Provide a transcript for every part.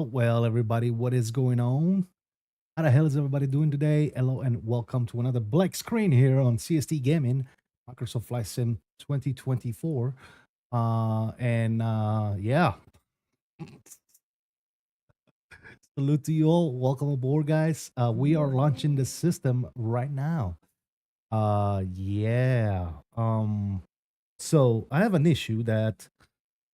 Well, everybody, what is going on? How the hell is everybody doing today? Hello and welcome to another black screen here on CST Gaming, Microsoft Flight Sim 2024. Yeah, salute to you all. Welcome aboard, guys. We are launching the system right now. Yeah. So I have an issue that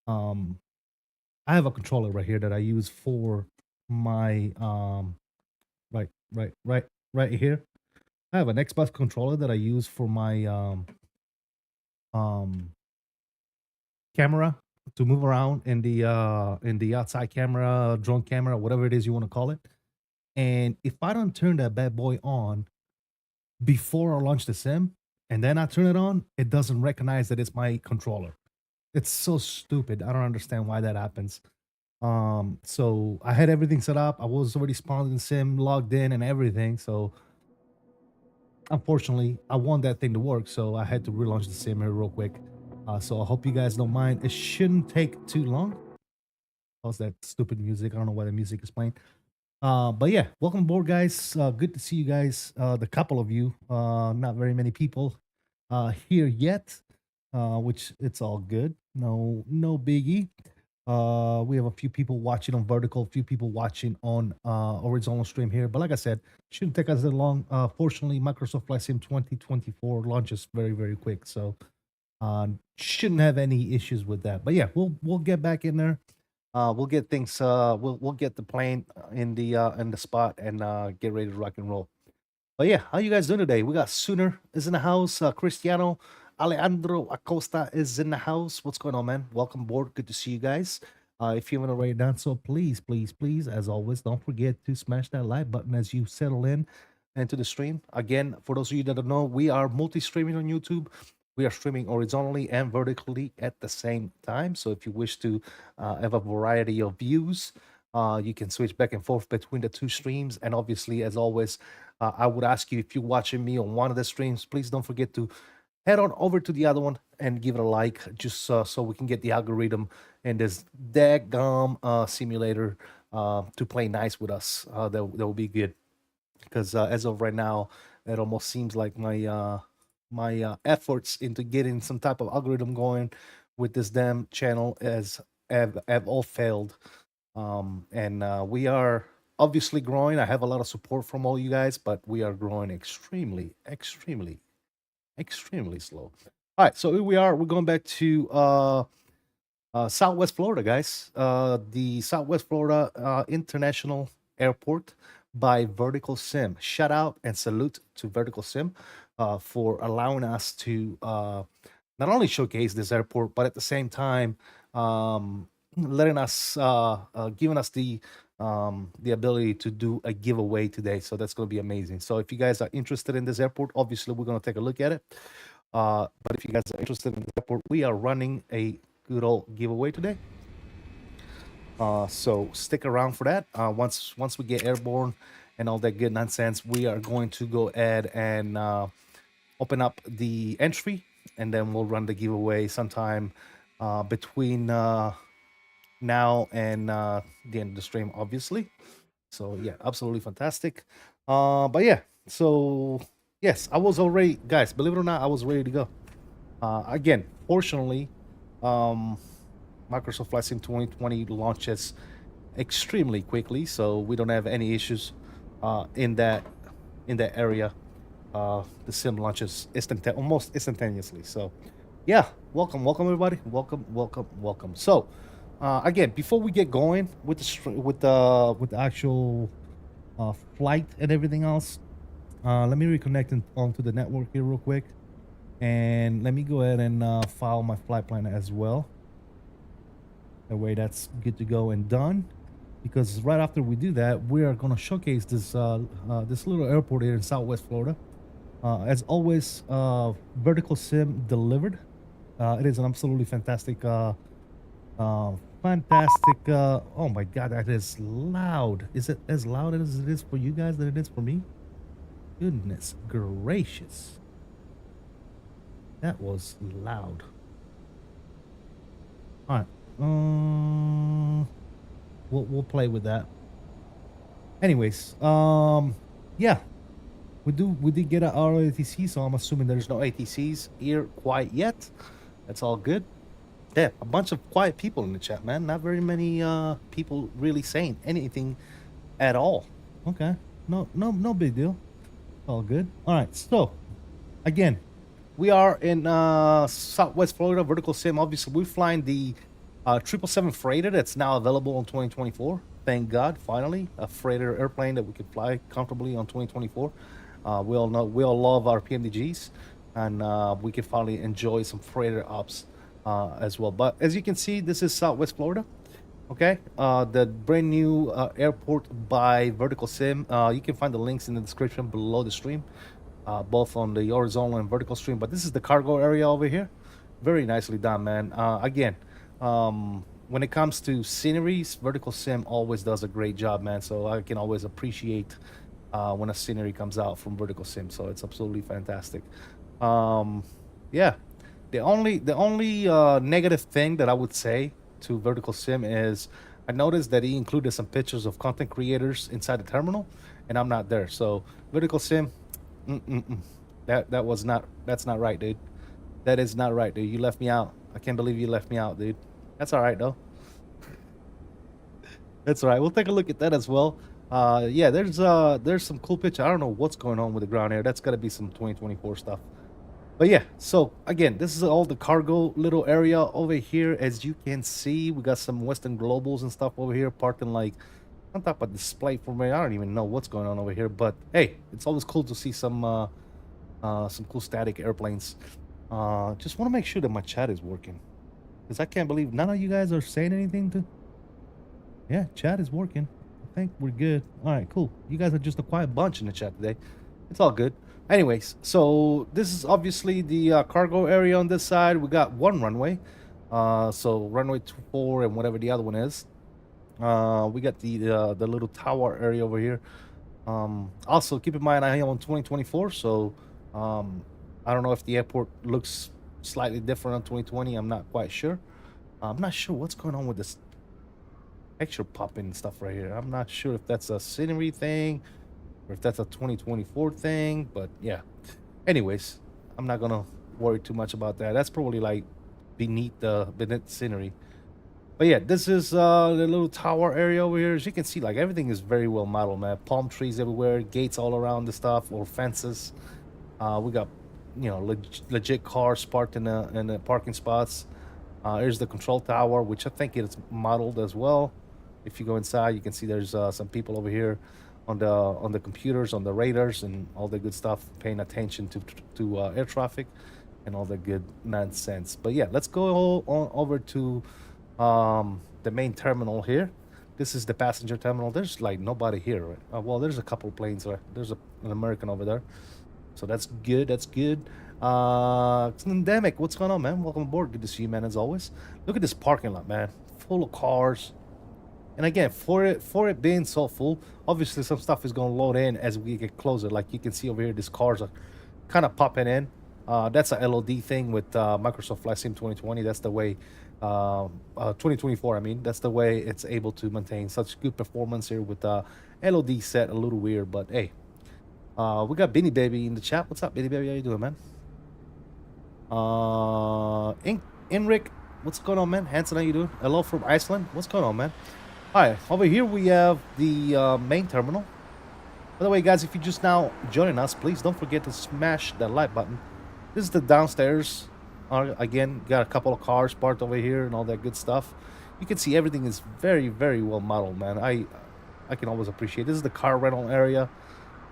I have a controller right here that I use for my right here. I have an Xbox controller that I use for my um camera to move around in the outside camera, drone camera, whatever it is you want to call it. And if I don't turn that bad boy on before I launch the sim and then I turn it on, it doesn't recognize that it's my controller. It's so stupid. I don't understand why that happens. So I had everything set up. I was already spawned in the sim, logged in and everything. So unfortunately, I want that thing to work, so I had to relaunch the sim here real quick. So I hope you guys don't mind. It shouldn't take too long. How's that stupid music? I don't know why the music is playing. But yeah, welcome aboard, guys. Good to see you guys. The couple of you, not very many people here yet, which it's all good. No biggie. We have a few people watching on vertical, a few people watching on horizontal stream here. But like I said, shouldn't take us that long. Fortunately, Microsoft Flight Sim 2024 launches very, very quick. So shouldn't have any issues with that. But yeah, we'll get back in there. We'll get things we'll get the plane in the spot and get ready to rock and roll. But yeah, how you guys doing today? We got Sooner is in the house. Cristiano Alejandro Acosta is in the house. What's going on, man? Welcome aboard. Good to see you guys. If you haven't already done so, please, please, please, as always, don't forget to smash that like button as you settle in into the stream. Again, for those of you that don't know, we are multi-streaming on YouTube. We are streaming horizontally and vertically at the same time. So if you wish to have a variety of views, you can switch back and forth between the two streams. And obviously, as always, I would ask you, if you're watching me on one of the streams, please don't forget to head on over to the other one and give it a like, just so we can get the algorithm and this daggum simulator to play nice with us. That will be good, because as of right now, it almost seems like my efforts into getting some type of algorithm going with this damn channel have all failed. And we are obviously growing. I have a lot of support from all you guys, but we are growing extremely, extremely, extremely slow. All right, so here we are. We're going back to Southwest Florida, guys. The Southwest Florida International Airport by Verticalsim. Shout out and salute to Verticalsim for allowing us to not only showcase this airport, but at the same time, letting us, giving us the ability to do a giveaway today. So that's going to be amazing. So if you guys are interested in this airport, obviously we're going to take a look at it. But if you guys are interested in the airport, we are running a good old giveaway today. So stick around for that. Once we get airborne and all that good nonsense, we are going to go ahead and open up the entry, and then we'll run the giveaway sometime between now and the end of the stream, obviously. So yeah, absolutely fantastic. But yeah, so yes, I was already, guys, believe it or not, I was ready to go. Again, fortunately, Microsoft Flight Sim 2020 launches extremely quickly, so we don't have any issues in that area. The sim launches almost instantaneously. So yeah, welcome everybody, welcome. So again, before we get going with the actual flight and everything else, let me reconnect onto the network here real quick, and let me go ahead and file my flight plan as well. That way, that's good to go and done. Because right after we do that, we are going to showcase this this little airport here in Southwest Florida. As always, Verticalsim delivered. It is an absolutely fantastic, oh my God, that is loud. Is it as loud as it is for you guys that it is for me? Goodness gracious. That was loud. All right. We'll play with that. Anyways, yeah, we did get an ROATC, so I'm assuming there's no ATCs here quite yet. That's all good. Yeah, a bunch of quiet people in the chat, man. Not very many people really saying anything at all. Okay, no big deal. All good. All right, so again, we are in Southwest Florida, Verticalsim. Obviously, we're flying the 777 freighter that's now available on 2024. Thank God, finally, a freighter airplane that we could fly comfortably on 2024. We all love our PMDGs, and we can finally enjoy some freighter ops as well. But as you can see, this is Southwest Florida. Okay, the brand new airport by Verticalsim. You can find the links in the description below the stream, both on the horizontal and vertical stream. But this is the cargo area over here. Very nicely done, man. Again, when it comes to sceneries, Verticalsim always does a great job, man. So I can always appreciate when a scenery comes out from Verticalsim. So it's absolutely fantastic. Yeah, the only negative thing that I would say to Verticalsim is I noticed that he included some pictures of content creators inside the terminal, and I'm not there. So Verticalsim, that's not right, dude. That is not right, dude. You left me out. I can't believe you left me out, dude. That's all right though. That's all right. We'll take a look at that as well. Yeah, there's some cool picture. I don't know what's going on with the ground air. That's got to be some 2024 stuff. But yeah, so again, this is all the cargo little area over here. As you can see, we got some Western Globals and stuff over here parking like on top of display for me. I don't even know what's going on over here, but hey, it's always cool to see some cool static airplanes. Just want to make sure that my chat is working because I can't believe none of you guys are saying anything to. Yeah, chat is working. I think we're good. All right, cool. You guys are just a quiet bunch in the chat today. It's all good. Anyways, so this is obviously the cargo area on this side. We got one runway. So runway 24 and whatever the other one is. We got the little tower area over here. Also, keep in mind I am on 2024, so I don't know if the airport looks slightly different on 2020. I'm not quite sure. I'm not sure what's going on with this picture popping and stuff right here. I'm not sure if that's a scenery thing or if that's a 2024 thing, but yeah. Anyways, I'm not gonna worry too much about that. That's probably like beneath the scenery. But yeah, this is the little tower area over here. As you can see, like everything is very well modeled, man. Palm trees everywhere, gates all around the stuff, or fences. We got, legit cars parked in the parking spots. Here's the control tower, which I think it's modeled as well. If you go inside, you can see there's some people over here on the computers, on the radars, and all the good stuff, paying attention to air traffic and all the good nonsense. But yeah, let's go on over to the main terminal here. This is the passenger terminal. There's like nobody here, right? Well, there's a couple planes. There's an American over there, so that's good. That's good. It's an endemic. What's going on, man? Welcome aboard. Good to see you, man. As always, look at this parking lot, man. Full of cars. And again, for it being so full, obviously some stuff is going to load in as we get closer. Like you can see over here, these cars are kind of popping in. That's a LOD thing with Microsoft Flight Sim 2020. That's the way, 2024. I mean, that's the way it's able to maintain such good performance here with LOD set. A little weird, but hey, we got Benny Baby in the chat. What's up, Benny Baby? How you doing, man? Inric, what's going on, man? Hanson, how you doing? Hello from Iceland. What's going on, man? Hi, over here we have the main terminal. By the way, guys, if you're just now joining us, please don't forget to smash that like button. This is the downstairs. Again, got a couple of cars parked over here and all that good stuff. You can see everything is very, very well modeled, man. I can always appreciate. This is the car rental area.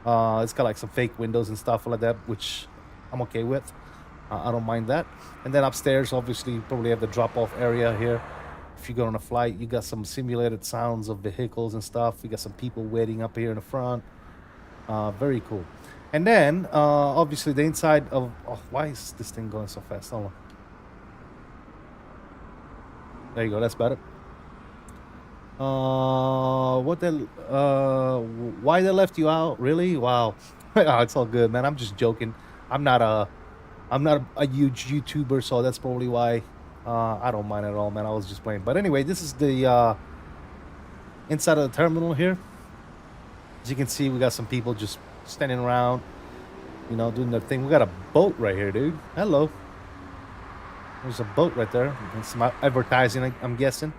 It's got like some fake windows and stuff like that, which I'm okay with. I don't mind that. And then upstairs, obviously, you probably have the drop-off area here. If you go on a flight, you got some simulated sounds of vehicles and stuff. You got some people waiting up here in the front. Very cool. And then, obviously, the inside of... Oh, why is this thing going so fast? Hold on. There you go. That's better. Why they left you out? Really? Wow. Oh, it's all good, man. I'm just joking. I'm not a huge YouTuber, so that's probably why. I don't mind at all, man. I was just playing. But anyway, this is the inside of the terminal here. As you can see, we got some people just standing around, doing their thing. We got a boat right here, dude. Hello. There's a boat right there. And some advertising, I'm guessing.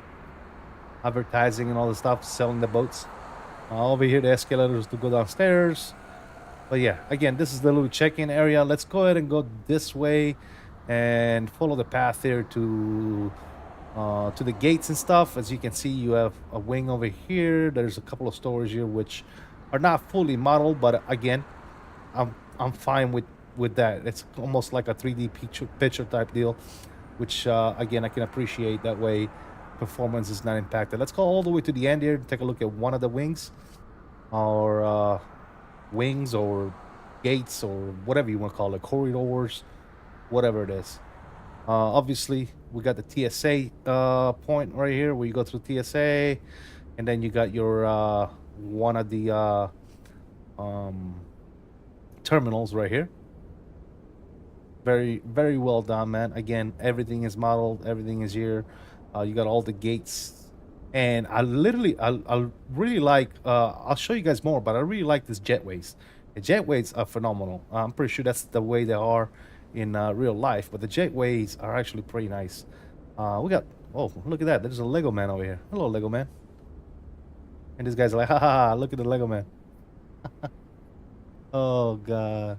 Advertising and all the stuff, selling the boats. Over here, the escalators to go downstairs. But yeah, again, this is the little check-in area. Let's go ahead and go this way and follow the path here to the gates and stuff. As you can see, you have a wing over here. There's a couple of stores here which are not fully modeled, but again, I'm fine with that. It's almost like a 3D picture type deal, which again, I can appreciate. That way performance is not impacted. Let's go all the way to the end here and take a look at one of the wings, or wings or gates or whatever you want to call it, corridors, whatever it is. Obviously, we got the TSA point right here where you go through TSA, and then you got your one of the terminals right here. Very, very well done, man. Again, everything is modeled, everything is here. You got all the gates, and I really like. I'll show you guys more, but I really like this jetways. The jetways are phenomenal. I'm pretty sure that's the way they are in real life, but the jetways are actually pretty nice. We got, oh, look at that. There's a Lego man over here. Hello, Lego man. And this guy's like, ha ha ha, look at the Lego man. Oh god.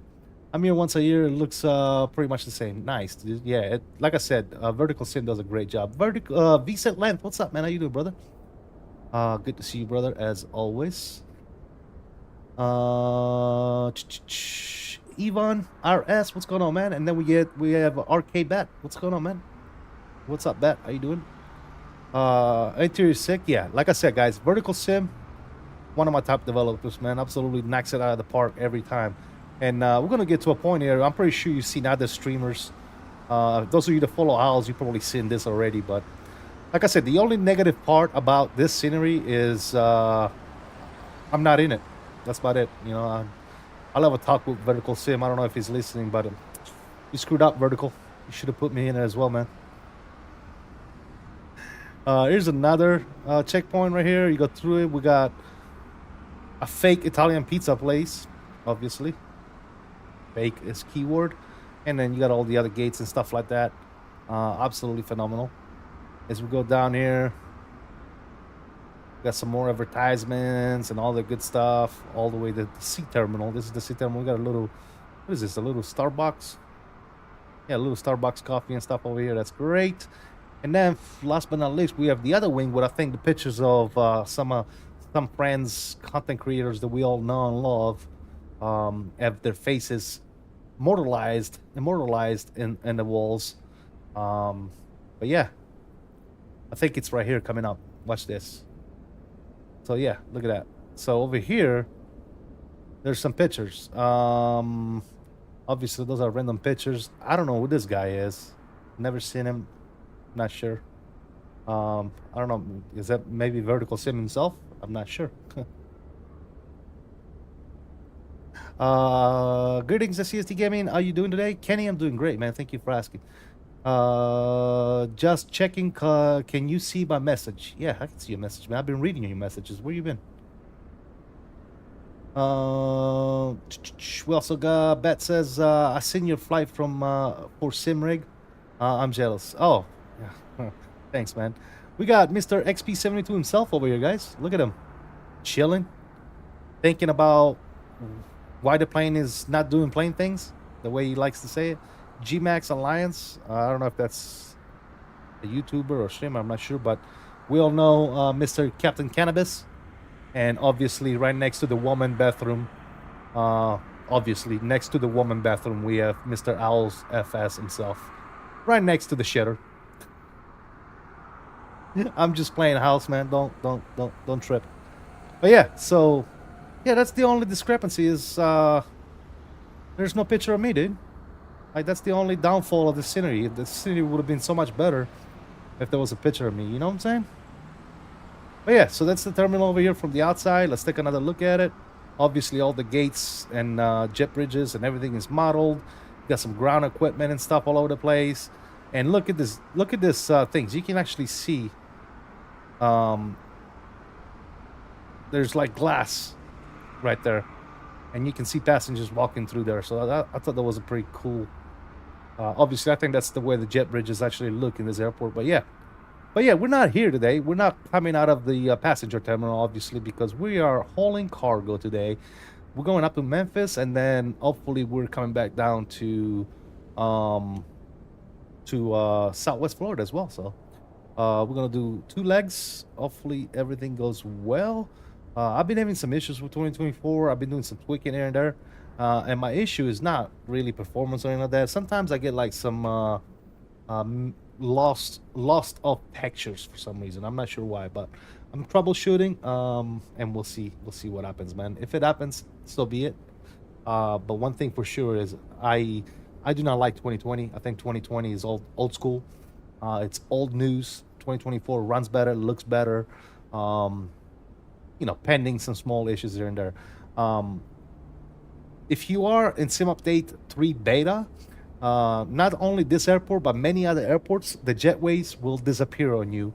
I'm here once a year. It looks pretty much the same. Nice, dude. Yeah, like I said, Verticalsim does a great job. Vset Length, what's up, man? How you doing, brother? Good to see you, brother, as always. Ivan RS, what's going on, man? And then we have RK Bet. What's going on, man? What's up, Bet? How you doing? Interior sick, yeah. Like I said, guys, Verticalsim, one of my top developers, man. Absolutely knocks it out of the park every time. And we're gonna get to a point here. I'm pretty sure you've seen other streamers. Those of you that follow Owls, you've probably seen this already. But like I said, the only negative part about this scenery is I'm not in it. That's about it. You know, I'll have a talk with Verticalsim. I don't know if he's listening, but you screwed up, Vertical. You should have put me in it as well, man. Here's another checkpoint right here. You go through it. We got a fake Italian pizza place, obviously. Fake is keyword. And then you got all the other gates and stuff like that. Absolutely phenomenal. As we go down here, we got some more advertisements and all the good stuff all the way to the C terminal. This is the C terminal. We got a little, what is this, a little Starbucks? Yeah, a little Starbucks coffee and stuff over here. That's great. And then last but not least, we have the other wing with, I think, the pictures of some friends, content creators that we all know and love, have their faces immortalized in the walls. But yeah, I think it's right here coming up. Watch this. So yeah, look at that. So over here, there's some pictures. Obviously those are random pictures. I don't know who this guy is. Never seen him. Not sure. I don't know. Is that maybe Verticalsim himself? I'm not sure. Greetings to CST Gaming. How you doing today? Kenny, I'm doing great, man. Thank you for asking. Just checking. Can you see my message? Yeah, I can see your message, man. I've been reading your messages. Where you been? We also got Bet says I seen your flight from for SimRig. I'm jealous. Oh, yeah. Thanks, man. We got Mr. XP72 himself over here, guys. Look at him, chilling, thinking about why the plane is not doing plane things the way he likes to say it. GMAX Alliance. I don't know if that's a YouTuber or streamer. I'm not sure, but we all know Mr. Captain Cannabis, and obviously right next to the woman bathroom. Obviously next to the woman bathroom, we have Mr. Owls FS himself, right next to the shitter. I'm just playing house, man. Don't trip. But yeah, so yeah, that's the only discrepancy is there's no picture of me, dude. Like that's the only downfall of the scenery. The scenery would have been so much better if there was a picture of me. You know what I'm saying? But yeah, so that's the terminal over here from the outside. Let's take another look at it. Obviously, all the gates and jet bridges and everything is modeled. Got some ground equipment and stuff all over the place. And look at this. Look at this things. You can actually see. There's like glass right there, and you can see passengers walking through there. So I thought that was a pretty cool. Obviously, I think that's the way the jet bridges actually look in this airport. But yeah, we're not here today. We're not coming out of the passenger terminal, obviously, because we are hauling cargo today. We're going up to Memphis, and then hopefully we're coming back down to Southwest Florida as well. So we're gonna do 2 legs. Hopefully everything goes well. I've been having some issues with 2024. I've been doing some tweaking here and there, and my issue is not really performance or anything like that. Sometimes I get like some lost of textures for some reason. I'm not sure why, but I'm troubleshooting, and we'll see what happens, man. If it happens, so be it. But one thing for sure is I do not like 2020. I think 2020 is old school. It's old news. 2024 runs better, looks better. You know, pending some small issues here and there. If you are in Sim Update 3 beta, not only this airport but many other airports, the jetways will disappear on you.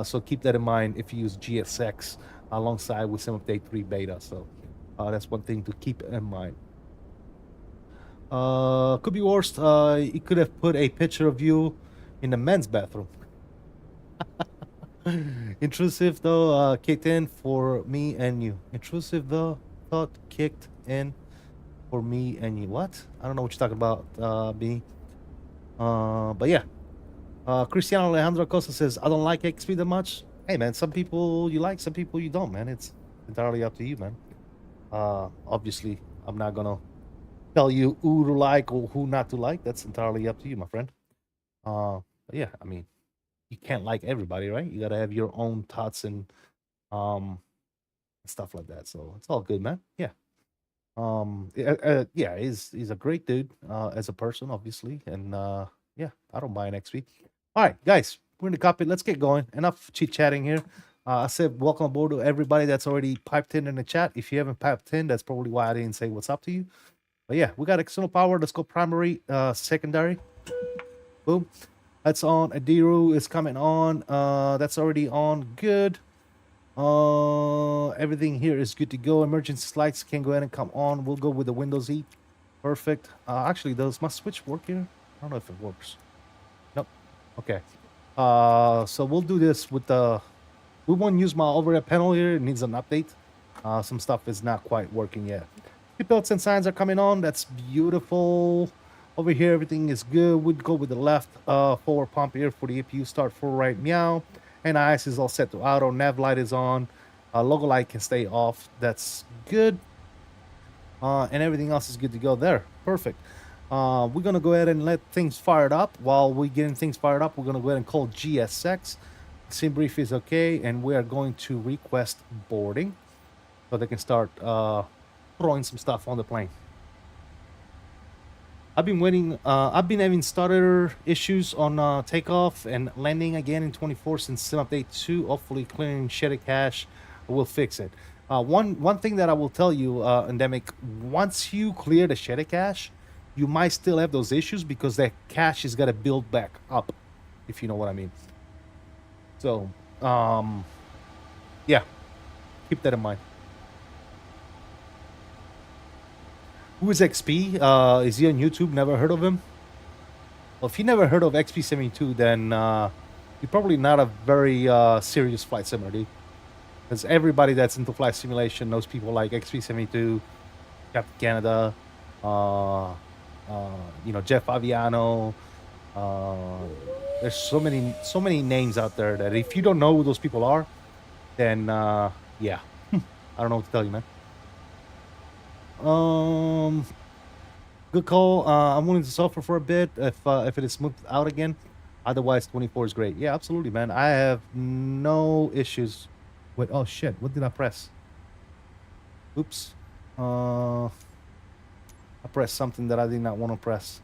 So keep that in mind if you use GSX alongside with Sim Update 3 beta. So that's one thing to keep in mind. Could be worse. He could have put a picture of you in the men's bathroom. Intrusive though kicked in for me and you. Intrusive though thought kicked in for me and you. What? I don't know what you're talking about, B. But yeah. Cristiano Alejandro Costa says, I don't like XP that much. Hey man, some people you like, some people you don't, man. It's entirely up to you, man. Obviously, I'm not gonna tell you who to like or who not to like. That's entirely up to you, my friend. But yeah, I mean, you can't like everybody, right? You gotta have your own thoughts and um stuff like that. So it's all good, man. Yeah. Yeah, he's a great dude as a person, obviously, and yeah, I don't buy an XP. All right, guys, we're in the cockpit. Let's get going. Enough chit chatting here. I said welcome aboard to everybody that's already piped in the chat. If you haven't piped in, that's probably why I didn't say what's up to you. But yeah, we got external power. Let's go primary, secondary. Boom. That's on. Adiru is coming on. That's already on. Good. Everything here is good to go. Emergency lights can go ahead and come on. We'll go with the Windows E. Perfect. Actually, does my switch work here? I don't know if it works. Nope. Okay. So we'll do this with the. We won't use my overhead panel here. It needs an update. Some stuff is not quite working yet. Seatbelts and signs are coming on. That's beautiful. Over here, everything is good. We'd go with the left forward pump here for the APU start full right meow. And ICE is all set to auto. Nav light is on. Logo light can stay off. That's good. And everything else is good to go there. Perfect. We're going to go ahead and let things fire up. While we're getting things fired up, we're going to go ahead and call GSX. Sim brief is okay. And we are going to request boarding so they can start throwing some stuff on the plane. I've been waiting. I've been having stutter issues on takeoff and landing again in 24 since sim update 2. Hopefully, clearing shaded cache will fix it. One thing that I will tell you, Endemic, once you clear the shaded cache, you might still have those issues because that cache is gonna build back up, if you know what I mean. So, yeah, keep that in mind. Who is XP? Is he on YouTube? Never heard of him? Well, if you never heard of XP72, then you're probably not a very serious flight simulator, dude. Because everybody that's into flight simulation knows people like XP72, Captain Canada, you know, Jeff Aviano. There's so many names out there that if you don't know who those people are, then yeah, I don't know what to tell you, man. Good call. I'm willing to suffer for a bit if it is smoothed out again. Otherwise, 24 is great. Yeah, absolutely, man. I have no issues with. Oh shit! What did I press? Oops. I pressed something that I did not want to press.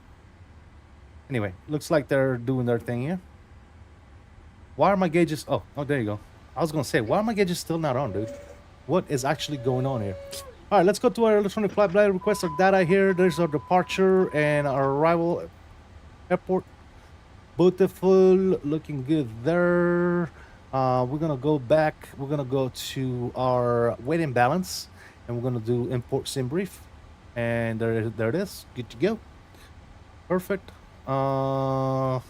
Anyway, looks like they're doing their thing here. Why are my gauges? Oh, there you go. I was gonna say, why are my gauges still not on, dude? What is actually going on here? All right, let's go to our electronic flight plan. Request our data here. There's our departure and our arrival airport. Beautiful, looking good there. We're gonna go back. We're gonna go to our weight and balance, and we're gonna do import sim brief. And there it is. Good to go. Perfect. Oh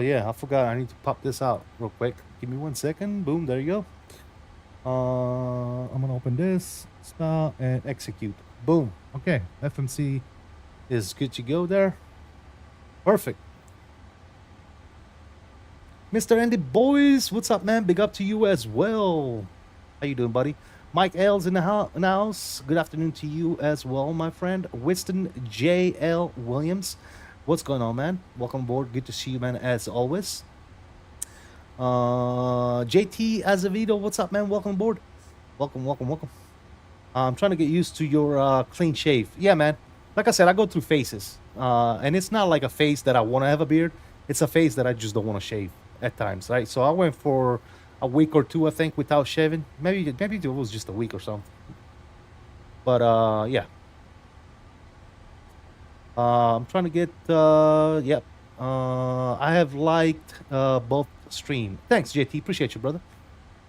yeah, I forgot. I need to pop this out real quick. Give me 1 second. Boom. There you go. I'm gonna open this, start, and execute. Boom. Okay, FMC is good to go there. Perfect. Mr. Andy Boys, what's up, man? Big up to you as well. How you doing, buddy? Mike L's in the house. Good afternoon to you as well, my friend. Winston J.L. Williams. What's going on, man? Welcome aboard. Good to see you, man, as always. JT Azevedo, what's up, man? Welcome aboard. Welcome. I'm trying to get used to your clean shave. Yeah, man. Like I said, I go through phases. And it's not like a phase that I want to have a beard. It's a phase that I just don't want to shave at times, right? So I went for a week or two, I think, without shaving. Maybe it was just a week or something. But yeah. I'm trying to get yep. I have liked both stream. Thanks, JT. Appreciate you, brother.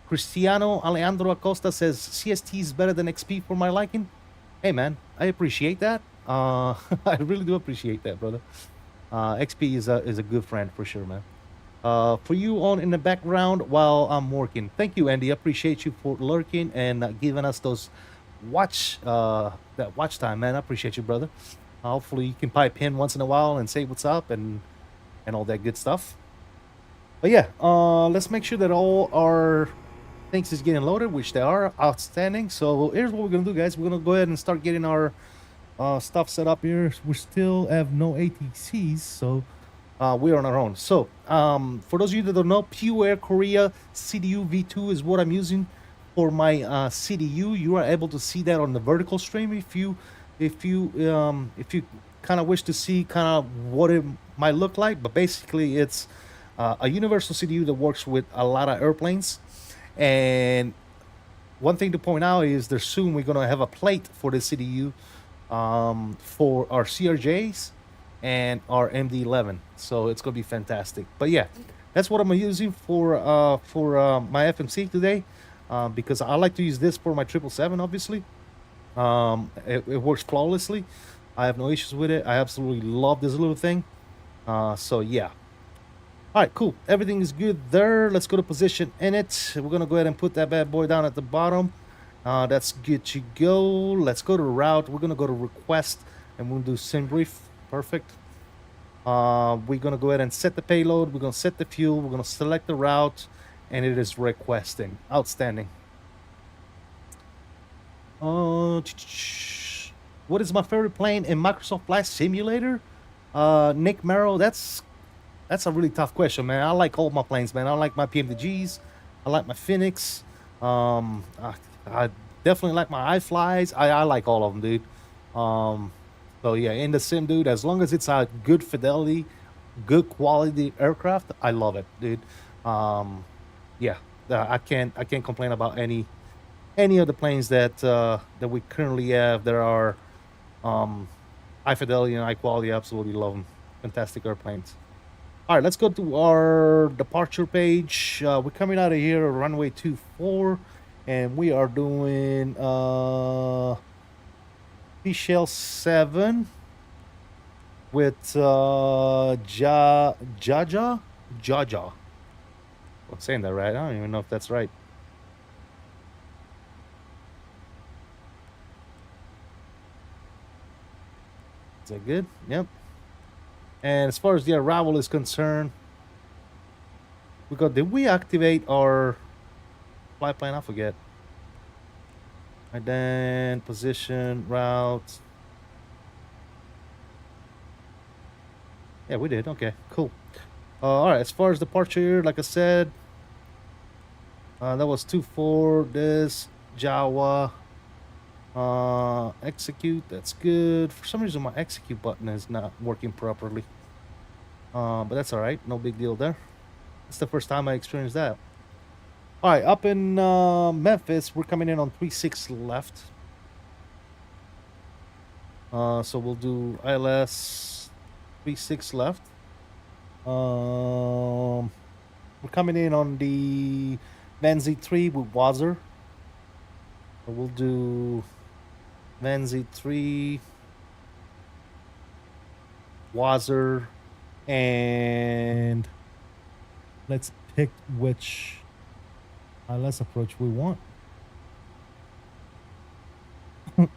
Cristiano Alejandro Acosta says CST is better than XP for my liking. Hey, man, I appreciate that. I really do appreciate that, brother. XP is a good friend for sure, man. for you on in the background while I'm working. Thank you, Andy. I appreciate you for lurking and giving us those that watch time, man. I appreciate you, brother. Hopefully you can pipe in once in a while and say what's up and all that good stuff. But yeah, let's make sure that all our things is getting loaded, which they are. Outstanding. So here's what we're gonna do, guys. We're gonna go ahead and start getting our stuff set up here. We still have no ATCs, so we're on our own. So for those of you that don't know, Pure Air Korea CDU V2 is what I'm using for my CDU. You are able to see that on the vertical stream if you kind of wish to see kind of what it might look like. But basically, it's a universal CDU that works with a lot of airplanes. And one thing to point out is that soon we're gonna have a plate for the CDU for our CRJs and our MD-11. So it's gonna be fantastic. But yeah, that's what I'm using for my FMC today, because I like to use this for my 777, obviously. It works flawlessly. I have no issues with it. I absolutely love this little thing. So yeah. All right, cool. Everything is good there. Let's go to position in it. We're gonna go ahead and put that bad boy down at the bottom. That's good to go. Let's go to route. We're gonna go to request and we'll do sim brief. Perfect. We're gonna go ahead and set the payload. We're gonna set the fuel. We're gonna select the route, and it is requesting. Outstanding. What is my favorite plane in Microsoft Flight Simulator? Nick Merrill, that's a really tough question, man. I like all my planes, man. I like my PMDGs. I like my Phoenix. I definitely like my iFlies. I like all of them, dude. So yeah, in the sim, dude, as long as it's a good fidelity, good quality aircraft, I love it, dude. Yeah, I can't complain about any of the planes that that we currently have. There are high fidelity and high quality. I absolutely love them. Fantastic airplanes. All right, let's go to our departure page. We're coming out of here, runway 24, and we are doing Shell 7 with Jaja. I'm saying that right. I don't even know if that's right. Is that good? Yep. And as far as the arrival is concerned, did we activate our flight plan? I forget. And then position, route. Yeah, we did. Okay, cool. All right, as far as departure, like I said, that was 2-4, this, Jawa. Execute, that's good. For some reason, my execute button is not working properly. But that's all right. No big deal there. It's the first time I experienced that. All right, up in Memphis, we're coming in on 36 left. So we'll do ILS 36 left. We're coming in on the Van Z3 with Wazer. So we'll do Van Z3, Wazer, and let's pick which ILS approach we want. We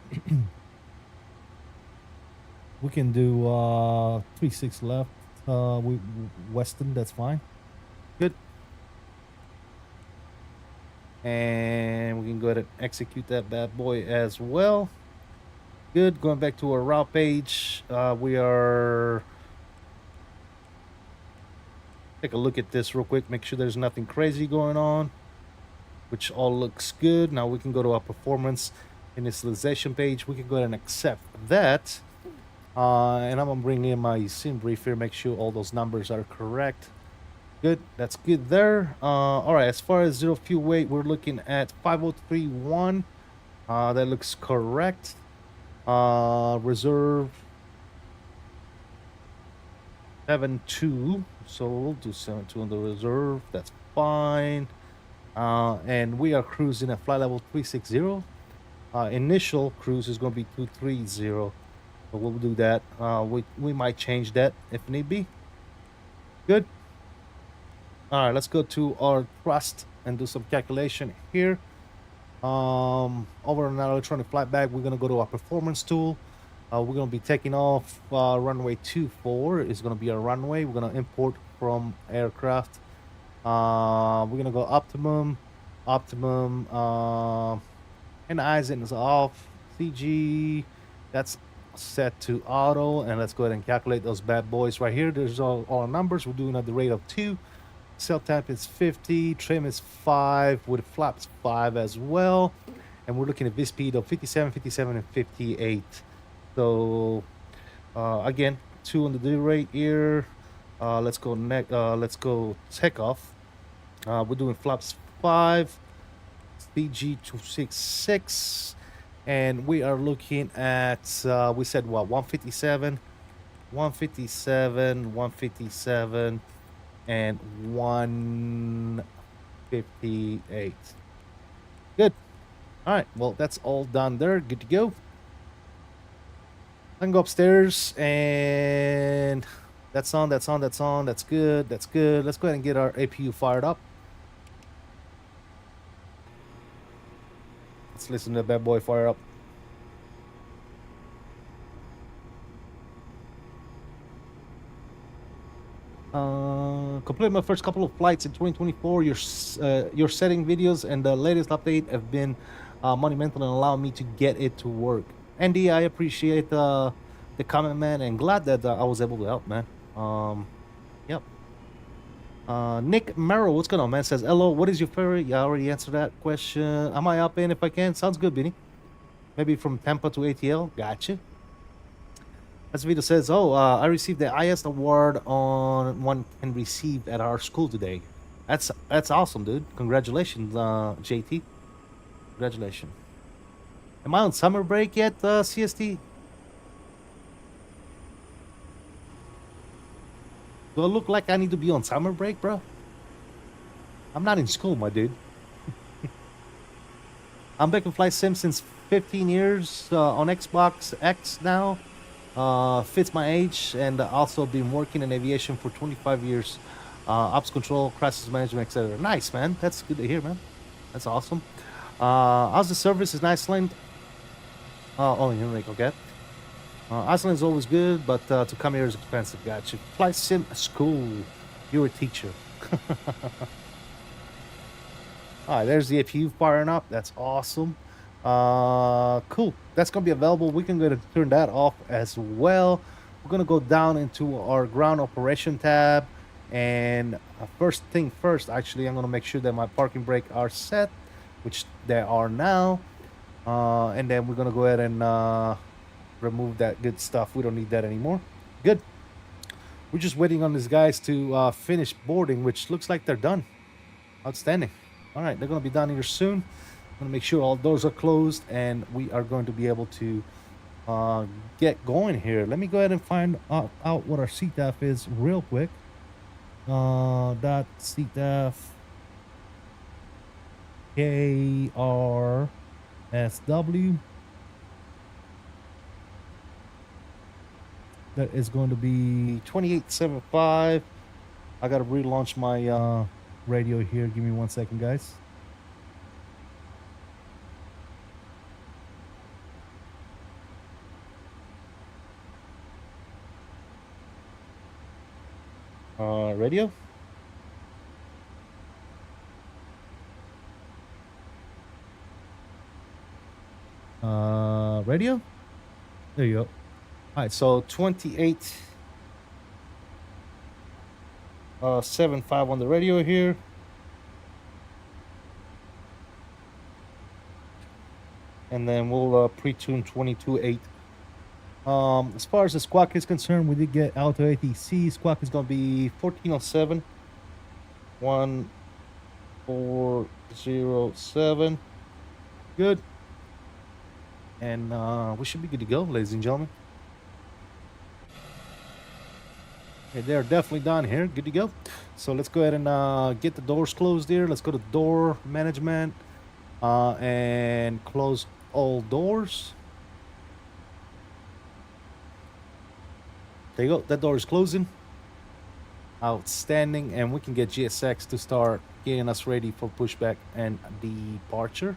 can do 36 left, Western, that's fine. Good. And we can go ahead and execute that bad boy as well. Good. Going back to our route page, we are... Take a look at this real quick, make sure there's nothing crazy going on, which all looks good. Now we can go to our performance initialization page. We can go ahead and accept that. And I'm gonna bring in my sim brief here, make sure all those numbers are correct. Good, that's good there. All right, as far as zero fuel weight, we're looking at 5031. That looks correct. Reserve 72. So we'll do 72 on the reserve. That's fine. And we are cruising at flight level 360. Initial cruise is going to be 230. But we'll do that. We might change that if need be. Good. All right, let's go to our thrust and do some calculation here. Over on our electronic flight bag, we're gonna go to our performance tool. We're gonna be taking off runway 24 is gonna be our runway. We're gonna import from aircraft. We're gonna go optimum, optimum, and Eisen is off. CG, that's set to auto, and let's go ahead and calculate those bad boys right here. There's all our numbers. We're doing at the rate of 2. Cell tap is 50, trim is 5, with flaps 5 as well. And we're looking at this speed of 57, 57, and 58. So again, 2 on the delivery rate here. Let's go takeoff. We're doing flaps 5, CG 266, and we are looking at we said what, 157, 157, 157, and 158. Good. All right, well, that's all done there. Good to go. I can go upstairs, and that's on, that's on, that's on. That's good, that's good. Let's go ahead and get our APU fired up. Let's listen to that bad boy fire up. Completed my first couple of flights in 2024. Your setting videos and the latest update have been monumental and allowed me to get it to work. Andy, I appreciate the comment, man, and glad that I was able to help, man. Yep. Nick Merrill, what's going on, man? Says, hello, what is your favorite? Yeah, I already answered that question. Am I up in if I can? Sounds good, Benny. Maybe from Tampa to ATL. Gotcha. As Vito says, oh, I received the highest award on one can receive at our school today. That's awesome, dude. Congratulations, JT. Congratulations. Am I on summer break yet, CST? Do I look like I need to be on summer break, bro? I'm not in school, my dude. I'm back in Flight Sim since 15 years on Xbox X now. Fits my age, and also been working in aviation for 25 years. Ops control, crisis management, etc. Nice, man. That's good to hear, man. That's awesome. How's the service in Iceland? Oh, you make okay. Iceland is always good, but to come here is expensive. Gotcha. Flight sim school. You're a teacher. All right, there's the APU firing up. That's awesome. Cool. That's gonna be available. We can go to turn that off as well. We're gonna go down into our ground operation tab, and first thing first, actually, I'm gonna make sure that my parking brake are set, which they are now. And then we're gonna go ahead and remove that good stuff. We don't need that anymore. Good. We're just waiting on these guys to finish boarding, which looks like they're done. Outstanding. All right, they're gonna be done here soon. I'm gonna make sure all doors are closed, and we are going to be able to get going here. Let me go ahead and find out what our CTAF is real quick. Dot CTAF KRSW. That is going to be 2875. I gotta relaunch my radio here. Give me 1 second, guys. Radio. Radio. There you go. All right, so 2875 on the radio here. And then we'll pre-tune 22.8. As far as the squawk is concerned, we did get Alto ATC. Squawk is going to be 1407 1407. Good. And we should be good to go, ladies and gentlemen. Okay, they're definitely done here. Good to go. So let's go ahead and get the doors closed here. Let's go to door management and close all doors. There you go. That door is closing. Outstanding. And we can get GSX to start getting us ready for pushback and departure.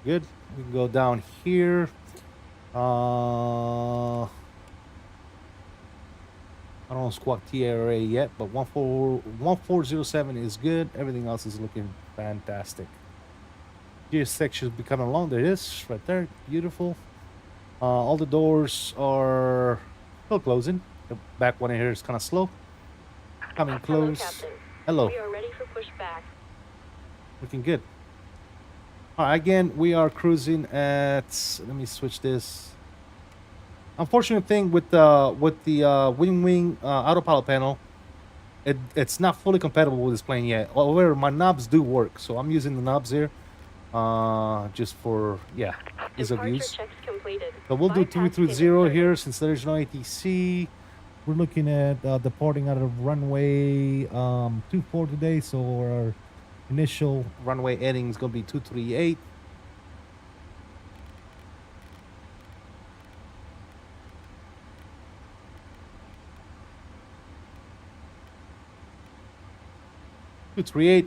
Good. We can go down here. I don't know squawk TRA yet, but 1407 is good. Everything else is looking fantastic. GSX should be coming along. There it is, right there. Beautiful. All the doors are still closing. The back one in here is kind of slow. Coming close. Hello, Captain. Hello. We are ready for pushback. Looking good. All right, again, we are cruising at. Let me switch this. Unfortunate thing with the WINWING autopilot panel, it's not fully compatible with this plane yet. However, my knobs do work, so I'm using the knobs here, just for ease of use. Checks completed. So we'll do 330 here since there's no ATC. We're looking at departing out of runway 24 today, so our initial runway heading is going to be 238.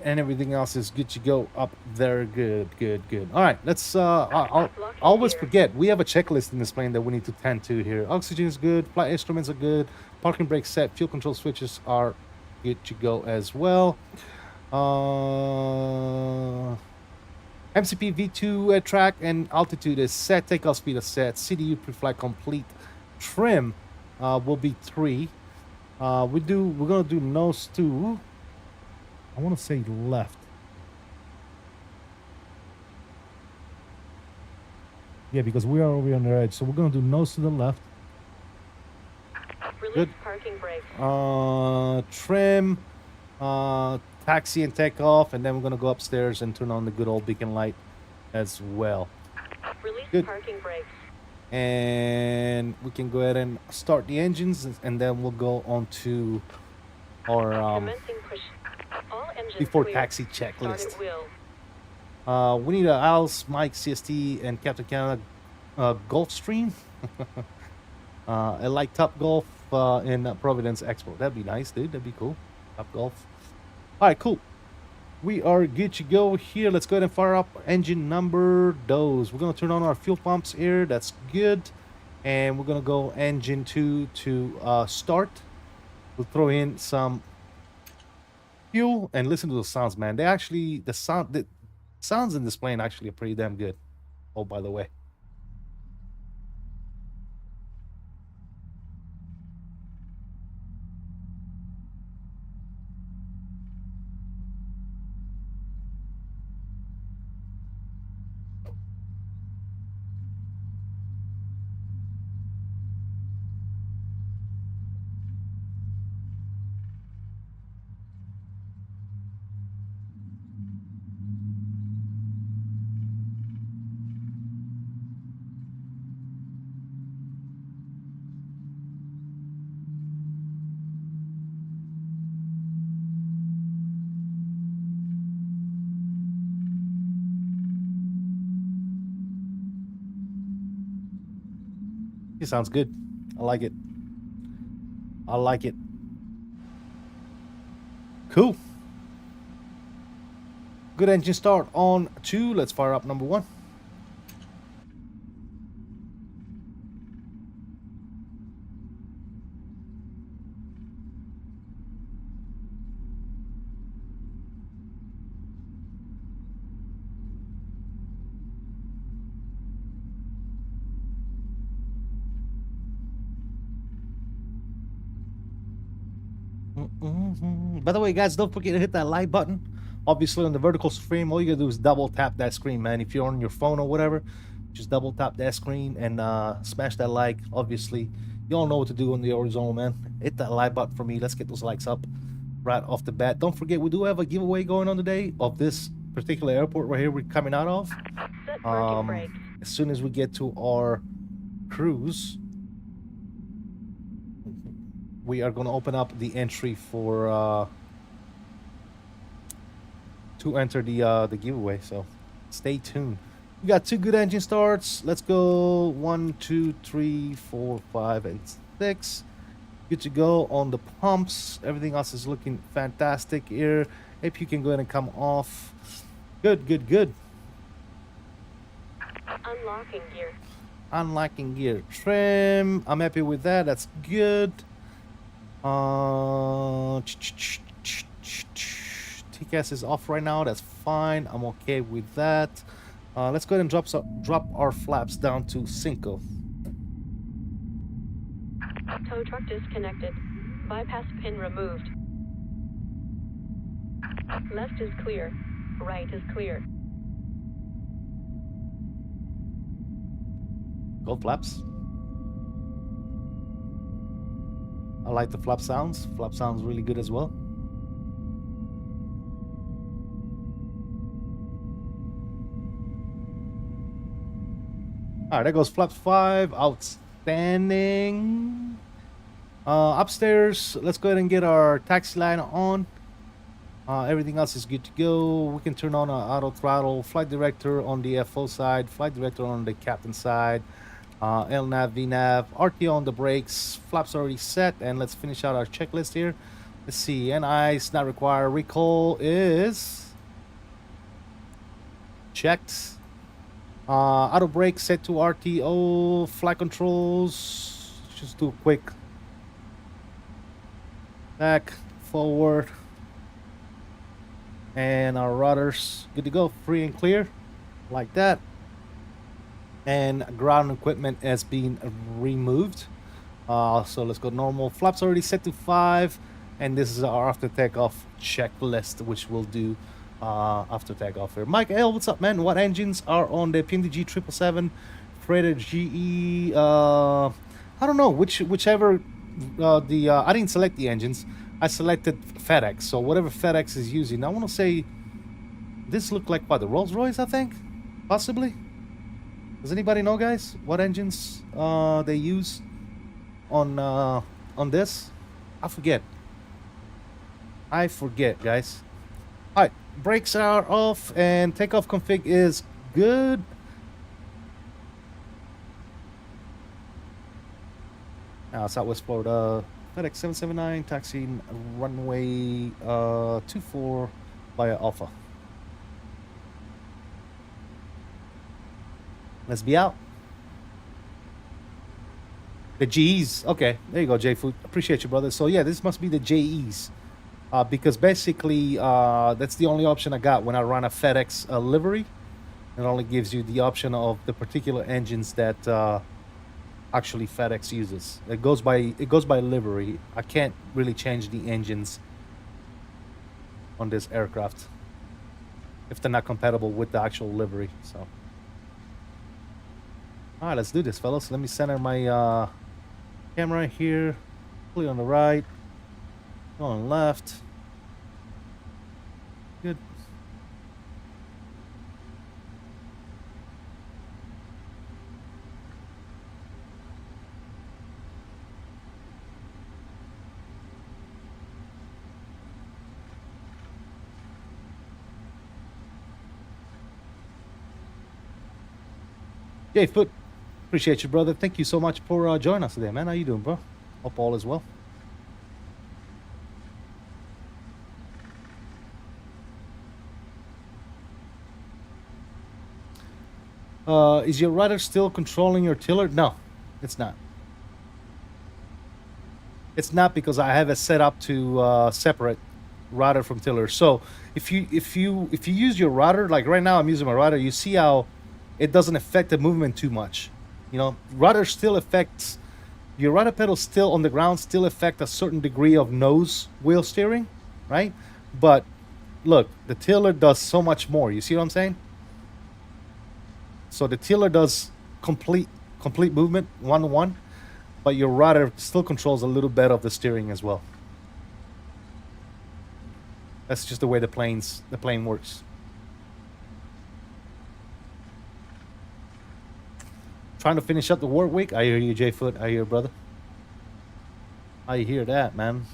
And everything else is good to go up there. Good. All right, let's I always forget we have a checklist in this plane that we need to tend to here. Oxygen is good, flight instruments are good, parking brakes set, fuel control switches are good to go as well. MCP V2 track and altitude is set, takeoff speed is set, CDU pre-flight complete, trim will be 3. We're gonna do nose 2. I want to say left. Yeah, because we are over on the edge. So we're going to do nose to the left. Release Good. parking brakes. Trim, taxi and take off, and then we're going to go upstairs and turn on the good old beacon light as well. Release Good. parking brakes. And we can go ahead and start the engines, and then we'll go on to our Commencing push. All engines before clear. taxi checklist. Start at wheel. We need a Alice, Mike, CST, and Captain Canada Gulfstream. Like Top Golf in Providence Expo. That'd be nice, dude. That'd be cool. Top Golf. All right, cool. We are good to go here. Let's go ahead and fire up engine number those. We're going to turn on our fuel pumps here. That's good. And we're going to go engine 2 to start. We'll throw in some fuel and listen to the sounds, man. The sounds in this plane actually are pretty damn good. Oh, by the way. It sounds good. I like it. I like it. Cool. Good engine start on 2. Let's fire up number 1. By the way, guys, don't forget to hit that like button. Obviously, on the vertical stream, all you gotta do is double tap that screen, man. If you're on your phone or whatever, just double tap that screen and smash that like. Obviously, you all know what to do on the horizontal, man. Hit that like button for me. Let's get those likes up right off the bat. Don't forget, we do have a giveaway going on today of this particular airport right here we're coming out of. As soon as we get to our cruise, we are going to open up the entry for to enter the giveaway. So stay tuned. We got 2 good engine starts. Let's go 1, 2, 3, 4, 5, and 6. Good to go on the pumps. Everything else is looking fantastic here. If you can go ahead and come off. Good, good, good. Unlocking gear. Unlocking gear trim. I'm happy with that. That's good. TCAS is off right now. That's fine. I'm okay with that. Let's go ahead and drop our flaps down to Cinco. Tow truck disconnected. Bypass pin removed. Left is clear. Right is clear. Go flaps. I like the flap sounds. Flap sounds really good as well. All right, there goes flaps 5. Outstanding. Upstairs, let's go ahead and get our taxi line on. Everything else is good to go. We can turn on our auto throttle. Flight director on the FO side. Flight director on the captain side. LNAV, VNAV. RTO on the brakes. Flaps already set. And let's finish out our checklist here. Let's see. NI's not required. Recall is checked. Auto brake set to RTO. Flight controls. Just do a quick back, forward. And our rudders good to go. Free and clear. Like that. And ground equipment has been removed. So let's go normal. Flaps already set to 5. And this is our after takeoff checklist, which we'll do after takeoff here. Mike L, what's up, man? What engines are on the PMDG 777, Freighter GE? I don't know whichever. I didn't select the engines. I selected FedEx. So whatever FedEx is using. I want to say this looked like what, the Rolls Royce, I think, possibly. Does anybody know, guys, what engines they use on this? I forget, guys. All right, brakes are off and takeoff config is good. Southwest Florida, FedEx 779, taxiing runway 24 via Alpha. Let's be out. The GEs. Okay, there you go, J-Food. Appreciate you, brother. So, yeah, this must be the JEs. Because basically, that's the only option I got when I run a FedEx livery. It only gives you the option of the particular engines that actually FedEx uses. It goes by livery. I can't really change the engines on this aircraft if they're not compatible with the actual livery. So, all right, let's do this, fellas. Let me center my camera here. Clear on the right. Go on left. Good. Jay Foot, appreciate you, brother. Thank you so much for joining us today, man. How you doing, bro? Hope all is well. Is your rudder still controlling your tiller? No, it's not. It's not, because I have it set up to separate rudder from tiller. So if you use your rudder, like right now I'm using my rudder, you see how it doesn't affect the movement too much. You know, rudder still affects your rudder pedal, still on the ground, still affect a certain degree of nose wheel steering, right? But look, the tiller does so much more. You see what I'm saying? So the tiller does complete movement, 1-to-1, but your rudder still controls a little bit of the steering as well. That's just the way the plane works. Trying to finish up the work week. I hear you, J Foot. I hear, brother. I hear that, man.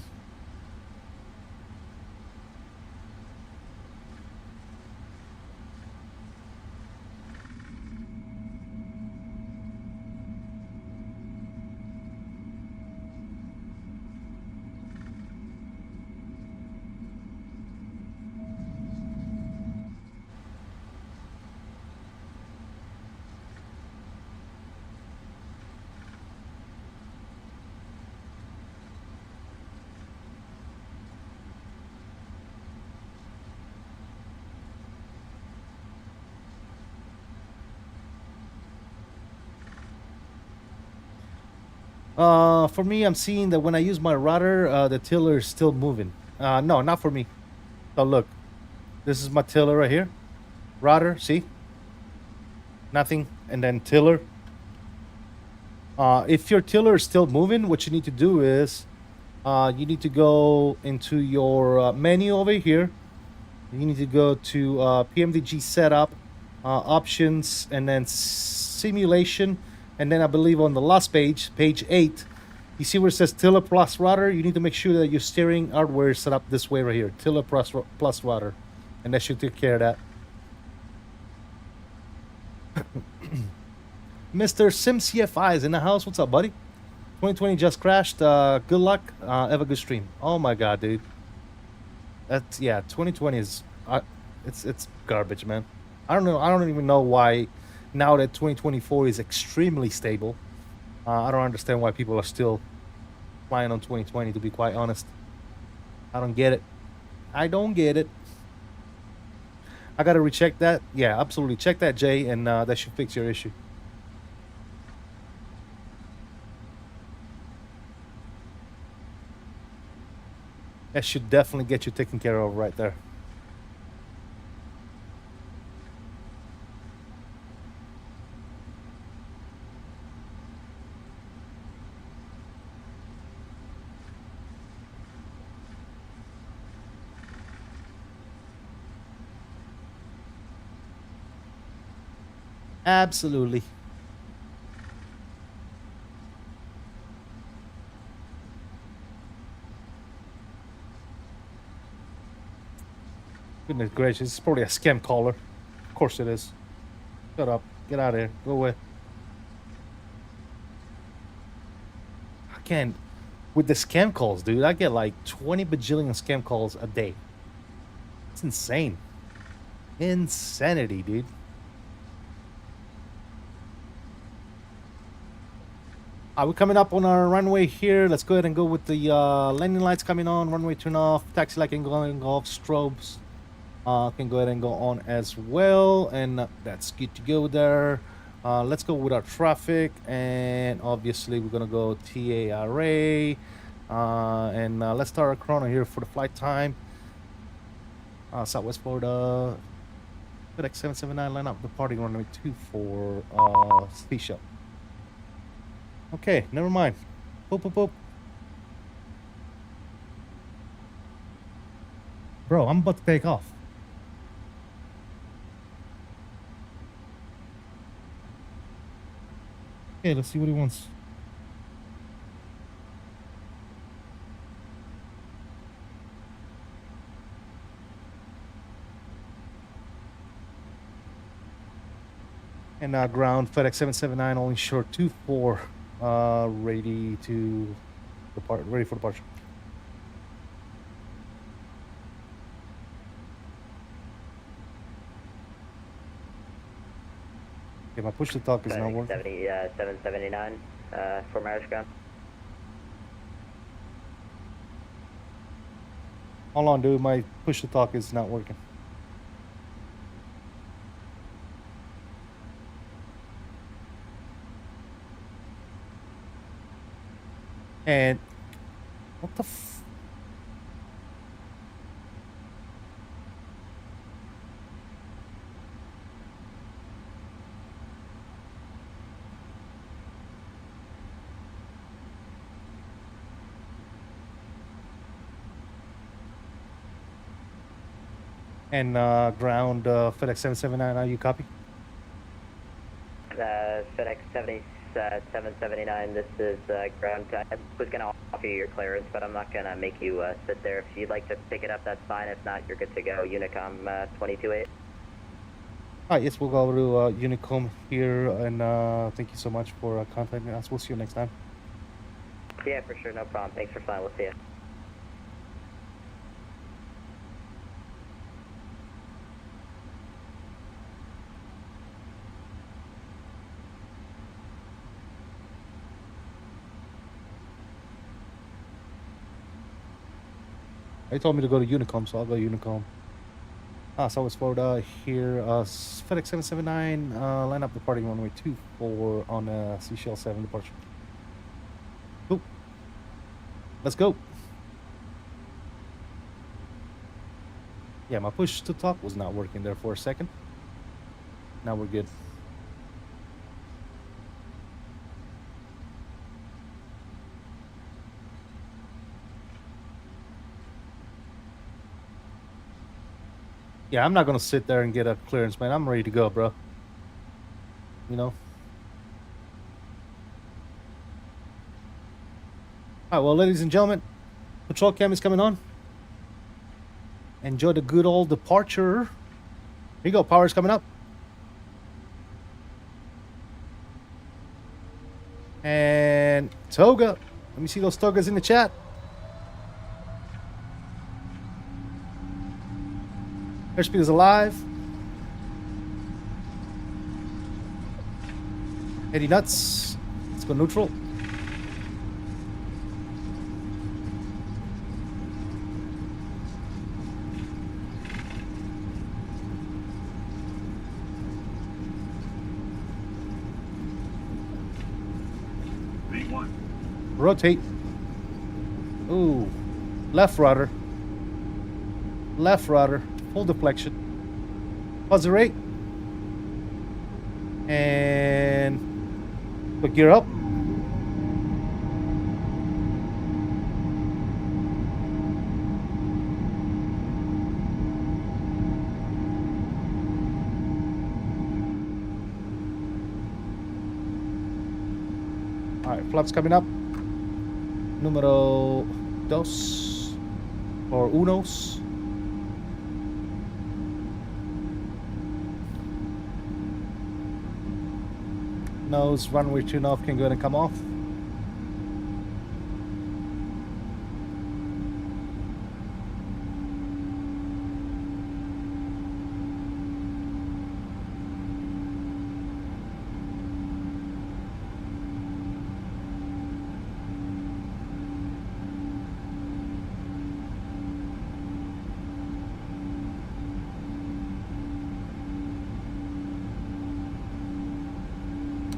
For me, I'm seeing that when I use my rudder, the tiller is still moving. No, not for me. So look, this is my tiller right here. Rudder, see? Nothing. And then tiller. If your tiller is still moving, what you need to do is you need to go into your menu over here. You need to go to PMDG setup, options, and then simulation. And then I believe on the last page, page 8, you see where it says tiller plus rudder? You need to make sure that your steering hardware is set up this way right here, tiller plus rudder. And that should take care of that. Mr. SimCFI is in the house. What's up, buddy? 2020 just crashed. Good luck. Have a good stream. Oh my god, dude. That's, yeah, 2020 is it's garbage, man. I don't know. I don't even know why now that 2024 is extremely stable. I don't understand why people are still flying on 2020, to be quite honest. I don't get it. I don't get it. I gotta recheck that. Yeah, absolutely. Check that, Jay, and that should fix your issue. That should definitely get you taken care of right there. Absolutely. Goodness gracious, it's probably a scam caller. Of course it is. Shut up. Get out of here. Go away. I can't. With the scam calls, dude, I get like 20 bajillion scam calls a day. It's insane. Insanity, dude. We're coming up on our runway here. Let's go ahead and go with the landing lights coming on, runway turn off, taxi light can go off, strobes can go ahead and go on as well, and that's good to go there. Let's go with our traffic, and obviously we're gonna go TARA, and let's start our chrono here for the flight time. Southwest Florida, FedEx 779, line up departing runway 24, Seashell. Okay, never mind. Boop, boop, boop. Bro, I'm about to take off. Okay, let's see what he wants. And ground FedEx 779, only short 24, ready to depart, ready for departure. Okay, my push to talk is not working. 779 for Irish ground. Hold on, dude. My push to talk is not working. And what the f... And ground FedEx 779, are you copy? FedEx 779, this is ground. I was going to offer you your clearance, but I'm not going to make you sit there. If you'd like to pick it up, that's fine. If not, you're good to go. Unicom 228. Yes, we'll go to Unicom here, and thank you so much for contacting us. We'll see you next time. Yeah, for sure. No problem. Thanks for flying. We'll see you. They told me to go to Unicom, so I'll go Unicom. Southwest Florida here. FedEx 779, line up departing runway 24 on Seashell 7 departure. Let's go. Yeah, my push to talk was not working there for a second. Now we're good. Yeah, I'm not gonna sit there and get a clearance, man. I'm ready to go, bro. You know? All right, well, ladies and gentlemen, patrol cam is coming on. Enjoy the good old departure. Here you go, power's coming up. And toga. Let me see those togas in the chat. Airspeed is alive. Heady nuts. Let's go neutral. Rotate. Ooh. Left rudder. Left rudder. Full deflection. Pause the rate. And put gear up. All right, flaps coming up. Número dos or unos. Nose runway tune off can go ahead and come off.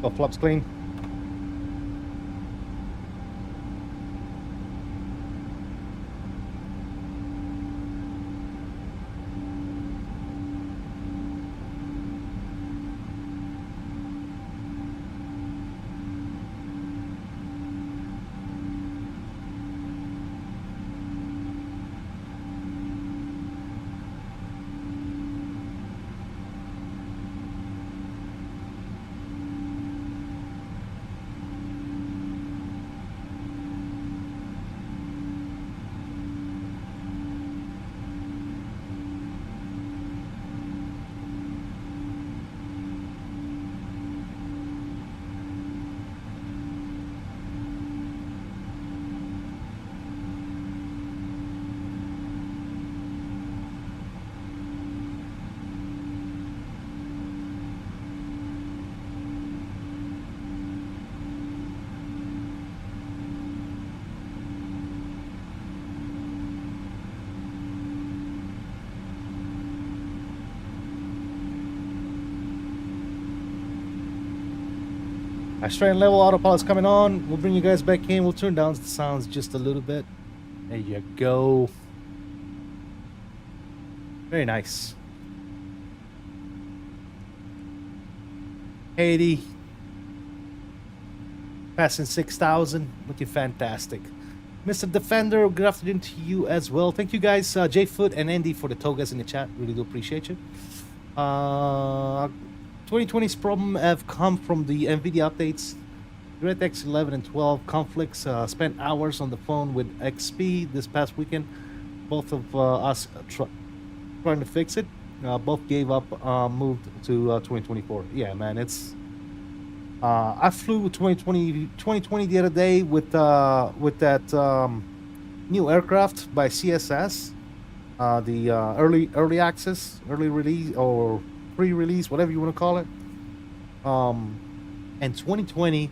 Go flaps clean. Our straight level autopilot's coming on. We'll bring you guys back in. We'll turn down the sounds just a little bit. There you go. Very nice. 80. Passing 6,000. Looking fantastic. Mr. Defender, good afternoon to you as well. Thank you guys, Jay Foot and Andy, for the togas in the chat. Really do appreciate you. 2020's problem have come from the NVIDIA updates. DirectX 11 and 12 conflicts. Spent hours on the phone with XP this past weekend. Both of us trying to fix it. Both gave up, moved to 2024. Yeah, man, it's... I flew 2020 the other day with that new aircraft by CSS. The early access, early release, or pre-release, whatever you want to call it. And 2020,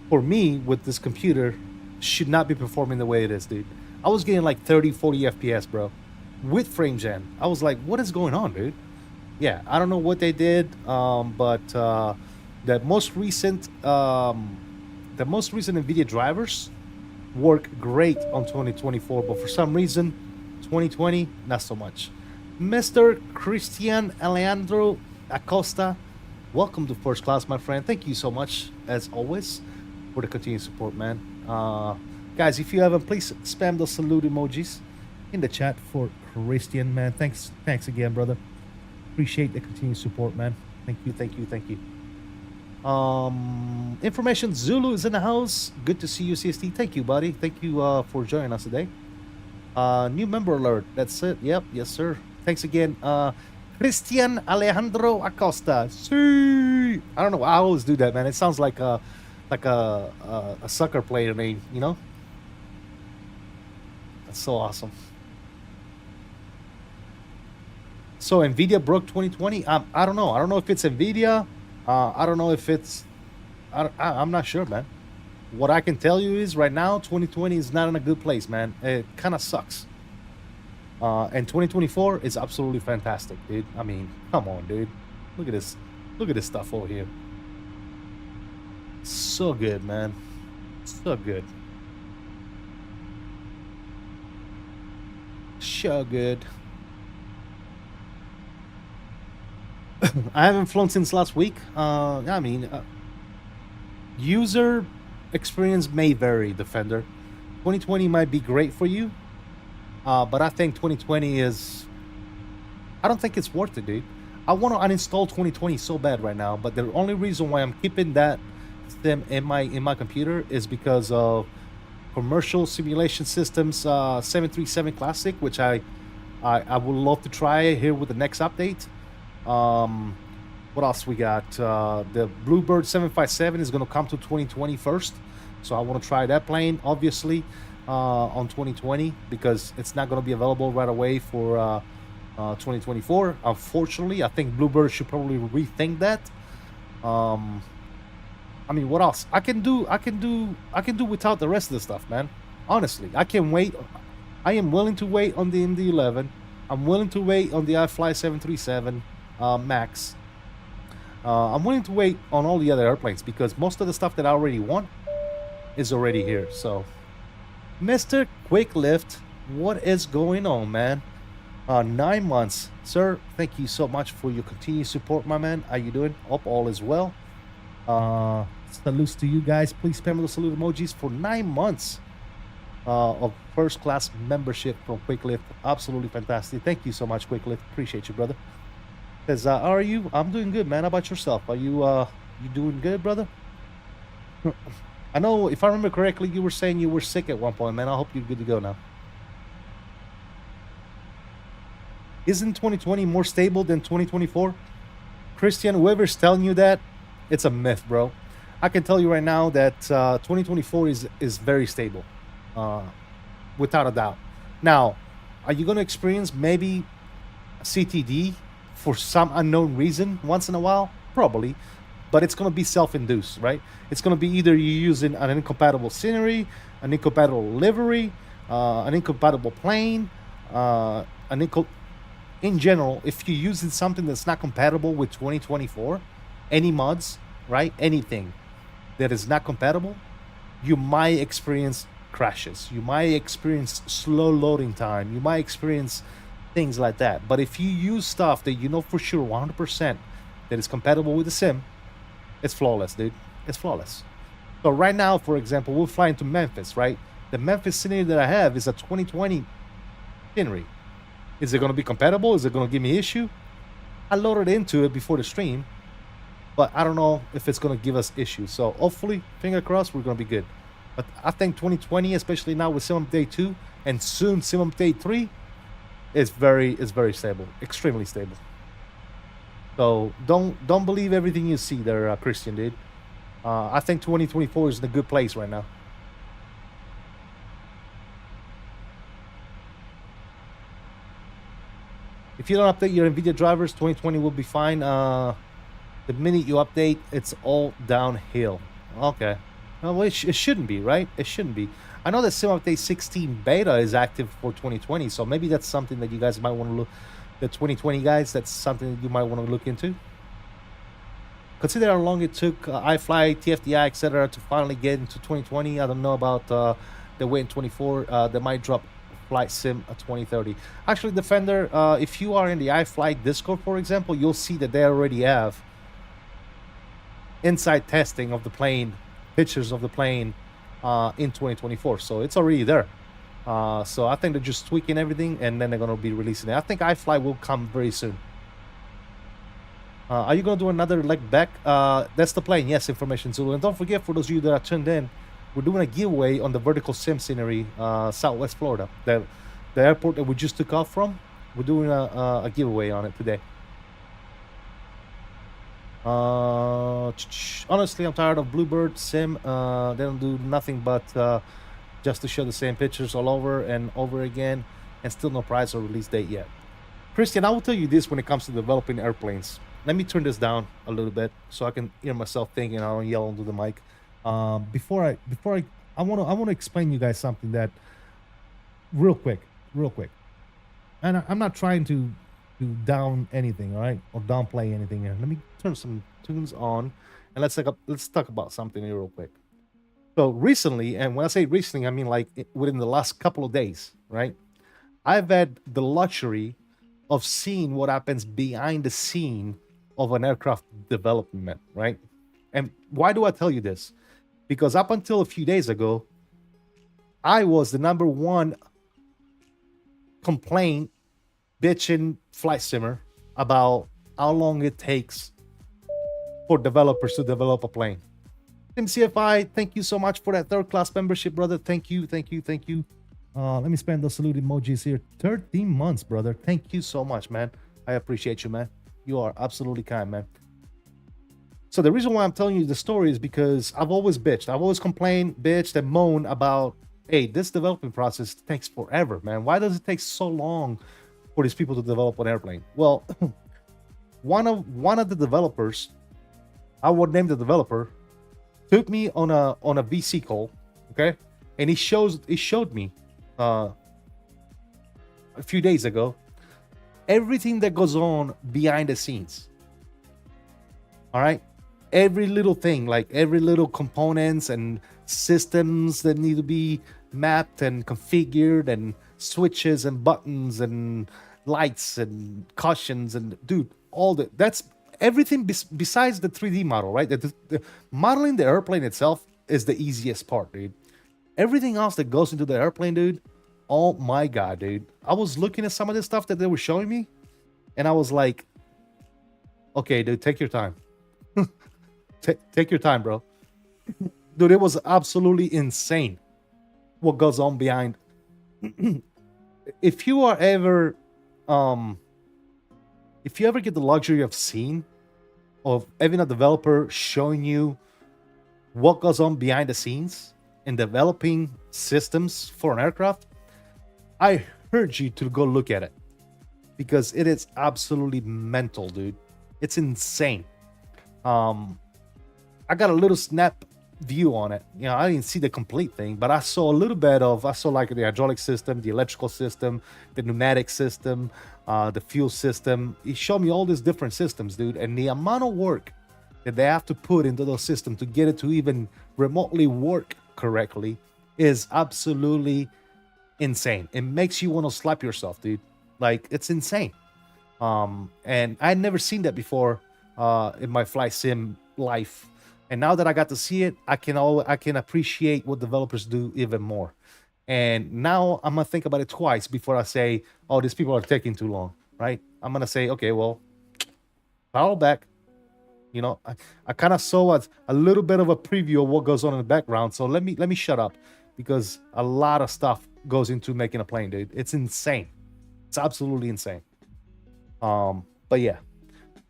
for me, with this computer, should not be performing the way it is, dude. I was getting like 30, 40 FPS, bro, with frame gen. I was like, what is going on, dude? Yeah, I don't know what they did, but the most recent NVIDIA drivers work great on 2024, but for some reason, 2020, not so much. Mr. Christian Alejandro Acosta, welcome to First Class, my friend. Thank you so much, as always, for the continued support, man. Guys, if you haven't, please spam the salute emojis in the chat for Christian, man. Thanks again, brother. Appreciate the continued support, man. Thank you. Information Zulu is in the house. Good to see you, CST. Thank you, buddy. Thank you for joining us today. New member alert. That's it. Yep. Yes, sir. Thanks again. Christian Alejandro Acosta. See. I don't know. I always do that, man. It sounds like a soccer player name, you know? That's so awesome. So Nvidia broke 2020. I don't know. I don't know if it's Nvidia. I don't know if it's. I'm not sure, man. What I can tell you is right now, 2020 is not in a good place, man. It kind of sucks. And 2024 is absolutely fantastic, dude. I mean, come on, dude. Look at this. Look at this stuff over here. So good, man. So good. So good. I haven't flown since last week. I mean, user experience may vary, Defender. 2020 might be great for you, but I think 2020 is. I don't think it's worth it, dude. I want to uninstall 2020 so bad right now, but the only reason why I'm keeping that sim in my computer is because of commercial simulation systems 737 Classic, which I would love to try here with the next update. What else we got? The Bluebird 757 is going to come to 2020 first, so I want to try that plane, obviously, on 2020, because it's not going to be available right away for 2024. Unfortunately, I think Bluebird should probably rethink that. I mean, what else? I can do without the rest of the stuff, man. Honestly, I can wait. I am willing to wait on the MD-11. I'm willing to wait on the iFly 737 Max. I'm willing to wait on all the other airplanes because most of the stuff that I already want is already here. So, Mr. Quick Lift, what is going on, man? 9 months, sir. Thank you so much for your continued support, my man. How you doing? Hope all is well. Salutes to you guys. Please spam the salute emojis for 9 months of first class membership from QuickLift. Absolutely fantastic. Thank you so much, QuickLift. Appreciate you, brother. Says, how are you? I'm doing good, man. How about yourself? Are you doing good, brother? I know, if I remember correctly, you were saying you were sick at one point, man. I hope you're good to go now. Isn't 2020 more stable than 2024? Christian, whoever's telling you that, it's a myth, bro. I can tell you right now that 2024 is very stable, without a doubt. Now, are you going to experience maybe CTD for some unknown reason once in a while? Probably, but it's going to be self-induced, right? It's going to be either you're using an incompatible scenery, an incompatible livery, an incompatible plane, in general, if you're using something that's not compatible with 2024, any mods, right? Anything that is not compatible, you might experience crashes. You might experience slow loading time. You might experience things like that. But if you use stuff that you know for sure 100% that is compatible with the sim, it's flawless, dude. It's flawless. So right now, for example, we're flying to Memphis, right? The Memphis scenery that I have is a 2020 scenery. Is it going to be compatible? Is it going to give me issue? I loaded into it before the stream, but I don't know if it's going to give us issues. So hopefully, finger crossed, we're going to be good. But I think 2020, especially now with Sim Update 2 and soon Sim Update 3, is very stable, extremely stable. So don't believe everything you see there, Christian, dude. I think 2024 is in a good place right now. If you don't update your NVIDIA drivers, 2020 will be fine. The minute you update, it's all downhill. Okay. Well, it shouldn't be, right? It shouldn't be. I know that Sim Update 16 beta is active for 2020, so maybe that's something that you guys might want to look. The 2020 guys, that's something that you might want to look into. Consider how long it took iFly, TFDI, etc. to finally get into 2020. I don't know about they wait in 24. They might drop Flight Sim 2030. Actually, Defender, if you are in the iFlight Discord, for example, you'll see that they already have inside testing of the plane, pictures of the plane in 2024. So it's already there. So I think they're just tweaking everything, and then they're going to be releasing it. I think iFly will come very soon. Are you going to do another leg back? That's the plane. Yes, information Zulu. And don't forget, for those of you that are tuned in, we're doing a giveaway on the Verticalsim scenery, Southwest Florida. The airport that we just took off from. We're doing a giveaway on it today. Honestly, I'm tired of Bluebird Sim. They don't do nothing but just to show the same pictures all over and over again, and still no price or release date yet. Christian, I will tell you this when it comes to developing airplanes. Let me turn this down a little bit so I can hear myself thinking. I don't yell into the mic. Before I want to explain you guys something that real quick, and I'm not trying to down anything, all right, or downplay anything here. Let me turn some tunes on, and let's talk about something here real quick. So recently, and when I say recently, I mean like within the last couple of days, right? I've had the luxury of seeing what happens behind the scene of an aircraft development, right? And why do I tell you this? Because up until a few days ago, I was the #1 complaint, bitching flight simmer about how long it takes for developers to develop a plane. MCFI, thank you so much for that third-class membership, brother. Thank you. Let me spend those salute emojis here. 13 months, brother. Thank you so much, man. I appreciate you, man. You are absolutely kind, man. So the reason why I'm telling you the story is because I've always bitched. I've always complained, bitched, and moaned about, hey, this development process takes forever, man. Why does it take so long for these people to develop an airplane? Well, one of the developers, I would name the developer, took me on a VC call, okay, and he showed me a few days ago everything that goes on behind the scenes. All right, every little thing, like every little components and systems that need to be mapped and configured, and switches and buttons and lights and cautions, and dude, all that's everything besides the 3D model, right? The modeling the airplane itself is the easiest part, dude. Everything else that goes into the airplane, dude, oh my god, dude. I was looking at some of the stuff that they were showing me, and I was like, okay, dude, take your time. Take your time, bro. Dude, it was absolutely insane what goes on behind. If you ever get the luxury of seeing, of having a developer showing you what goes on behind the scenes in developing systems for an aircraft, I urge you to go look at it, because it is absolutely mental, dude. It's insane. I got a little snap view on it. You know, I didn't see the complete thing, but I saw a little bit of, I saw like the hydraulic system, the electrical system, the pneumatic system, the fuel system. He showed me all these different systems, dude, and the amount of work that they have to put into those systems to get it to even remotely work correctly is absolutely insane. It makes you want to slap yourself, dude. Like, it's insane. And I'd never seen that before in my flight sim life. And now that I got to see it, I can appreciate what developers do even more. And now I'm gonna think about it twice before I say, "Oh, these people are taking too long." Right? I'm gonna say, "Okay, well, dial back." You know, I kind of saw a little bit of a preview of what goes on in the background. So let me shut up, because a lot of stuff goes into making a plane, dude. It's insane. It's absolutely insane. But yeah.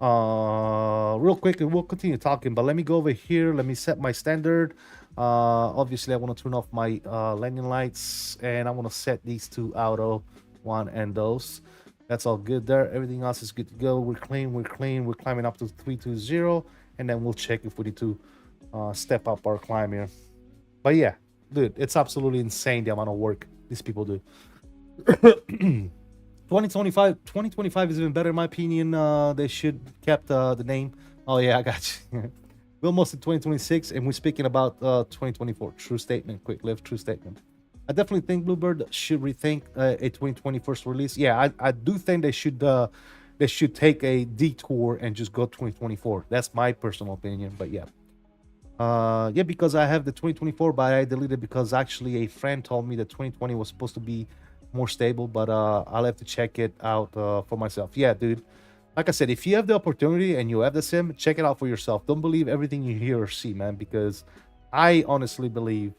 Real quick, and we'll continue talking, but let me go over here. Let me set my standard. Obviously I want to turn off my landing lights, and I want to set these two auto, one and those. That's all good there. Everything else is good to go. We're clean. We're climbing up to 320, and then we'll check if we need to step up our climb here. But yeah, dude, it's absolutely insane the amount of work these people do. 2025 is even better in my opinion. They should kept the name. Oh yeah, I got you. We're almost in 2026, and we're speaking about 2024. True statement. Quick live. True statement. I definitely think Bluebird should rethink a 2020 first release. Yeah, I do think they should take a detour and just go 2024. That's my personal opinion, but yeah. Yeah, because I have the 2024, but I deleted because actually a friend told me that 2020 was supposed to be more stable, but I'll have to check it out for myself. Yeah, dude. Like I said, if you have the opportunity and you have the sim, check it out for yourself. Don't believe everything you hear or see, man, because I honestly believe,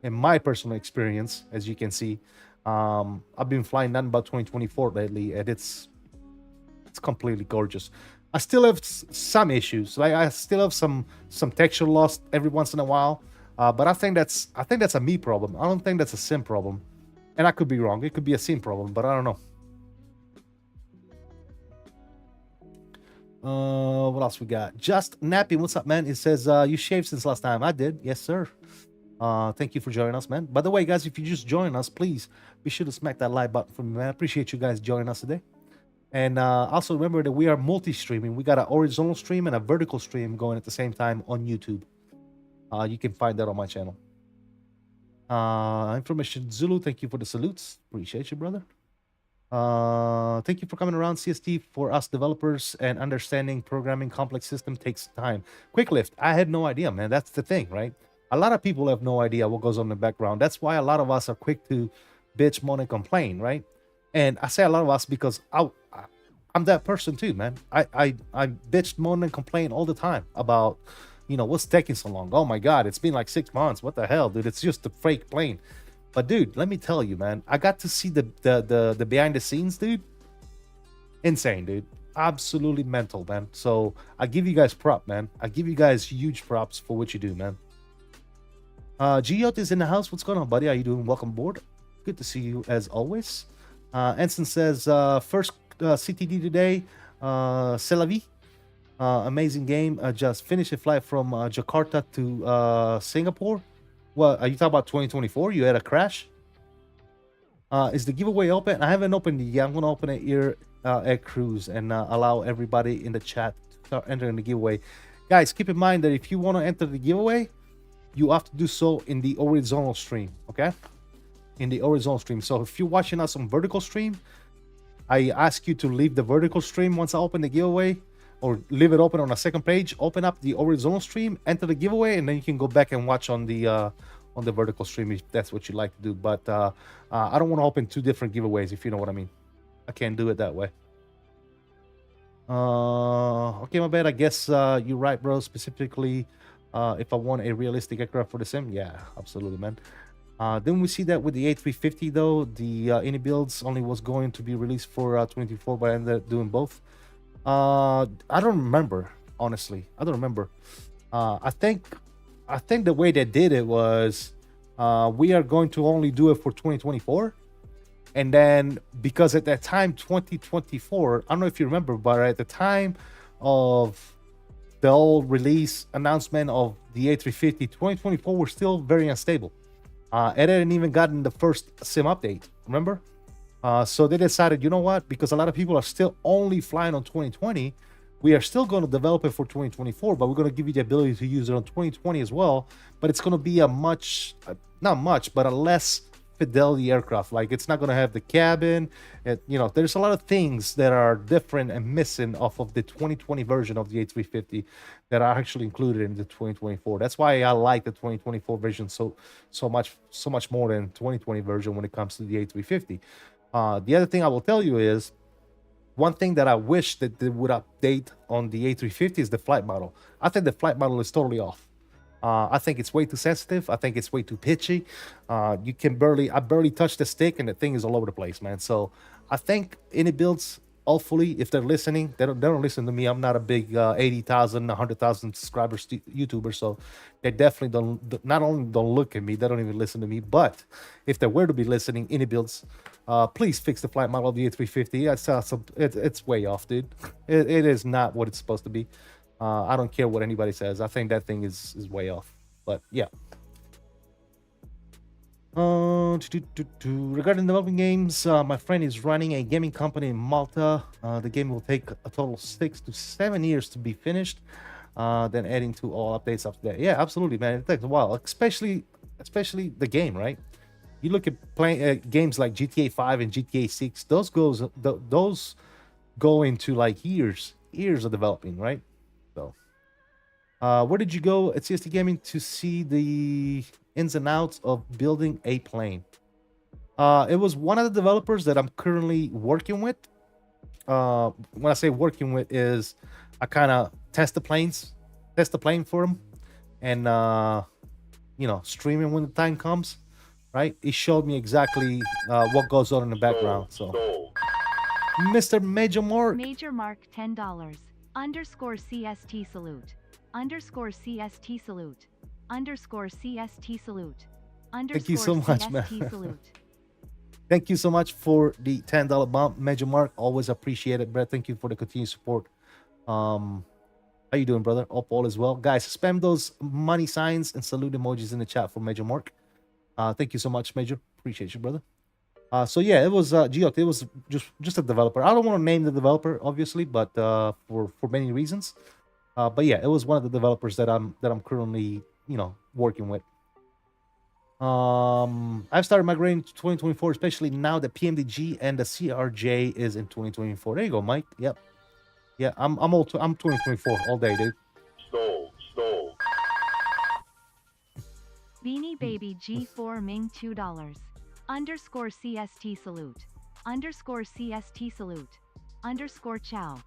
in my personal experience, as you can see, I've been flying nothing but 2024 lately, and it's completely gorgeous. I still have some issues. Like I still have some texture loss every once in a while. But I think that's a me problem. I don't think that's a sim problem. And I could be wrong. It could be a sim problem, but I don't know. What else we got? Just Nappy, what's up, man? It says you shaved since last time. I did, yes, sir. Thank you for joining us, man. By the way, guys, if you just joined us, please be sure to smack that like button for me, man. I appreciate you guys joining us today. And also remember that we are multi-streaming. We got a horizontal stream and a vertical stream going at the same time on YouTube. You can find that on my channel. Information Zulu, thank you for the salutes. Appreciate you, brother. Thank you for coming around, CST. For us developers and understanding programming complex system takes time. Quick lift, I had no idea, man. That's the thing, right? A lot of people have no idea what goes on in the background. That's why a lot of us are quick to bitch, moan, and complain, right? And I say a lot of us because I'm that person too, man. I bitch, moan, and complain all the time about, what's taking so long. Oh my God, it's been like 6 months. What the hell, dude? It's just a fake plane. But dude, let me tell you, man, I got to see the behind the scenes, dude. Insane, dude. Absolutely mental, man. So I give you guys prop, man. I give you guys huge props for what you do, man. Giot is in the house. What's going on, buddy? How you doing? Welcome aboard. Good to see you as always. Ensign says first CTD today. C'est la vie. Amazing game. Just finished a flight from Jakarta to Singapore. What are you talking about? 2024? You had a crash? Is the giveaway open? I haven't opened it yet. I'm gonna open it here at Cruise and allow everybody in the chat to start entering the giveaway. Guys, keep in mind that if you want to enter the giveaway, you have to do so in the horizontal stream. Okay, in the horizontal stream. So if you're watching us on vertical stream, I ask you to leave the vertical stream once I open the giveaway, or leave it open on a second page. Open up the horizontal stream, enter the giveaway, and then you can go back and watch on the vertical stream if that's what you like to do. But I don't want to open two different giveaways, if you know what I mean. I can't do it that way. Okay, my bad. I guess you're right, bro. Specifically, if I want a realistic aircraft for the sim, yeah, absolutely, man. Then we see that with the A350, though, the any builds only was going to be released for 24, but I ended up doing both. I don't remember, honestly. I don't remember. I think the way they did it was we are going to only do it for 2024. And then because at that time, 2024, I don't know if you remember, but at the time of the old release announcement of the A350, 2024 were still very unstable. It hadn't even gotten the first sim update, remember? So they decided, you know what? Because a lot of people are still only flying on 2020, we are still going to develop it for 2024, but we're going to give you the ability to use it on 2020 as well. But it's going to be a much, not much, but a less fidelity aircraft. Like it's not going to have the cabin. There's a lot of things that are different and missing off of the 2020 version of the A350 that are actually included in the 2024. That's why I like the 2024 version so much more than 2020 version when it comes to the A350. The other thing I will tell you is, one thing that I wish that they would update on the A350 is the flight model. I think the flight model is totally off. I think it's way too sensitive. I think it's way too pitchy. I barely touch the stick and the thing is all over the place, man. So I think any builds, hopefully, if they're listening, they don't listen to me. I'm not a big 80,000, 100,000 subscribers YouTuber, so they definitely not only don't look at me, they don't even listen to me. But if they were to be listening, any builds, please fix the flight model of the A350. It's way off, dude. It is not what it's supposed to be. I don't care what anybody says. I think that thing is way off. But yeah. Regarding developing games, my friend is running a gaming company in Malta. The game will take a total 6 to 7 years to be finished. Then adding to all updates after that. Yeah, absolutely, man. It takes a while, especially the game, right? You look at playing games like GTA 5 and GTA 6. Those go into like years of developing, right? So, where did you go at CST Gaming to see the ins and outs of building a plane? It was one of the developers that I'm currently working with. When I say working with, is I kind of test the plane for them, and streaming when the time comes. Right? It showed me exactly what goes on in the background. So, Mr. Major Mark. Major Mark $10. Underscore CST salute. Underscore CST salute. Underscore CST salute. Thank you so much, CST man. salute. Thank you so much for the $10 bump, Major Mark. Always appreciate it, Brett. Thank you for the continued support. How you doing, brother? Hope all is well. Guys, spam those money signs and salute emojis in the chat for Major Mark. Thank you so much, Major. Appreciate you, brother. So yeah, it was Geoc. It was just a developer. I don't want to name the developer, obviously, but for many reasons. But yeah, it was one of the developers that I'm currently working with. I've started migrating to 2024, especially now that PMDG and the CRJ is in 2024. There you go, Mike. Yep. Yeah, I'm 2024 all day, dude. Stole. Beanie Baby G4 Ming $2. Underscore CST salute. Underscore CST salute. Underscore chow.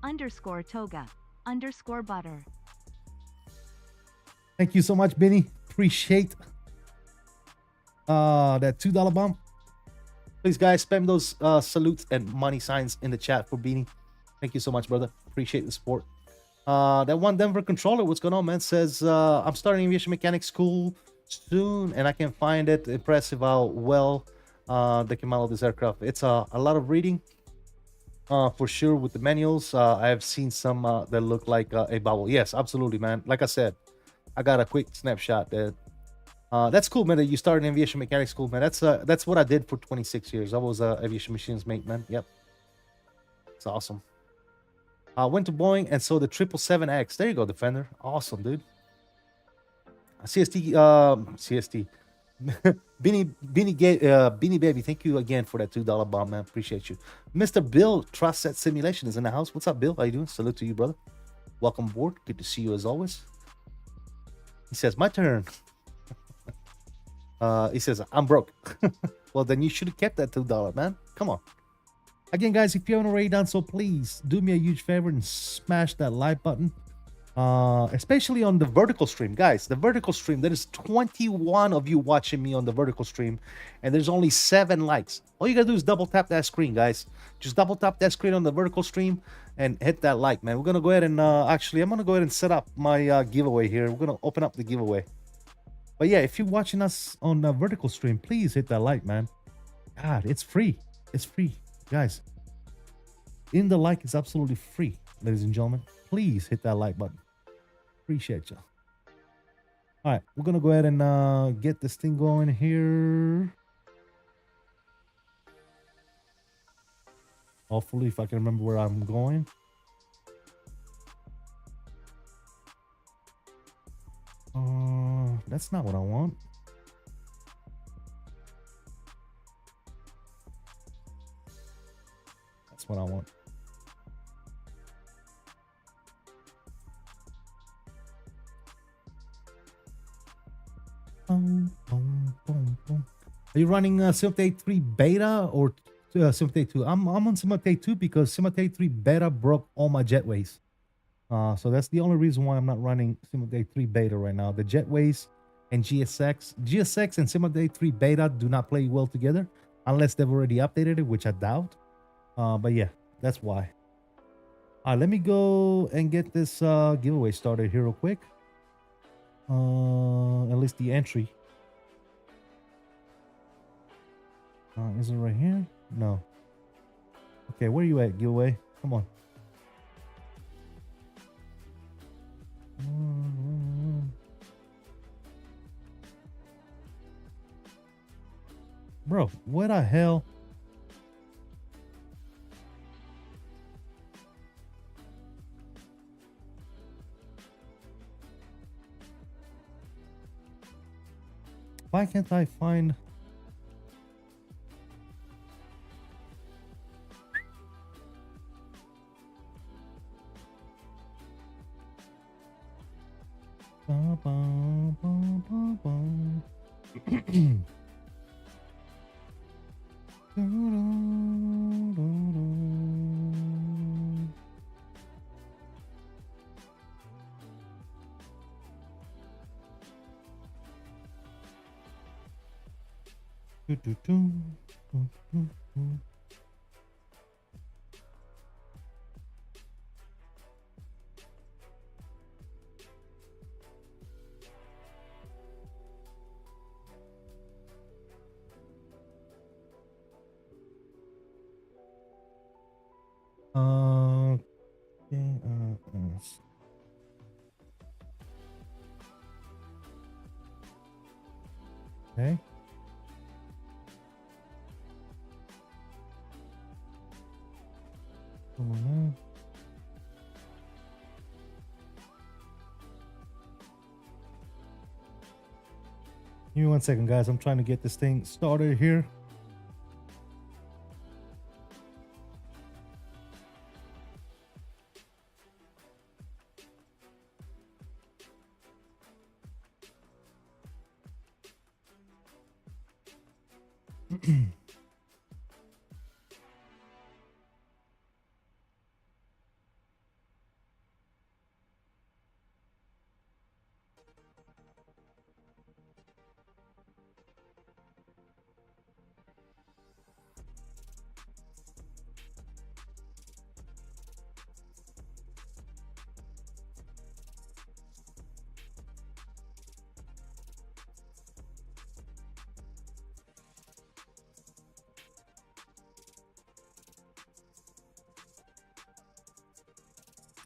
Underscore toga. Underscore butter. Thank you so much, Benny. Appreciate that $2 bump. Please, guys, spam those salutes and money signs in the chat for Beanie. Thank you so much, brother. Appreciate the support. That one Denver controller, what's going on, man? Says I'm starting aviation mechanics school soon, and I can find it impressive how well they can model this aircraft. It's a lot of reading, for sure, with the manuals. I have seen some that look like a bubble. Yes, absolutely, man. Like I said, I got a quick snapshot that. That's cool, man, that you started in aviation mechanics school, man. That's what I did for 26 years. I was a aviation machines mate, man. Yep. It's awesome. I went to Boeing and saw the 777X. There you go, Defender. Awesome, dude. CST. Beanie Baby, thank you again for that $2 bomb, man. Appreciate you. Mr. Bill, Trust Set Simulation is in the house. What's up, Bill? How you doing? Salute to you, brother. Welcome aboard. Good to see you as always. He says, my turn. He says, I'm broke. Well, then you should have kept that $2, man. Come on. Again, guys, if you haven't already done so, please do me a huge favor and smash that like button. Especially on the vertical stream. Guys, the vertical stream, there is 21 of you watching me on the vertical stream, and there's only 7 likes. All you gotta do is double tap that screen, guys. Just double tap that screen on the vertical stream and hit that like, man. We're gonna go ahead and actually, I'm gonna go ahead and set up my giveaway here. We're gonna open up the giveaway. But yeah, if you're watching us on the vertical stream, please hit that like, man. God, it's free. It's free, guys. In the like is absolutely free, ladies and gentlemen. Please hit that like button. Appreciate you. All right, we're gonna go ahead and get this thing going here. Hopefully, if I can remember where I'm going. That's not what I want. That's what I want. Boom, boom, boom, boom. Are you running Simulate 3 beta or Simulate 2? I'm on Simulate 2 because Simulate 3 beta broke all my jetways. So that's the only reason why I'm not running Simulate 3 beta right now. The jetways and GSX and Simulate 3 beta do not play well together unless they've already updated it, which I doubt. But yeah, that's why. All right, let me go and get this giveaway started here real quick. At least the entry. Is it right here? No. Okay, where are you at, giveaway? Come on. Bro, what the hell? Why can't I find... Ba, ba, ba, ba, ba. KRS. Okay. Give me 1 second, guys. I'm trying to get this thing started here.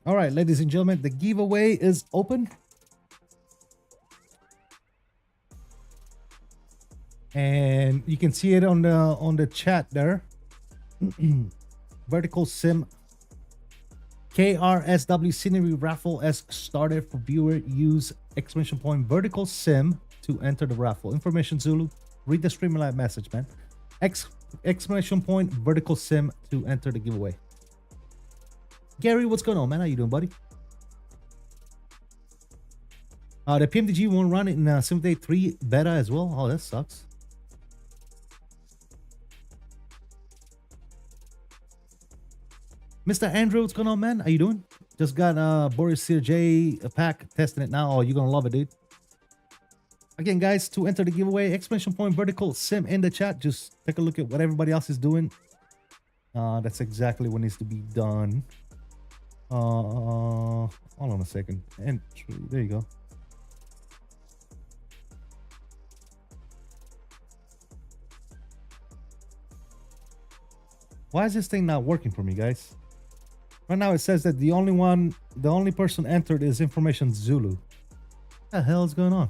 All right, ladies and gentlemen, the giveaway is open. And you can see it on the chat there. Verticalsim KRSW Scenery Raffle has started for viewer. Use exclamation point Verticalsim to enter the raffle. Information Zulu. Read the Streamlight message, man. Exclamation point Verticalsim to enter the giveaway. Gary, what's going on, man? How you doing, buddy? The PMDG won't run it in 7.3 beta as well. Oh, that sucks. Mr. Andrew, what's going on, man? How you doing? Just got Boris CJ a pack, testing it now. Oh, you're gonna love it, dude. Again, guys, to enter the giveaway, exclamation point Verticalsim in the chat. Just take a look at what everybody else is doing. That's exactly what needs to be done. Hold on a second. Entry. There you go. Why is this thing not working for me, guys? Right now it says that the only person entered is Information Zulu. What the hell is going on?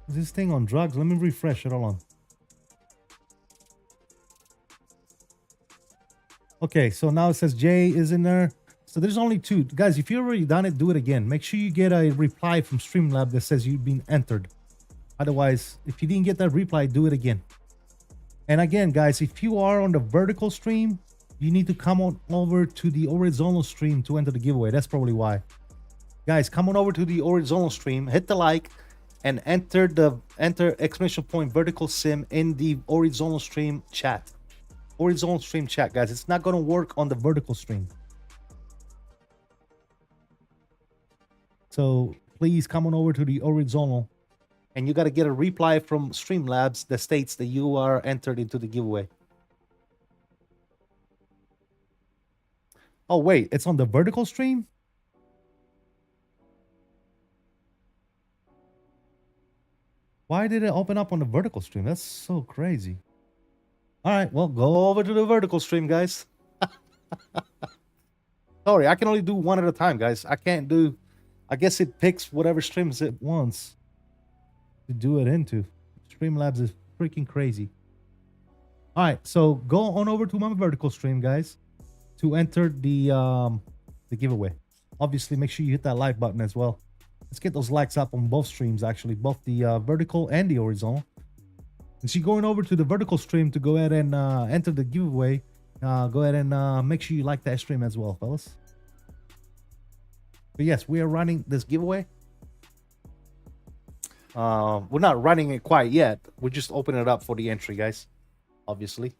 Is this thing on drugs? Let me refresh it. Hold on. Okay, so now it says Jay is in there. So there's only 2. Guys, if you've already done it, do it again. Make sure you get a reply from Streamlab that says you've been entered. Otherwise, if you didn't get that reply, do it again. And again, guys, if you are on the vertical stream, you need to come on over to the horizontal stream to enter the giveaway. That's probably why. Guys, come on over to the horizontal stream, hit the like, and enter exclamation point Verticalsim in the horizontal stream chat. Horizontal stream chat, guys. It's not going to work on the vertical stream. So please come on over to the horizontal, and you got to get a reply from Streamlabs that states that you are entered into the giveaway. Oh, wait, it's on the vertical stream? Why did it open up on the vertical stream? That's so crazy. All right, well, go over to the vertical stream, guys. Sorry, I can only do one at a time, guys. I can't do... I guess it picks whatever streams it wants to do it into. Streamlabs is freaking crazy. All right, so go on over to my vertical stream, guys, to enter the giveaway. Obviously, make sure you hit that like button as well. Let's get those likes up on both streams, actually, both the vertical and the horizontal. And so you're going over to the vertical stream to go ahead and enter the giveaway. Go ahead and make sure you like that stream as well, fellas. But yes, we are running this giveaway. We're not running it quite yet. We're just opening it up for the entry, guys. Obviously.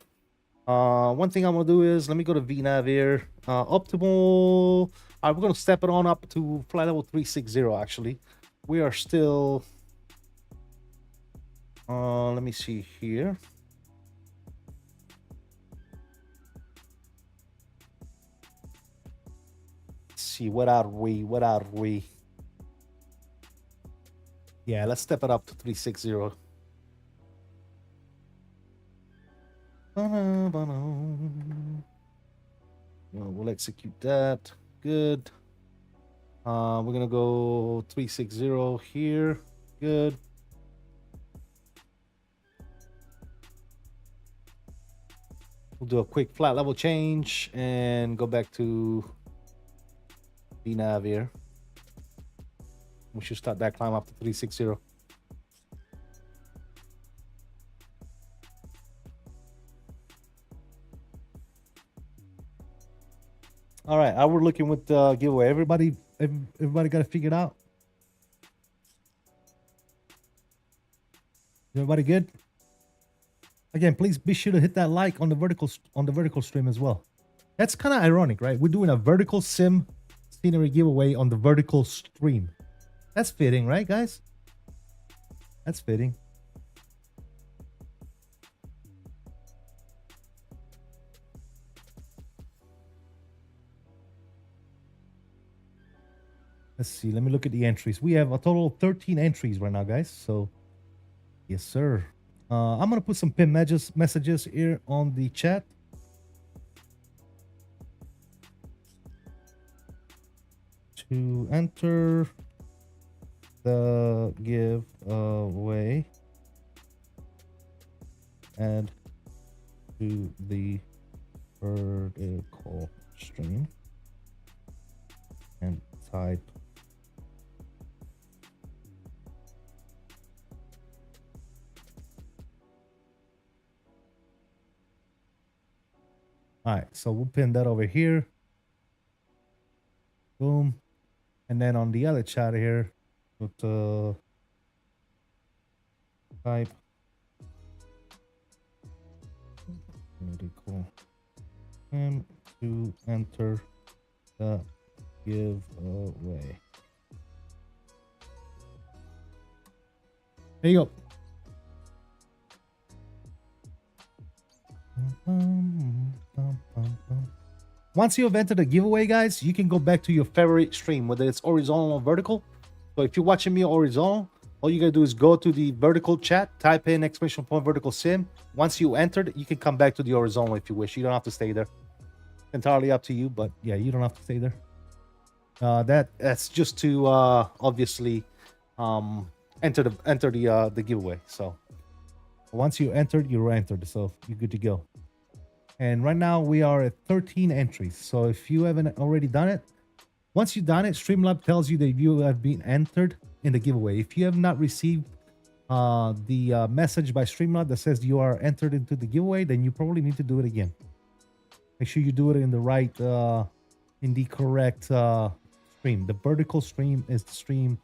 One thing I'm gonna do is let me go to VNav here. Optimal. We're gonna step it on up to flight level 360. Actually, we are still. Let me see here. Let's see, what are we? What are we? Yeah, let's step it up to 360. We'll execute that. Good. We're gonna go 360 here. Good. We'll do a quick flight level change and go back to VNav here. We should start that climb up to 360. All right, we're looking with the giveaway. Everybody got it figured out? Everybody good? Again, please be sure to hit that like on the vertical stream as well. That's kind of ironic, right? We're doing a vertical sim scenery giveaway on the vertical stream. That's fitting, right, guys? That's fitting. Let's see. Let me look at the entries. We have a total of 13 entries right now, guys. So, yes, sir. I'm going to put some pin messages here on the chat. To enter the giveaway, add to the vertical stream and type all right, so we'll pin that over here. Boom. And then on the other chat here, put type vertical and to enter the giveaway. There you go. Once you have entered the giveaway, guys, you can go back to your favorite stream, whether it's horizontal or vertical. So if you're watching me horizontal, all you gotta do is go to the vertical chat, type in !vertical sim. Once you entered, you can come back to the horizontal if you wish. You don't have to stay there. Entirely up to you, but yeah, you don't have to stay there. That's just to obviously enter the giveaway. So once you entered, you're entered. So you're good to go. And right now we are at 13 entries. So if you haven't already done it, once you've done it, Streamlabs tells you that you have been entered in the giveaway. If you have not received the message by Streamlabs that says you are entered into the giveaway, then you probably need to do it again. Make sure you do it in the right, in the correct stream. The vertical stream is the stream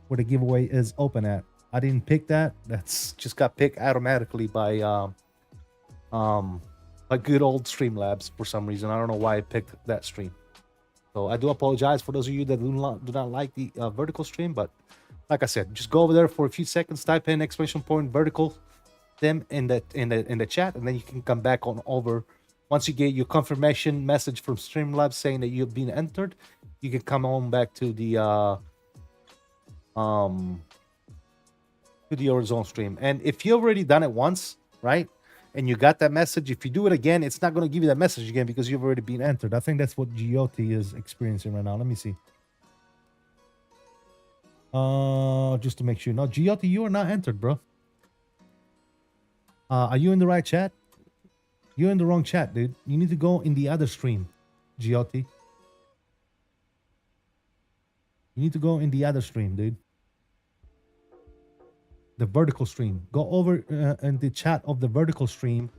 where the giveaway is open at. I didn't pick that. That's just got picked automatically by good old Streamlabs for some reason. I don't know why I picked that stream. So I do apologize for those of you that do not like the vertical stream. But like I said, just go over there for a few seconds, type in !vertical sim in the chat, and then you can come back on over. Once you get your confirmation message from Streamlabs saying that you've been entered, you can come on back to the horizontal stream. And if you already done it once, right, and you got that message, if you do it again, it's not going to give you that message again because you've already been entered. I think that's what GOT is experiencing right now. Let me see. Just to make sure. No, GOT, you are not entered, bro. Are you in the right chat? You're in the wrong chat, dude. You need to go in the other stream, GOT. You need to go in the other stream, dude. The vertical stream. Go over in the chat of the vertical stream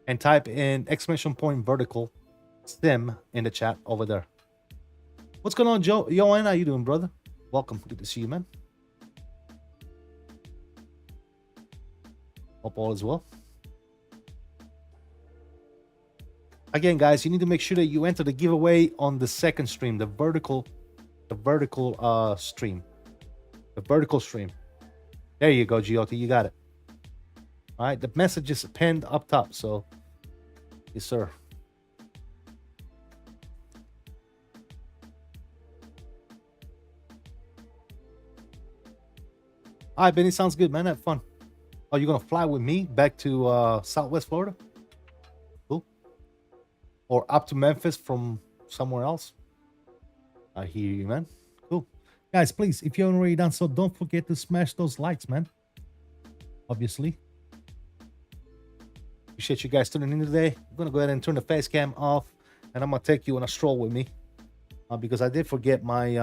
and type in !vertical sim in the chat over there. What's going on, Joe? Yo, how you doing, brother? Welcome. Good to see you, man. Hope all is well. Again, guys, you need to make sure that you enter the giveaway on the second stream, the vertical stream. The vertical stream. There you go, GOT. You got it. All right. The message is pinned up top. So, yes, sir. All right, Benny. Sounds good, man. Have fun. Oh, you're going to fly with me back to Southwest Florida? Cool. Or up to Memphis from somewhere else? I hear you, man. Cool. Guys, please, if you haven't already done so, don't forget to smash those likes, man. Obviously. Appreciate you guys tuning in today. I'm going to go ahead and turn the face cam off, and I'm going to take you on a stroll with me. Because I did forget my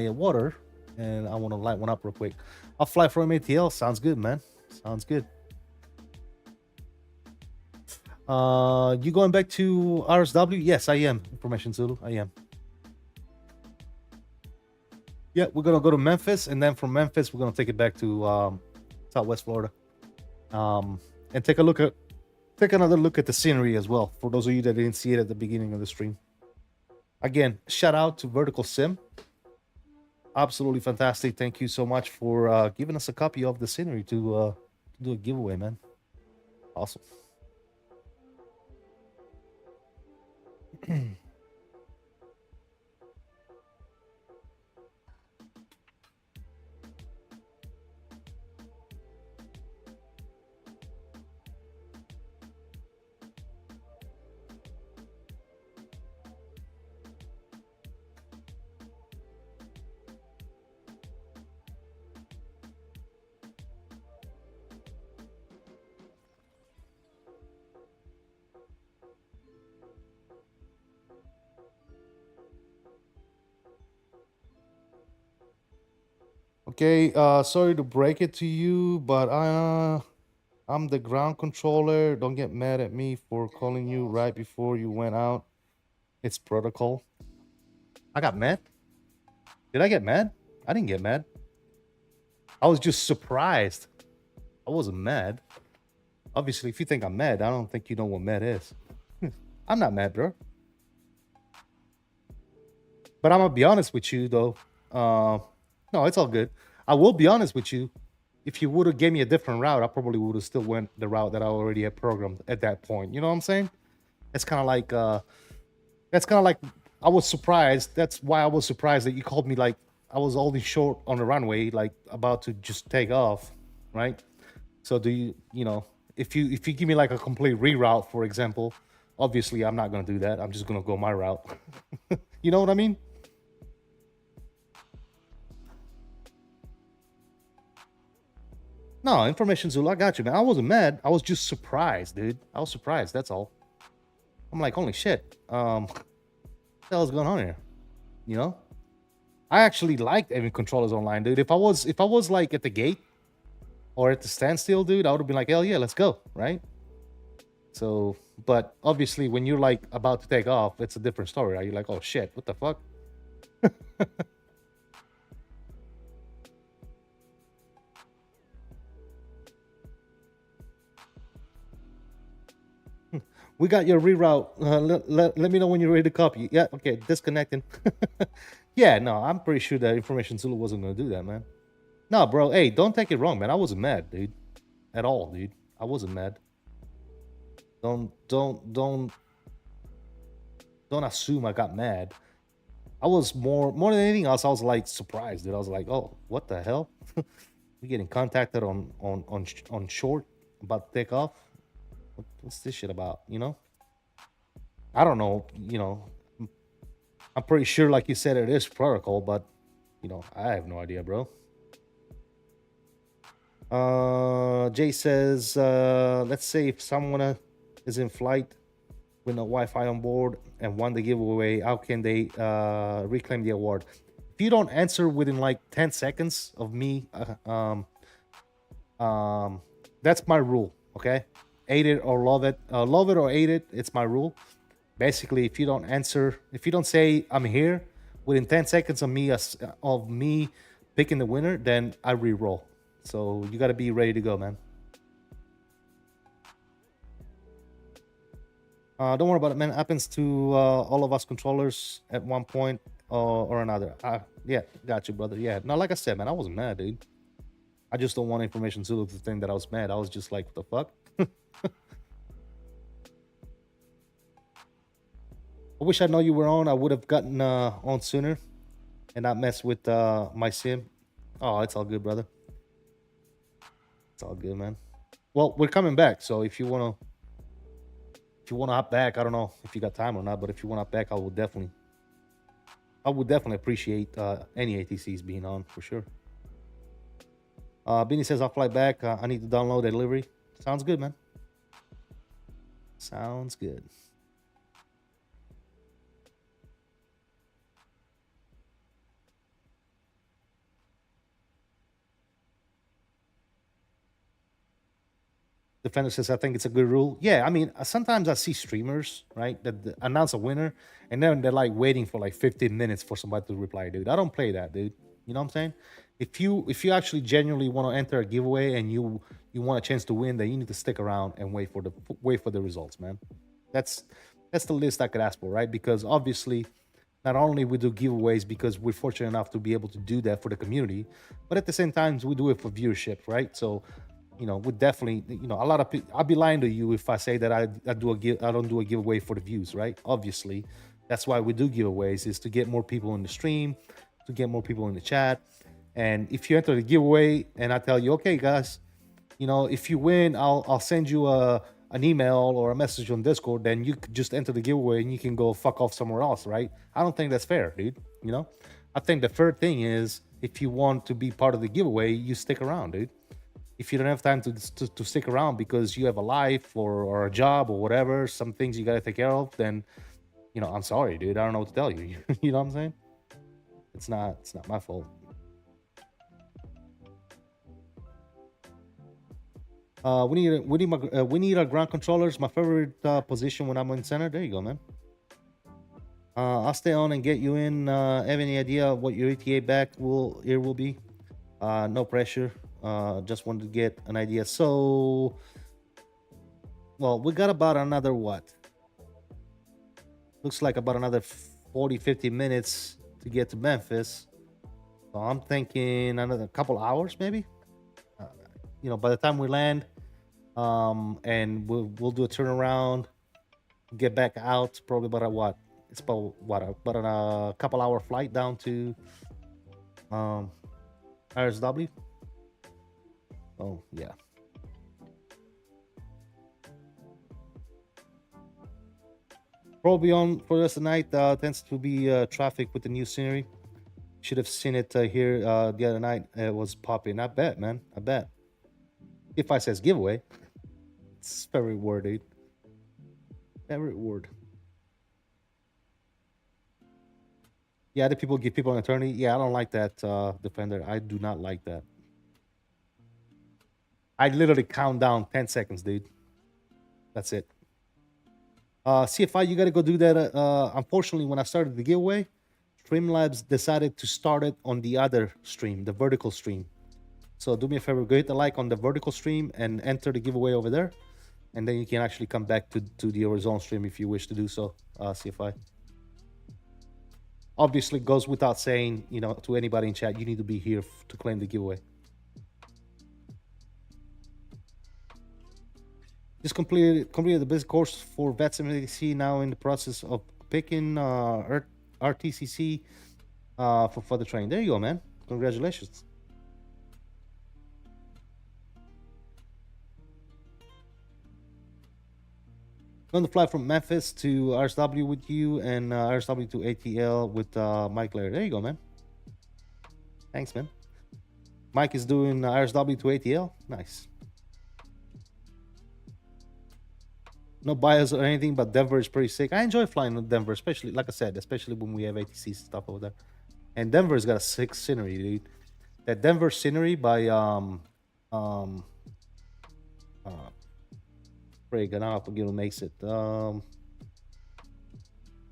water, and I want to light one up real quick. I'll fly from ATL. Sounds good, man. Sounds good. You going back to RSW? Yes, I am. Information Zulu. I am. Yeah, we're gonna go to Memphis, and then from Memphis, we're gonna take it back to Southwest Florida, and take another look at the scenery as well. For those of you that didn't see it at the beginning of the stream. Again, shout out to Verticalsim. Absolutely fantastic. Thank you so much for giving us a copy of the scenery to do a giveaway, man. Awesome. Okay, sorry to break it to you, but I'm the ground controller. Don't get mad at me for calling you right before you went out. It's protocol. I got mad? Did I get mad? I didn't get mad. I was just surprised. I wasn't mad. Obviously, if you think I'm mad, I don't think you know what mad is. I'm not mad, bro. But I'm gonna be honest with you, though. No, it's all good. I will be honest with you. If you would have gave me a different route, I probably would have still went the route that I already had programmed at that point. You know what I'm saying? It's kind of like, I was surprised. That's why I was surprised that you called me like I was only short on the runway, like about to just take off, right? So do you know, if you give me like a complete reroute, for example, obviously I'm not gonna do that. I'm just gonna go my route. You know what I mean? No, information Zulu, I got you, man. I wasn't mad. I was just surprised, dude. I was surprised, that's all. I'm like, holy shit. What the hell's going on here? You know? I actually liked having controllers online, dude. If I was like at the gate or at the standstill, dude, I would have been like, hell yeah, let's go, right? So, but obviously when you're like about to take off, it's a different story, right? You're like, oh shit, what the fuck? We got your reroute. Let me know when you're ready to copy. Yeah, okay, disconnecting. Yeah, no, I'm pretty sure that Information Zulu wasn't going to do that, man. No, bro, hey, don't take it wrong, man. I wasn't mad, dude. At all, dude. I wasn't mad. Don't assume I got mad. I was more than anything else, I was like surprised, dude. I was like, oh, what the hell? We getting contacted on short about to take off? What's this shit about, you know? I don't know, you know. I'm pretty sure, like you said, it is protocol, but, you know, I have no idea, bro. Jay says, let's say if someone is in flight with no Wi-Fi on board and won the giveaway, how can they reclaim the award? If you don't answer within like 10 seconds of me, that's my rule, okay? Hate it or love it or hate it, it's my rule. Basically, if you don't answer, if you don't say I'm here within 10 seconds of me picking the winner, then I re-roll. So you got to be ready to go, man. Don't worry about it, man. It happens to all of us controllers at one point or another. Yeah, got you, brother. Yeah, no, like I said, man, I wasn't mad, dude. I just don't want information to think that I was mad. I was just like, what the fuck? I wish I know you were on. I would have gotten on sooner and not mess with my sim. Oh, it's all good, brother. It's all good, man. Well, we're coming back, so if you wanna hop back, I don't know if you got time or not, but if you wanna hop back, I would definitely appreciate any ATCs being on for sure. Benny says I'll fly back. I need to download a delivery. Sounds good, man. Sounds good. Defender says, I think it's a good rule. Yeah, I mean, sometimes I see streamers, right, that announce a winner, and then they're like waiting for like 15 minutes for somebody to reply, dude. I don't play that, dude. You know what I'm saying? If you actually genuinely want to enter a giveaway and you want a chance to win, then you need to stick around and wait for the results, man. That's the least I could ask for, right? Because obviously, not only we do giveaways because we're fortunate enough to be able to do that for the community, but at the same time, we do it for viewership, right? So, you know, we definitely, you know, a lot of people, I'd be lying to you if I say that I don't do a giveaway for the views, right? Obviously, that's why we do giveaways, is to get more people in the stream, to get more people in the chat. And if you enter the giveaway and I tell you, okay, guys, you know, if you win, I'll send you an email or a message on Discord, then you could just enter the giveaway and you can go fuck off somewhere else, right? I don't think that's fair, dude. You know, I think the fair thing is if you want to be part of the giveaway, you stick around, dude. If you don't have time to stick around because you have a life or a job or whatever, some things you got to take care of, then, you know, I'm sorry, dude. I don't know what to tell you. You know what I'm saying? It's not my fault. We need our ground controllers. My favorite position when I'm in center. There you go, man. I'll stay on and get you in. Have any idea what your ETA back will be? No pressure. Just wanted to get an idea. So, well, we got about another what? Looks like about another 40-50 minutes to get to Memphis. So I'm thinking another couple hours, maybe. You know, by the time we land, and we'll do a turnaround, get back out. Probably about a what? It's about what? About a couple hour flight down to RSW. Oh yeah. Probably on for the rest of the night. Tends to be traffic with the new scenery. Should have seen it here the other night. It was popping. I bet, man. I bet. If I says giveaway, it's favorite word, dude. Favorite word. Yeah, the people give people an attorney. Yeah, I don't like that, Defender. I do not like that. I literally count down 10 seconds, dude. That's it. CFI, you got to go do that. Unfortunately, when I started the giveaway, Streamlabs decided to start it on the other stream, the vertical stream. So do me a favor, go hit the like on the vertical stream and enter the giveaway over there. And then you can actually come back to the Arizona stream if you wish to do so, CFI. Obviously, goes without saying, you know, to anybody in chat, you need to be here to claim the giveaway. Just completed the basic course for VetSimExpo, now in the process of picking RTCC for the train. There you go, man. Congratulations. Going to fly from Memphis to RSW with you and RSW to ATL with Mike Lair. There you go, man. Thanks, man. Mike is doing RSW to ATL. Nice. No bias or anything, but Denver is pretty sick. I enjoy flying to Denver, especially, like I said, especially when we have ATC stuff over there. And Denver's got a sick scenery, dude. That Denver scenery by Frig, I don't know if Gil makes it.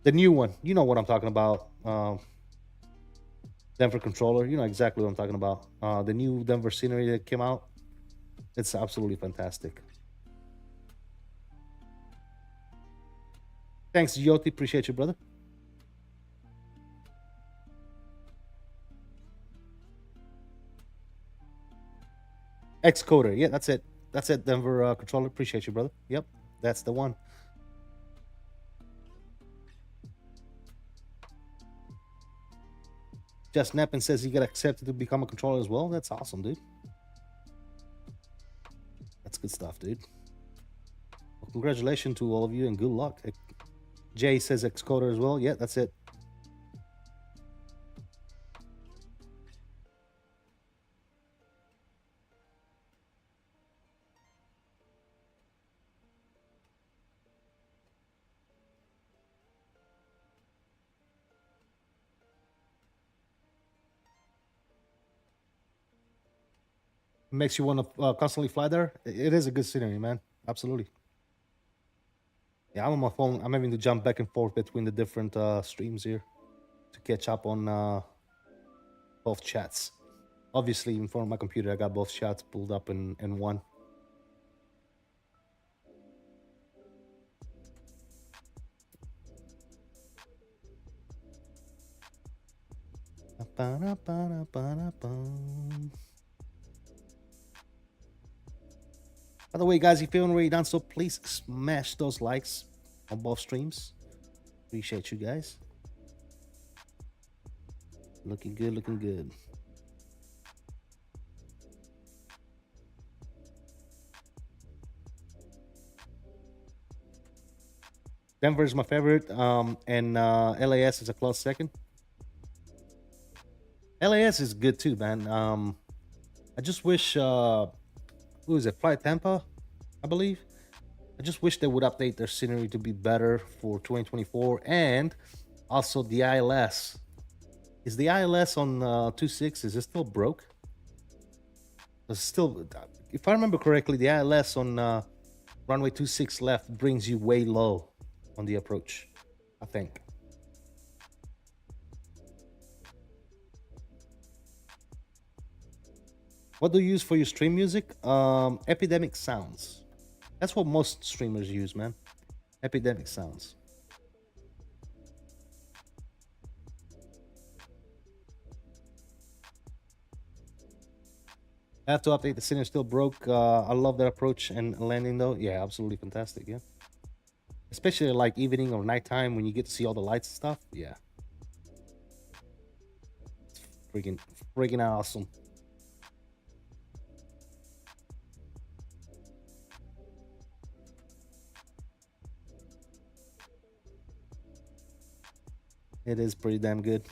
The new one, you know what I'm talking about. Denver controller, you know exactly what I'm talking about. The new Denver scenery that came out, it's absolutely fantastic. Thanks, Yoti. Appreciate you, brother. Xcoder, yeah, that's it. That's it, Denver controller. Appreciate you, brother. Yep, that's the one. Just Neppin says he got accepted to become a controller as well. That's awesome, dude. That's good stuff, dude. Well, congratulations to all of you and good luck. Jay says Xcoder as well. Yeah, that's it. Makes you want to constantly fly there. It is a good scenery, man. Absolutely. Yeah, I'm on my phone. I'm having to jump back and forth between the different streams here to catch up on both chats. Obviously, in front of my computer, I got both chats pulled up in one. By the way, guys, if you haven't already done so, please smash those likes on both streams. Appreciate you guys. Looking good, looking good. Denver is my favorite, and LAS is a close second. LAS is good too, man. I just wish, who is it, Flight Tampa, I believe. I just wish they would update their scenery to be better for 2024, and also the ILS. Is the ILS on 2.6? Is it still broke? It's still, if I remember correctly, the ILS on runway 26 left brings you way low on the approach, I think. What do you use for your stream music? Epidemic Sounds. That's what most streamers use, man. Epidemic Sounds. I have to update. The scenery still broke. I love that approach and landing though. Yeah, absolutely fantastic. Yeah, especially like evening or nighttime when you get to see all the lights and stuff. Yeah, it's freaking awesome. It is pretty damn good.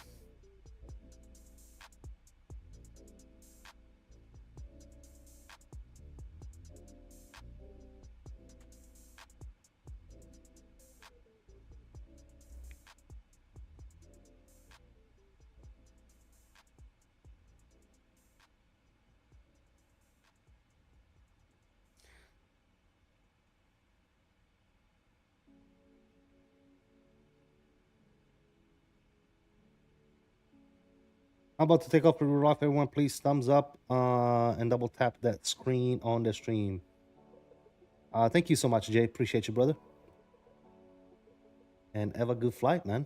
I'm about to take off the roof off. Everyone, please thumbs up and double tap that screen on the stream. Thank you so much, Jay. Appreciate you, brother. And have a good flight, man.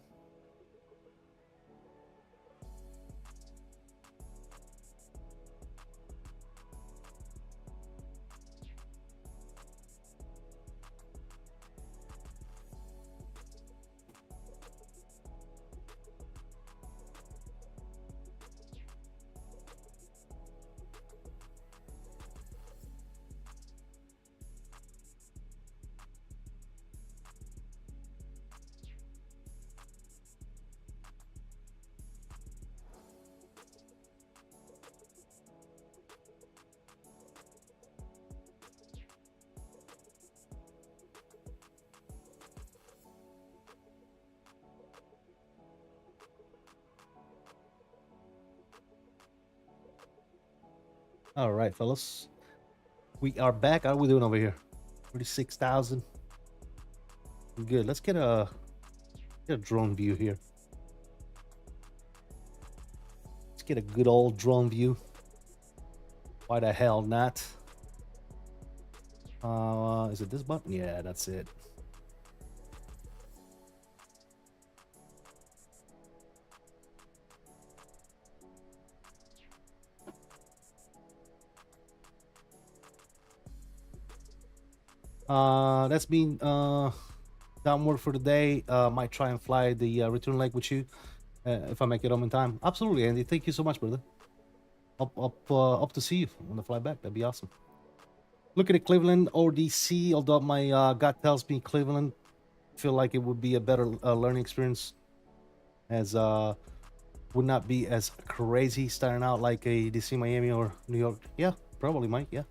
All right, fellas. We are back. How are we doing over here? 36,000. Good. Let's get a Get a drone view here. Let's get a good old drone view. Why the hell not? Is it this button? Yeah, that's it. That's been downward for the day. Might try and fly the return leg with you if I make it home in time. Absolutely, Andy. Thank you so much, brother. Up to see you on the fly back. That'd be awesome. Looking at Cleveland or DC, although my gut tells me Cleveland. Feel like it would be a better learning experience, as would not be as crazy starting out like a DC, Miami, or New York. Yeah, probably might. Yeah.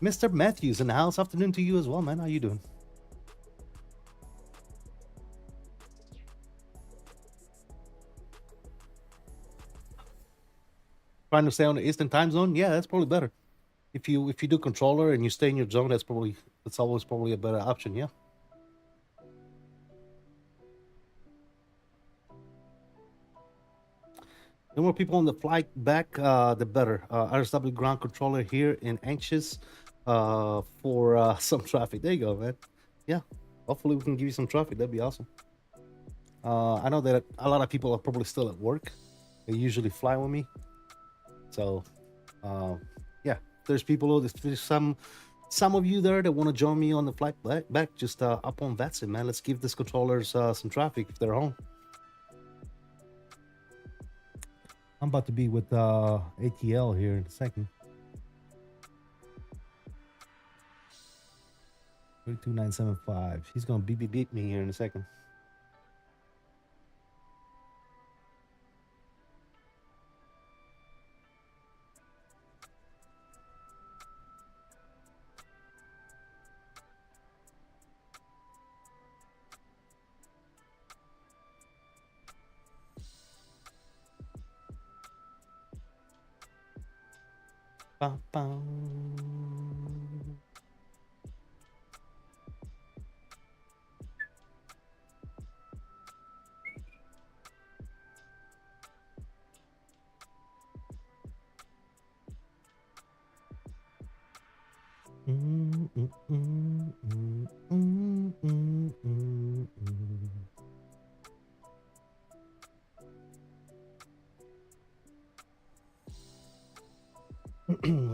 Mr. Matthews in the house. Afternoon to you as well, man. How you doing? Trying to stay on the Eastern time zone? Yeah, that's probably better. If you do controller and you stay in your zone, that's always probably a better option. Yeah. The more people on the flight back, the better. RSW ground controller here in anxious for some traffic. There you go, man. Yeah. Hopefully we can give you some traffic. That'd be awesome. I know that a lot of people are probably still at work. They usually fly with me. So, yeah, there's people. There's some of you there that want to join me on the flight back. Just up on VATSIM, man. Let's give these controllers some traffic if they're home. I'm about to be with ATL here in a second. 32975. He's gonna beep me here in a second. Bum, bum. Mm, mm, mm, mm, mm, mm, mm, mm.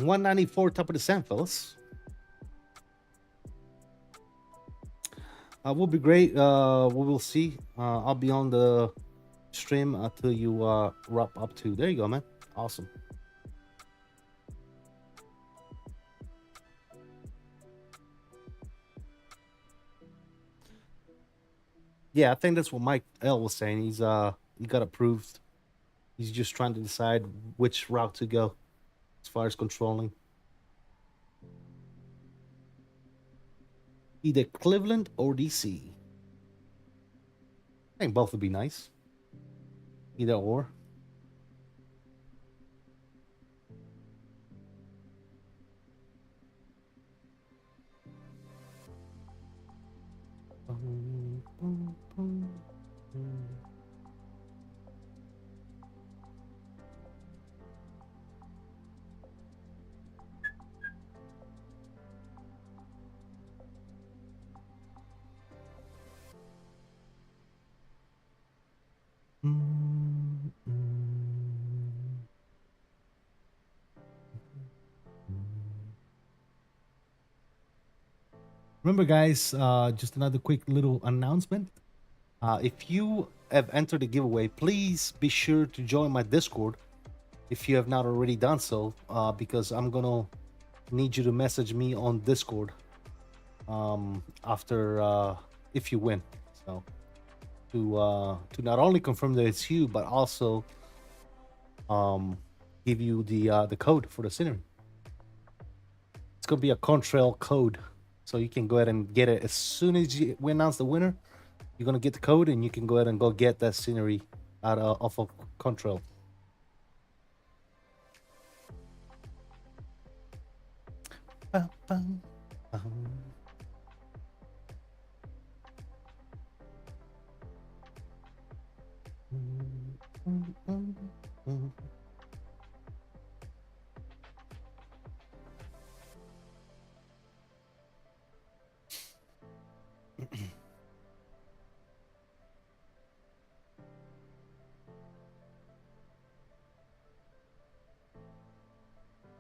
194, top of the sand, fellas. Will be great. We will see. I'll be on the stream until you wrap up too. There you go, man. Awesome. Yeah, I think that's what Mike L was saying. He got approved. He's just trying to decide which route to go as far as controlling. Either Cleveland or DC. I think both would be nice. Either or. Remember, guys, just another quick little announcement. If you have entered the giveaway, please be sure to join my Discord if you have not already done so, because I'm gonna need you to message me on Discord after if you win. So to not only confirm that it's you, but also give you the code for the scenery. It's gonna be a CONTRAIL code, so you can go ahead and get it as soon as we announce the winner. You're gonna get the code, and you can go ahead and go get that scenery out off of CONTRAIL.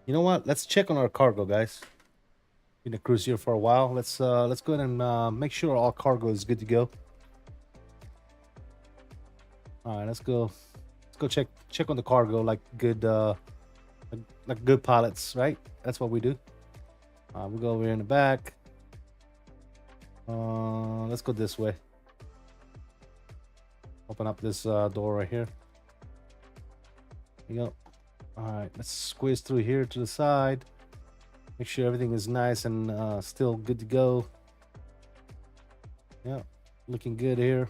You know what? Let's check on our cargo, guys. Been a cruise here for a while. Let's go ahead and make sure all cargo is good to go. All right, let's go check on the cargo like good pilots, right? That's what we do. We'll go over here in the back. Let's go this way. Open up this door right here. There you go. All right, let's squeeze through here to the side. Make sure everything is nice and still good to go. Yeah, looking good here.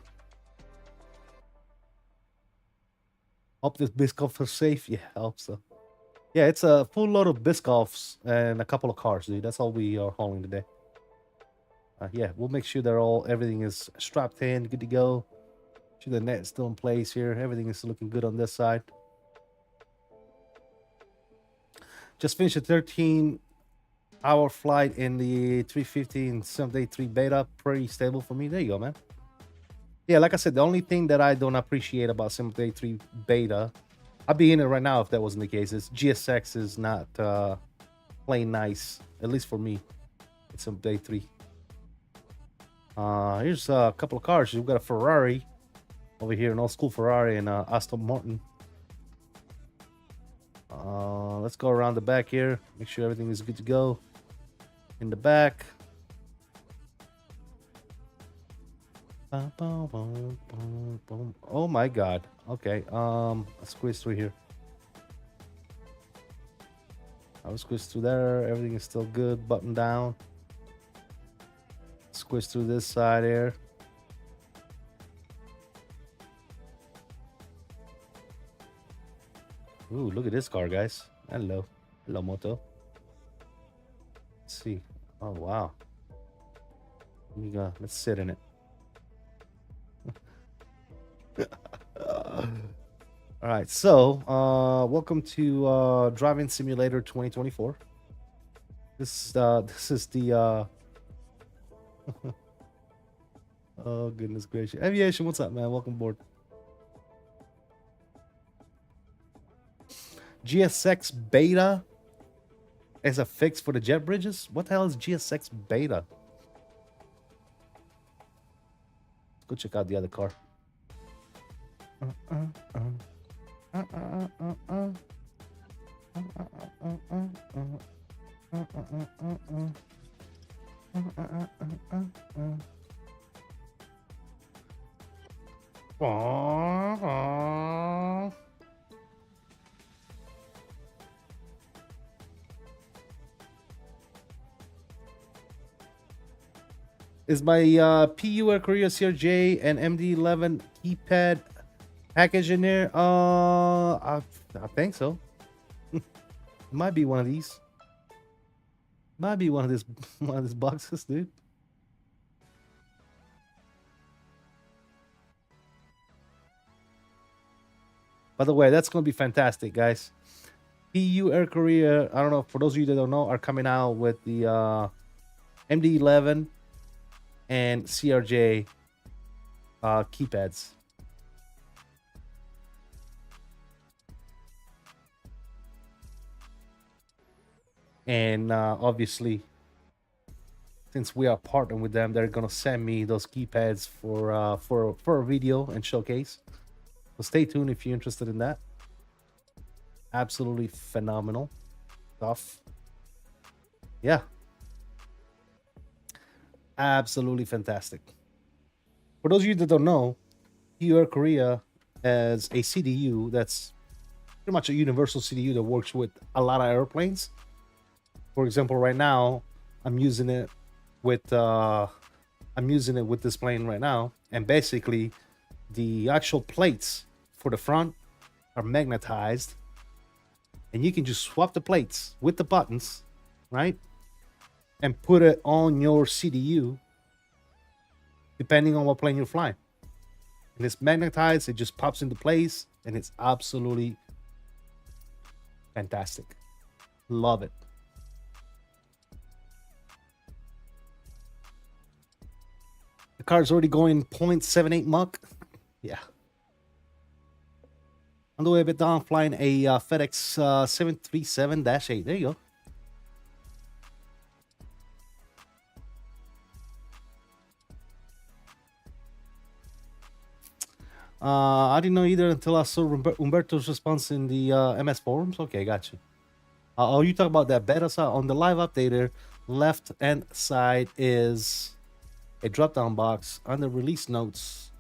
Hope this Biscoff is safe. Yeah, I hope so. Yeah, it's a full load of Biscoffs and a couple of cars, dude. That's all we are hauling today. Yeah, we'll make sure that everything is strapped in, good to go. Sure the net's still in place here. Everything is looking good on this side. Just finished a 13-hour flight in the 315 783 beta. Pretty stable for me. There you go, man. Yeah, like I said, the only thing that I don't appreciate about 783 beta, I'd be in it right now if that wasn't the case, is GSX is not playing nice, at least for me. It's 783. Here's a couple of cars. We've got a Ferrari over here, an old school Ferrari, and Aston Martin. Let's go around the back here. Make sure everything is good to go. In the back. Oh my God. Okay. Let's squeeze through here. I'll squeeze through there. Everything is still good. Button down. Squeeze through this side here. Ooh, look at this car, guys. Hello. Hello, moto. Let's see. Oh, wow. Let's sit in it. All right, so welcome to Driving Simulator 2024. This is the oh goodness gracious. Aviation, what's up, man? Welcome aboard. GSX beta as a fix for the jet bridges? What the hell is GSX beta? Let's go check out the other car. Is my PU Air Korea CRJ and MD-11 keypad package in there? I think so. It might be one of these. Might be one of these boxes, dude. By the way, that's gonna be fantastic, guys. PU Air Korea, I don't know, for those of you that don't know, are coming out with the MD-11 and CRJ keypads. And obviously, since we are partnering with them, they're gonna send me those keypads for a video and showcase. So stay tuned if you're interested in that. Absolutely phenomenal stuff. Yeah. Absolutely fantastic. For those of you that don't know, Air Korea has a CDU that's pretty much a universal CDU that works with a lot of airplanes. For example, right now, I'm using it with this plane right now, and basically, the actual plates for the front are magnetized, and you can just swap the plates with the buttons, right? And put it on your CDU, depending on what plane you're flying. And it's magnetized, it just pops into place, and it's absolutely fantastic. Love it. The car's already going 0.78 Mach. Yeah. On the way a bit down, flying a FedEx 737-8. There you go. I didn't know either until I saw Umberto's response in the MS forums. Okay, got you. Oh, you talk about that beta side on the live updater. Left hand side is a drop-down box under release notes,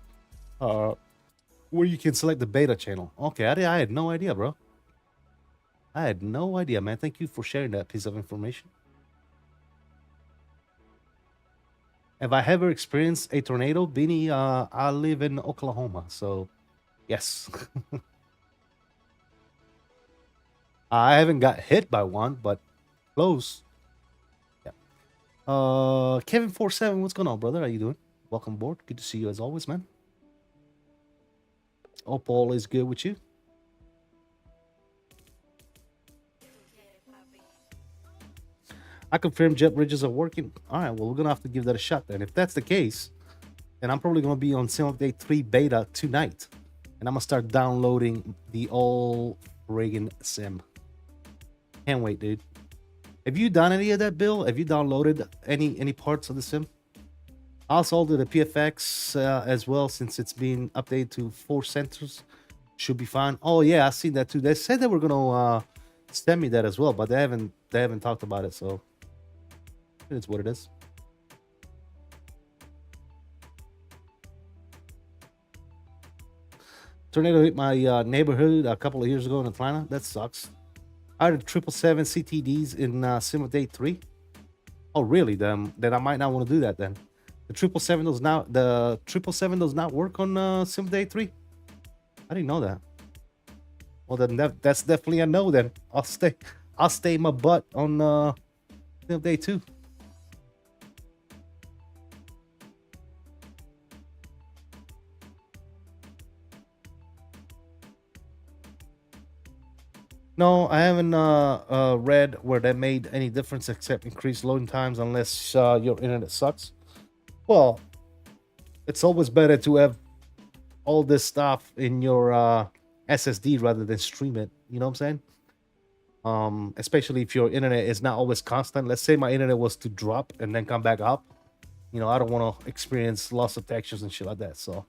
where you can select the beta channel. Okay, I had no idea, bro. I had no idea, man. Thank you for sharing that piece of information. Have I ever experienced a tornado, Beanie? I live in Oklahoma, so yes. I haven't got hit by one, but close. Yeah. Kevin47, what's going on, brother? How you doing? Welcome aboard. Good to see you as always, man. Hope all is good with you. I confirm jet bridges are working. All right, well, we're going to have to give that a shot then. If that's the case, then I'm probably going to be on Sim Update 3 beta tonight. And I'm going to start downloading the old friggin' sim. Can't wait, dude. Have you done any of that, Bill? Have you downloaded any parts of the sim? I also did the PFX as well, since it's been updated to 4 centers. Should be fine. Oh yeah, I seen that too. They said they were gonna send me that as well, but they haven't talked about it, so it's what it is. Tornado hit my neighborhood a couple of years ago in Atlanta. That sucks. I had 777 CTDs in Sim Update 3. Oh really? Then I might not want to do that then. The 777 does not work on Sim Update 3. I didn't know that. Well, then that's definitely a no. Then I'll stay my butt on Sim Update 2. No, I haven't read where that made any difference except increased loading times, unless your internet sucks. Well, it's always better to have all this stuff in your SSD rather than stream it. You know what I'm saying? Especially if your internet is not always constant. Let's say my internet was to drop and then come back up. You know, I don't want to experience loss of textures and shit like that. So,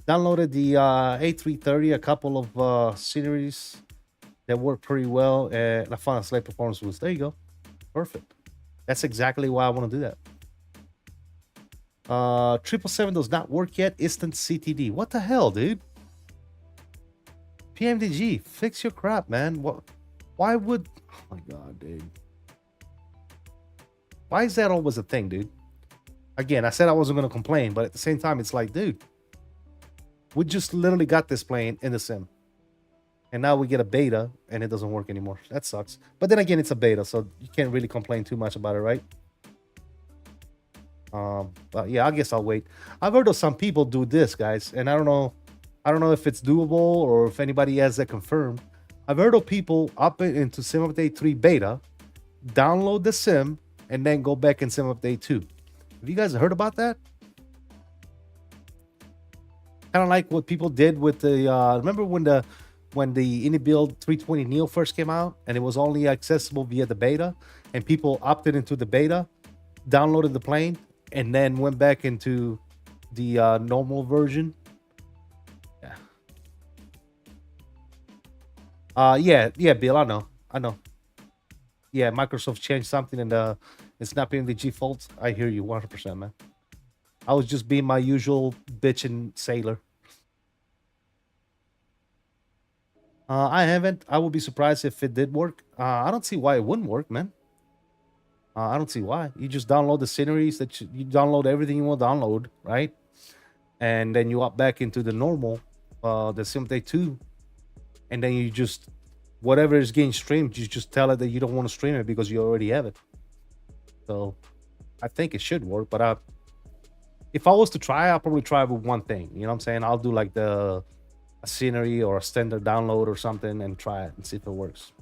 downloaded the A330, a couple of sceneries that work pretty well, and I found a slight performance boost. There you go. Perfect. That's exactly why I want to do that. 777 does not work yet. Instant CTD. What the hell, dude? PMDG, fix your crap, man. What? Why would? Oh my god, dude. Why is that always a thing, dude? Again, I said I wasn't gonna complain, but at the same time, it's like, dude, we just literally got this plane in the sim, and now we get a beta and it doesn't work anymore. That sucks. But then again, it's a beta, so you can't really complain too much about it, right? But yeah, I guess I'll wait. I've heard of some people do this, guys, and I don't know if it's doable or if anybody has that confirmed. I've heard of people up into Sim Update 3 beta, download the sim, and then go back in Sim Update 2. Have you guys heard about that? Kind of like what people did with the remember when the IndyBuild 320 Neo first came out and it was only accessible via the beta, and people opted into the beta, downloaded the plane, and then went back into the normal version. Yeah, Bill, I know. Yeah, Microsoft changed something and it's not being the default. I hear you 100%, man. I was just being my usual bitchin' sailor. I haven't. I would be surprised if it did work. I don't see why it wouldn't work, man. I don't see why. You just download the sceneries that you download everything you want to download, right? And then you up back into the normal, the Sim Update 2, and then you just whatever is getting streamed, you just tell it that you don't want to stream it because you already have it. So I think it should work. But if I was to try, I'll probably try with one thing. You know what I'm saying? I'll do like a scenery or a standard download or something and try it and see if it works.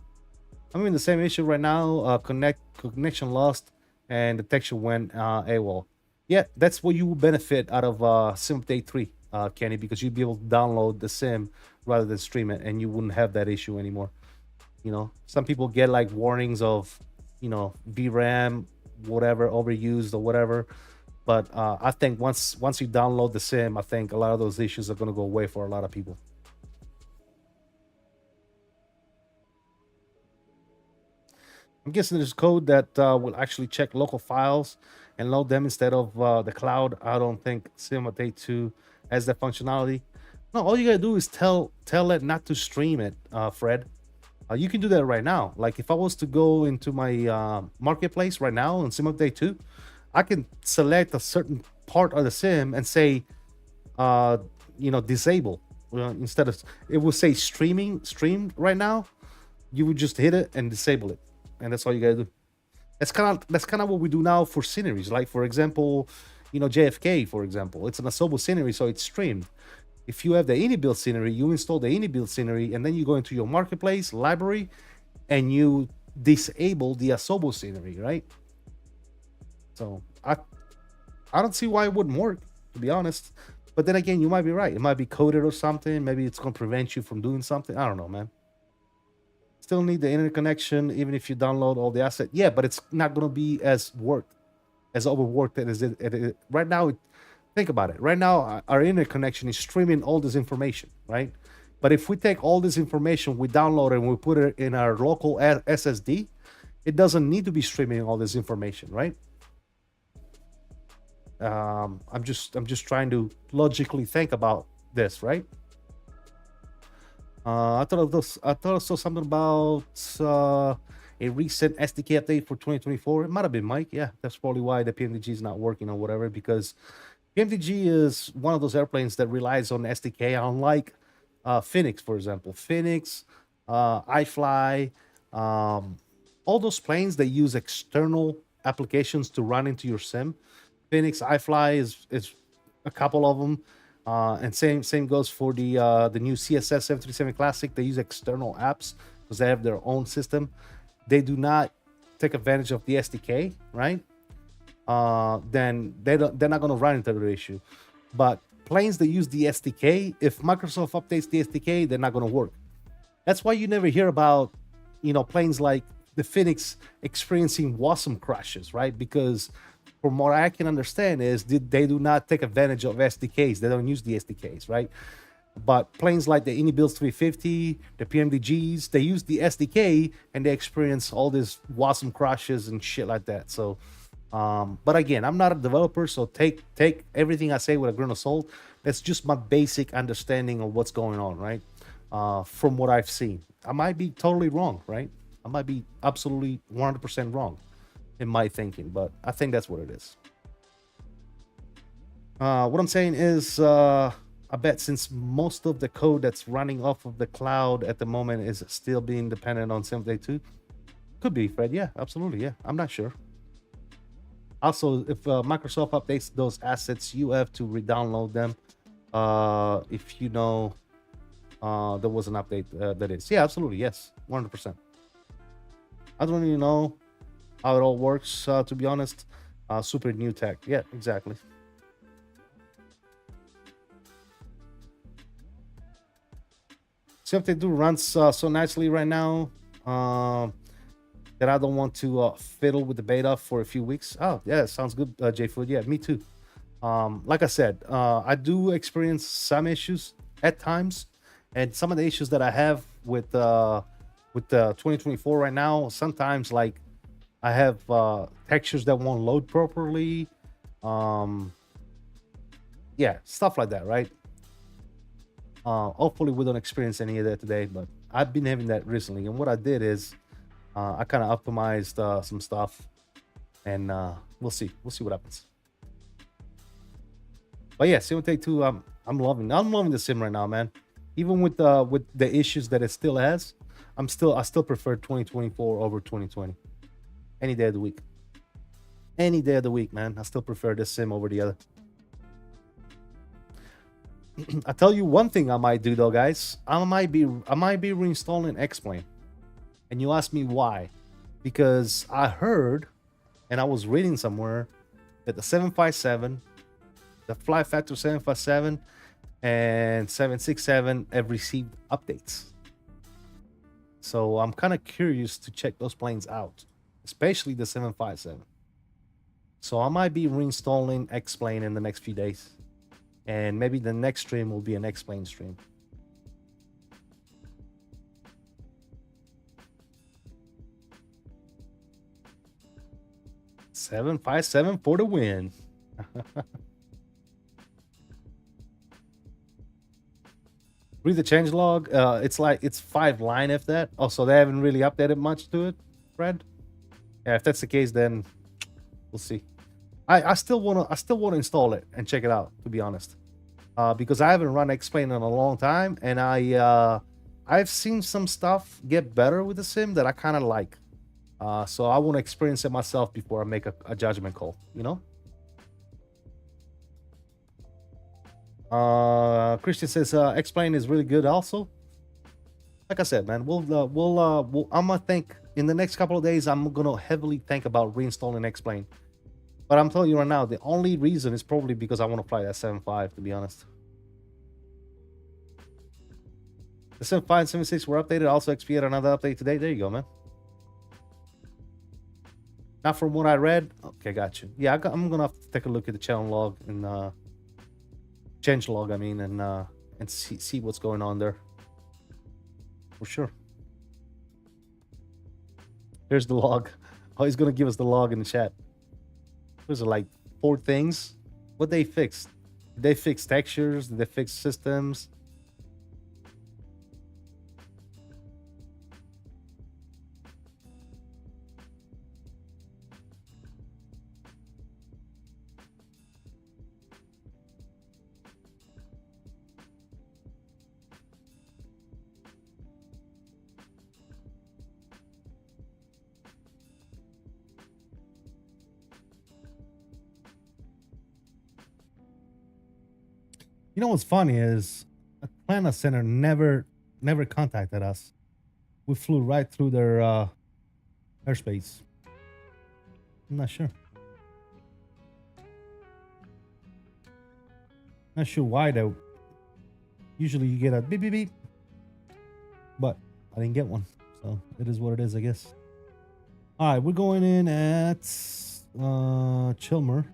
I'm in the same issue right now. Connection lost and the texture went AWOL. Yeah, that's what you will benefit out of Sim Update 3. Kenny, because you'd be able to download the sim rather than stream it, and you wouldn't have that issue anymore. You know, some people get like warnings of, you know, VRAM, whatever, overused or whatever. But I think once you download the sim, I think a lot of those issues are going to go away for a lot of people. I'm guessing there's code that will actually check local files and load them instead of the cloud. I don't think Sim Update 2 has that functionality. No, all you gotta do is tell it not to stream it, Fred. You can do that right now. Like if I was to go into my marketplace right now on Sim Update 2, I can select a certain part of the sim and say, you know, disable. Instead of, it will say streamed right now, you would just hit it and disable it, and that's all you gotta do. That's kind of what we do now for sceneries. Like for example, you know, JFK, for example, it's an Asobo scenery, so it's streamed. If you have the ini build scenery, you install the ini build scenery, and then you go into your marketplace library and you disable the Asobo scenery, right? So I don't see why it wouldn't work, to be honest. But then again, you might be right. It might be coded or something. Maybe it's going to prevent you from doing something. I don't know, man. Still need the internet connection, even if you download all the asset. Yeah, but it's not going to be as overworked as it right now. Think about it. Right now, our internet connection is streaming all this information, right? But if we take all this information, we download it, and we put it in our local SSD, it doesn't need to be streaming all this information, right? I'm just trying to logically think about this, right? I thought I saw something about a recent SDK update for 2024. It might have been Mike. Yeah, that's probably why the PMDG is not working or whatever, because PMDG is one of those airplanes that relies on SDK, unlike Phoenix, for example. Phoenix, iFly, all those planes that use external applications to run into your sim. Phoenix, iFly is a couple of them, and same goes for the new CSS 737 Classic. They use external apps because they have their own system. They do not take advantage of the SDK, right? Then they're not going to run into the issue. But planes that use the SDK, if Microsoft updates the SDK, they're not going to work. That's why you never hear about, you know, planes like the Phoenix experiencing WASM crashes, right? Because from what I can understand is they do not take advantage of SDKs. They don't use the SDKs, right? But planes like the Inibuilds 350, the PMDGs, they use the SDK and they experience all these WASM crashes and shit like that. So, but again, I'm not a developer, so take everything I say with a grain of salt. That's just my basic understanding of what's going on, right? From what I've seen. I might be totally wrong, right? I might be absolutely 100% wrong in my thinking, but I think that's what it is. What I'm saying is, I bet since most of the code that's running off of the cloud at the moment is still being dependent on SimUpdate 2. Could be, Fred. Yeah, absolutely. Yeah, I'm not sure. Also, if Microsoft updates those assets, you have to re-download them. If you know there was an update that is. Yeah, absolutely. Yes, 100%. I don't really know how it all works, to be honest. Super new tech. Yeah, exactly. SimUpdate 2 runs so nicely right now that I don't want to fiddle with the beta for a few weeks. Oh, yeah, sounds good, J-Food. Yeah, me too. Like I said, I do experience some issues at times, and some of the issues that I have with the 2024 right now, sometimes like I have textures that won't load properly. Yeah, stuff like that, right? Hopefully we don't experience any of that today, but I've been having that recently. And what I did is I kind of optimized some stuff, and we'll see what happens. But yeah, SimUpdate 2, I'm loving the sim right now, man. Even with the issues that it still has, I still prefer 2024 over 2020 any day of the week. Any day of the week, man. I still prefer this sim over the other. I tell you one thing I might do though, guys. I might be reinstalling X-Plane. And you ask me why? Because I heard, and I was reading somewhere, that the 757, the Fly Factor 757, and 767 have received updates. So I'm kind of curious to check those planes out, especially the 757. So I might be reinstalling X-Plane in the next few days. And maybe the next stream will be an X-Plane stream. $757 for the win. Read the change log. It's 5 line if that. Also, they haven't really updated much to it, Fred. Yeah, if that's the case, then we'll see. I still wanna install it and check it out, to be honest. Because I haven't run X-Plane in a long time, and I've seen some stuff get better with the sim that I kind of like. So I want to experience it myself before I make a judgment call, you know? Christian says X-Plane is really good also. Like I said, man, I'm gonna think in the next couple of days, I'm gonna heavily think about reinstalling X-Plane. But I'm telling you right now, the only reason is probably because I want to fly that 7.5, to be honest. The 7.5 and 7.6 were updated. Also, XP had another update today. There you go, man. Not from what I read. Okay, got you. Yeah, I'm gonna have to take a look at the channel log and change log. I mean, and see what's going on there. For sure. Here's the log. Oh, he's gonna give us the log in the chat. Those are like 4 things. What they fixed? Did they fix textures? Did they fix systems? You know what's funny is Atlanta Center never contacted us. We flew right through their airspace. I'm not sure. Not sure why though. Usually you get a beep beep beep, but I didn't get one, so it is what it is, I guess. All right, we're going in at Chilmer.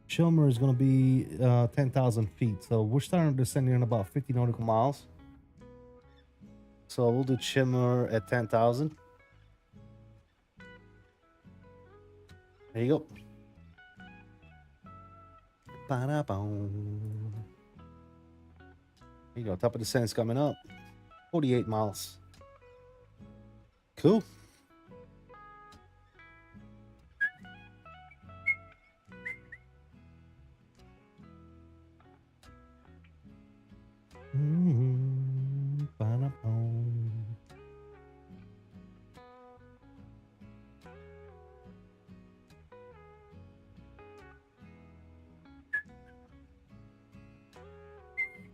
Chilmer is going to be 10,000 feet. So we're starting to descend in about 50 nautical miles. So we'll do Chilmer at 10,000. There you go. Ba-da-boom. There you go. Top of the descent's coming up. 48 miles. Cool.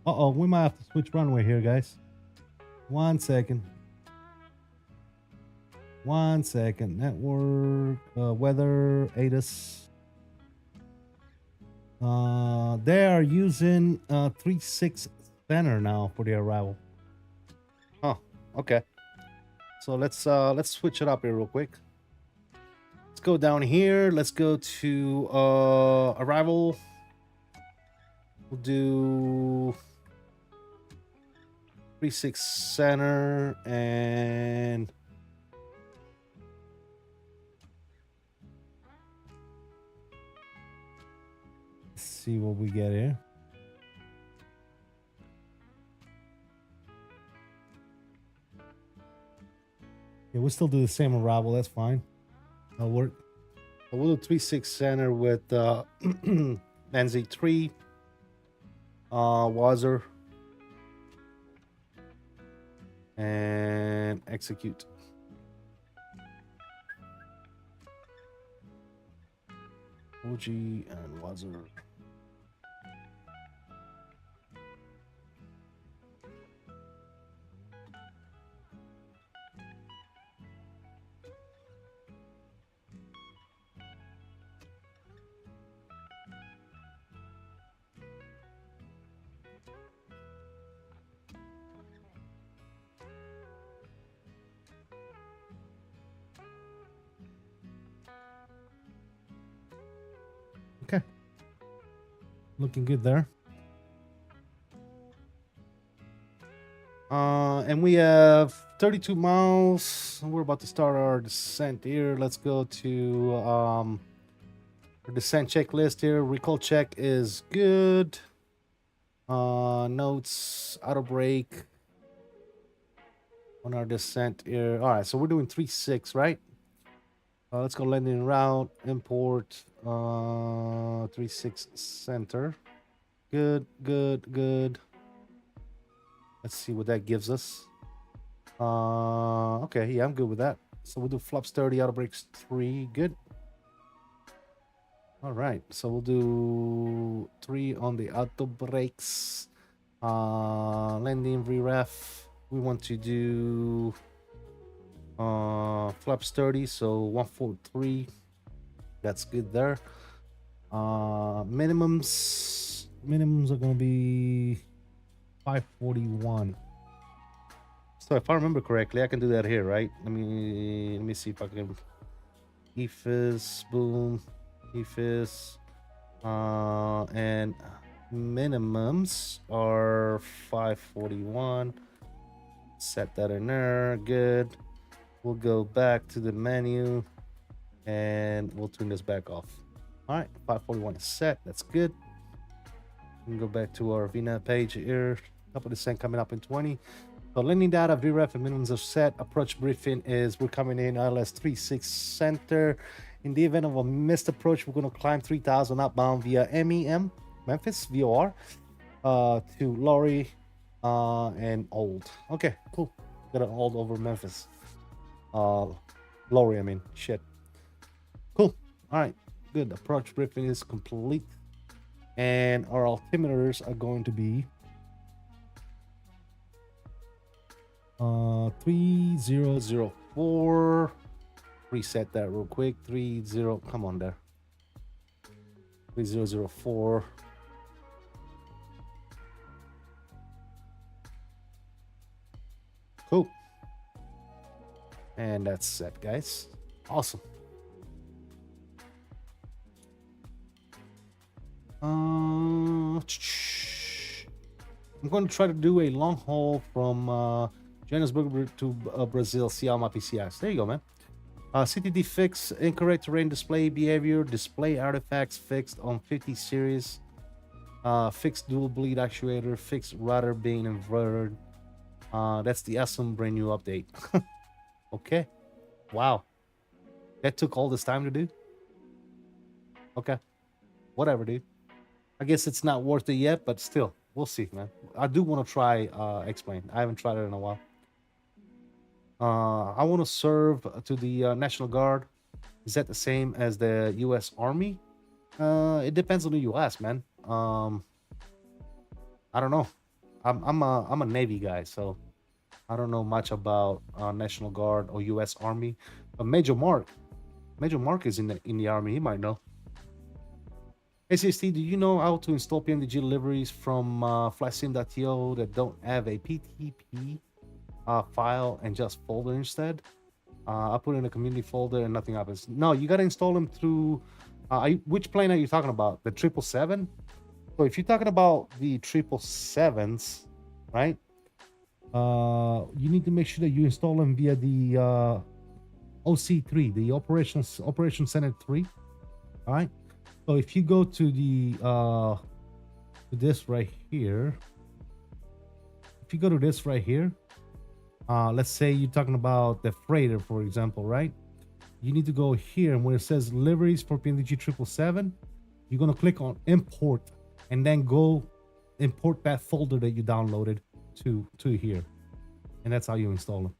Uh-oh, we might have to switch runway here, guys. 1 second. 1 second. Network, weather, ATIS. They are using 3.6 center now for the arrival. Oh, okay. So let's switch it up here real quick. Let's go down here. Let's go to arrival. We'll do 3.6 center and let's see what we get here. Yeah, we'll still do the same arrival. That's fine. That'll work. So we'll do 3.6 center with NZ3. Wazer. And execute. OG and Wazer. Looking good there. And we have 32 miles. We're about to start our descent here. Let's go to our descent checklist here. Recall check is good. Notes, auto brake on our descent here. All right, so we're doing 3.6, right? Let's go landing route, import, 3.6 center. Good, good, good. Let's see what that gives us. Okay, yeah, I'm good with that. So we'll do flaps 30, auto brakes 3, good. All right, so we'll do 3 on the auto brakes. Landing re-ref. We want to do flaps 30, so 143. That's good there. Minimums are gonna be 541. So if I remember correctly, I can do that here, right? Let me see if I can. EFIS, boom, EFIS, and minimums are 541. Set that in there. Good. We'll go back to the menu and we'll turn this back off. All right, 541 is set. That's good. We can go back to our VNAV page here. Couple descent coming up in 20. So landing data, VREF, and minimums are set. Approach briefing is we're coming in ILS 36 center. In the event of a missed approach, we're going to climb 3,000 outbound via MEM, Memphis, VOR, to Lorry and Old. Okay, cool. Got an Old over Memphis. Lorry, I mean, shit. Cool. All right, good. Approach briefing is complete. And our altimeters are going to be 3004. Reset that real quick. 30, come on there. 3004. Cool. And that's set, guys. Awesome. I'm going to try to do a long haul from Johannesburg to Brazil. See how my PCIs. There you go, man. CTD fix, incorrect terrain display behavior, display artifacts fixed on 50 series, fixed dual bleed actuator, fixed rudder being inverted. That's the awesome brand new update. Okay. Wow. That took all this time to do? Okay. Whatever, dude. I guess it's not worth it yet, but still, we'll see, man. I do want to try Explain. I haven't tried it in a while. I want to serve to the National Guard. Is that the same as the U.S. Army? It depends on who you ask, man. I don't know. I'm a Navy guy, so I don't know much about National Guard or U.S. Army. But Major Mark is in the Army. He might know. ACST, do you know how to install PMDG libraries from FlightSim.to that don't have a PTP file and just folder instead? I put it in a community folder and nothing happens. No, you got to install them through. Which plane are you talking about? The 777? So if you're talking about the 777s, right? You need to make sure that you install them via the OC3, the Operation Center 3. All right. So if you go to the to this right here, let's say you're talking about the freighter, for example, right? You need to go here, and where it says liveries for PMDG 777, you're gonna click on import, and then go import that folder that you downloaded to here, and that's how you install them.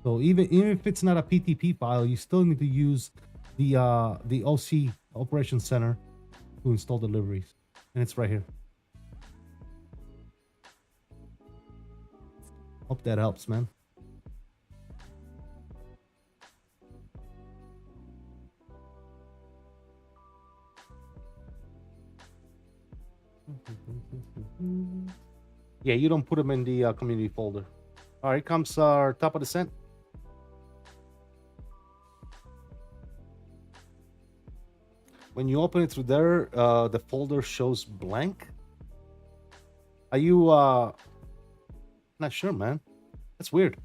So even if it's not a PTP file, you still need to use the OC Operation Center to install deliveries, and it's right here. Hope that helps, man. Yeah, you don't put them in the community folder. All right, here comes our top of descent. when you open it through there, the folder shows blank. Are you not sure, man? That's weird.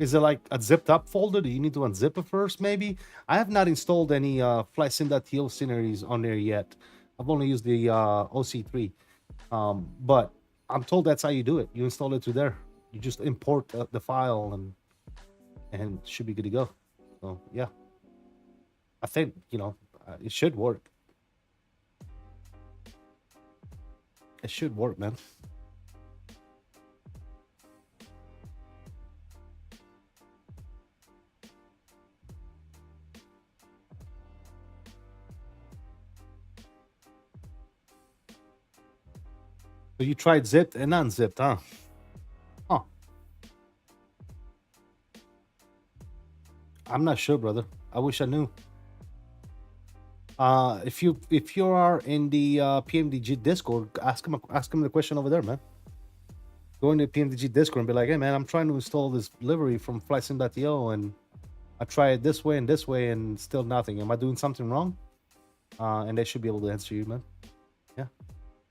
Is it like a zipped up folder? Do you need to unzip it first, maybe? I have not installed any FlightSim.to sceneries on there yet. I've only used the OC3. But I'm told that's how you do it. You install it through there. You just import the file and should be good to go. So, yeah. I think, you know, it should work. It should work, man. So you tried zipped and unzipped, huh? Huh. I'm not sure, brother. I wish I knew. If you are in the PMDG Discord, ask him the question over there, man. Go into PMDG Discord and be like, hey man, I'm trying to install this livery from FlightSim.to and I try it this way and still nothing. Am I doing something wrong? And they should be able to answer you, man. Yeah.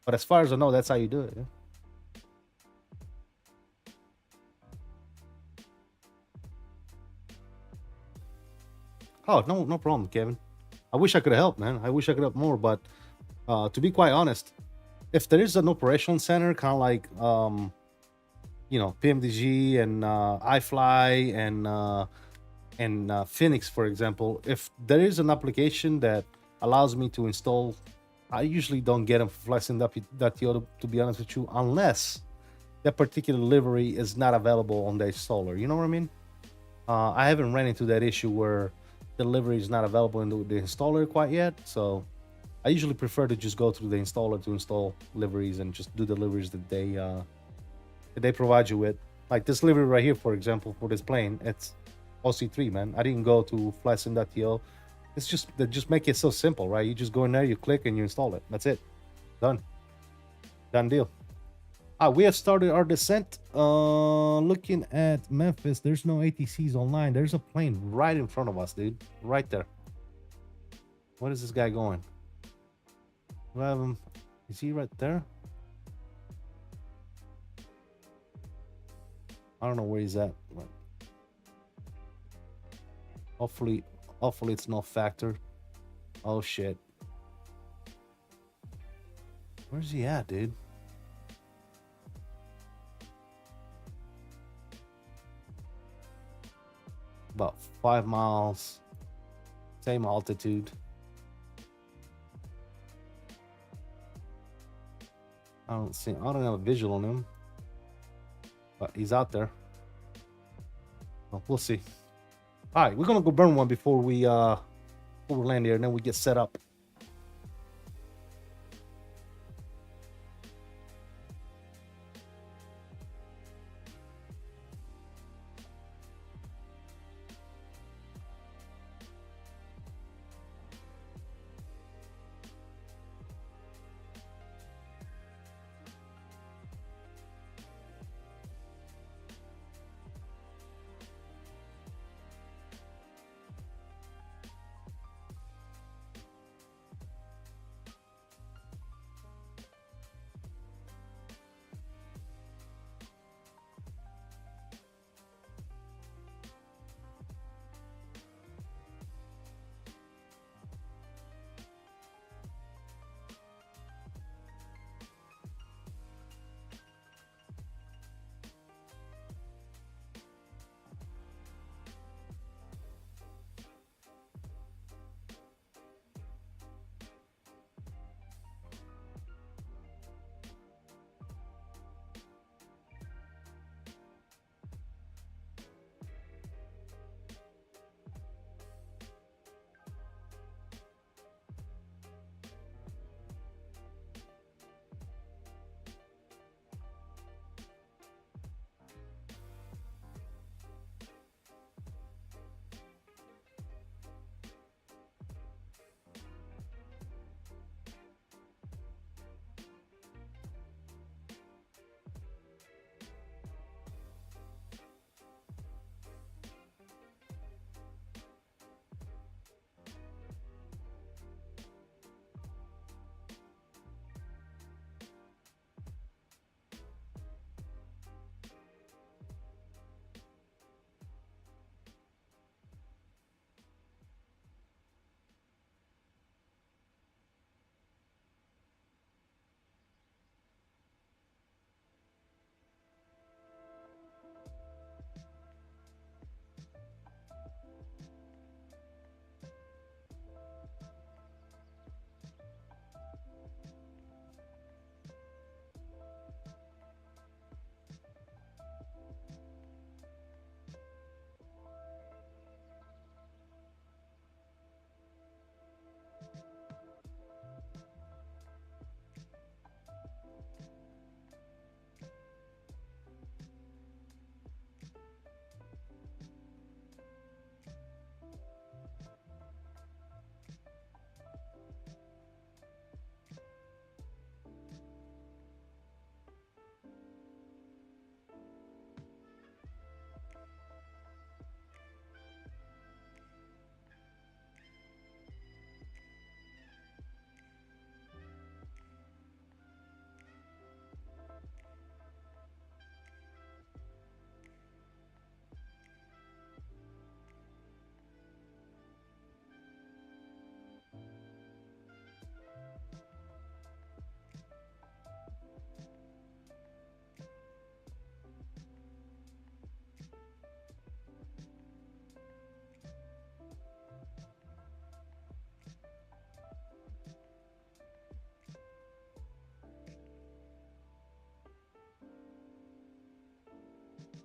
But as far as I know, that's how you do it. Yeah. Oh, no problem, Kevin. I wish I could have helped, man. I wish I could help more, but to be quite honest, if there is an operation center, kind of like you know, PMDG and iFly and Phoenix, for example, if there is an application that allows me to install, I usually don't get them for FlightSim.to, to be honest with you, unless that particular livery is not available on the installer. You know what I mean? I haven't ran into that issue where the livery is not available in the installer quite yet, so I usually prefer to just go through the installer to install liveries and just do the liveries that they provide you with. Like this livery right here, for example, for this plane, it's OC3, man. I didn't go to FlightSim.to. It's just, they just make it so simple, right? You just go in there, you click, and you install it. That's it. Done deal. We have started our descent. Looking at Memphis, there's no ATCs online. There's a plane right in front of us, dude. Right there. What is this guy going? We have him. Is he right there? I don't know where he's at. Hopefully it's no factor. Oh shit. Where's he at, dude? About 5 miles. Same altitude. I don't have a visual on him. But he's out there. Well, we'll see. All right, we're gonna go burn one before we land here, and then we get set up.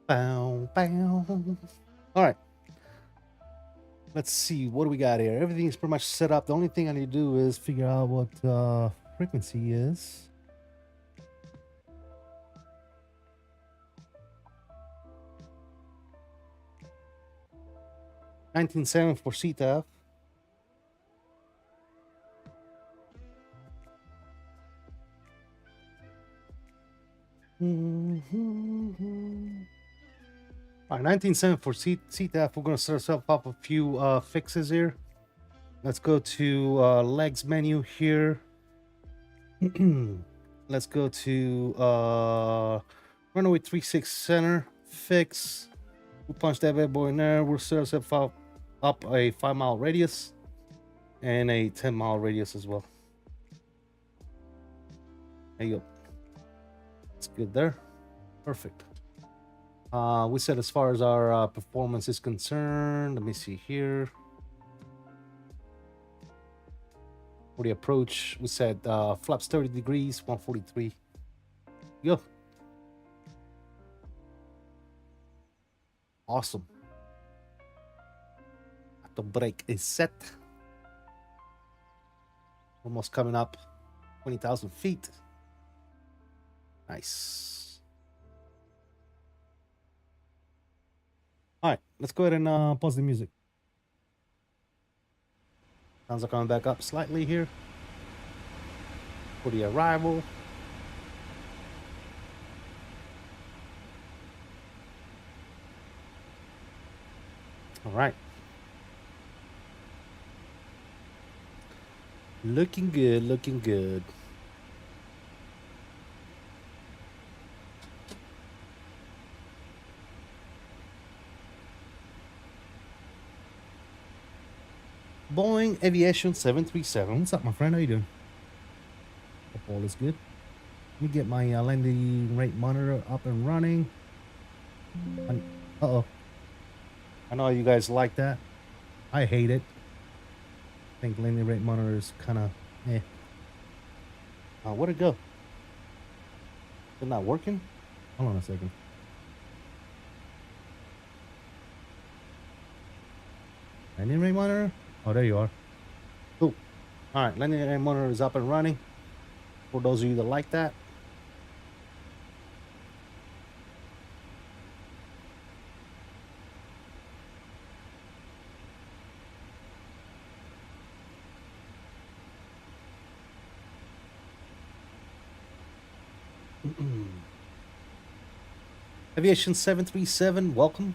Bow, bow. All right. Let's see. What do we got here? Everything is pretty much set up. The only thing I need to do is figure out what frequency is. $19.7 for CTAF. All right, 19.7 for CTAF. We're going to set ourselves up a few fixes here. Let's go to legs menu here. Let's go to runway 36 center fix. We'll punch that bad boy in there. We'll set ourselves up a 5-mile radius and a 10-mile radius as well. There you go. It's good there. Perfect. We said as far as our performance is concerned, let me see here. For the approach, we said flaps 30 degrees, 143. Yo. Awesome. The brake is set. Almost coming up 20,000 feet. Nice. All right, let's go ahead and pause the music. Sounds like coming back up slightly here for the arrival. All right. Looking good, looking good. Boeing Aviation 737. What's up, my friend? How you doing? Hope all is good. Let me get my landing rate monitor up and running. Uh-oh. I know you guys like that. I hate it. I think landing rate monitor is kind of eh. Where'd it go? Is it not working? Hold on a second. Landing rate monitor? Oh, there you are. Cool. All right, landing rate monitor is up and running. For those of you that like that. Aviation 737, welcome.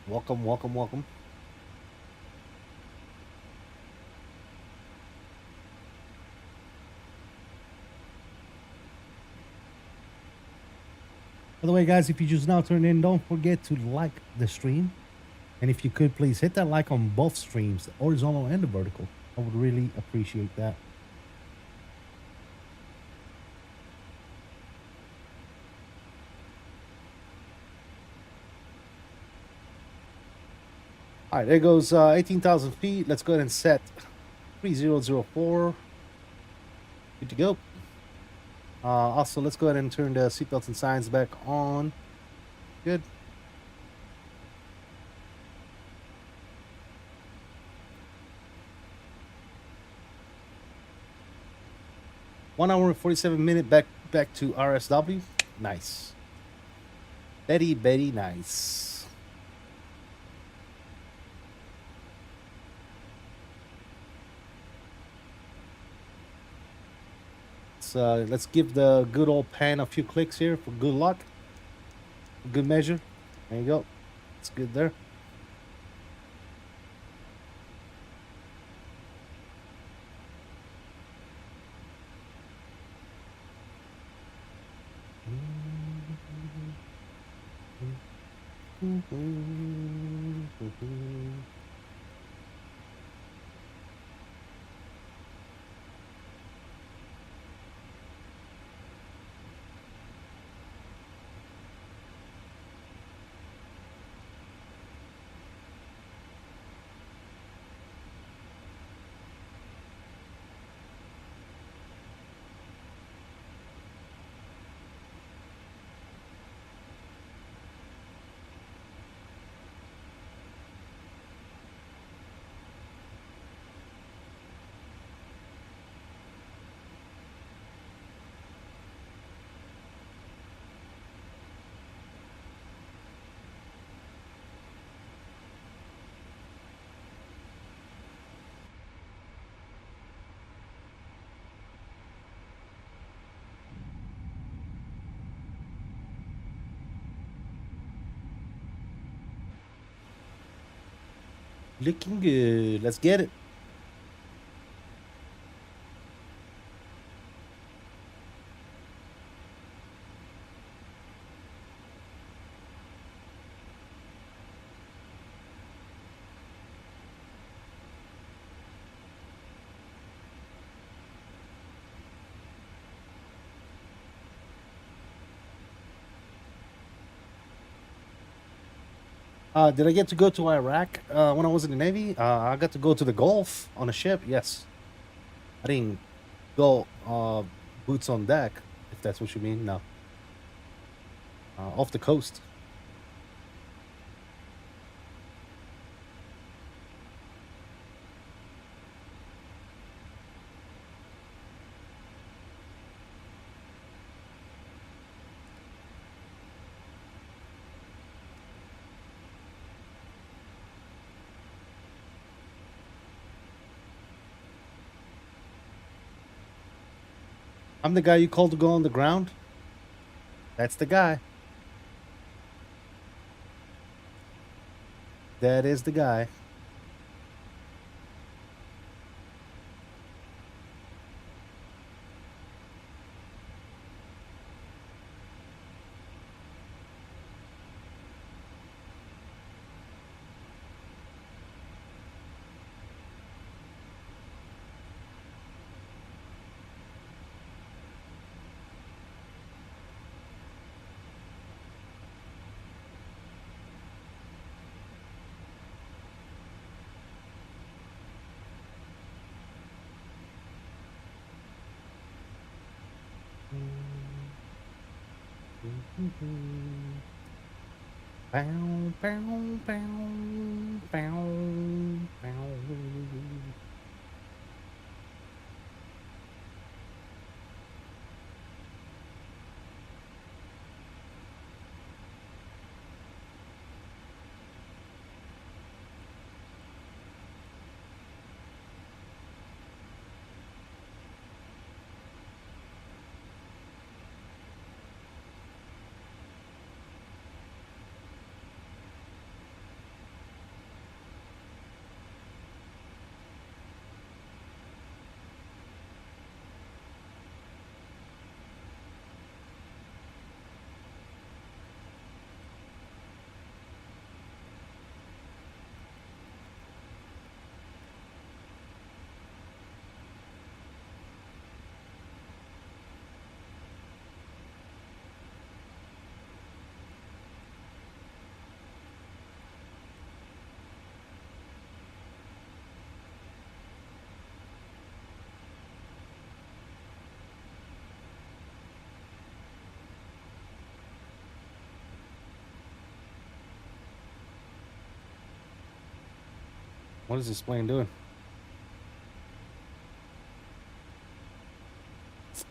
Welcome, welcome, welcome. By the way, guys, if you just now turn in, don't forget to like the stream. And if you could, please hit that like on both streams, the horizontal and the vertical. I would really appreciate that. All right, there goes 18,000 feet. Let's go ahead and set 3004. Good to go. Also, let's go ahead and turn the seatbelts and signs back on. Good. One hour and 47 minutes back to RSW. Nice. Very, very nice. Let's give the good old pan a few clicks here for good luck. Good measure. There you go. It's good there. Looking good. Let's get it. Did I get to go to Iraq when I was in the Navy? I got to go to the Gulf on a ship. Yes, I didn't go boots on deck, if that's what you mean. No, off the coast. I'm the guy you called to go on the ground. That's the guy. That is the guy. Bow, bow, bow, bow, bow. What is this plane doing?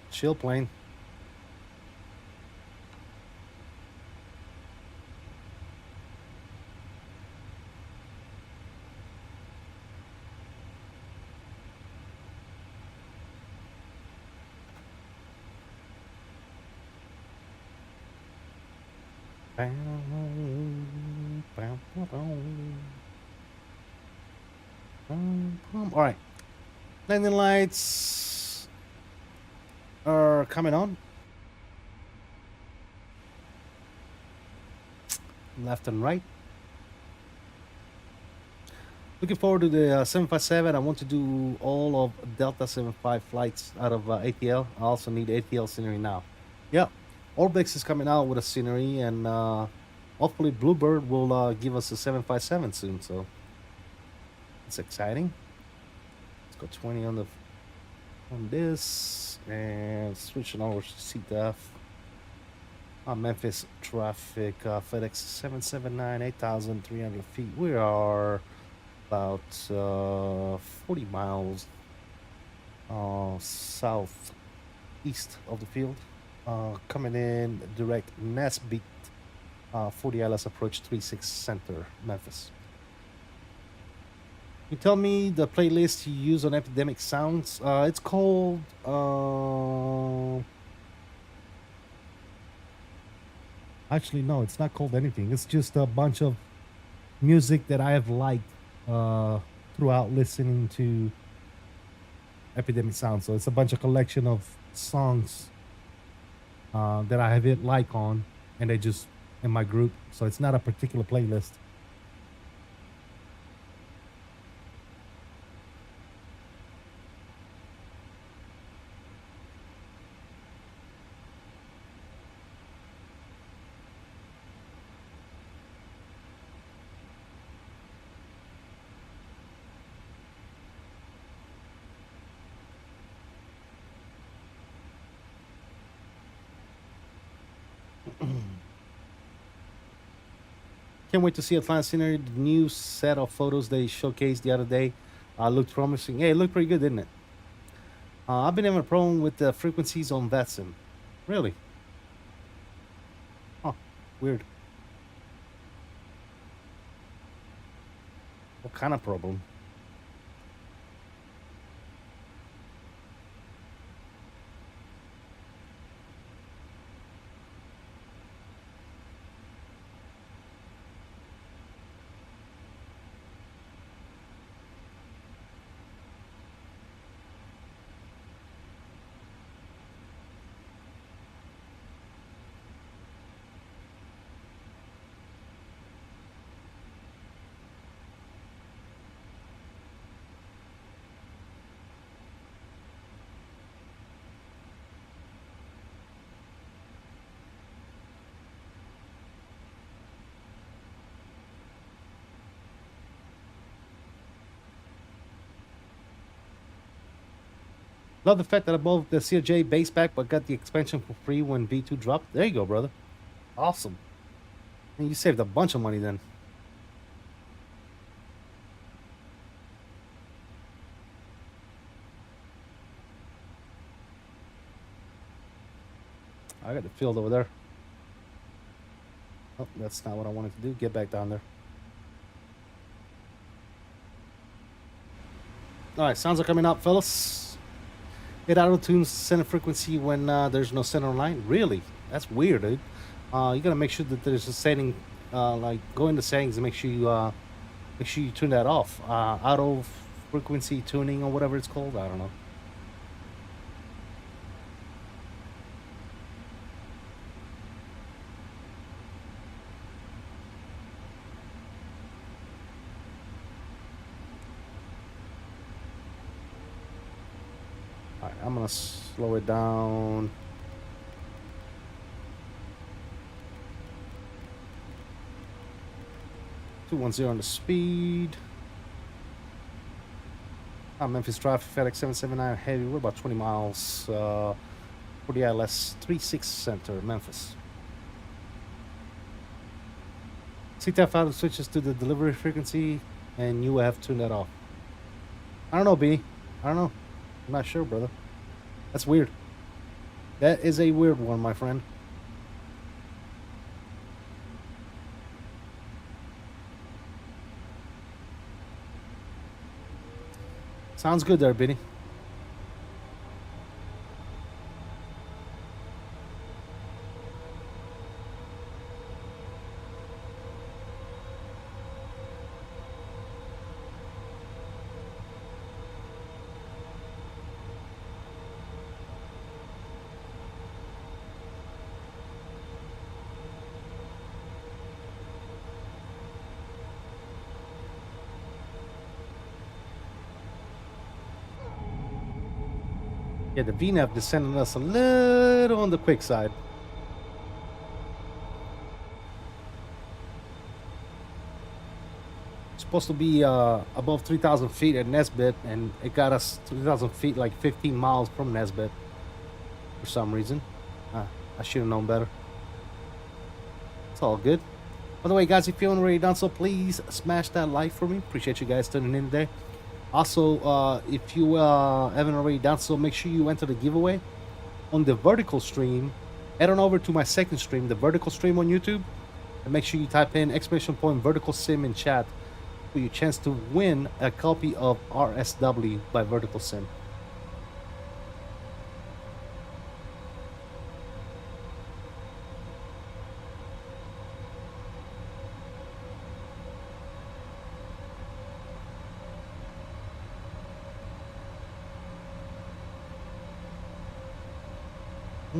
Chill plane. Bow, bow, bow, bow. All right. Landing lights are coming on. Left and right. Looking forward to the 757. I want to do all of Delta 75 flights out of ATL. I also need ATL scenery now. Yeah. Orbix is coming out with a scenery, and hopefully Bluebird will give us a 757 soon. So it's exciting. Let's go 20 on this, and switching over to CDF. Memphis traffic, FedEx 779, 8,300 feet. We are about 40 miles southeast of the field. Coming in direct Nesbit, 40 ILS approach 36 center, Memphis. You tell me the playlist you use on Epidemic Sounds. It's called actually no, it's not called anything. It's just a bunch of music that I have liked throughout listening to Epidemic Sound. So it's a bunch of collection of songs that I have it like on, and they just in my group. So it's not a particular playlist. Can't wait to see Atlanta Scenery. The new set of photos they showcased the other day looked promising. Hey, it looked pretty good, didn't it? I've been having a problem with the frequencies on VetSim. Really? Huh. Weird. What kind of problem? Love the fact that I bought the CRJ base pack, but got the expansion for free when V2 dropped. There you go, brother. Awesome. And you saved a bunch of money then. I got the field over there. Oh, that's not what I wanted to do. Get back down there. All right, sounds are coming up, fellas. It auto-tunes center frequency when there's no center line. Really? That's weird, dude. You gotta make sure that there's a setting. Like go into settings and make sure you turn that off. Auto frequency tuning or whatever it's called. I don't know. All right, I'm gonna slow it down. $210 on the speed. Memphis traffic, FedEx 779 heavy. We're about 20 miles for the ILS 36 Center, Memphis. CTF auto switches to the delivery frequency, and you have to turn that off. I don't know, B. I don't know. I'm not sure, brother. That's weird. That is a weird one, my friend. Sounds good there, Benny. Yeah, the VNAV descended us a little on the quick side. Supposed to be above 3,000 feet at Nesbit, and it got us 3,000 feet, like 15 miles from Nesbit for some reason. I should have known better. It's all good. By the way, guys, if you haven't already done so, please smash that like for me. Appreciate you guys tuning in today. Also, if you haven't already done so, make sure you enter the giveaway on the vertical stream. Head on over to my second stream, the vertical stream on YouTube, and make sure you type in !verticalsim in chat for your chance to win a copy of RSW by Verticalsim. I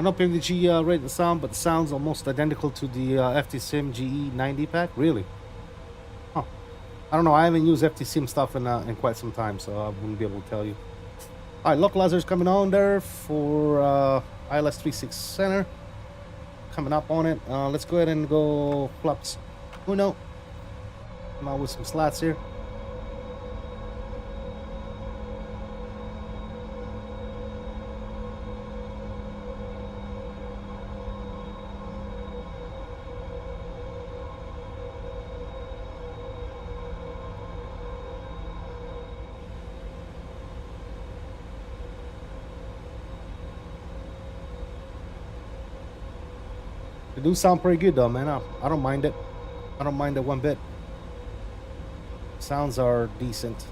know PVG rated the sound, but the sound's almost identical to the FTSIM GE90 pack. Really? Huh. I don't know. I haven't used FTSIM stuff in quite some time, so I wouldn't be able to tell you. All right, localizer's coming on there for ILS 36 center. Coming up on it. Let's go ahead and go flaps. Uno. Come out with some slats here. They do sound pretty good though, man. I don't mind it. I don't mind it one bit. Sounds are decent.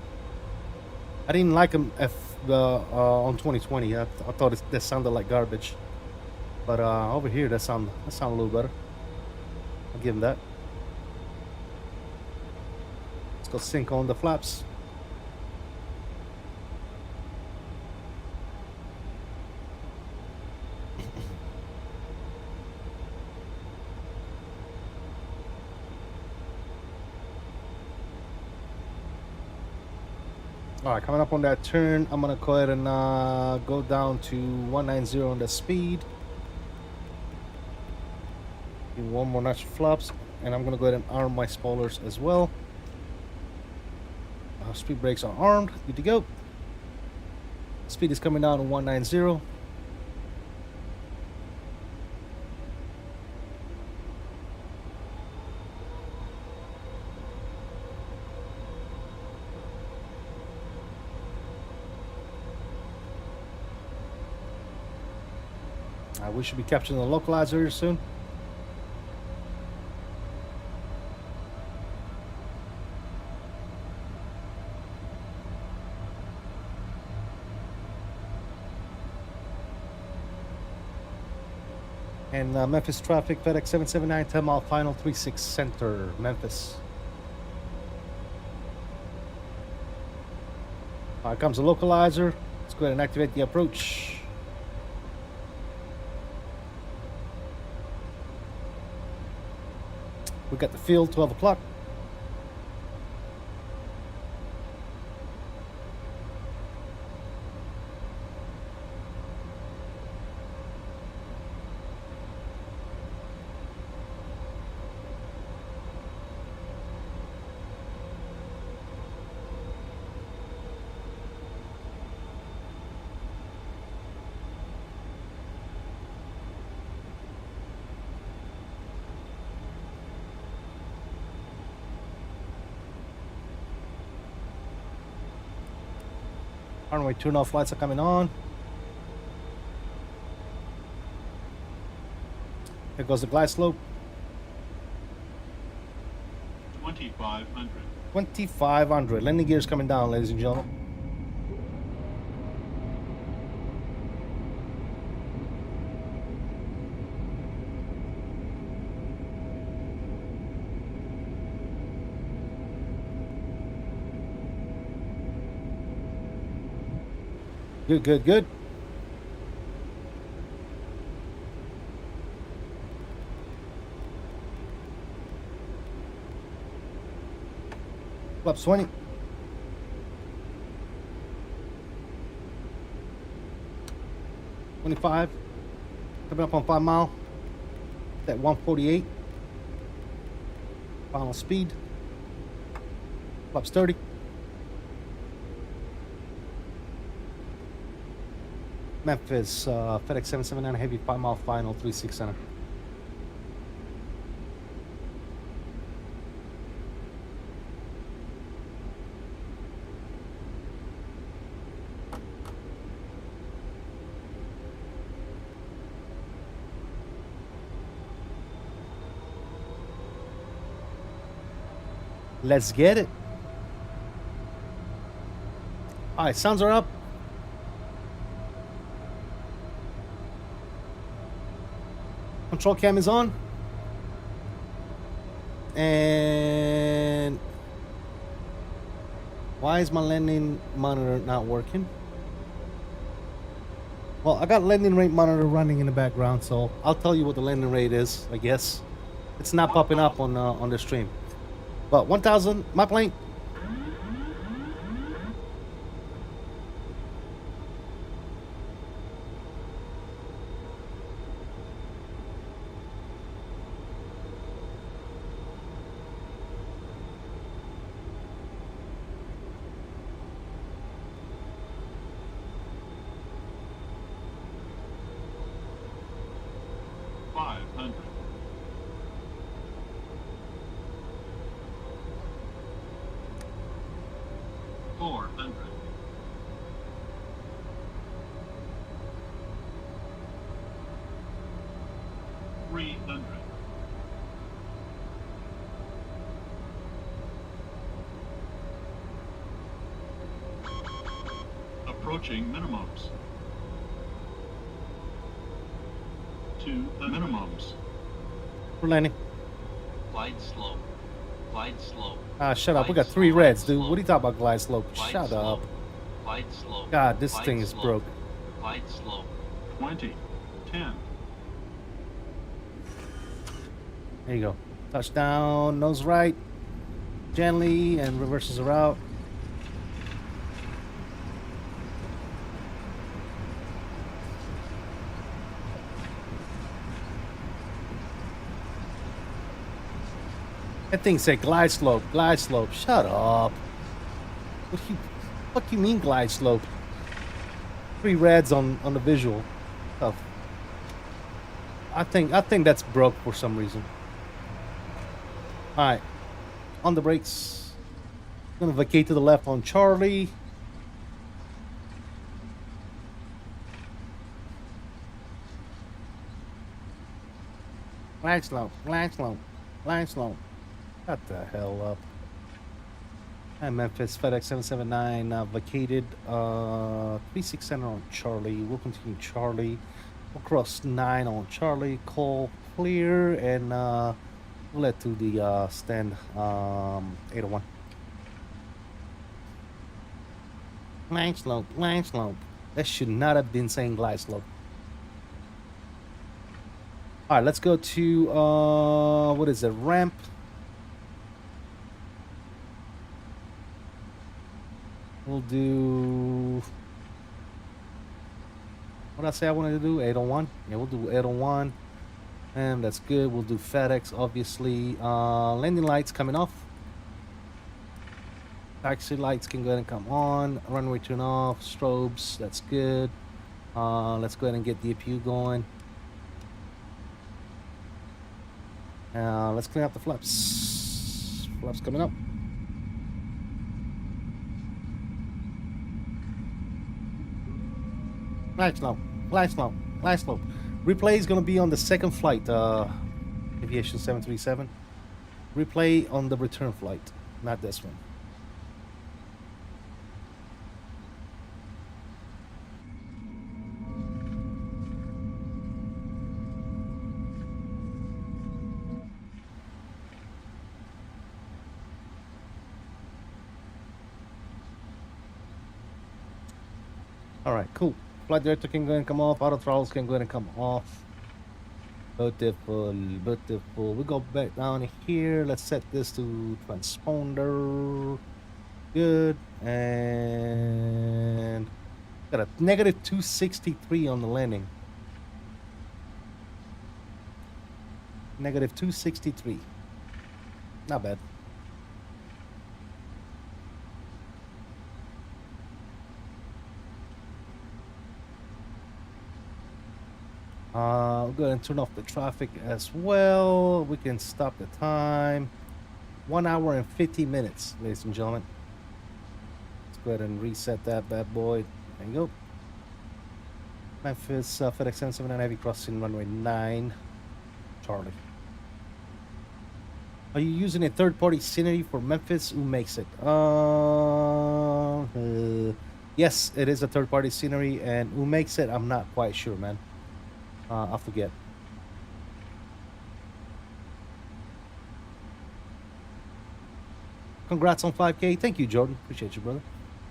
I didn't like them on 2020. I thought that sounded like garbage. But over here, that sound a little better. I'll give them that. Let's go sync on the flaps. All right, coming up on that turn, I'm gonna go ahead and go down to 190 on the speed. Do one more notch of flaps, and I'm gonna go ahead and arm my spoilers as well. Speed brakes are armed, good to go. Speed is coming down to 190. We should be capturing the localizer soon. And Memphis traffic, FedEx 779, 10 mile final, 36 center, Memphis. Here comes the localizer. Let's go ahead and activate the approach. We got the field, 12 o'clock. Runway 2 flights are coming on. Here goes the glide slope. 2,500. 2,500. Landing gears coming down, ladies and gentlemen. Good, good, good. Flaps 20. Coming up on 5 mile. At 148. Final speed. Flaps 30. Memphis, FedEx 779 heavy 5 mile final, 36 center. Let's get it. All right, sounds are up. Control cam is on. And Why is my landing monitor not working? Well, I got landing rate monitor running in the background, so I'll tell you what the landing rate is, I guess. It's not popping up on the stream. But 1,000, my plane. Approaching minimums. To the minimums. We're landing. Glide slope. Glide slope. Ah, shut up. We got 3 reds, dude. What are you talking about glide slope? Shut up. Glide slope. God, this thing is broke. Glide slope. 20. 10. There you go. Touchdown, nose right. Gently, and reverses her out. That thing said glide slope, glide slope. Shut up. What do you mean glide slope? 3 reds on the visual. Oh. I think that's broke for some reason. Alright. On the brakes. Gonna vacate to the left on Charlie. Glide slope, glide slope, glide slope. Shut the hell up. And Memphis, FedEx 779 vacated. 36 center on Charlie. We'll continue Charlie. We'll cross 9 on Charlie. Call clear, and we'll let to the stand 801. Glide slope, glide slope. That should not have been saying glide slope. All right, let's go to what is it? Ramp. We'll do, what did I say I wanted to do? 801? Yeah, we'll do 801. And that's good. We'll do FedEx, obviously. Landing lights coming off. Taxi lights can go ahead and come on. Runway turn off. Strobes, that's good. Let's go ahead and get the APU going. Let's clean up the flaps. Flaps coming up. Glide slope, glide slope, glide slope. Replay is going to be on the second flight, Aviation 737. Replay on the return flight, not this one. All right, cool. Flight director can go and come off. Auto throttles can go ahead and come off. Beautiful, beautiful. We go back down here. Let's set this to transponder. Good. And got a negative 263 on the landing. Negative 263. Not bad. We'll go ahead and turn off the traffic as well. We can stop the time. 1 hour and 50 minutes, ladies and gentlemen. Let's go ahead and reset that bad boy. There you go. Memphis, FedEx 779 heavy crossing runway 9. Charlie. Are you using a third-party scenery for Memphis? Who makes it? Yes, it is a third-party scenery, and who makes it? I'm not quite sure, man. I forget. Congrats on 5K. Thank you, Jordan. Appreciate you, brother.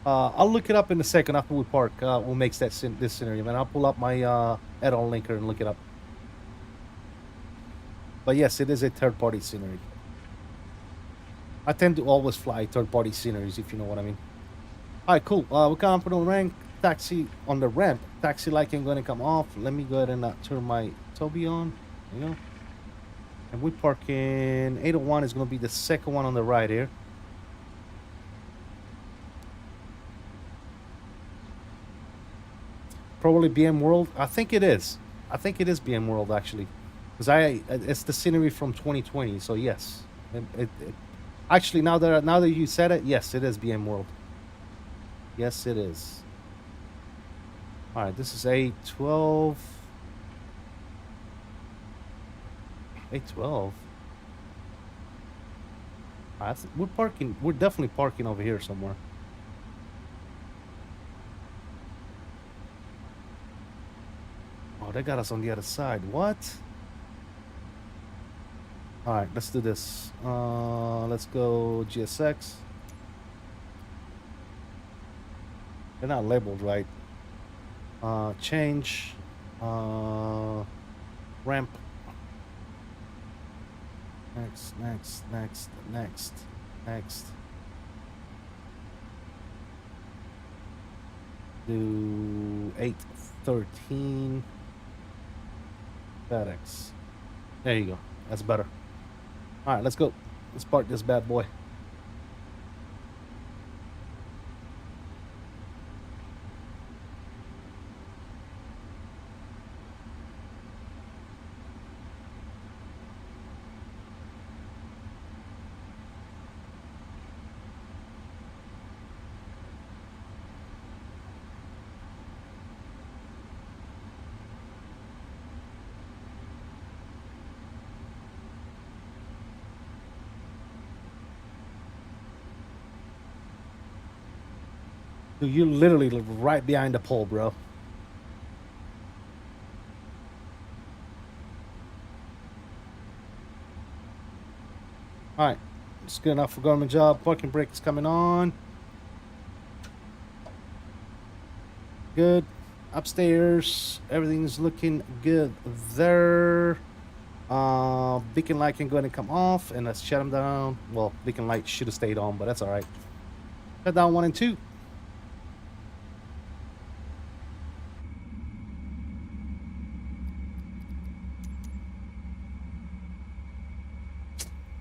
I'll look it up in a second after we park. We'll make this scenario, man. I'll pull up my add-on linker and look it up. But yes, it is a third-party scenery. I tend to always fly third-party sceneries, if you know what I mean. All right, cool. We're coming up on the rank. Taxi on the ramp. Taxi light ain't going to come off. Let me go ahead and turn my TOBII on. You know. And we're parking. 801 is going to be the second one on the right here. Probably BM World. I think it is. I think it is BM World, actually. Because it's the scenery from 2020. So, yes. Actually, now that you said it, yes, it is BM World. Yes, it is. All right, this is 812. 812. We're parking. We're definitely parking over here somewhere. Oh, they got us on the other side. What? All right, let's do this. Let's go GSX. They're not labeled right. Change. Ramp. Next. Do 813. FedEx. There you go. That's better. All right, let's go. Let's park this bad boy. Dude, you're literally right behind the pole, bro. All right, it's good enough for government job. Parking brake is coming on. Good. Upstairs, everything's looking good there. Beacon light can go ahead and come off, and let's shut them down. Well, beacon light should have stayed on, but that's all right. Shut down 1 and 2.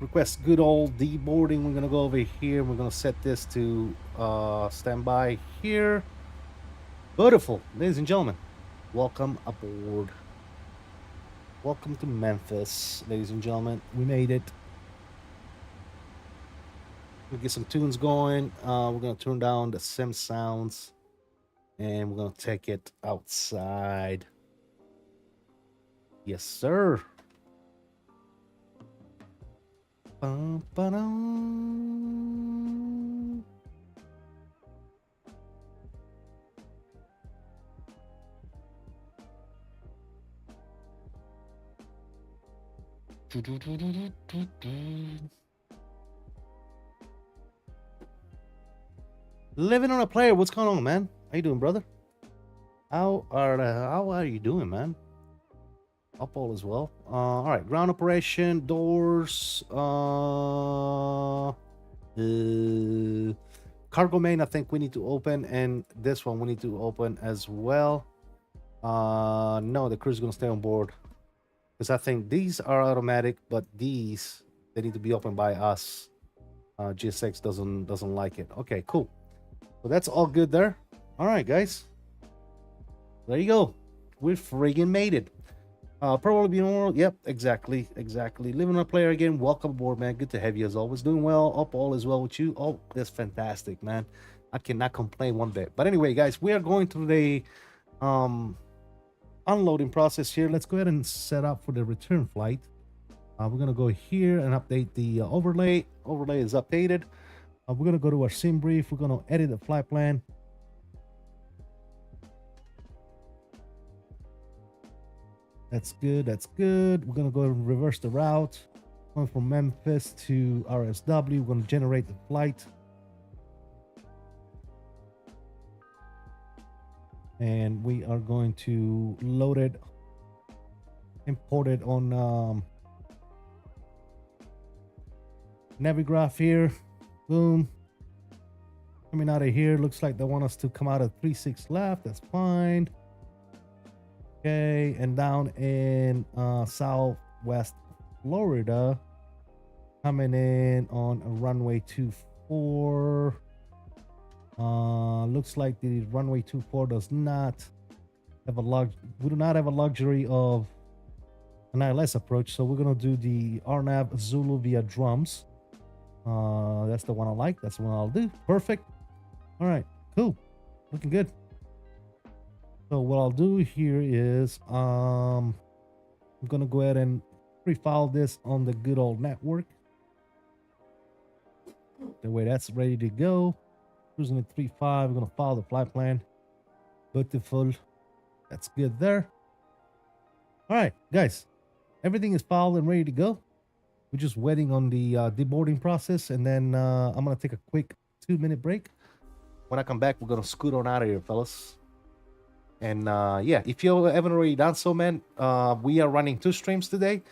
Request good old deboarding. We're gonna go over here. We're gonna set this to standby here. Beautiful, ladies and gentlemen. Welcome aboard. Welcome to Memphis, ladies and gentlemen. We made it. We'll get some tunes going. We're gonna turn down the sim sounds, and we're gonna take it outside. Yes, sir. Ba-dum. Living on a player. What's going on, man? How you doing, brother? How are you doing, man? Up all as well. All right, ground operation, doors. Cargo main, I think we need to open, and this one we need to open as well. No, the crew's gonna stay on board because I think these are automatic, but these they need to be opened by us. GSX doesn't like it. Okay, cool. So that's all good there. All right, guys. There you go. We friggin' made it. Probably be more. Yep, exactly. Living on a player again. Welcome aboard, man. Good to have you as always. Doing well. Up all as well with you. Oh, that's fantastic, man. I cannot complain one bit. But anyway, guys, we are going through the unloading process here. Let's go ahead and set up for the return flight. We're gonna go here and update the overlay. Overlay is updated. We're gonna go to our sim brief. We're gonna edit the flight plan. That's good. We're gonna go and reverse the route. Going from Memphis to RSW. We're going to generate the flight. And we are going to load it, import it on Navigraph here. Boom. Coming out of here, looks like they want us to come out of 36 left. That's fine. Okay, and down in Southwest Florida, coming in on a runway 24. Looks like the runway 24 does not have we do not have a luxury of an ILS approach, so we're gonna do the RNAV Zulu via drums. That's the one I like. That's the one I'll do. Perfect. All right, cool, looking good. So what I'll do here is I'm gonna go ahead and pre-file this on the good old network. That way that's ready to go. Cruising at 3.5, we're gonna file the flight plan. Beautiful. That's good there. All right, guys, everything is filed and ready to go. We're just waiting on the deboarding process, and then I'm gonna take a quick 2-minute break. When I come back, we're gonna scoot on out of here, fellas. And yeah, if you haven't already done so, man, we are running 2 streams today.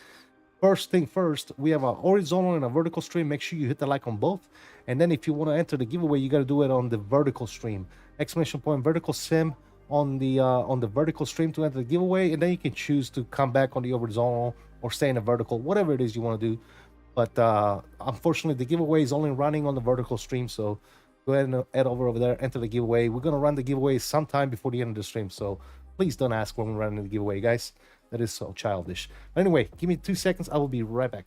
First thing first, we have a horizontal and a vertical stream. Make sure you hit the like on both. And then if you want to enter the giveaway, you got to do it on the vertical stream. Exclamation point VerticalSim on the vertical stream to enter the giveaway. And then you can choose to come back on the horizontal or stay in the vertical, whatever it is you want to do. But unfortunately, the giveaway is only running on the vertical stream. So go ahead and head over there, enter the giveaway. We're going to run the giveaway sometime before the end of the stream. So please don't ask when we're running the giveaway, guys. That is so childish. But anyway, give me 2 seconds. I will be right back.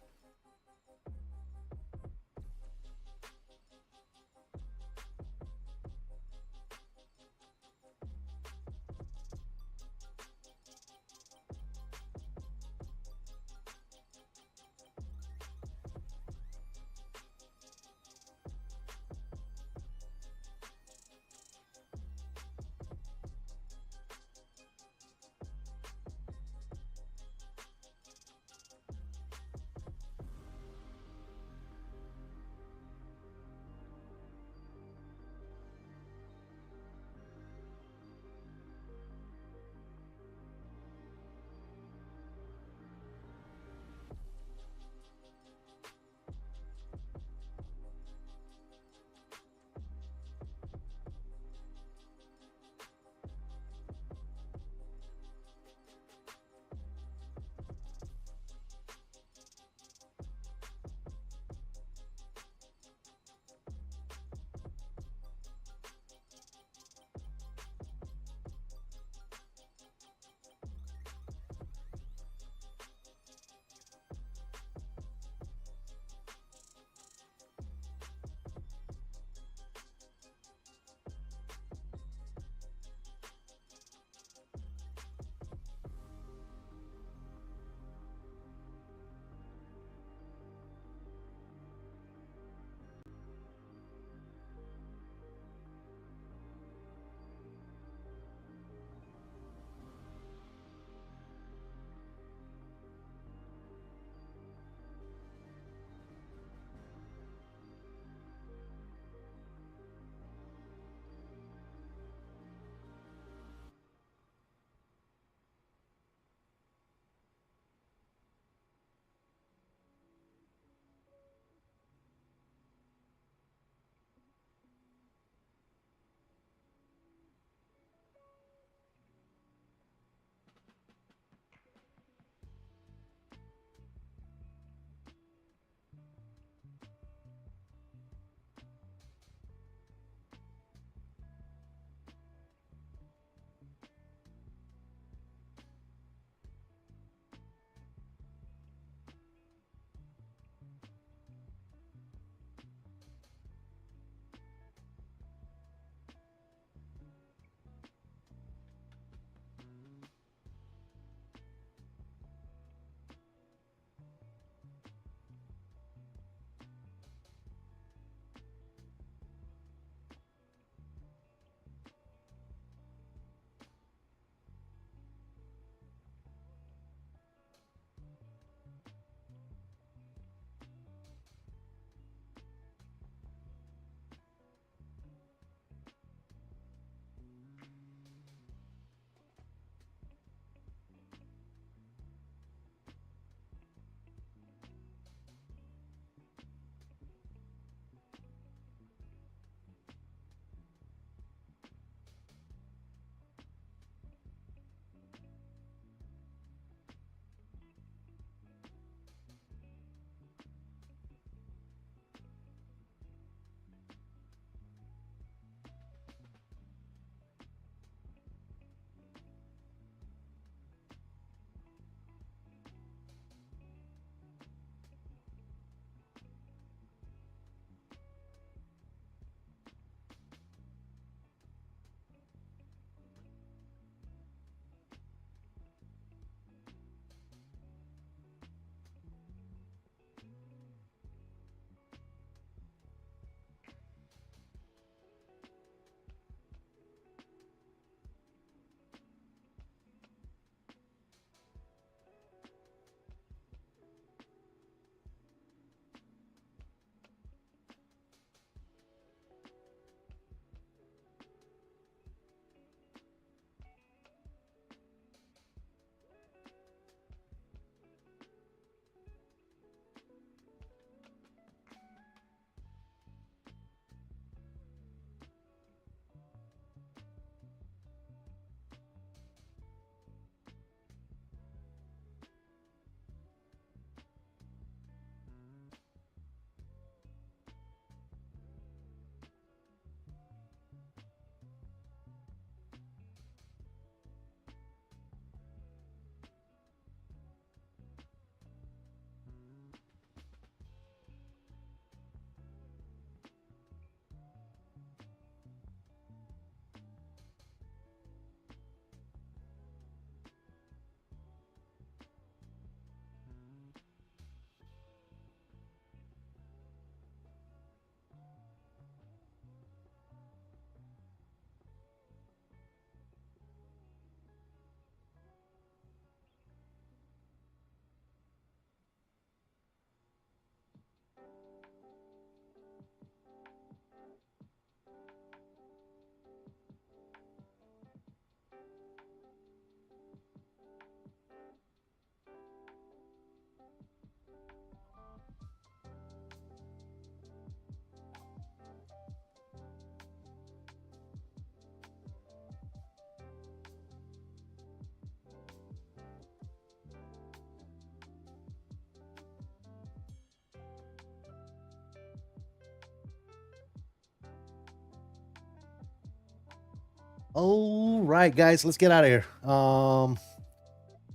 All right, guys, let's get out of here. So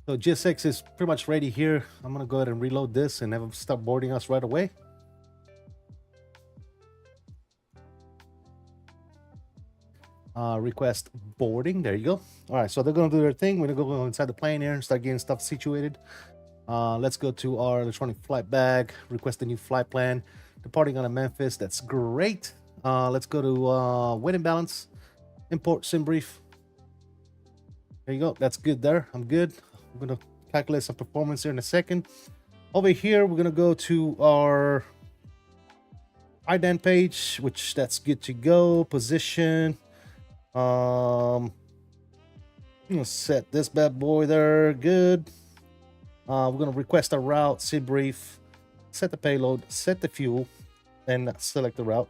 GSX is pretty much ready here. I'm gonna go ahead and reload this and have them start boarding us right away. Request boarding. There you go. All right, so they're gonna do their thing. We're gonna go inside the plane here and start getting stuff situated. Let's go to our electronic flight bag, request a new flight plan. Departing on a Memphis. That's great. Let's go to weight and balance, import sim brief. There you go. That's good there. I'm good. I'm gonna calculate some performance here in a second. Over here, we're gonna go to our IDAN page, which that's good to go. Position. I'm gonna set this bad boy there. Good. We're gonna request a route, sim brief, set the payload, set the fuel, and select the route.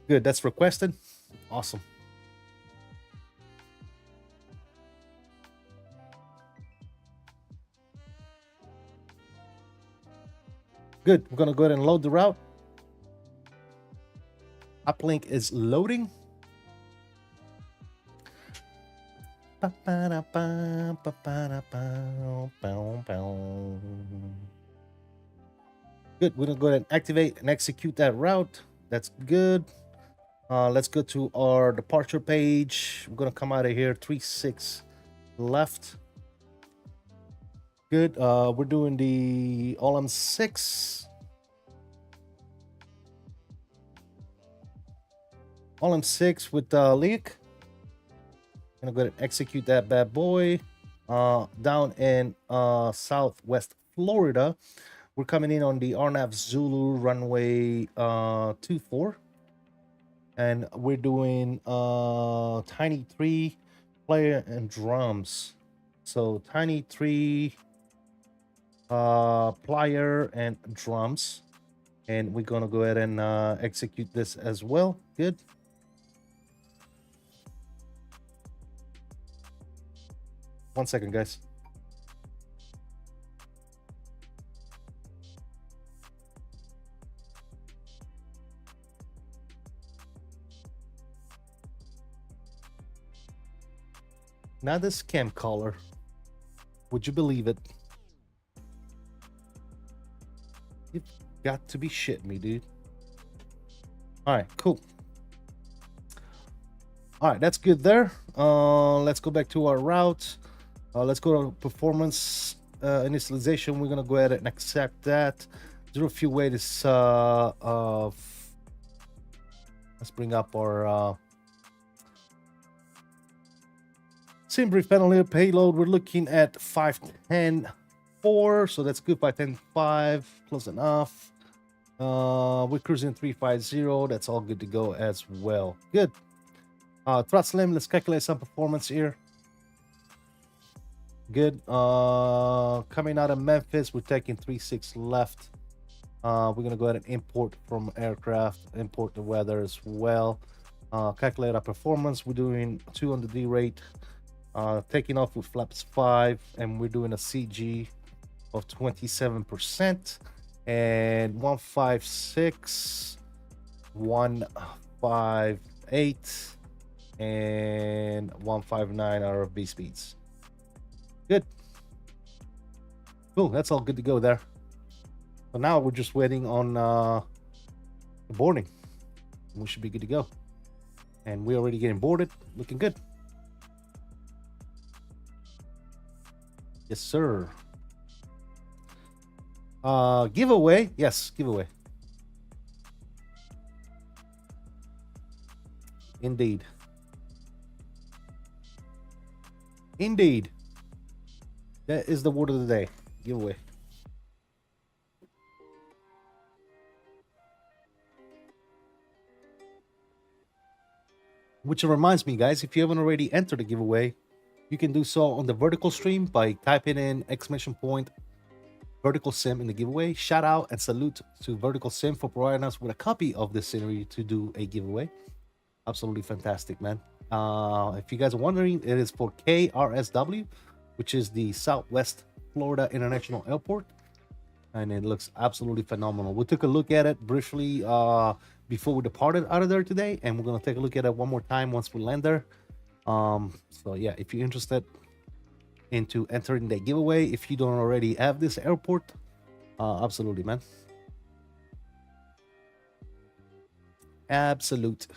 Good. That's requested. Awesome. Good. We're gonna go ahead and load the route. Uplink is loading. Good. We're gonna go ahead and activate and execute that route. That's good. Let's go to our departure page. We're gonna come out of here 36 left. Good. We're doing the LM6. LM6 with Leak. Gonna go ahead and execute that bad boy. Down in Southwest Florida, we're coming in on the RNAV Zulu runway 24, and we're doing Tiny 3 player and drums. So Tiny 3 plier and drums, and we're gonna go ahead and execute this as well. Good. One second, guys. Now this scam caller. Would you believe it? You've got to be shitting me, dude. All right, cool. All right, that's good there. Let's go back to our route. Let's go to performance initialization. We're gonna go ahead and accept that. Zero fuel weight is let's bring up our sim brief penalty payload. We're looking at 510.4, so that's good. 510.5, close enough. We're cruising 350. That's all good to go as well. Good. Thrust limit. Let's calculate some performance here. Good. Coming out of Memphis, we're taking 36 left. We're gonna go ahead and import from aircraft, import the weather as well. Calculate our performance. We're doing 200D rate. Taking off with flaps 5, and we're doing a CG of 27% and 156, 158, and 159 RFB speeds. Good. Cool. That's all good to go there. So now we're just waiting on the boarding. We should be good to go. And we're already getting boarded. Looking good. Yes, sir. Giveaway. Yes, giveaway. Indeed. Indeed. That is the word of the day. Giveaway. Which reminds me, guys, if you haven't already entered the giveaway, you can do so on the vertical stream by typing in !Verticalsim in the giveaway. Shout out and salute to Verticalsim for providing us with a copy of this scenery to do a giveaway. Absolutely fantastic, man. If you guys are wondering, it is for KRSW, which is the Southwest Florida International Airport. and it looks absolutely phenomenal. We took a look at it briefly before we departed out of there today, and we're gonna take a look at it one more time once we land there. So yeah, if you're interested into entering the giveaway, if you don't already have this airport, absolutely, man. Absolute.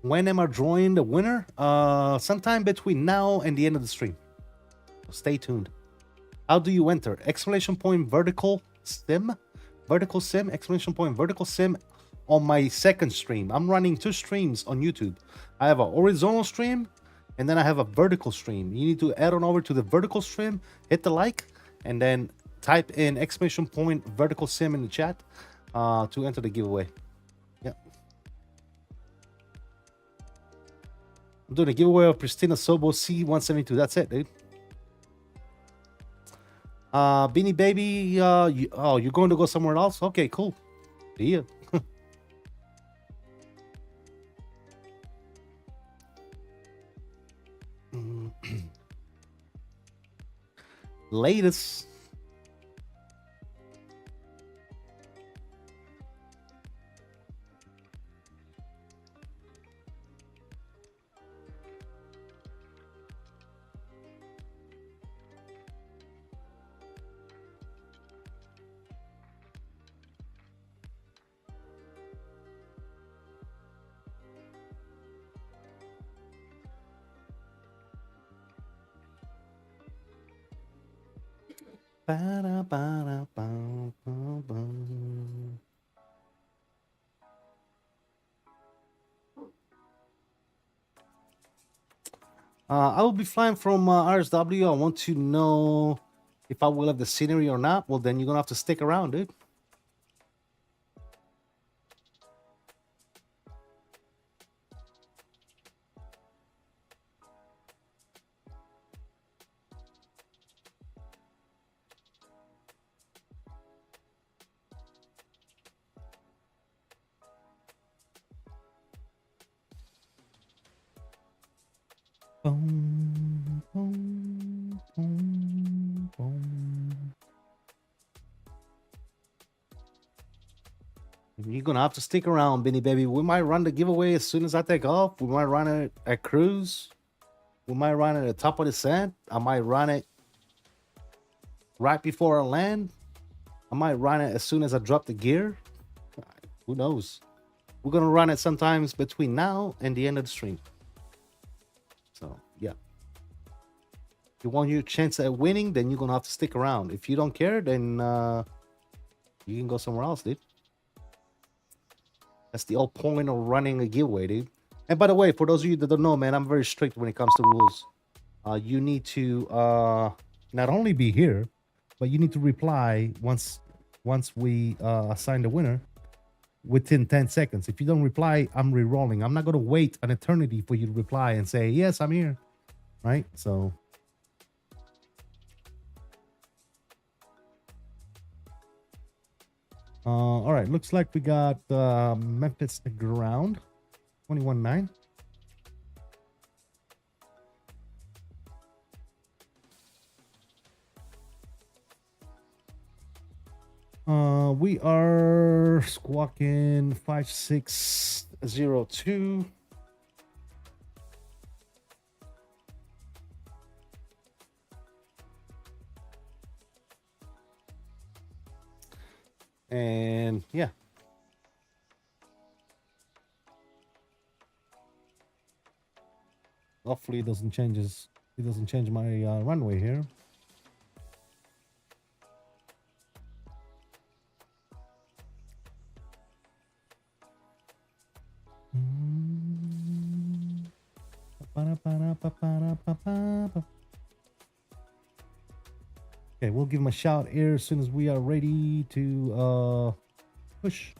When am I drawing the winner? Sometime between now and the end of the stream. So stay tuned. How do you enter? Exclamation point vertical sim, exclamation point vertical sim on my second stream. I'm running 2 streams on YouTube. I have a horizontal stream and then I have a vertical stream. You need to add on over to the vertical stream, hit the like, and then type in exclamation point vertical sim in the chat to enter the giveaway. Yeah. I'm doing a giveaway of Pristina Sobo C172. That's it, dude. Beanie Baby, you're going to go somewhere else? Okay, cool. See ya. Latest. I will be flying from RSW. I want to know if I will have the scenery or not. Well, then you're gonna have to stick around, dude. Boom, boom, boom, boom. You're gonna have to stick around, Benny Baby. We might run the giveaway as soon as I take off. We might run it at cruise. We might run it at the top of the sand. I might run it right before I land. I might run it as soon as I drop the gear. Who knows? We're gonna run it sometimes between now and the end of the stream. So yeah. If you want your chance at winning, then you're gonna have to stick around. If you don't care, then you can go somewhere else, dude. That's the whole point of running a giveaway, dude. And by the way, for those of you that don't know, man, I'm very strict when it comes to rules. You need to not only be here, but you need to reply once we assign the winner within 10 seconds. If you don't reply, I'm re-rolling. I'm not going to wait an eternity for you to reply and say, yes, I'm here. Right? So all right, looks like we got Memphis ground 21.9. We are squawking 5602. And yeah. Hopefully it doesn't change my runway here. Okay, we'll give him a shout here as soon as we are ready to push.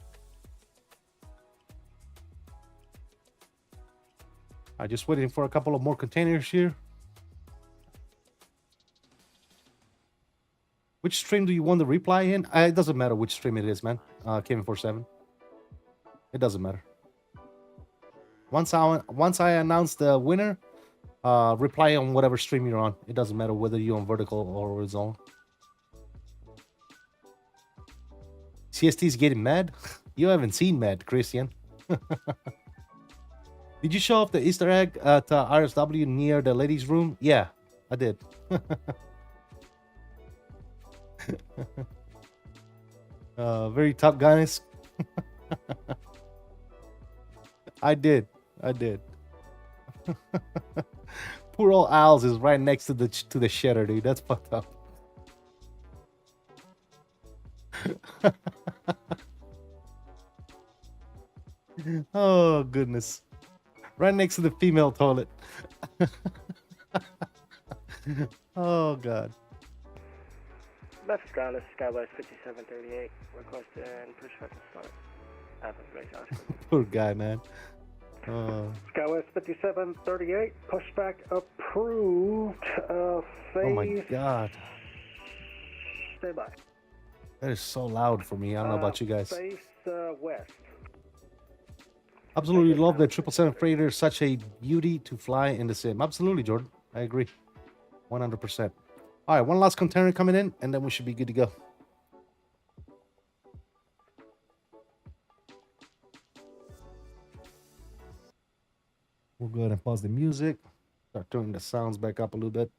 I'm just waiting for a couple of more containers here. Which stream do you want the reply in? It doesn't matter which stream it is, man. Kevin47. It doesn't matter. Once I announce the winner, reply on whatever stream you're on. It doesn't matter whether you're on vertical or horizontal. CST's getting mad? You haven't seen mad, Christian. Did you show off the Easter egg at RSW near the ladies' room? Yeah, I did. Very Top Guys. I did. Poor old Al's is right next to the shedder, dude. That's fucked up. Oh goodness. Right next to the female toilet. Oh god. Memphis ground, this is Skywest 5738. Request and pushback to start. Happens, great, Oscar. Poor guy, man. Skywest 5738, pushback approved. Phase. Oh my god. Stay by. That is so loud for me. I don't know about you guys. Face west. Absolutely love that 777 freighter. Such a beauty to fly in the sim. Absolutely, Jordan. I agree. 100%. All right, one last container coming in, and then we should be good to go. We'll go ahead and pause the music. Start turning the sounds back up a little bit.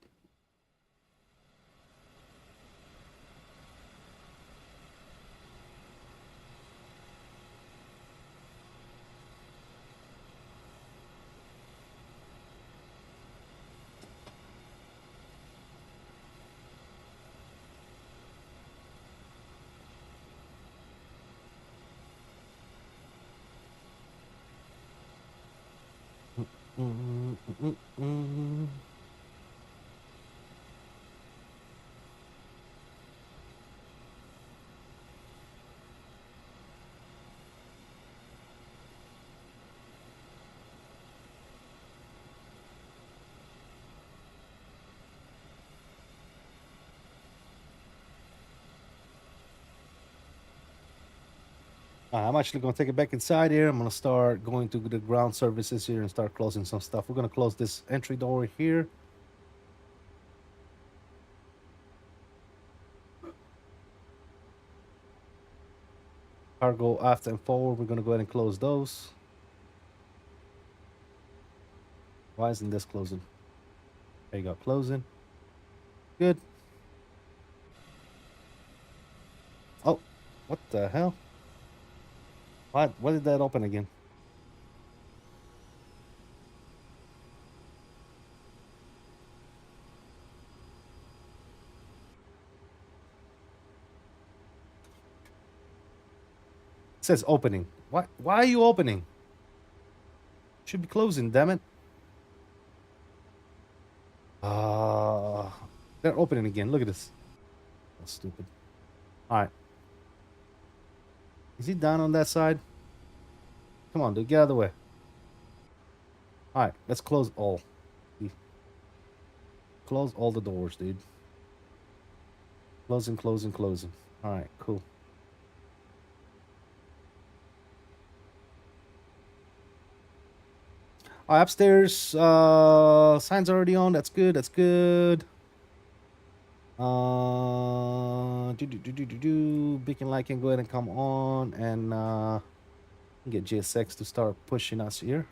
I'm actually going to take it back inside here. I'm going to start going to the ground services here and start closing some stuff. We're going to close this entry door here. Cargo aft and forward, we're going to go ahead and close those. Why isn't this closing? There you go, closing. Good. Oh, what the hell? What did that open again? It says opening. Why are you opening? Should be closing, damn it. They're opening again. Look at this. That's stupid. Alright. Is he down on that side? Come on, dude. Get out of the way. Alright, let's close all. Close all the doors, dude. Closing, closing, closing. Alright, cool. Alright, upstairs. Signs already on. That's good. That's good. Beacon light can go ahead and come on, and get JSX to start pushing us here.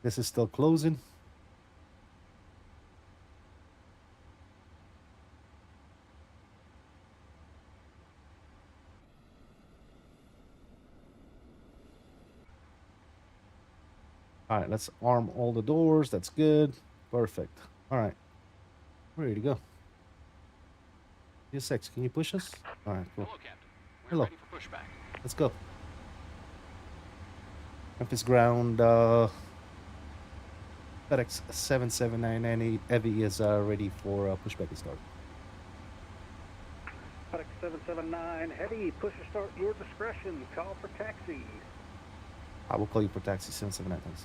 This is still closing. All right, let's arm all the doors. That's good. Perfect. All right. We're ready to go. JSX, can you push us? All right, cool. Hello, Captain. We're Hello. ready for pushback. Let's go. Memphis ground. FedEx 77998 Heavy is ready for pushback to start. FedEx 779 Heavy, push or start your discretion. Call for taxi. I will call you for taxi 779. Thanks.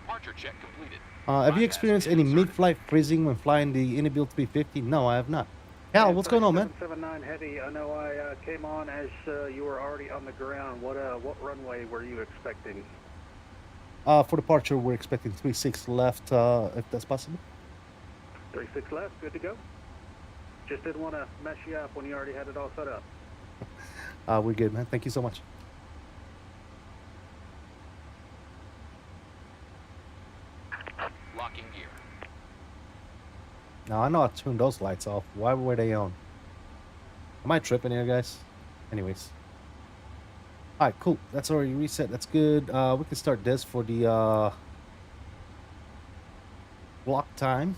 Departure check completed. Have you experienced any mid-flight freezing when flying the Inbuilt 350? No, I have not. Hal, what's going on, man? 779 Heavy, I know I came on as you were already on the ground. What runway were you expecting? For departure, we're expecting 36 left, if that's possible. 36 left, good to go. Just didn't want to mess you up when you already had it all set up. We're good, man. Thank you so much. Locking gear. Now, I know I turned those lights off. Why were they on? Am I tripping here, guys? Anyways. Alright, cool. That's already reset. That's good. We can start this for the block time.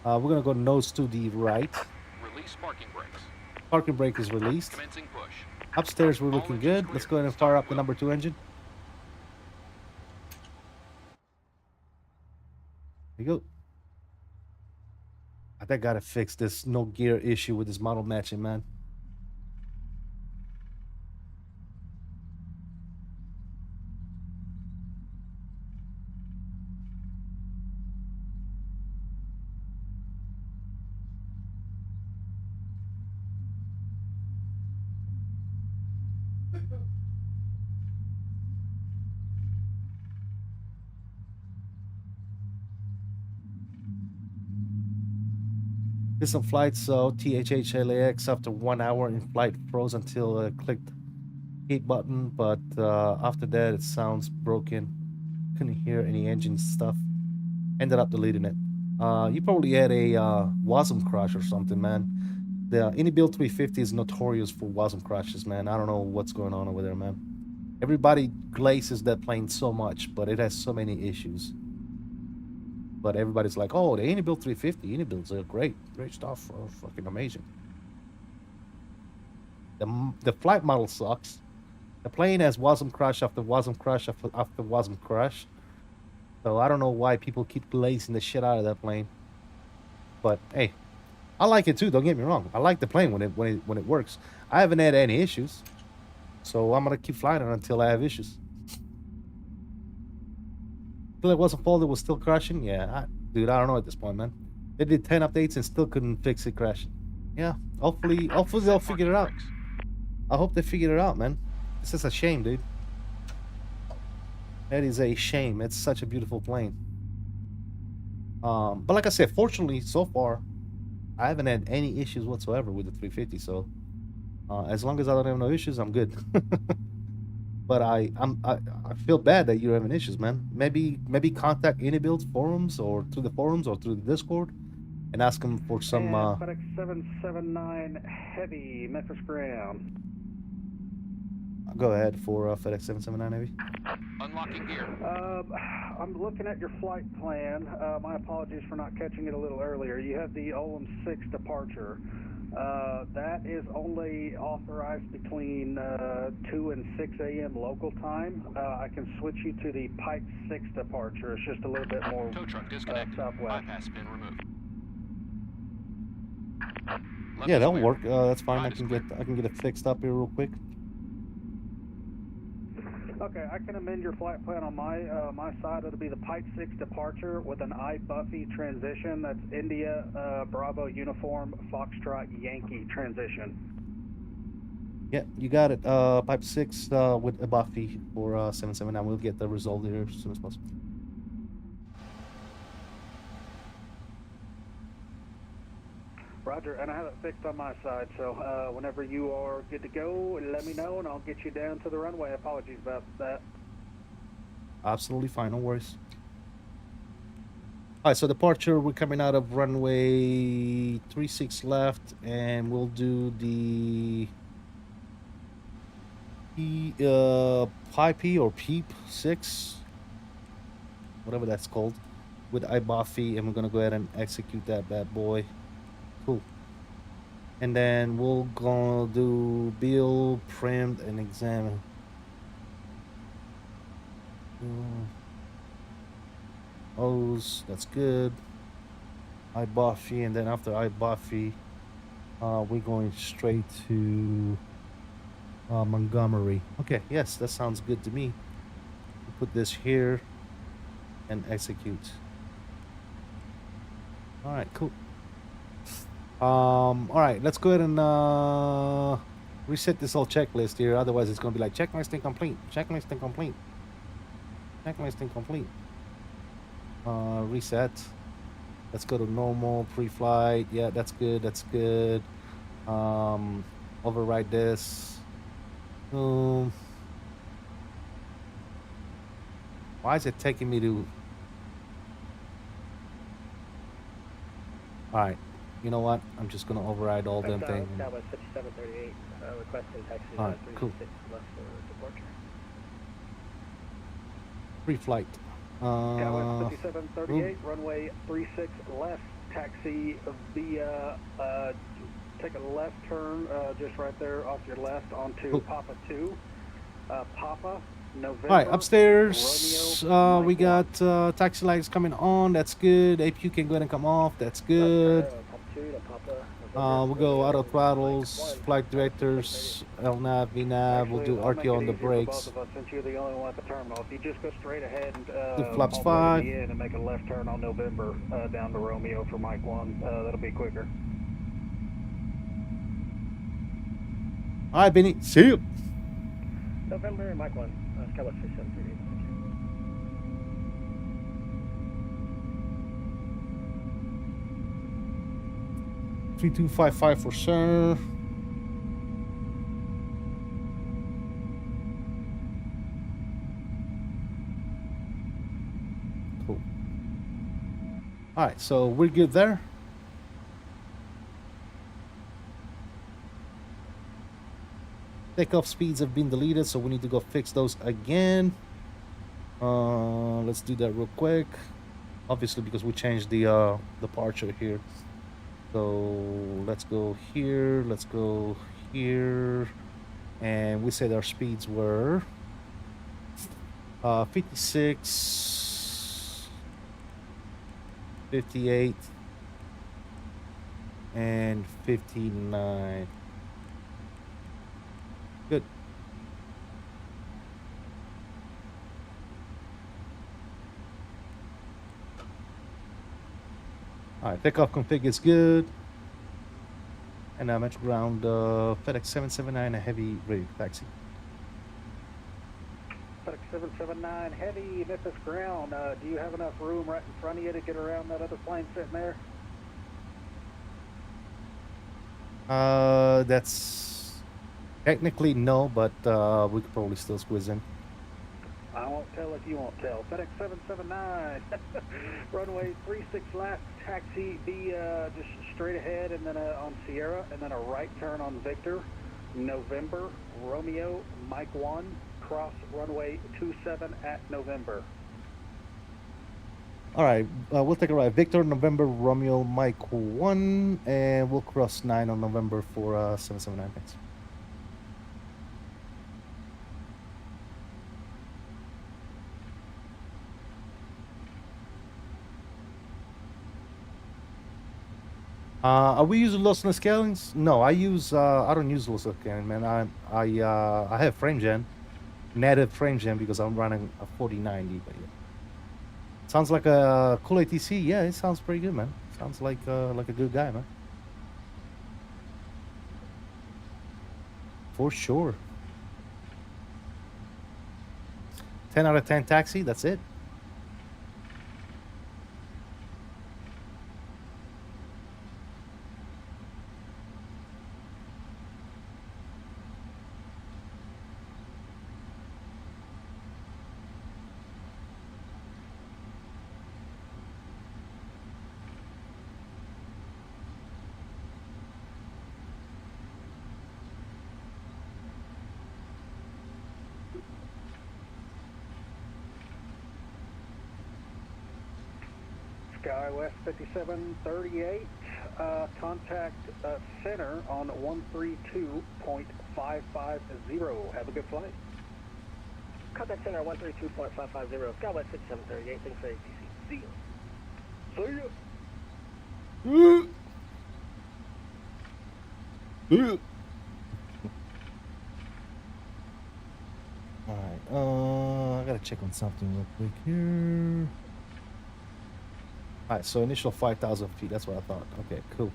We're going to go nose to the right. Release parking brakes. Parking brake is released. Commencing push. Upstairs, we're All looking engines good. Let's clear. go ahead and fire up the number 2 engine. There you go. I think I gotta fix this no gear issue with this model matching, man. Did some flights, so THH LAX after 1 hour in flight froze until I clicked gate button, but after that it sounds broken. Couldn't hear any engine stuff. Ended up deleting it. You probably had a WASM crash or something, man. The Build 350 is notorious for WASM crashes, man. I don't know what's going on over there, man. Everybody glazes that plane so much, but it has so many issues. But everybody's like, oh, the Build 350, builds are great stuff, fucking amazing. The flight model sucks. The plane has WASM crash after WASM crash after WASM crash. So I don't know why people keep glazing the shit out of that plane. But hey, I like it too. Don't get me wrong. I like the plane when it works. I haven't had any issues, so I'm gonna keep flying it until I have issues. Till it wasn't fault, it was still crashing. Yeah, dude, I don't know at this point, man. They did 10 updates and still couldn't fix it crashing. Yeah, hopefully they'll figure it out. I hope they figure it out, man. This is a shame, dude. That is a shame. It's such a beautiful plane. But like I said, fortunately, so far, I haven't had any issues whatsoever with the 350. So as long as I don't have no issues, I'm good. But I feel bad that you're having issues, man. Maybe contact AnyBuild forums or through the forums or through the Discord and ask them for some. FedEx 779 Heavy, Memphis ground. Go ahead for FedEx 779 Heavy. Unlocking gear. I'm looking at your flight plan. My apologies for not catching it a little earlier. You have the OM 6 departure. That is only authorized between 2 and 6 a.m. local time. I can switch you to the Pipe 6 departure. It's just a little bit more Tow truck disconnected. southwest. Bypass pin removed. Yeah, that'll clear. work. That's fine. Ride is clear. I can get it fixed up here real quick. Okay, I can amend your flight plan on my side. It'll be the Pipe 6 departure with an I-Buffy transition. That's India, Bravo, Uniform, Foxtrot, Yankee transition. Yeah, you got it. Pipe 6 with a Buffy for 779. We'll get the result here as soon as possible. Roger, and I have it fixed on my side, so whenever you are good to go, let me know and I'll get you down to the runway. Apologies about that. Absolutely fine, no worries. Alright, so departure, we're coming out of runway 36 left, and we'll do the Pipe or Peep 6, whatever that's called, with iBuffy, and we're gonna go ahead and execute that bad boy. Cool. And then we'll go do build, print, and examine. O's, that's good. iBuffy, and then after iBuffy, we're going straight to Montgomery. Okay, yes, that sounds good to me. We'll put this here and execute. All right, cool. All right, let's go ahead and reset this whole checklist here. Otherwise, it's gonna be like checklist incomplete, checklist incomplete, checklist incomplete. Reset. Let's go to normal pre-flight. Yeah, that's good. That's good. Override this. Why is it taking me to? All right. You know what? I'm just gonna override all them things. That was 5738. Requesting taxi All right, cool. 366 left for departure. Pre-flight. Dallas 5738, runway 36 left, taxi via, take a left turn just right there off your left onto Papa 2. Papa, November. All right, upstairs. Romeo, We got taxi lights coming on. That's good. APU can go ahead and come off. That's good. We'll go auto throttles, flight directors, LNAV, VNAV. We'll do RTO on the brakes. Both of us, since you're the only one at the terminal. If you just go straight ahead and Do flaps all the way to 5. the end and make a left turn on November down to Romeo for Mike 1, that'll be quicker. All right, Benny. See you. November, Mike 1. Skybox 5738. 3255 for sure. Cool. All right, so we're good there. Takeoff speeds have been deleted, so we need to go fix those again. Let's do that real quick. Obviously, because we changed the departure here. So let's go here, let's go here, and we said our speeds were 56, 58, and 59. Good. All right, takeoff config is good. And I'm at ground FedEx 779, a heavy ready taxi. FedEx 779, heavy, Memphis ground. Do you have enough room right in front of you to get around that other plane sitting there? That's technically no, but we could probably still squeeze in. I won't tell if you won't tell. FedEx 779, runway 36 left, taxi via just straight ahead and then on Sierra, and then a right turn on Victor, November, Romeo, Mike 1, cross runway 27 at November. All right, we'll take a right. Victor, November, Romeo, Mike 1, and we'll cross 9 on November for 779. Thanks. Are we using lossless scalings? No, I don't use lossless scaling, man. I have frame gen, native frame gen because I'm running a 4090. But yeah, sounds like a cool ATC. Yeah, it sounds pretty good, man. Sounds like a good guy, man. For sure. 10 out of 10 taxi. That's it. SkyWest 5738, contact center on 132.550. Have a good flight. Contact center 132.550. Skybox 5738. Thanks for ATC. See you. See ya. All right. I gotta check on something real quick here. All right. So initial 5,000 feet. That's what I thought. Okay. Cool.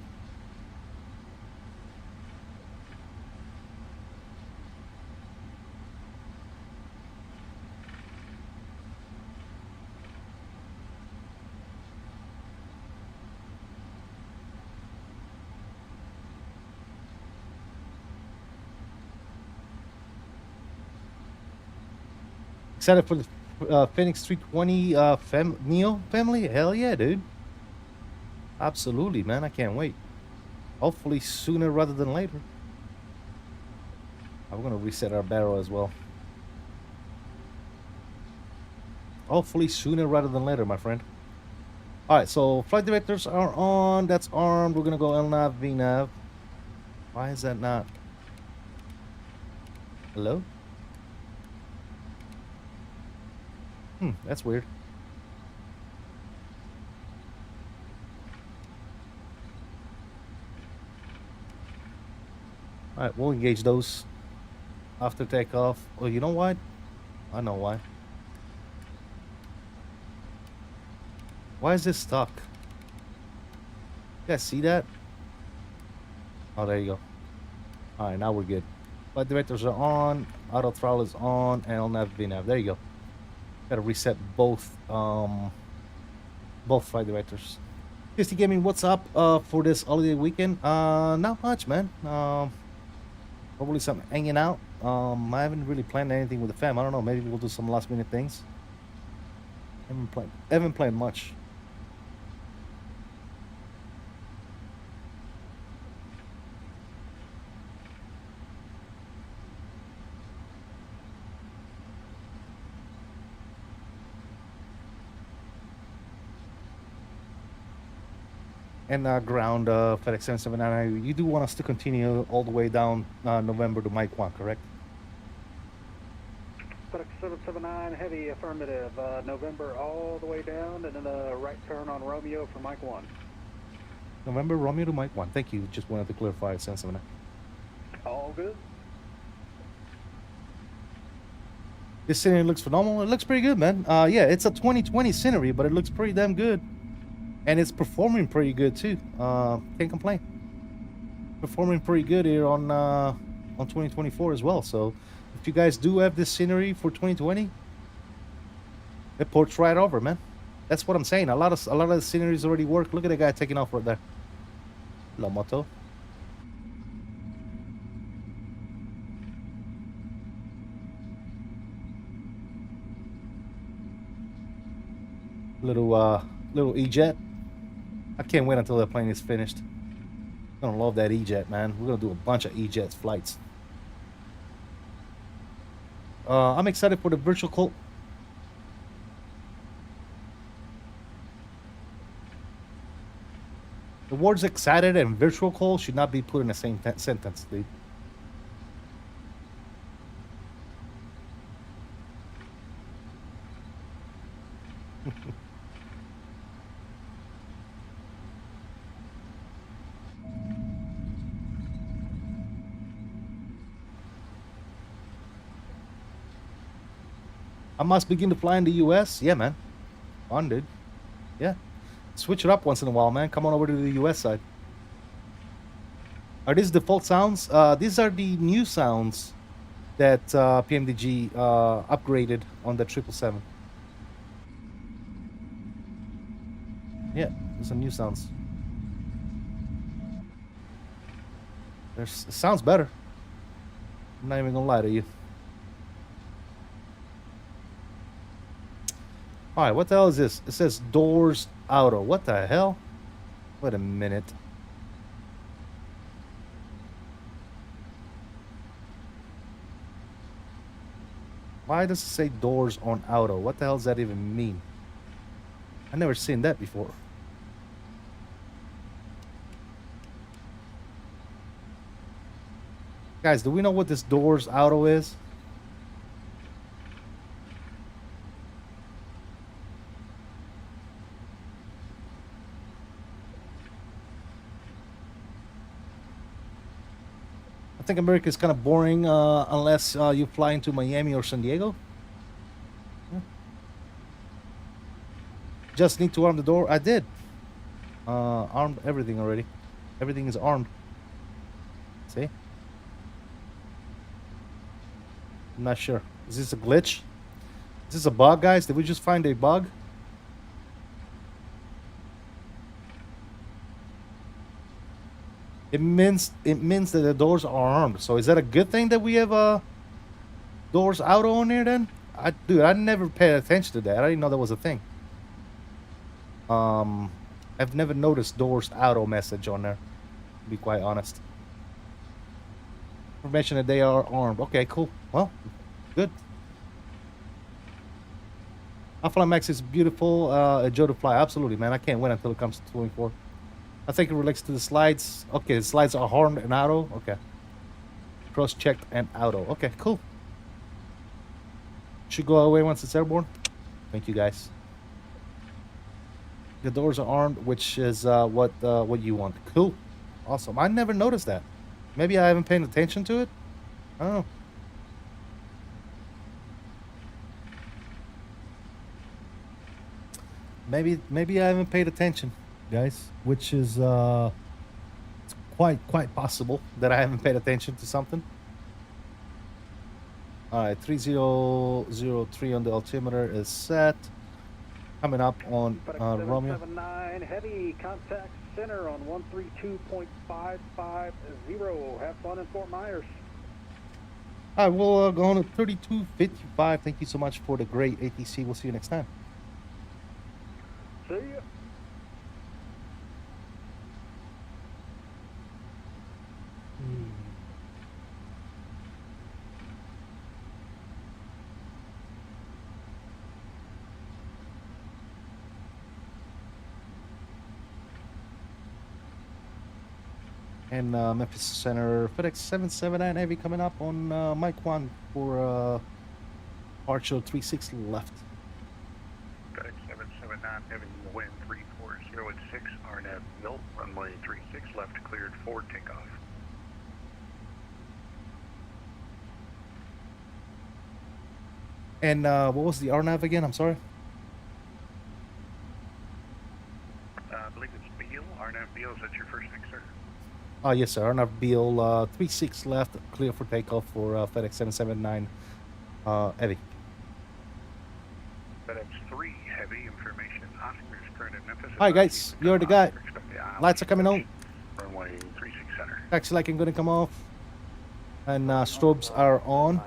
Excited for the Phoenix 320 Neo family? Hell yeah, dude. Absolutely, man. I can't wait. Hopefully sooner rather than later. I'm going to reset our barrel as well. Hopefully sooner rather than later, my friend. All right, so flight directors are on. That's armed. We're going to go LNAV, VNAV. Why is that not? Hello? That's weird. All right, we'll engage those after takeoff. Oh, you know what? I know why. Why is this stuck? You guys see that? Oh, there you go. All right, now we're good. Flight directors are on. Auto throttle is on. And LNAV, VNAV. There you go. Gotta reset both flight directors. Christy Gaming, what's up for this holiday weekend? Not much, man. Probably some hanging out. I haven't really planned anything with the fam. I don't know. Maybe we'll do some last minute things. Haven't planned much. And ground FedEx 779. You do want us to continue all the way down November to Mike 1, correct? FedEx 779, heavy affirmative. November all the way down, and then a right turn on Romeo for Mike 1. November, Romeo to Mike 1. Thank you. Just wanted to clarify 779. All good. This scenery looks phenomenal. It looks pretty good, man. Yeah, it's a 2020 scenery, but it looks pretty damn good. And it's performing pretty good too. Can't complain. Performing pretty good here on 2024 as well. So if you guys do have this scenery for 2020, it ports right over, man. That's what I'm saying. A lot of the sceneries already work. Look at the guy taking off right there. La moto. Little E-jet. I can't wait until that plane is finished. I'm gonna love that E-jet, man. We're gonna do a bunch of E-jets flights. I'm excited for the virtual call. The words excited and virtual call should not be put in the same sentence, dude. I must begin to fly in the US? Yeah, man. On, dude. Yeah. Switch it up once in a while, man. Come on over to the US side. Are these default sounds? These are the new sounds that PMDG upgraded on the 777. Yeah, these are new sounds. It sounds better. I'm not even gonna lie to you. All right, what the hell is this? It says doors auto. What the hell? Wait a minute. Why does it say doors on auto? What the hell does that even mean? I've never seen that before. Guys, do we know what this doors auto is? I think America is kind of boring unless you fly into Miami or San Diego. Yeah. Just need to arm the door. I did. Armed everything already. Everything is armed. See? I'm not sure. Is this a glitch? Is this a bug, guys? Did we just find a bug? It means that the doors are armed. So is that a good thing that we have doors auto on here then? Dude, I never paid attention to that. I didn't know that was a thing. I've never noticed doors auto message on there, to be quite honest. Information that they are armed. Okay, cool. Well, good. Alpha Max is beautiful. Joe to fly. Absolutely, man. I can't wait until it comes to 24. I think it relates to the slides. Okay, the slides are horned and auto. Okay. Cross-checked and auto. Okay, cool. Should go away once it's airborne. Thank you, guys. The doors are armed, which is what you want. Cool. Awesome. I never noticed that. Maybe I haven't paid attention to it. I don't know. Maybe I haven't paid attention, guys, which is it's quite possible that I haven't paid attention to something. All right, 3003 on the altimeter is set. Coming up on Romeo. 779 heavy contact center on 132.550. Have fun in Fort Myers. All right, we'll go on to 3255. Thank you so much for the great ATC. We'll see you next time. See ya. And Memphis Center, FedEx 779 Heavy coming up on Mike 1 for Archer 36 left. FedEx 779 Heavy in the wind 340 at 6, RNAV Milt, runway 36 left, cleared for takeoff. And what was the RNAV again? I'm sorry. I believe it's Beal. RNAV Beal, is that your first name, sir? Yes, sir. RNAV Beal, 36 left, clear for takeoff for FedEx 779 Heavy. FedEx 3 Heavy, information. Oscar's current in Memphis. Hi, guys. You're the guy. Lights are coming on. Runway 36 center. Taxi light can gonna come off. And strobes are on.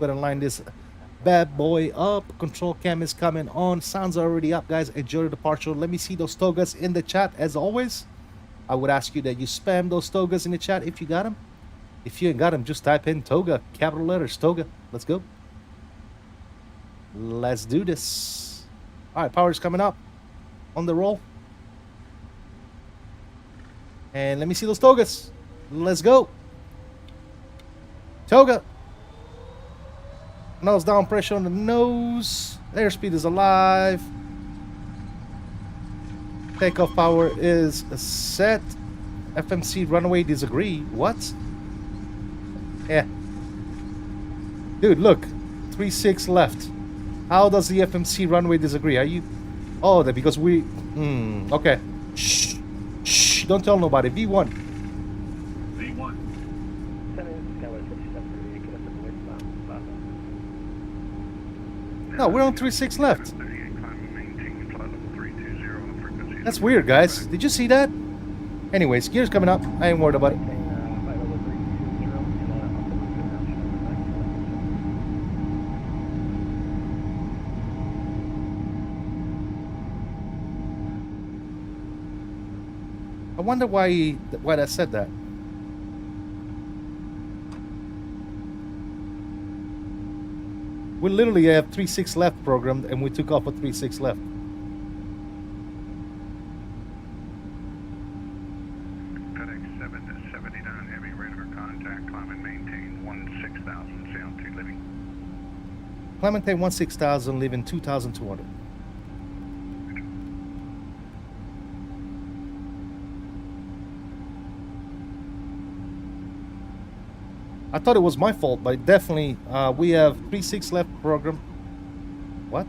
Gonna line this bad boy up. Control cam is coming on. Sounds are already up, guys. Enjoy the departure. Let me see those togas in the chat as always. I would ask you that you spam those togas in the chat if you got them. If you ain't got them, just type in toga, capital letters, toga. Let's go. Let's do this. All right, power's coming up on the roll. And let me see those togas. Let's go. Toga. Nose down, pressure on the nose. Airspeed is alive. Takeoff power is set. FMC runway disagree. What? Yeah. Dude, look. 36 left. How does the FMC runway disagree? Are you... Oh, that because we... okay. Shh. Shh. Don't tell nobody. V1. V1. No, we're on 36 left. That's weird, guys. Did you see that? Anyways, gear's coming up. I ain't worried about it. I wonder why I said that. We literally have 36 left programmed, and we took off at 36 left. FedEx 779 Heavy, radar contact, climb and maintain 16,000, sound 2 living. Clementine 16,000, leaving 2,200. I thought it was my fault, but definitely we have 36 left program. What?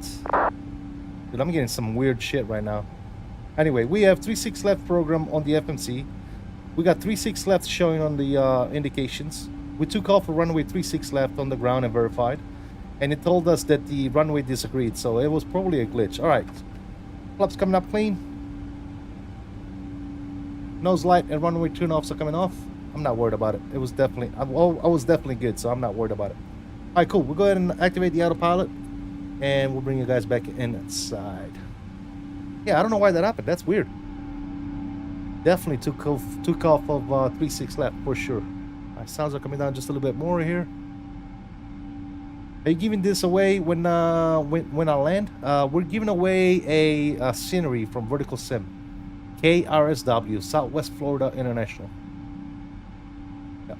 Dude, I'm getting some weird shit right now. Anyway, we have 36 left program on the FMC. We got 36 left showing on the indications. We took off a runway 36 left on the ground and verified. And it told us that the runway disagreed, so it was probably a glitch. Alright. Flaps coming up clean. Nose light and runway turn offs are coming off. I'm not worried about it. It was definitely... I was definitely good, so I'm not worried about it. right, cool. We'll go ahead and activate the autopilot, and we'll bring you guys back inside. Yeah, I don't know why that happened. That's weird. Definitely took off of 3-6 left for sure. Sounds are coming down just a little bit more here. Are you giving this away when I land? We're giving away a scenery from Verticalsim KRSW, Southwest Florida International. Yeah.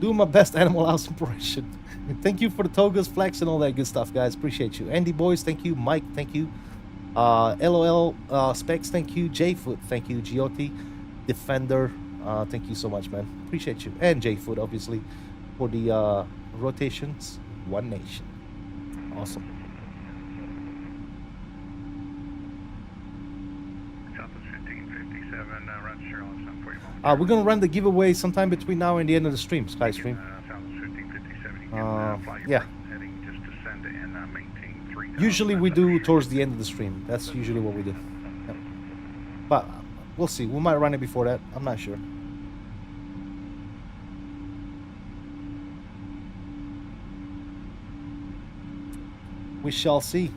Doing my best Animal House impression. And thank you for the togas, flex, and all that good stuff, guys. Appreciate you. Andy Boys, thank you. Mike, thank you. LOL Specs, thank you. Jfoot, thank you. Gioti, Defender, thank you so much, man. Appreciate you. And Jfoot, obviously, for the rotations. One Nation. Awesome. Southwest 1557, Roger, Charlotte, something for you. We're gonna run the giveaway sometime between now and the end of the stream, Sky Stream. Southwest 1557, Yeah. heading just descend and maintain 3. Usually we do towards the end of the stream. That's usually what we do. Yep. But we'll see. We might run it before that. I'm not sure. We shall see.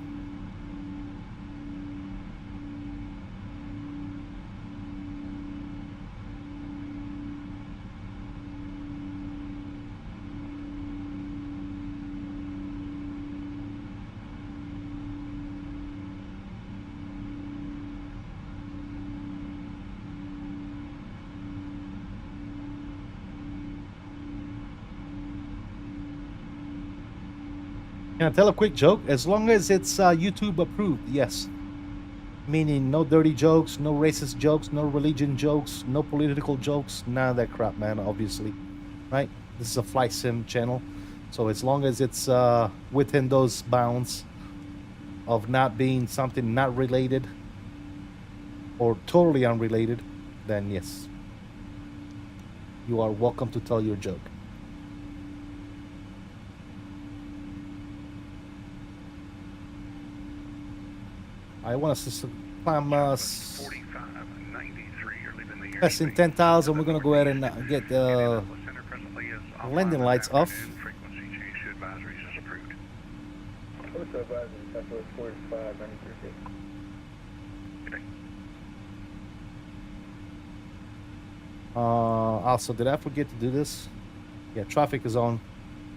Can I tell a quick joke? As long as it's YouTube approved, yes. Meaning no dirty jokes, no racist jokes, no religion jokes, no political jokes, none of that crap, man, obviously. Right? This is a flight sim channel. So as long as it's within those bounds of not being something not related or totally unrelated, then yes. You are welcome to tell your joke. I want us to climb testing 10,000. We're gonna go ahead and get the landing lights off. Also, did I forget to do this? Yeah, traffic is on,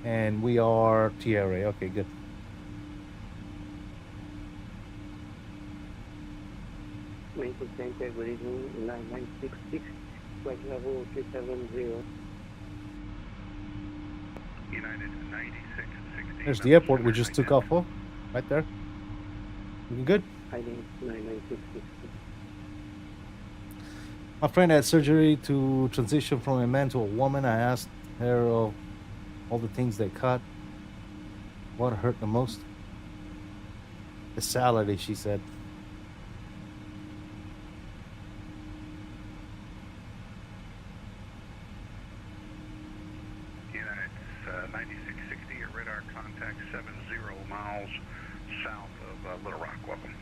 and we are TRA. Okay, good. Memphis Center, good evening, 9966, flight level 370. United 9660. There's the airport we just took off of, right there. Looking good. Heading 9966. My friend had surgery to transition from a man to a woman. I asked her all the things they cut. What hurt the most? The salary, she said. United 9660, your radar contact 70 miles south of Little Rock. Welcome.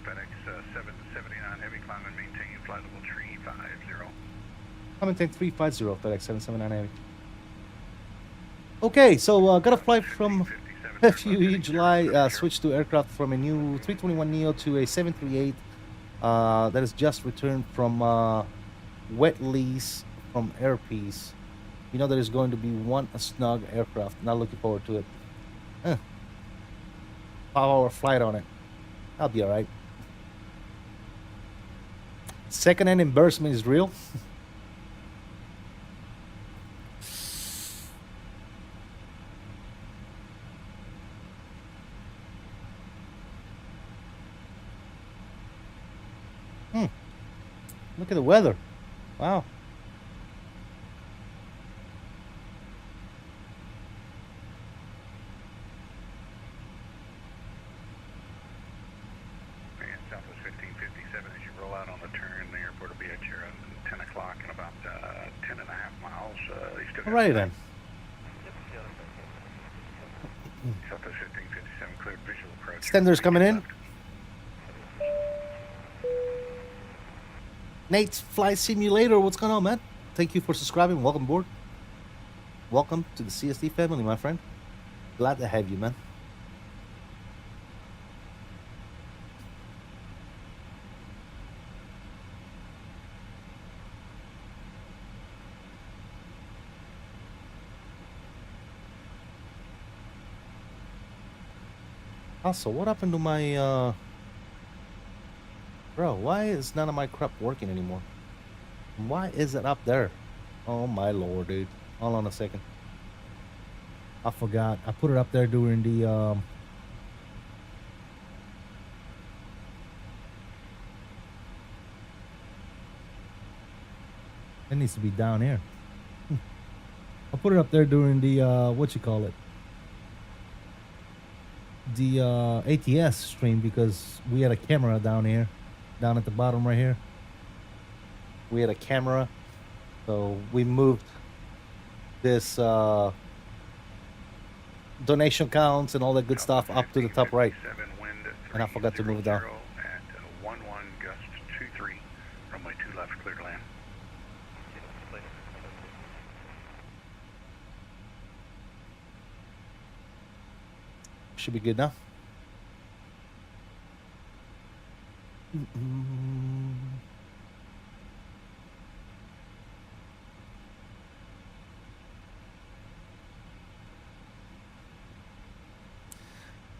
FedEx 779 heavy, climb and maintain flight level 350. Maintain 350, FedEx 779 heavy. Okay, so got a flight from FUE July, switched to aircraft from a new 321neo to a 738 that has just returned from wet lease from Airpeace. You know there is going to be one snug aircraft. Not looking forward to it. 5-hour flight on it. I'll be alright. Second-hand embarrassment is real. Look at the weather. Wow. Southwest 1557, as you roll out on the turn, the airport will be at your 10 o'clock in about 10 and a half miles. All right then. Southwest 1557, cleared visual approach. Extenders coming in. Nate's Flight Simulator, what's going on, man? Thank you for subscribing. Welcome aboard. Welcome to the CST family, my friend. Glad to have you, man. Also, what happened to my, Bro, why is none of my crap working anymore? Why is it up there? Oh my lord, dude. Hold on a second. I forgot. I put it up there during the, It needs to be down here. I put it up there during the, what you call it? The ATS stream, because we had a camera down here, down at the bottom right here. We had a camera, so we moved this donation counts and all that good stuff up to the top right, and I forgot to move it down. At 11 gust 23, runway 2 left, clear to land. Should be good now.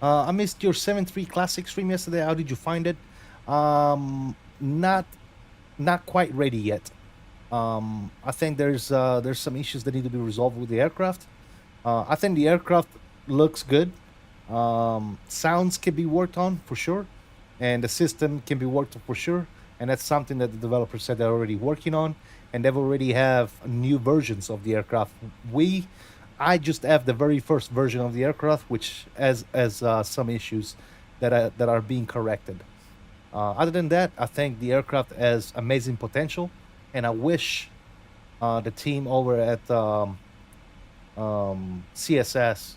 I missed your 7.3 Classic stream yesterday. How did you find it? Not quite ready yet. I think there's some issues that need to be resolved with the aircraft. I think the aircraft looks good. Sounds can be worked on for sure, and the system can be worked on for sure, and that's something that the developer said they're already working on, and they've already have new versions of the aircraft. I just have the very first version of the aircraft, which has some issues that are being corrected. Other than that, I think the aircraft has amazing potential, and I wish the team over at CSS,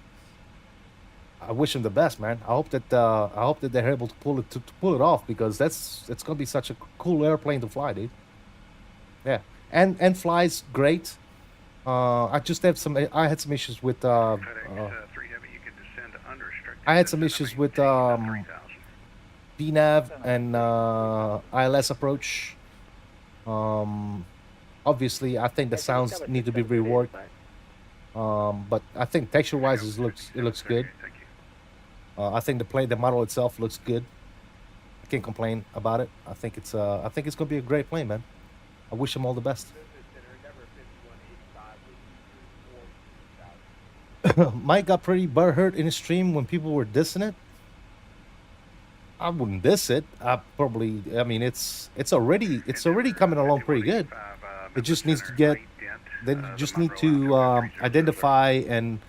I wish them the best, man. I hope that they're able to pull it off, because it's gonna be such a cool airplane to fly, dude. Yeah, and flies great. I had some issues with I had some issues with VNAV and ILS approach. Obviously, I think the sounds need to be reworked. But I think texture-wise, it looks good. I think the model itself looks good. I can't complain about it. I think it's gonna be a great plane, man. I wish them all the best. Mike got pretty butthurt in his stream when people were dissing it. I wouldn't diss it. I mean, it's already coming along pretty good. It just needs to get. They just need to identify and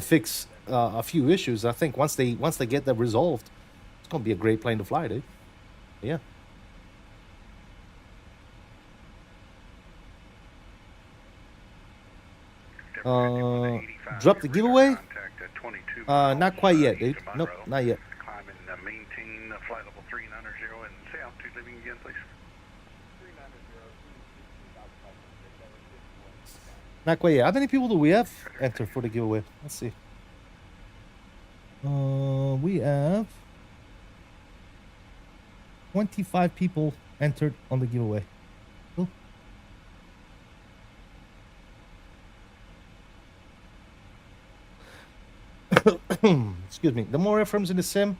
fix a few issues. I think once they get that resolved, it's gonna be a great plane to fly, dude. Yeah. Drop the giveaway? Not quite yet, dude. Nope, not yet. Climb and maintain flight level 3900 and say altitude leaving again, please. Not quite yet. How many people do we have enter for the giveaway? Let's see. We have 25 people entered on the giveaway. Cool. Excuse me. The more airframes in the sim.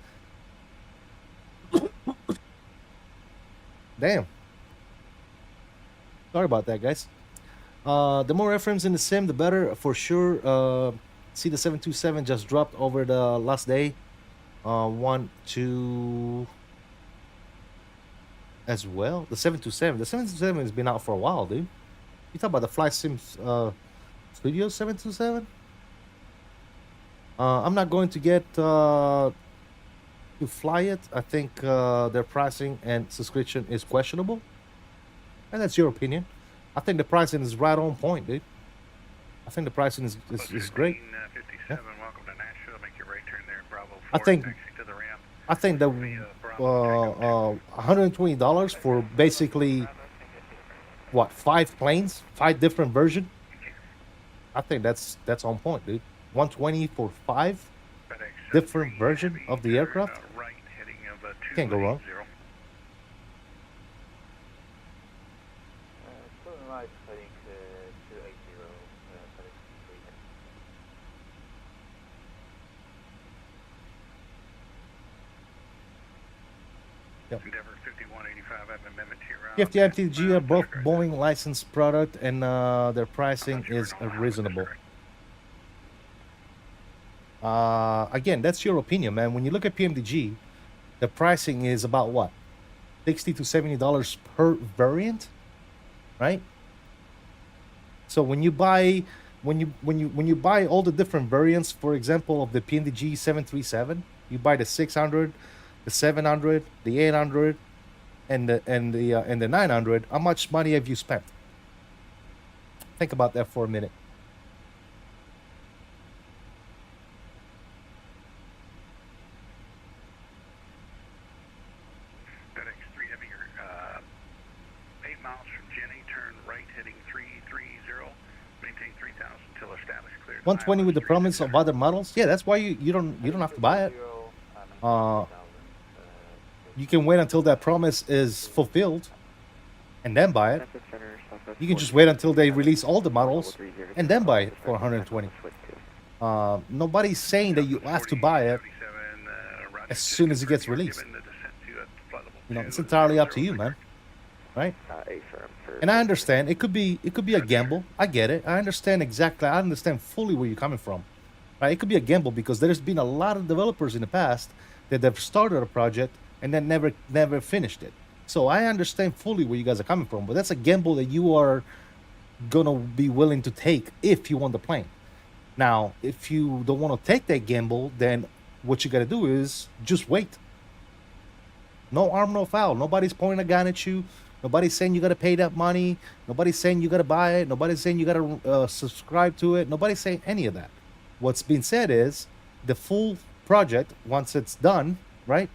Damn. Sorry about that, guys. The more airframes in the sim, the better for sure. See, the 727 just dropped over the last day. 1, 2 as well. The 727. The 727 has been out for a while, dude. You talk about the FlightSim Studio 727? I'm not going to get to fly it. I think their pricing and subscription is questionable, and that's your opinion. I think the pricing is right on point, dude. I think the pricing is great. Yeah. I think the $120 for basically what, 5 planes, 5 different version. I think that's on point, dude. 120 for 5 different version of the aircraft. Right, heading of Can't go wrong. 280. Right, heading 280, FedEx. Yep. Endeavor 5185, I have an amendment to your route. PFT MTG are both Boeing licensed product, and their pricing is reasonable. Again, that's your opinion, man. When you look at PMDG, the pricing is about what, $60 to $70 per variant, right? So when you buy when you buy all the different variants, for example, of the PMDG 737, you buy the 600, the 700, the 800, and the 900. How much money have you spent? Think about that for a minute. FedEx 3 Heavy, 8 miles from Jenny, turn right heading 330, maintain 3000 till established clear. 120 with the promise of other models. Yeah, that's why you don't have to buy it. You can wait until that promise is fulfilled and then buy it. You can just wait until they release all the models and then buy it for 120. Nobody's saying that you have to buy it as soon as it gets released. You know, it's entirely up to you, man. Right? And I understand it could be a gamble. I get it. I understand exactly. I understand fully where you're coming from. Right? It could be a gamble because there's been a lot of developers in the past that have started a project and then never finished it. So I understand fully where you guys are coming from, but that's a gamble that you are gonna be willing to take if you want the plane. Now, if you don't want to take that gamble, then what you gotta do is just wait. No harm, no foul. Nobody's pointing a gun at you. Nobody's saying you gotta pay that money. Nobody's saying you gotta buy it. Nobody's saying you gotta subscribe to it. Nobody's saying any of that. What's being said is the full project, once it's done, right?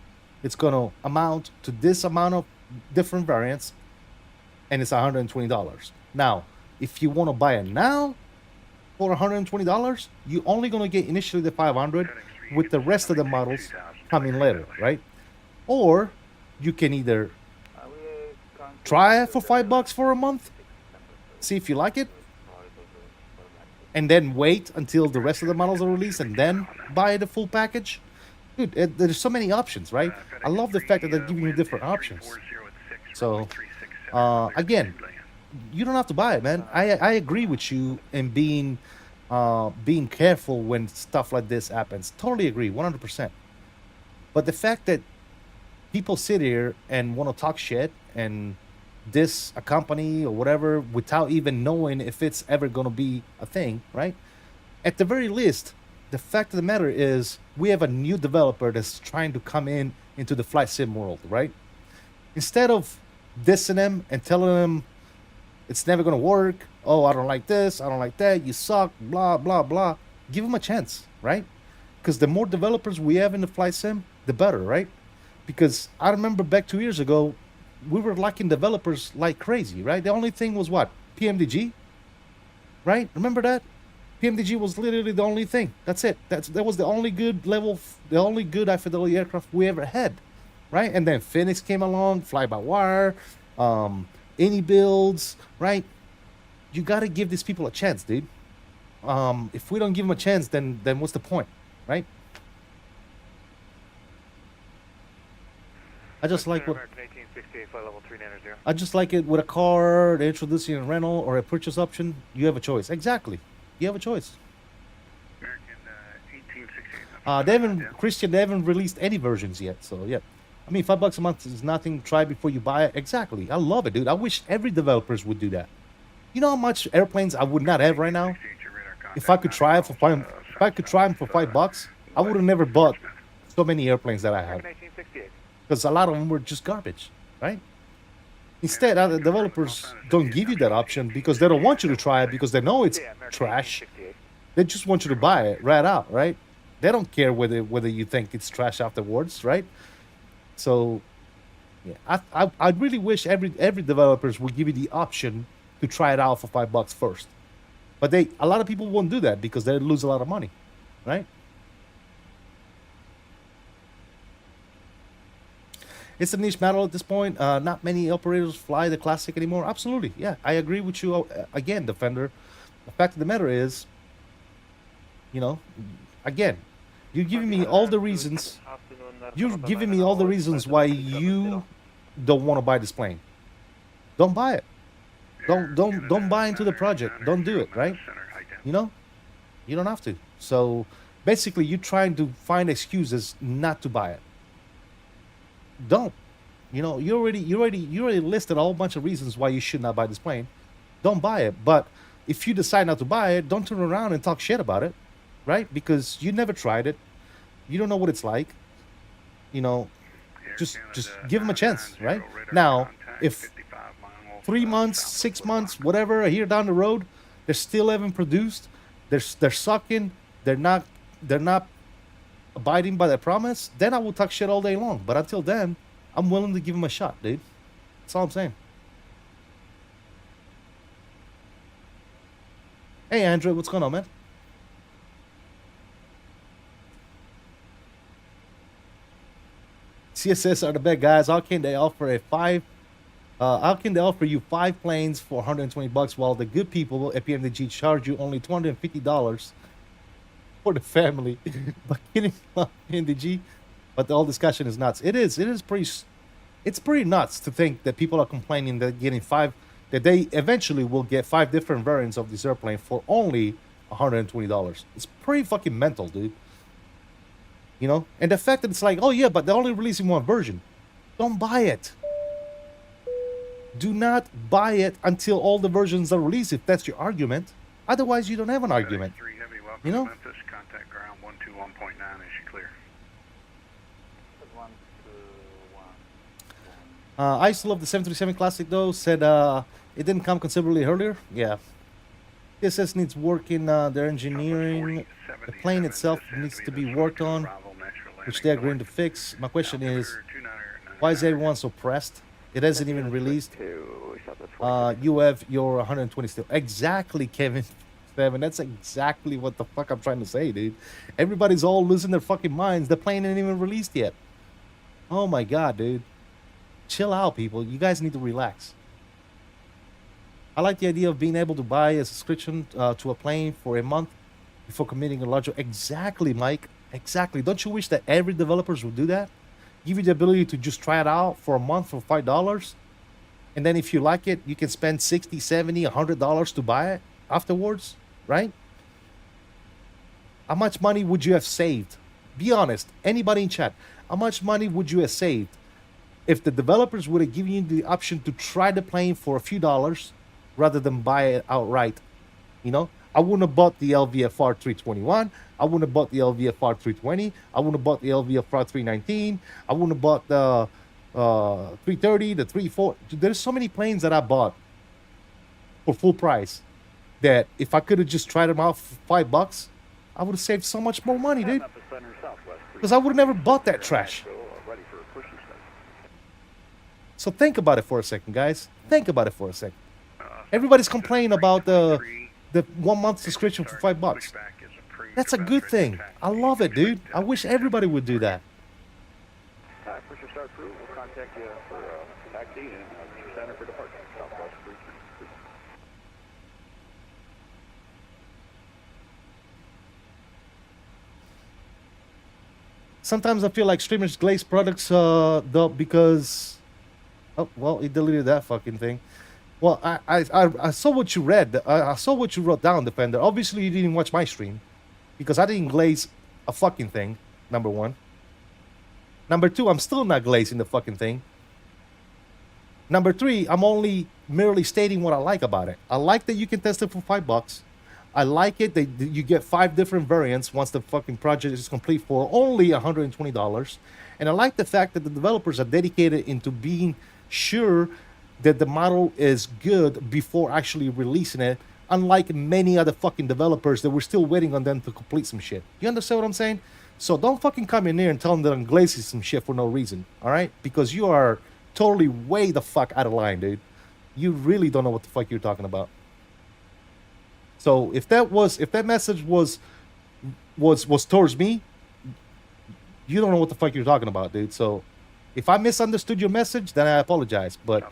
It's gonna amount to this amount of different variants, and it's $120. Now, if you want to buy it now for $120, you're only gonna get initially the 500 with the rest of the models coming later, right? Or you can either try it for $5 for a month, see if you like it, and then wait until the rest of the models are released and then buy the full package. Dude, there's so many options, right? I love the fact that they're giving you different options. So, again, you don't have to buy it, man. I agree with you in being careful when stuff like this happens. Totally agree, 100%. But the fact that people sit here and want to talk shit and diss a company or whatever without even knowing if it's ever going to be a thing, right? At the very least, the fact of the matter is we have a new developer that's trying to come into the flight sim world, right? Instead of dissing them and telling them it's never going to work, oh, I don't like this, I don't like that, you suck, blah, blah, blah, give them a chance, right? Because the more developers we have in the flight sim, the better, right? Because I remember back 2 years ago, we were lacking developers like crazy, right? The only thing was what? PMDG, right? Remember that? PMDG was literally the only thing. That's it. That was the only good level, the only good high fidelity aircraft we ever had, right? And then Phoenix came along, fly-by-wire, any builds, right? You got to give these people a chance, dude. If we don't give them a chance, then what's the point, right? I just like what. I just like it with a car, they introduce you in a rental or a purchase option. You have a choice. Exactly. You have a choice. They haven't released any versions yet. So yeah, I mean, $5 a month is nothing. Try before you buy it. Exactly. I love it, dude. I wish every developers would do that. You know how much airplanes I would not have right now? If I could try it for $5, if I could try them for $5, I would have never bought so many airplanes that I have. Because a lot of them were just garbage, right? Instead, other developers don't give you that option because they don't want you to try it because they know it's trash. They just want you to buy it right out, right? They don't care whether you think it's trash afterwards, right? So Yeah, I really wish every developers would give you the option to try it out for $5 first, but a lot of people won't do that because they lose a lot of money, right? It's a niche model at this point. Not many operators fly the Classic anymore. Absolutely, yeah, I agree with you. Again, Defender. The fact of the matter is, you know, again, you're giving me all the reasons. You're giving me all the reasons why you don't want to buy this plane. Don't buy it. Don't buy into the project. Don't do it, right? You know, you don't have to. So basically, you're trying to find excuses not to buy it. Don't. You know, you already listed a whole bunch of reasons why you should not buy this plane. Don't buy it. But if you decide not to buy it, don't turn around and talk shit about it, right? Because you never tried it. You don't know what it's like. You know, just give them a chance, right? Now, if 3 months, 6 months, whatever, a year down the road, they still haven't produced, they're sucking, they're not abiding by their promise, then I will talk shit all day long. But until then, I'm willing to give them a shot, dude. That's all I'm saying. Hey, Andrew, what's going on, man? CSS are the bad guys. How can they offer how can they offer you 5 planes for $120 while the good people at PMDG charge you only $250 for the family? But kidding about PMDG, but the whole discussion is nuts. It's pretty nuts to think that people are complaining that that they eventually will get 5 different variants of this airplane for only $120. It's pretty fucking mental, dude. You know, and the fact that it's like, oh yeah, but they're only releasing one version. Don't buy it. Do not buy it until all the versions are released, if that's your argument. Otherwise, you don't have an argument. You know? Memphis, contact ground 121.9 as you clear. I used to love the 737 Classic though. Said it didn't come considerably earlier. Yeah. PSS needs work in their engineering. The plane itself needs to be worked on, which they're agreeing to fix. My question is, why is everyone so pressed? It hasn't even released. You have your 120 still. Exactly, Kevin. That's exactly what the fuck I'm trying to say, dude. Everybody's all losing their fucking minds. The plane ain't even released yet. Oh my god, dude. Chill out, people. You guys need to relax. I like the idea of being able to buy a subscription to a plane for a month before committing a larger... Exactly, Mike. Exactly. Don't you wish that every developers would do that? Give you the ability to just try it out for a month for $5. And then if you like it, you can spend $60, $70, $100 to buy it afterwards, right? How much money would you have saved? Be honest. Anybody in chat. How much money would you have saved if the developers would have given you the option to try the plane for a few dollars rather than buy it outright? You know, I wouldn't have bought the LVFR 321. I wouldn't have bought the LVFR 320. I wouldn't have bought the LVFR 319. I wouldn't have bought the 330, the 34. There's so many planes that I bought for full price that if I could have just tried them out for $5, I would have saved so much more money, dude. Because I would have never bought that trash. So think about it for a second, guys. Think about it for a second. Everybody's complaining about the 1 month subscription for $5. That's a good thing. I love it, dude. I wish everybody would do that. Push your start through. We'll contact you for taxi and center for departure. Southwest 323. Sometimes I feel like streamers glaze products though, because... Oh, well, he deleted that fucking thing. Well, I saw what you read. I saw what you wrote down, Defender. Obviously, you didn't watch my stream, because I didn't glaze a fucking thing, number one. Number two, I'm still not glazing the fucking thing. Number three, I'm only merely stating what I like about it. I like that you can test it for $5. I like it that you get 5 different variants once the fucking project is complete for only $120. And I like the fact that the developers are dedicated into being sure that the model is good before actually releasing it, unlike many other fucking developers that we're still waiting on them to complete some shit. You understand what I'm saying? So don't fucking come in here and tell them that I'm glazing some shit for no reason, all right? Because you are totally way the fuck out of line, dude. You really don't know what the fuck you're talking about. So if that message was towards me, you don't know what the fuck you're talking about, dude. So if I misunderstood your message, then I apologize. But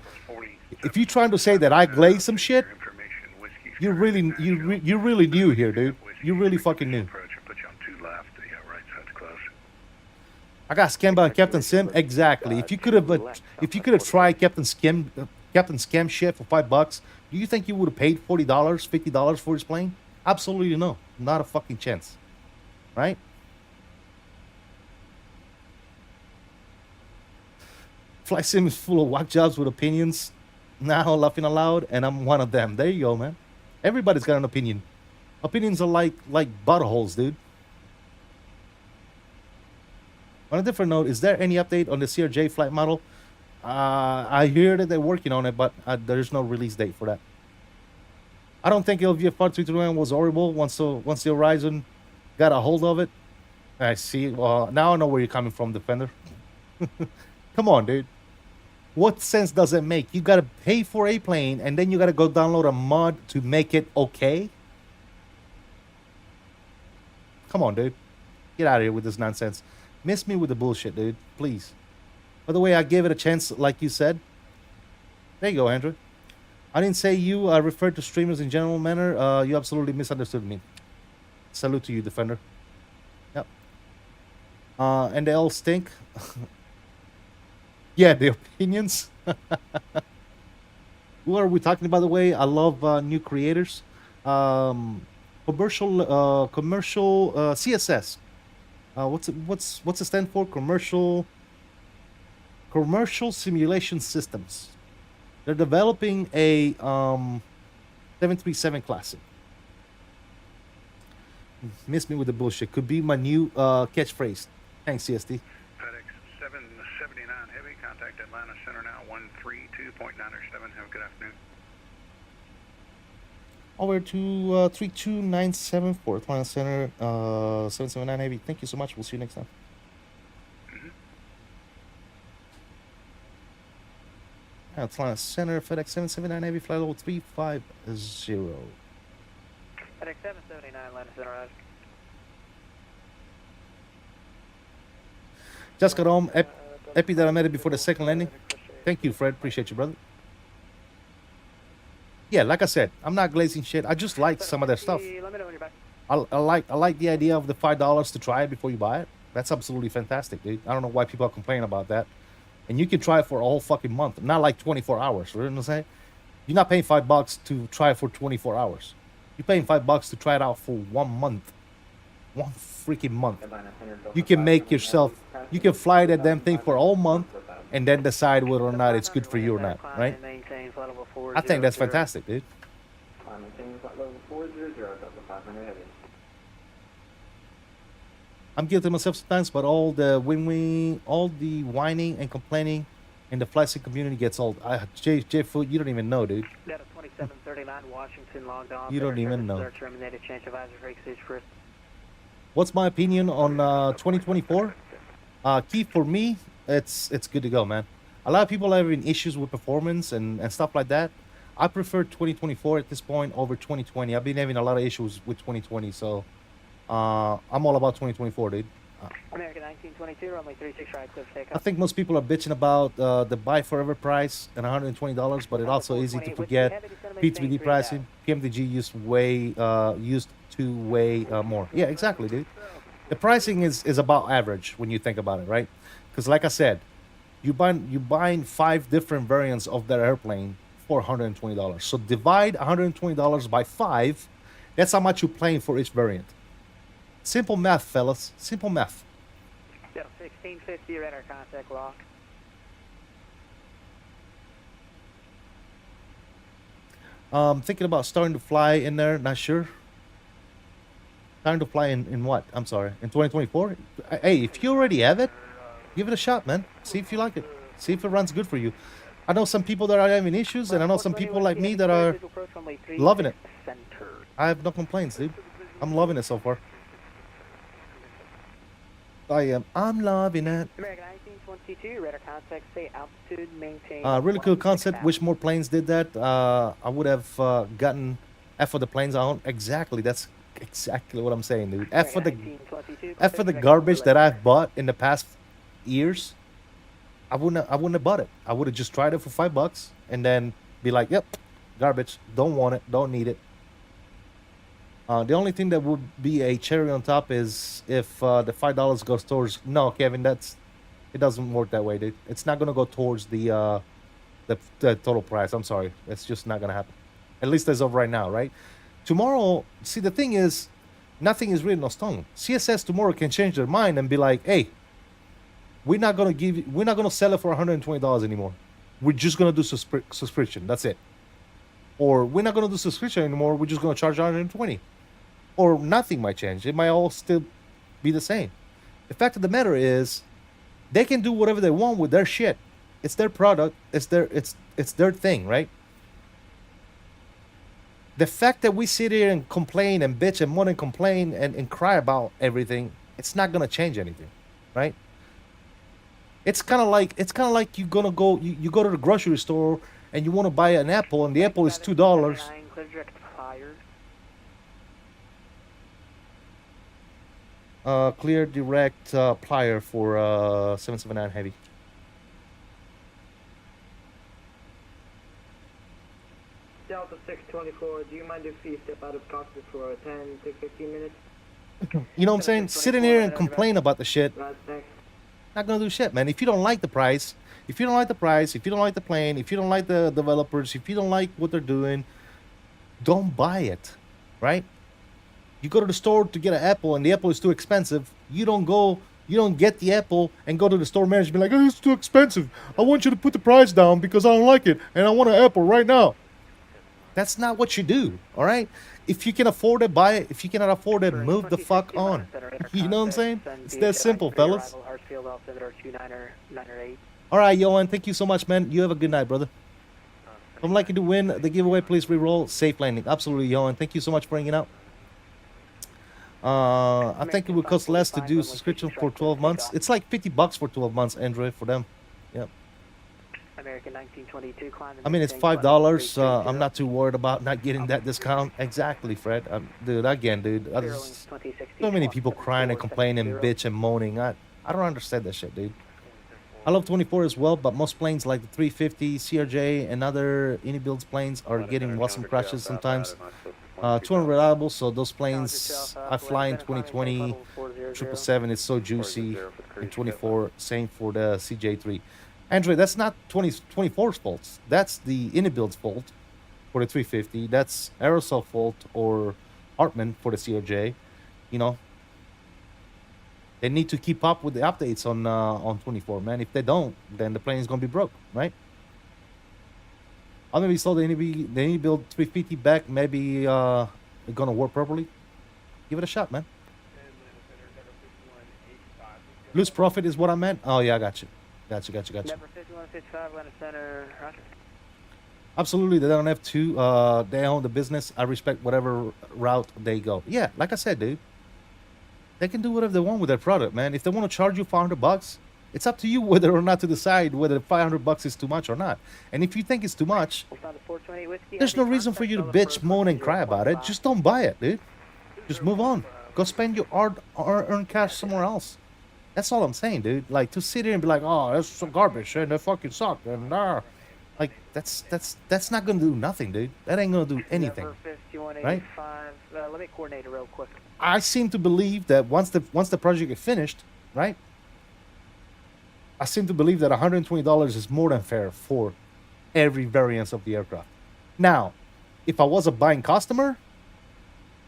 if you're trying to say that I glazed some shit, you're really new here, dude. You really fucking new. I got scammed by Captain Sim. Exactly. If you could have tried Captain Scam shit for $5, do you think you would have paid $40, $50 for his plane? Absolutely no. Not a fucking chance. Right? FlightSim is full of whack jobs with opinions. Now laughing aloud, and I'm one of them. There you go, man. Everybody's got an opinion. Opinions are like buttholes, dude. On a different note, is there any update on the CRJ flight model? I hear that they're working on it, but there's no release date for that. I don't think LVFR 329 was horrible once the Horizon got a hold of it. I see. Now I know where you're coming from, Defender. Come on, dude. What sense does it make? You gotta pay for a plane, and then you gotta go download a mod to make it okay? Come on, dude. Get out of here with this nonsense. Miss me with the bullshit, dude. Please. By the way, I gave it a chance, like you said. There you go, Andrew. I didn't say you. I referred to streamers in general manner. You absolutely misunderstood me. Salute to you, Defender. Yep. And they all stink. Yeah, the opinions. Who are we talking, by the way? I love new creators. Commercial CSS. What's it stand for? Commercial Simulation Systems. They're developing a 737 Classic. Miss me with the bullshit. Could be my new catchphrase. Thanks, CST. FedEx 779 Heavy, contact Atlanta Center now, 132.907. Have a good afternoon. Over to 32974 Atlanta Center, 779 Heavy. Thank you so much. We'll see you next time. Atlanta Center, FedEx 779 Heavy, flight level 350. FedEx 779 Atlanta Center, Rhode. Just got home. Epi that I met it before the second landing. Thank you, Fred. Appreciate you, brother. Yeah, like I said, I'm not glazing shit. I just like some of their stuff. I like the idea of the $5 to try it before you buy it. That's absolutely fantastic, dude. I don't know why people are complaining about that. And you can try it for a whole fucking month, not like 24 hours. You know what I'm saying? You're not paying $5 to try it for 24 hours. You're paying $5 to try it out for 1 month. 1 freaking month. You can make yourself, you can fly that damn thing for a whole month and then decide whether or not it's good for you or not, right? I think that's fantastic, dude. I'm guilty myself sometimes, but all the whining and complaining in the FlightSim community gets old. J Food, you don't even know, dude. 2739 Washington logged on. You don't even know. Terminated, change advisor for stage first. What's my opinion on 2024? Key for me, it's good to go, man. A lot of people are having issues with performance and stuff like that. I prefer 2024 at this point over 2020. I've been having a lot of issues with 2020, so I'm all about 2024, dude. American 1922, runway 36 right, clear for takeoff. I think most people are bitching about the buy forever price and $120, but it's also easy to forget P2BD pricing. PMDG used to way more. Yeah, exactly, dude. The pricing is about average when you think about it, right? Because like I said, you buying 5 different variants of that airplane for $120. So divide $120 by 5. That's how much you're paying for each variant. Simple math, fellas. Simple math. 1650, radar contact lock. Thinking about starting to fly in there. Not sure. Starting to fly in what? I'm sorry. In 2024? Hey, if you already have it, give it a shot, man. See if you like it. See if it runs good for you. I know some people that are having issues, and I know some people like me that are loving it. I have no complaints, dude. I'm loving it so far. I am. I'm loving it. American 1922, radar contact, say altitude, maintain. Really cool concept. Wish more planes did that. I would have gotten F for the planes on. Exactly. That's exactly what I'm saying, dude. F for the garbage that I've bought in the past years. I wouldn't have bought it. I would have just tried it for $5 and then be like, yep, garbage. Don't want it. Don't need it. The only thing that would be a cherry on top is if the $5 goes towards. No, Kevin, it doesn't work that way, dude. It's not gonna go towards the total price. I'm sorry, it's just not gonna happen. At least as of right now, right? Tomorrow, see, the thing is, nothing is written on stone. CSS tomorrow can change their mind and be like, hey, we're not gonna sell it for $120 anymore. We're just gonna do subscription. That's it. Or we're not gonna do subscription anymore. We're just gonna charge 120. Or nothing might change. It might all still be the same. The fact of the matter is, they can do whatever they want with their shit. It's their product. It's their thing, right? The fact that we sit here and complain and bitch and moan and complain and cry about everything, it's not gonna change anything, right? It's kind of like you go to the grocery store and you want to buy an apple and the apple is $2. Clear direct plier for 779 heavy. Delta 624, do you mind if you step out of cockpit for 10 to 15 minutes? You know what I'm saying? Sitting here and complain about the shit. Not gonna do shit, man. If you don't like the price, if you don't like the plane, if you don't like the developers, if you don't like what they're doing, don't buy it, right? You go to the store to get an apple and the apple is too expensive. You don't get the apple and go to the store manager and be like, oh, it's too expensive. I want you to put the price down because I don't like it and I want an apple right now. That's not what you do, all right? If you can afford it, buy it. If you cannot afford it, move the fuck on. You know what I'm saying? It's that simple, fellas. All right, Johan, thank you so much, man. You have a good night, brother. If I'm lucky to win the giveaway, please re-roll. Safe landing. Absolutely, Johan. Thank you so much for bringing it out. I think it would cost less to do a subscription for 12 months. It's like $50 for 12 months, Android, for them. Yeah. American 1922, I mean, it's $5. I'm not too worried about not getting that discount. Exactly, Fred. Dude, again, dude. So many people crying and complaining and bitch and moaning. I don't understand that shit, dude. I love 24 as well, but most planes like the 350, CRJ, and other Unibuilds planes are getting awesome crashes sometimes. Too unreliable, so those planes I fly in 2020, 777 is so juicy. In 24, same for the CJ3. Android, that's not 24's fault. That's the Unibuild's fault for the 350. That's Aerosoft fault or Hartman for the CRJ. You know, they need to keep up with the updates on 24, man. If they don't, then the plane is gonna be broke, right? I'll maybe saw the Unibuild 350 back. Maybe it's gonna work properly. Give it a shot, man. Lose profit is what I meant. Oh yeah, I got you. Gotcha. Number 5155, Atlanta Center, roger. Absolutely, they don't have to. They own the business. I respect whatever route they go. Yeah, like I said, dude. They can do whatever they want with their product, man. If they want to charge you $500, it's up to you whether or not to decide whether $500 is too much or not. And if you think it's too much, there's no reason for you to bitch, moan, and cry about it. Just don't buy it, dude. Just move on. Go spend your earned cash somewhere else. That's all I'm saying, dude. Like, to sit here and be like, oh, that's some garbage and they fucking suck and like that's not gonna do nothing, dude. That ain't gonna do anything, right? Let me coordinate it real quick. I seem to believe that once the project is finished, right? I seem to believe that $120 is more than fair for every variance of the aircraft. Now, if I was a buying customer,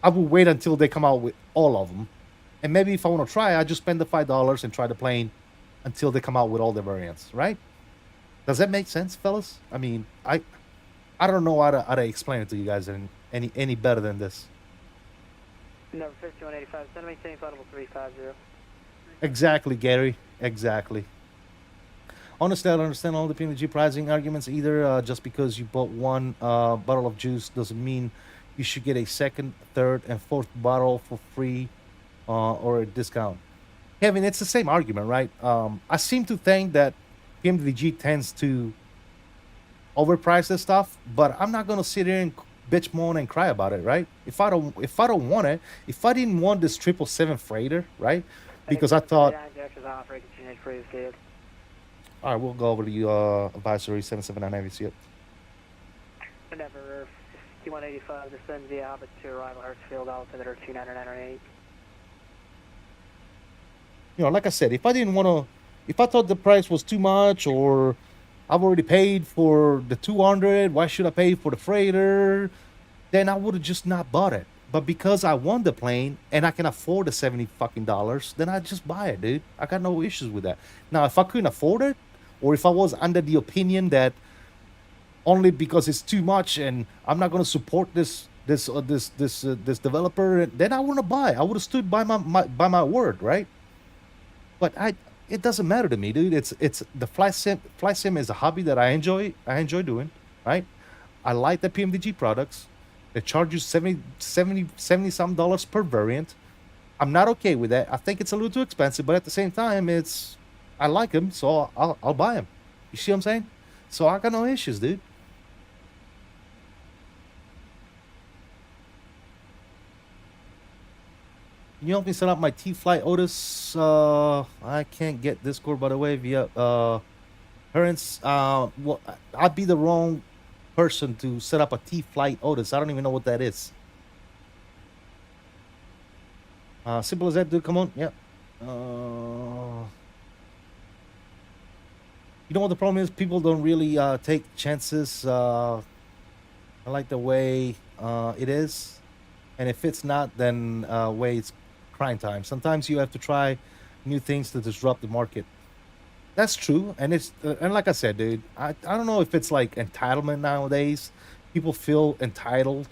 I would wait until they come out with all of them. And maybe if I want to try, I just spend the $5 and try the plane until they come out with all the variants, right? Does that make sense, fellas? I mean, I don't know how to explain it to you guys any better than this. Number 5185, send me maintain flight level 350. Exactly, Gary. Exactly. Honestly, I don't understand all the PNG pricing arguments either. Just because you bought one bottle of juice doesn't mean you should get a second, third, and fourth bottle for free or a discount. Kevin, it's the same argument, right? I seem to think that PMDG tends to overprice this stuff, but I'm not gonna sit here and bitch, moan, and cry about it, right? If I don't want it, if I didn't want this 777 freighter, right? Because I thought, all right, we'll go over to advisory 779. Have you see it? Whenever Q185 descends via Abbott to arrival Hartsfield, altimeter 29908. You know, like I said, if I didn't want to, if I thought the price was too much, or I've already paid for the 200, why should I pay for the freighter? Then I would have just not bought it. But because I want the plane and I can afford the $70 fucking dollars, then I just buy it, dude. I got no issues with that. Now, if I couldn't afford it, or if I was under the opinion that only because it's too much and I'm not going to support this developer, then I wouldn't buy. I would have stood by my word, right? But it doesn't matter to me, dude. It's the flight sim is a hobby that I enjoy doing, right? I like the PMDG products. They charge you $70 some dollars per variant. I'm not okay with that. I think it's a little too expensive, but at the same time, I like them, so I'll buy them. You see what I'm saying? So I got no issues, dude. Can you help me set up my T-Flight Otis? I can't get Discord, by the way, via parents. Well, I'd be the wrong person to set up a T-Flight Otis. I don't even know what that is. Simple as that, dude. Come on. Yeah. You know what the problem is? People don't really take chances. I like the way it is. And if it's not, then way it's crying time. Sometimes you have to try new things to disrupt the market. That's true. And it's and like I said, dude, I don't know if it's like entitlement nowadays. People feel entitled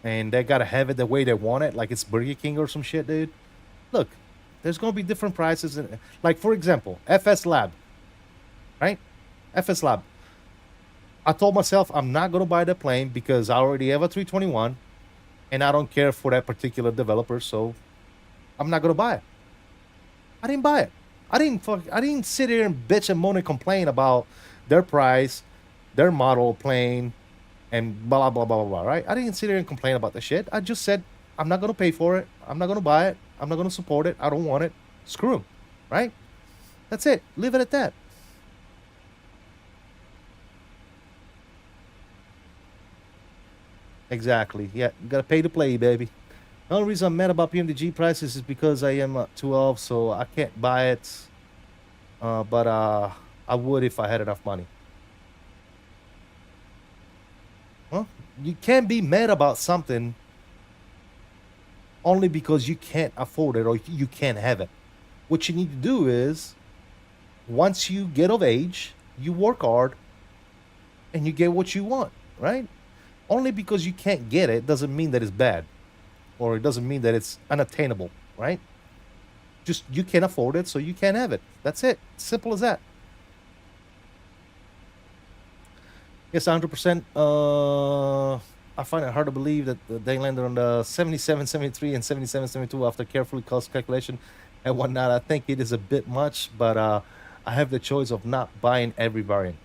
and they gotta have it the way they want it, like it's Burger King or some shit, dude. Look, there's gonna be different prices. Like, for example, FS Lab, right? FS Lab. I told myself I'm not gonna buy the plane because I already have a 321 and I don't care for that particular developer, so I'm not gonna buy it. I didn't buy it. I didn't sit here and bitch and moan and complain about their price, their model plane, and blah blah blah blah blah. Right? I didn't sit here and complain about the shit. I just said I'm not gonna pay for it. I'm not gonna buy it. I'm not gonna support it. I don't want it. Screw 'em. Right? That's it. Leave it at that. Exactly. Yeah, you gotta pay to play, baby. The only reason I'm mad about PMDG prices is because I am 12, so I can't buy it. But I would if I had enough money. Well, you can't be mad about something only because you can't afford it or you can't have it. What you need to do is, once you get of age, you work hard and you get what you want, right? Only because you can't get it doesn't mean that it's bad. Or it doesn't mean that it's unattainable, right? Just you can't afford it, so you can't have it. That's it. Simple as that. Yes, 100%. I find it hard to believe that they landed on the 77, 73, and 77, 72 after carefully cost calculation and whatnot. I think it is a bit much, but I have the choice of not buying every variant.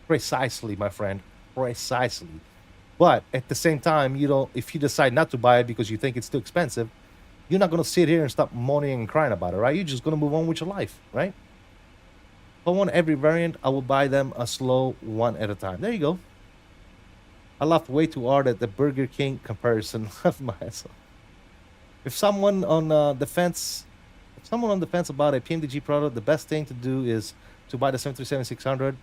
Precisely, my friend. Precisely. But at the same time, you know, if you decide not to buy it because you think it's too expensive, you're not going to sit here and stop moaning and crying about it, right? You're just going to move on with your life, right? If I want every variant, I will buy them a slow one at a time. There you go. I laughed way too hard at the Burger King comparison of myself. If someone on the fence about a PMDG product, the best thing to do is to buy the 737-600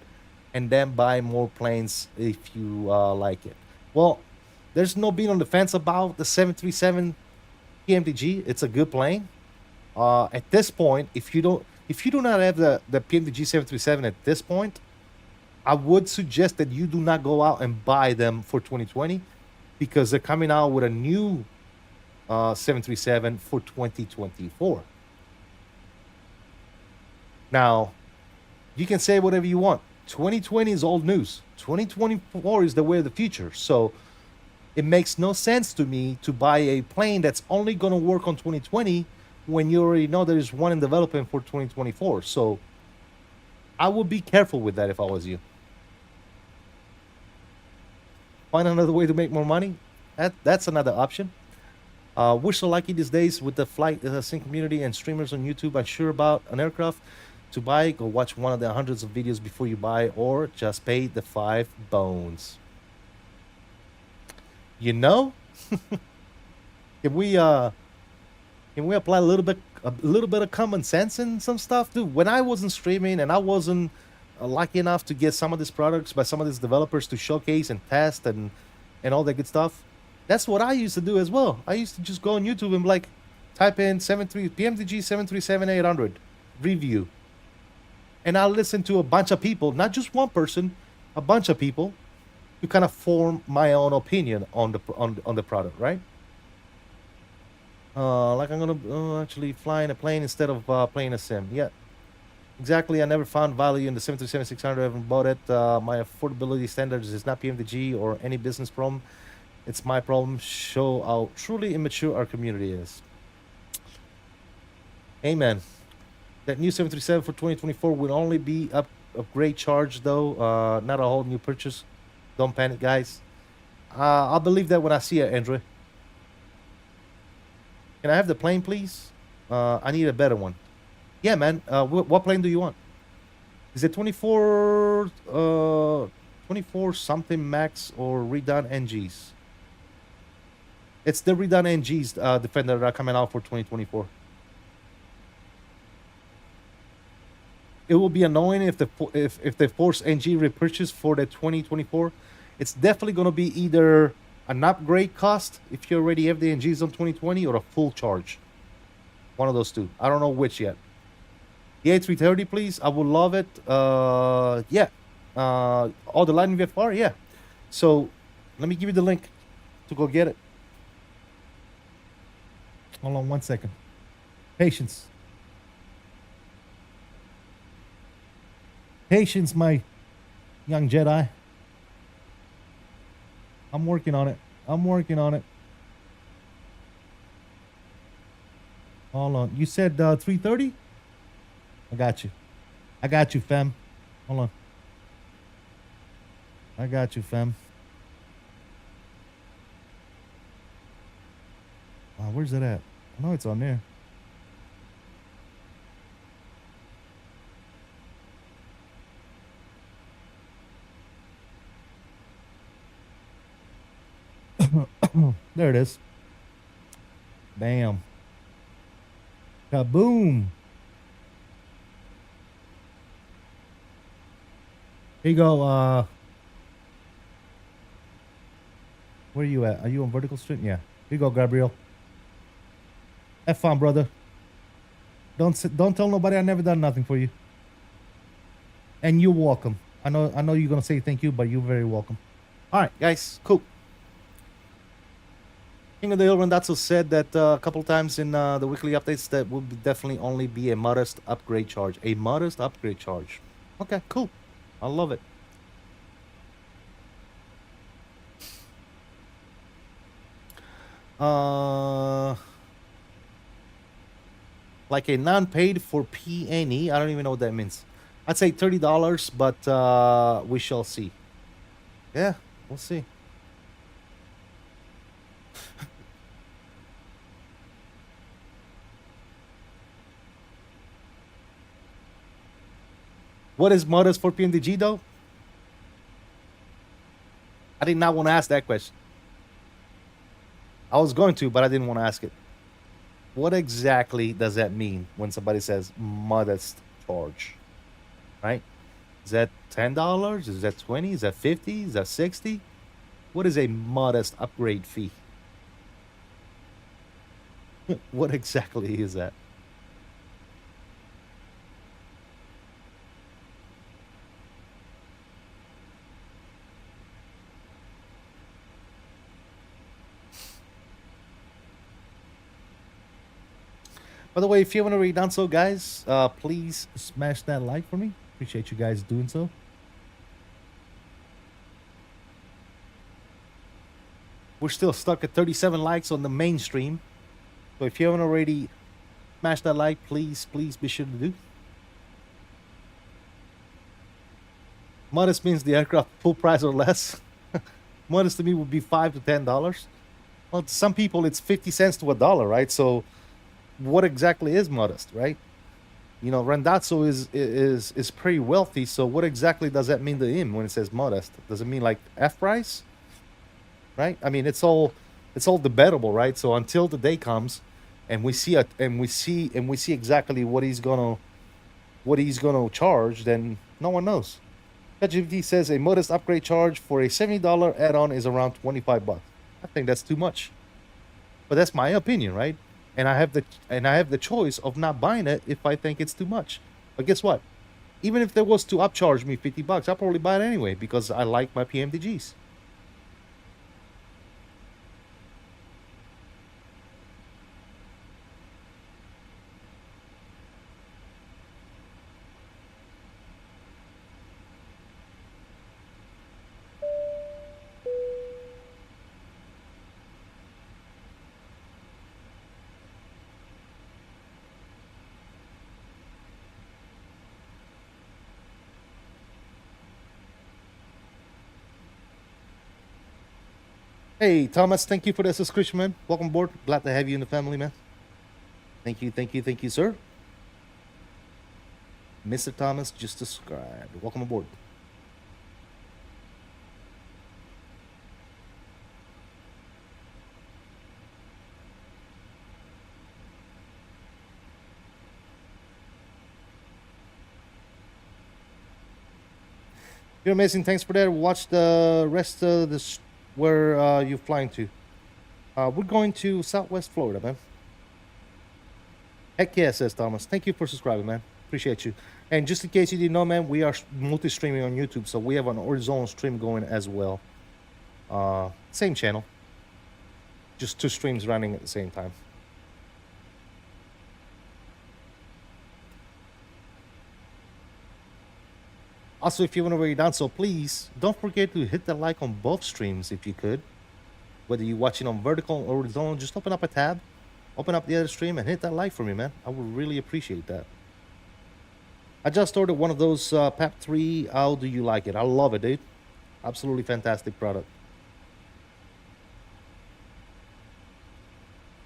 and then buy more planes if you like it. Well, there's no being on the fence about the 737 PMDG. It's a good plane. At this point, if you do not have the PMDG 737 at this point, I would suggest that you do not go out and buy them for 2020 because they're coming out with a new 737 for 2024. Now, you can say whatever you want. 2020 is old news. 2024 is the way of the future. So it makes no sense to me to buy a plane that's only going to work on 2020 when you already know there's one in development for 2024. So I would be careful with that if I was you. Find another way to make more money. That's another option. We're so lucky these days with the FlightSim community and streamers on YouTube. Unsure about an aircraft to buy, go watch one of the hundreds of videos before you buy, or just pay the 5 bones. You know, can we apply a little bit of common sense in some stuff, dude? When I wasn't streaming and I wasn't lucky enough to get some of these products by some of these developers to showcase and test and all that good stuff, that's what I used to do as well. I used to just go on YouTube and like type in PMDG 737-800 review, and I'll listen to a bunch of people, not just one person, a bunch of people, to kind of form my own opinion on the product, right? Like I'm gonna actually fly in a plane instead of playing a sim. Yeah, exactly. I never found value in the 737-600. I haven't bought it. My affordability standards is not PMDG or any business problem. It's my problem. Show how truly immature our community is. Amen. That new 737 for 2024 will only be upgrade charge though, not a whole new purchase. Don't panic, guys. I'll believe that when I see it, Andrew. Can I have the plane, please? I need a better one. Yeah, man. What plane do you want? Is it 24 something max or redone NGs? It's the redone NGs, Defender, that are coming out for 2024. It will be annoying if they force NG repurchase for the 2024. It's definitely going to be either an upgrade cost if you already have the NGs on 2020, or a full charge. One of those two. I don't know which yet. The A330, please. I would love it. Yeah. Oh, the Lightning VFR? Yeah. So, let me give you the link to go get it. Hold on 1 second. Patience. Patience, my young Jedi. I'm working on it. I'm working on it. Hold on. You said 3:30? I got you. I got you, fam. Hold on. I got you, fam. Where's that at? I know it's on there. There it is. Bam. Kaboom. Here you go. Where are you at? Are you on vertical stream? Yeah. Here you go, Gabriel. Have fun, brother. Don't tell nobody I never done nothing for you. And you're welcome. I know you're gonna say thank you, but you're very welcome. All right, guys. Cool. King of the Hill Randazzo said that a couple times in the weekly updates that will definitely only be a modest upgrade charge. A modest upgrade charge. Okay, cool. I love it. Like a non-paid for P&E. I don't even know what that means. I'd say $30, but we shall see. Yeah, we'll see. What is modest for PMDG though? I did not want to ask that question. I was going to, but I didn't want to ask it. What exactly does that mean when somebody says modest charge? Right? Is that $10? Is that $20? Is that $50? Is that $60? What is a modest upgrade fee? What exactly is that? By the way, if you haven't already done so, guys, please smash that like for me. Appreciate you guys doing so. We're still stuck at 37 likes on the main stream. So if you haven't already Smash that like, please, please be sure to do. Modest means the aircraft full price or less. Modest to me would be $5 to $10. Well, to some people it's 50 cents to $1, right? So what exactly is modest, right? You know, Randazzo is pretty wealthy, so what exactly does that mean to him when it says modest? Does it mean like F price? Right? I mean, it's all debatable, right? So until the day comes and we see exactly what he's gonna charge, then no one knows. ChatGPT says a modest upgrade charge for a $70 add-on is around $25. I think that's too much. But that's my opinion, right? And I have the choice of not buying it if I think it's too much. But guess what? Even if there was to upcharge me $50, I'll probably buy it anyway because I like my PMDGs. Hey, Thomas, thank you for the subscription, man. Welcome aboard. Glad to have you in the family, man. Thank you, sir. Mr. Thomas just subscribed. Welcome aboard. You're amazing. Thanks for that. Watch the rest of this. Where you flying to? We're going to Southwest Florida, man. Heck yeah, says Thomas. Thank you for subscribing, man. Appreciate you. And just in case you didn't know, man, we are multi-streaming on YouTube, so we have an horizontal stream going as well. Same channel. Just 2 streams running at the same time. Also, if you haven't already done so, please don't forget to hit the like on both streams if you could. Whether you're watching on vertical or horizontal, just open up a tab, open up the other stream, and hit that like for me, man. I would really appreciate that. I just ordered one of those PAP 3. How do you like it? I love it, dude. Absolutely fantastic product.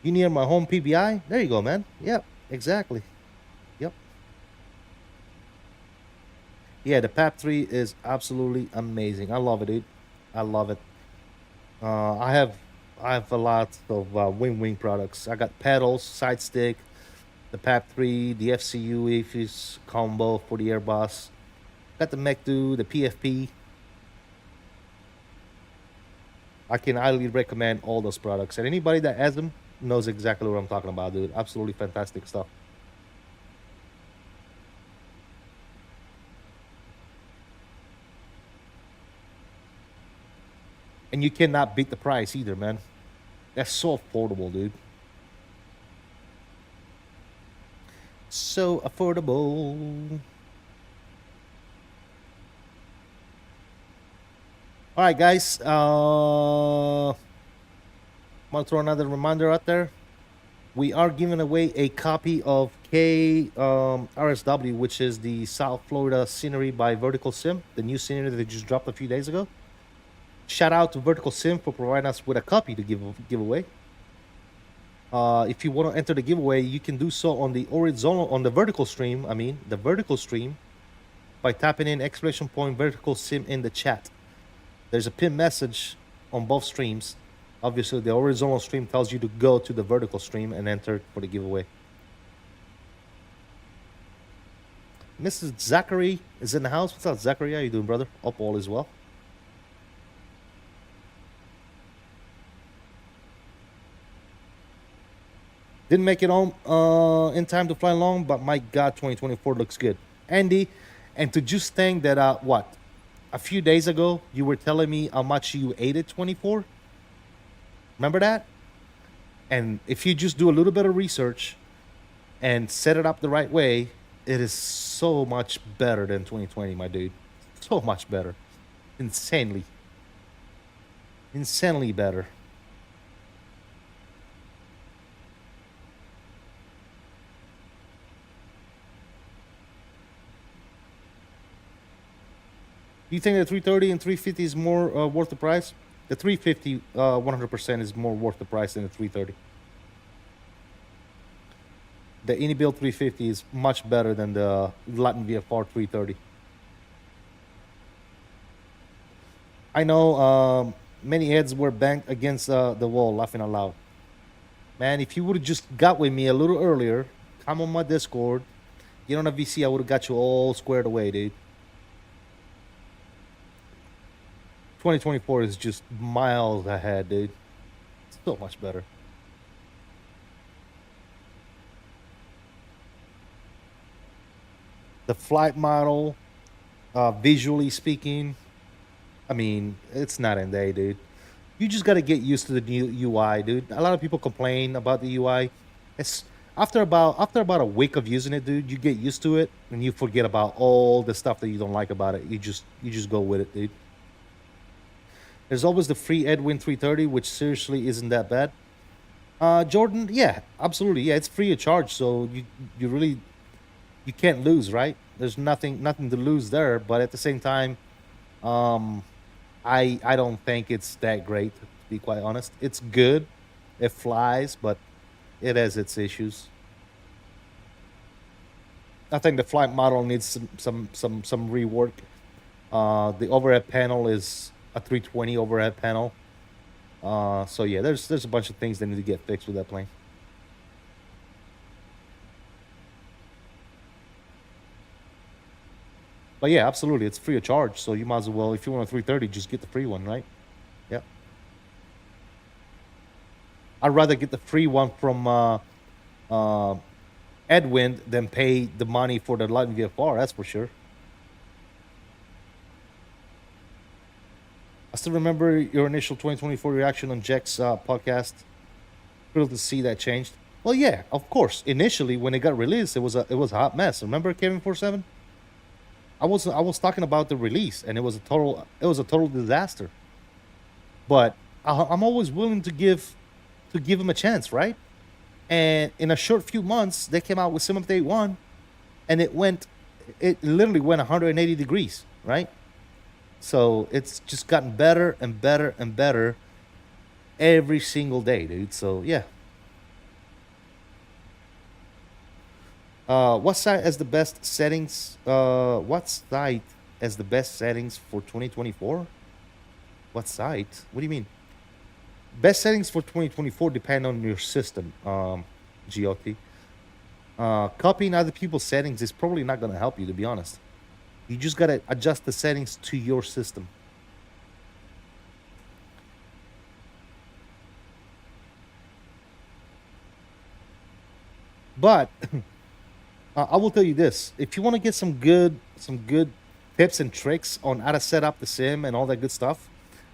You near my home PBI? There you go, man. Yep, exactly. Yep. Yeah, the PAP 3 is absolutely amazing. I love it, dude. I love it. I have a lot of WINWING products. I got pedals, side stick, the PAP 3, the FCU AFIS combo for the Airbus. Got the MECDU, the PFP. I can highly recommend all those products. And anybody that has them knows exactly what I'm talking about, dude. Absolutely fantastic stuff. And you cannot beat the price either, man. That's so affordable, dude. So affordable. All right, guys. I'm gonna throw another reminder out there. We are giving away a copy of KRSW, which is the South Florida scenery by Verticalsim, the new scenery that they just dropped a few days ago. Shout out to Verticalsim for providing us with a copy to give away. If you want to enter the giveaway, you can do so on the horizontal, on the vertical stream. The vertical stream, by tapping in !point Verticalsim in the chat. There's a pinned message on both streams. Obviously, the horizontal stream tells you to go to the vertical stream and enter for the giveaway. Mrs. Zachary is in the house. What's up, Zachary? How you doing, brother? Hope all is well. Didn't make it home in time to fly long, but my God, 2024 looks good. Andy, and to just think that, a few days ago, you were telling me how much you hated 24? Remember that? And if you just do a little bit of research and set it up the right way, it is so much better than 2020, my dude. So much better. Insanely better. Do you think the 330 and 350 is more worth the price? The 350, 100% is more worth the price than the 330. The in-built 350 is much better than the Latin VFR 330. I know many heads were banged against the wall, laughing aloud. Man, if you would have just got with me a little earlier, come on my Discord, get on a VC, I would have got you all squared away, dude. 2024 is just miles ahead, dude. So much better. The flight model, visually speaking, I mean, it's night and day, dude. You just got to get used to the new UI, dude. A lot of people complain about the UI. It's after about a week of using it, dude, you get used to it and you forget about all the stuff that you don't like about it. You just go with it, dude. There's always the free Edwin 330, which seriously isn't that bad. Jordan, yeah, absolutely, yeah, it's free of charge, so you really you can't lose, right? There's nothing to lose there, but at the same time, I don't think it's that great, to be quite honest. It's good, it flies, but it has its issues. I think the flight model needs some rework. The overhead panel is a 320 overhead panel. So yeah, there's a bunch of things that need to get fixed with that plane. But yeah, absolutely, it's free of charge. So you might as well, if you want a 330, just get the free one, right? Yeah. I'd rather get the free one from Edwin than pay the money for the Lightning VFR. That's for sure. I still remember your initial 2024 reaction on Jack's podcast. Thrilled to see that changed. Well, yeah, of course. Initially, when it got released, it was a hot mess. Remember, Kevin 47? I was talking about the release, and it was a total disaster. But I'm always willing to give them a chance, right? And in a short few months, they came out with Sim Update 1, and it literally went 180 degrees, right? So it's just gotten better and better and better every single day, dude. So yeah. What site has the best settings? What site has the best settings for 2024? What site? What do you mean? Best settings for 2024 depend on your system, GOT. Copying other people's settings is probably not going to help you, to be honest. You just got to adjust the settings to your system. But I will tell you this: if you want to get some good tips and tricks on how to set up the sim and all that good stuff,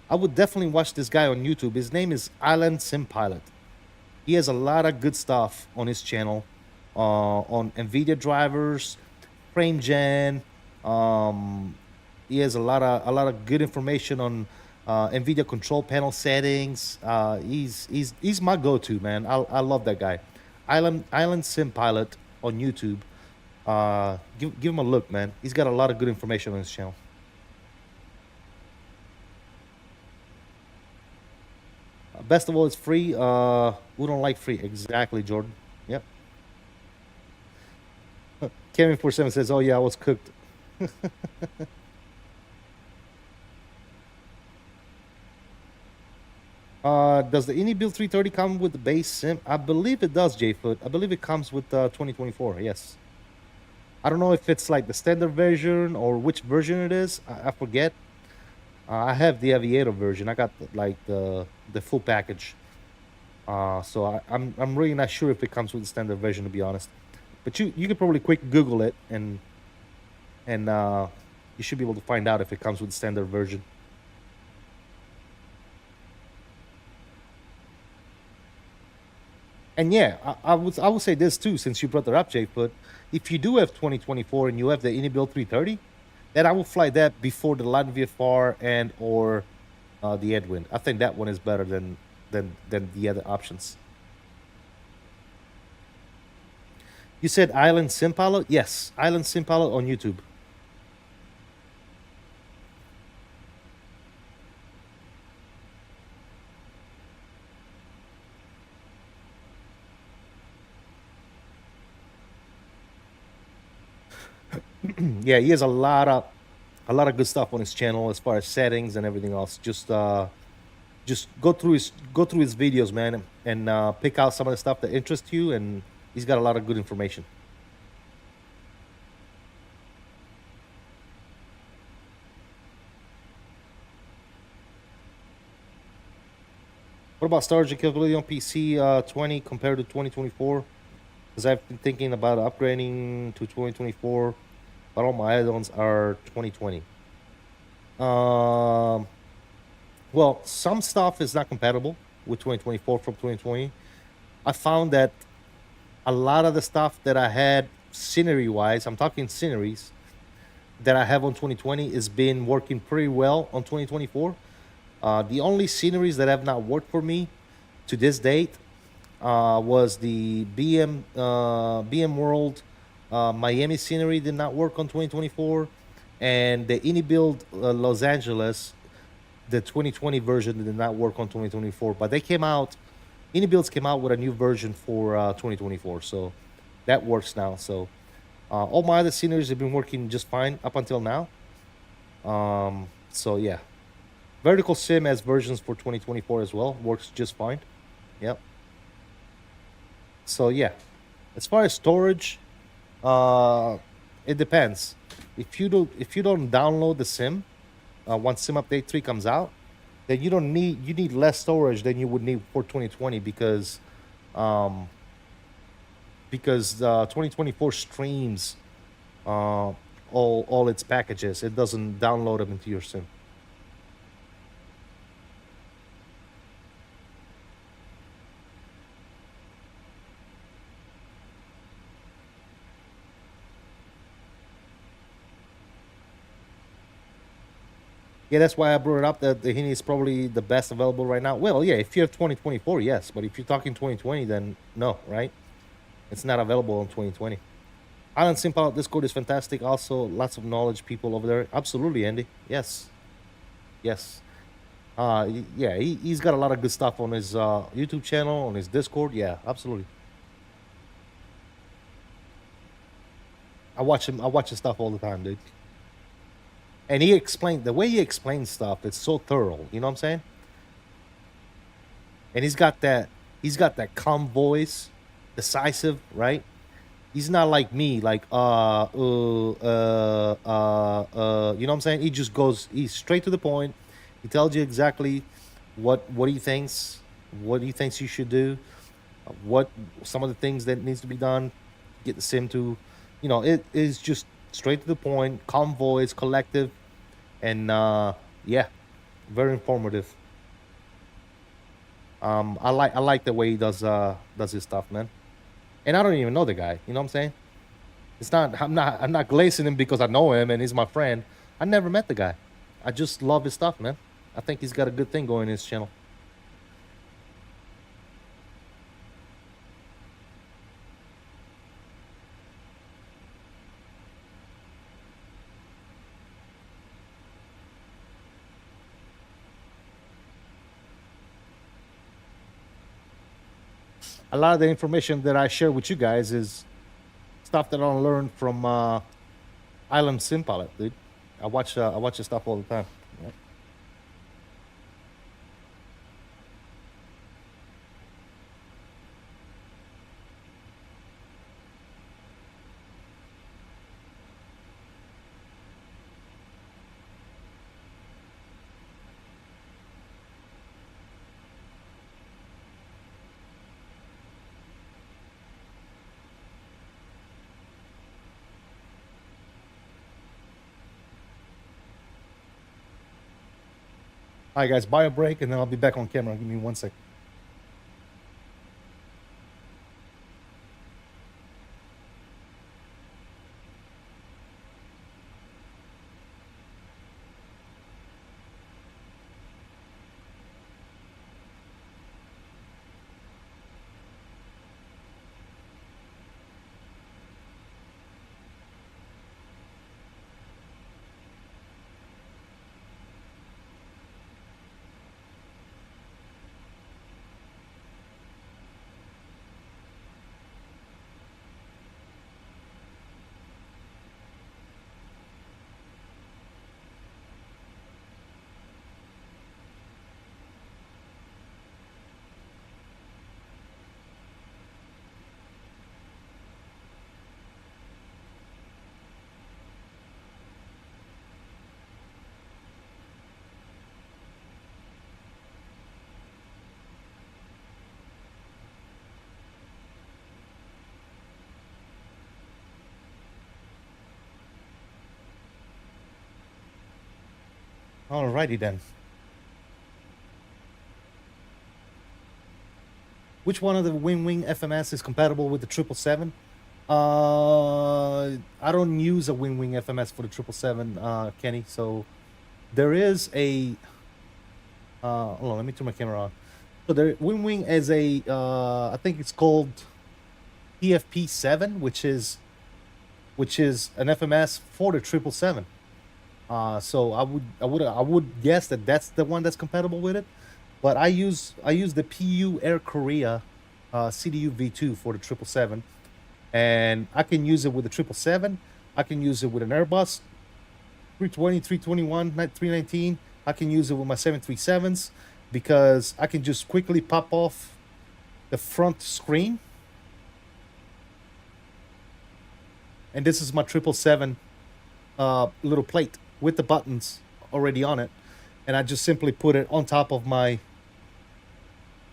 I would definitely watch this guy on YouTube. His name is Island Sim Pilot. He has a lot of good stuff on his channel, on NVIDIA drivers, frame gen. He has a lot of good information on NVIDIA control panel settings. He's my go-to, man. I love that guy. Island Sim Pilot on YouTube. Give him a look, man. He's got a lot of good information on his channel. Best of all, it's free. We don't like free. Exactly, Jordan. Yep. Kevin 47 says, "Oh yeah, I was cooked." Does the Build 330 come with the base sim? I believe it does, JFoot. I believe it comes with 2024. Yes. I don't know if it's like the standard version or which version it is. I forget. I have the Aviator version. I got the full package. So I'm really not sure if it comes with the standard version, to be honest. But you could probably quick Google it and you should be able to find out if it comes with the standard version. And yeah, I would say this too, since you brought that up, Jake. But if you do have 2024 and you have the Build 330, then I will fly that before the Latin VFR and or the Edwin. I think that one is better than the other options. You said Island Sim Pilot? Yes, Island Sim Pilot on YouTube. yeah, he has a lot of good stuff on his channel as far as settings and everything else. Just go through his videos, man, and pick out some of the stuff that interests you, and he's got a lot of good information. What about storage capability on PC 20 compared to 2024? Because I've been thinking about upgrading to 2024, but all my add-ons are 2020. Well, some stuff is not compatible with 2024 from 2020. I found that a lot of the stuff that I had scenery-wise, I'm talking sceneries, that I have on 2020 is been working pretty well on 2024. The only sceneries that have not worked for me to this date was the BM World Miami scenery did not work on 2024, and the Build Los Angeles, the 2020 version did not work on 2024. But they came out, Builds came out with a new version for 2024, so that works now. So all my other sceneries have been working just fine up until now. So yeah, Verticalsim has versions for 2024 as well, works just fine. Yep. So yeah, as far as storage, it depends. If you don't download the sim, once Sim Update 3 comes out, then you need less storage than you would need for 2020 because 2024 streams all its packages. It doesn't download them into your sim. Yeah, that's why I brought it up that the Hini is probably the best available right now. Well, yeah, if you have 2024, yes. But if you're talking 2020, then no, right? It's not available in 2020. Island Simpal Discord is fantastic. Also, lots of knowledge people over there. Absolutely, Andy. Yes. Yes. Yeah, he's got a lot of good stuff on his YouTube channel, on his Discord. Yeah, absolutely. I watch his stuff all the time, dude. And the way he explains stuff, it's so thorough. You know what I'm saying? And he's got that calm voice, decisive, right? He's not like me, like you know what I'm saying? He's straight to the point. He tells you exactly what he thinks, you should do, what some of the things that needs to be done, get the sim to, it is just straight to the point, calm voice, collective, and yeah, very informative. I like the way he does his stuff, man. And I don't even know the guy. You know what I'm saying? I'm not glazing him because I know him and he's my friend. I never met the guy. I just love his stuff, man. I think he's got a good thing going in his channel. A lot of the information that I share with you guys is stuff that I learned from Island Sim Pilot, dude. I watch his stuff all the time. Yep. All right, guys, buy a break, and then I'll be back on camera. Give me 1 sec. Alrighty then. Which one of the WINWING FMS is compatible with the 777? I don't use a WINWING FMS for the 777, Kenny. So there is a. Hold on, let me turn my camera on. So the WINWING is a. I think it's called PFP7, which is an FMS for the 777. So I would guess that that's the one that's compatible with it. But I use the PU Air Korea CDU V2 for the 777, and I can use it with the 777. I can use it with an Airbus 320, 321, 319. I can use it with my 737s because I can just quickly pop off the front screen. And this is my 777 little plate with the buttons already on it, and I just simply put it on top of my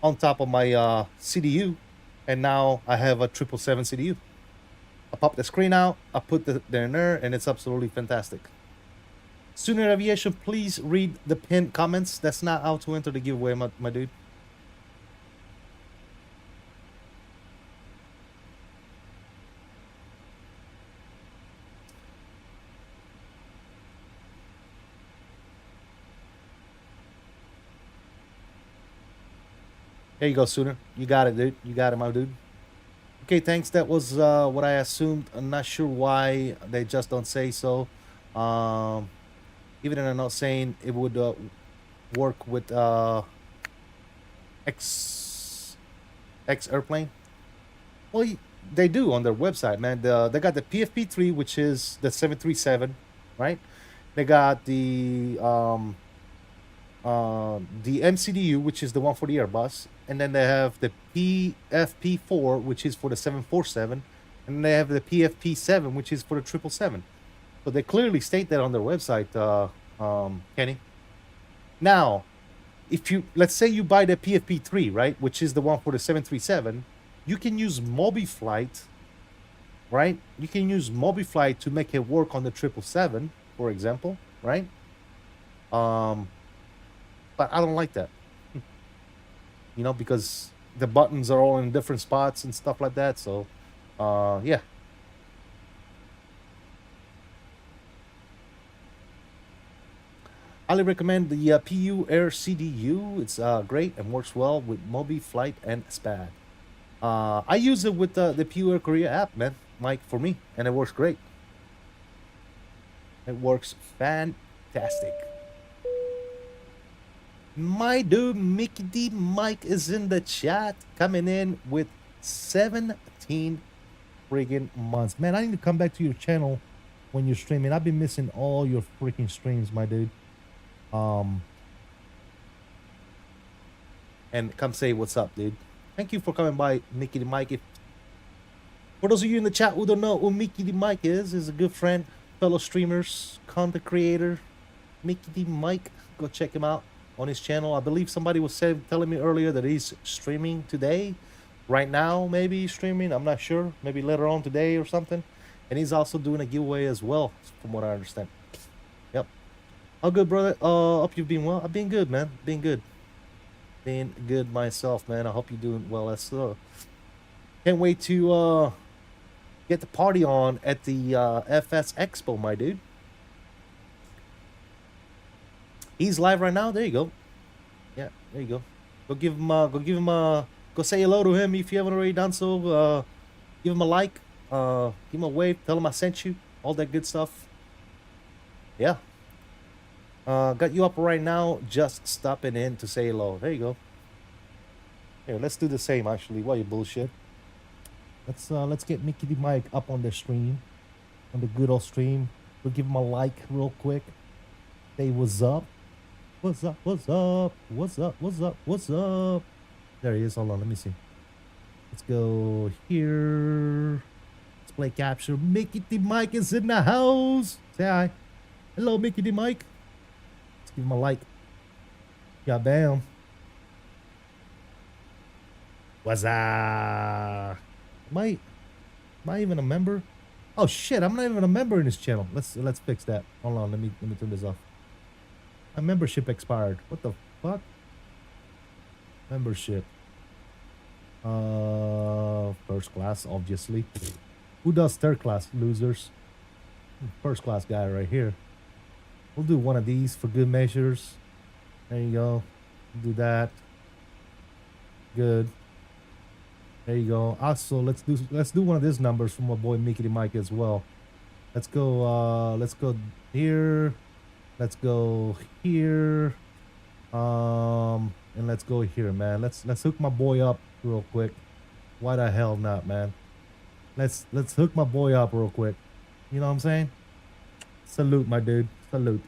CDU, and now I have a 777 CDU. I pop the screen out, I put the in there, and it's absolutely fantastic. Student Aviation, please read the pinned comments. That's not how to enter the giveaway, my dude. There you go, Sooner. You got it, dude. You got it, my dude. Okay, thanks. That was what I assumed. I'm not sure why they just don't say so. Even if they're not saying it would work with X airplane. Well, they do on their website, man. They got the PFP3, which is the 737, right? They got the MCDU, which is the one for the Airbus, and then they have the PFP4, which is for the 747, and they have the PFP7, which is for the 777. So they clearly state that on their website, Kenny. Now, if you, let's say you buy the PFP3, right, which is the one for the 737, you can use MobiFlight, right? You can use MobiFlight to make it work on the 777, for example, right? But I don't like that, you know, because the buttons are all in different spots and stuff like that. So, yeah. Highly recommend the PU Air CDU. It's great and works well with MobiFlight and SPAD. I use it with the PU Air Korea app, man, Mike, for me, and it works great. It works fantastic. My dude, Mickey D Mike is in the chat, coming in with 17 friggin' months. Man, I need to come back to your channel when you're streaming. I've been missing all your freaking streams, my dude. And come say what's up, dude. Thank you for coming by, Mickey D Mike. If, for those of you in the chat who don't know who Mickey D Mike is a good friend, fellow streamers, content creator. Mickey D Mike, go check him out on his channel. I believe somebody was telling me earlier that he's streaming today, right now, maybe streaming. I'm not sure. Maybe later on today or something. And he's also doing a giveaway as well, from what I understand. Yep. How good, brother? Hope you've been well. I've been good, man. Been good. Been good myself, man. I hope you're doing well as well. Can't wait to get the party on at the FS Expo, my dude. He's live right now. There you go. Yeah, there you go. Go give him go say hello to him if you haven't already done so. Give him a like. Give him a wave. Tell him I sent you. All that good stuff. Yeah. Got you up right now. Just stopping in to say hello. There you go. Here, let's do the same actually. Why you bullshit? Let's get Mickey D Mike up on the stream, on the good old stream. We'll give him a like real quick. Say what's up. What's up? What's up? What's up? What's up? What's up? There he is. Hold on. Let me see. Let's go here. Let's play capture. Mickey D Mike is in the house. Say hi. Hello, Mickey D Mike. Let's give him a like. Yeah, bam. What's up? Am I even a member? Oh shit! I'm not even a member in this channel. Let's fix that. Hold on. Let me turn this off. My membership expired. What the fuck? Membership. First class, obviously. Who does third class, losers? First class guy right here. We'll do one of these for good measures. There you go. Do that. Good. There you go. Also, let's do one of these numbers for my boy Mickey Mike as well. Let's go here. Let's go here. And let's go here, man. Let's hook my boy up real quick. Why the hell not, man? Let's hook my boy up real quick. You know what I'm saying? Salute, my dude. Salute.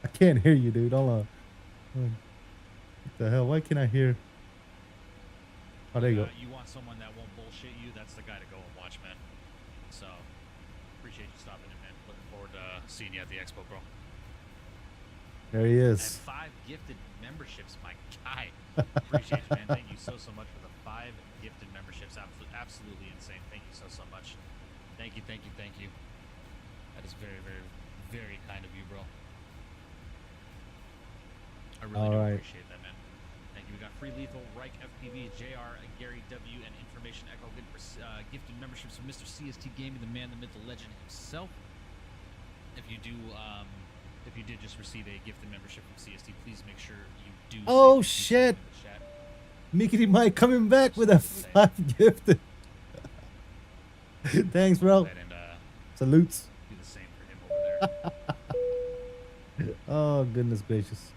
I can't hear you, dude. Hold on. What the hell? Why can't I hear? Oh, there you go. You want someone that won't bullshit you? That's the guy to go and watch, man. So, appreciate you stopping in, man. Looking forward to seeing you at the expo, bro. There he is. And 5 gifted memberships, my guy. Appreciate you, man. Thank you so much for the 5 gifted memberships. Absolutely insane. Thank you so much. Thank you. That is very, very, very kind of you, bro. I really do appreciate that, man. Thank you. We got Free Lethal, Reich FPV, JR, Gary W, and Information Echo. Good for gifted memberships from Mr. CST Gaming, the man, the myth, the legend himself. If you did just receive a gifted membership from CST, please make sure you do. Oh shit! Mickey Mike coming back with a 5 gifted. Thanks, bro. And, salutes. Do the same for him over there. Oh goodness gracious,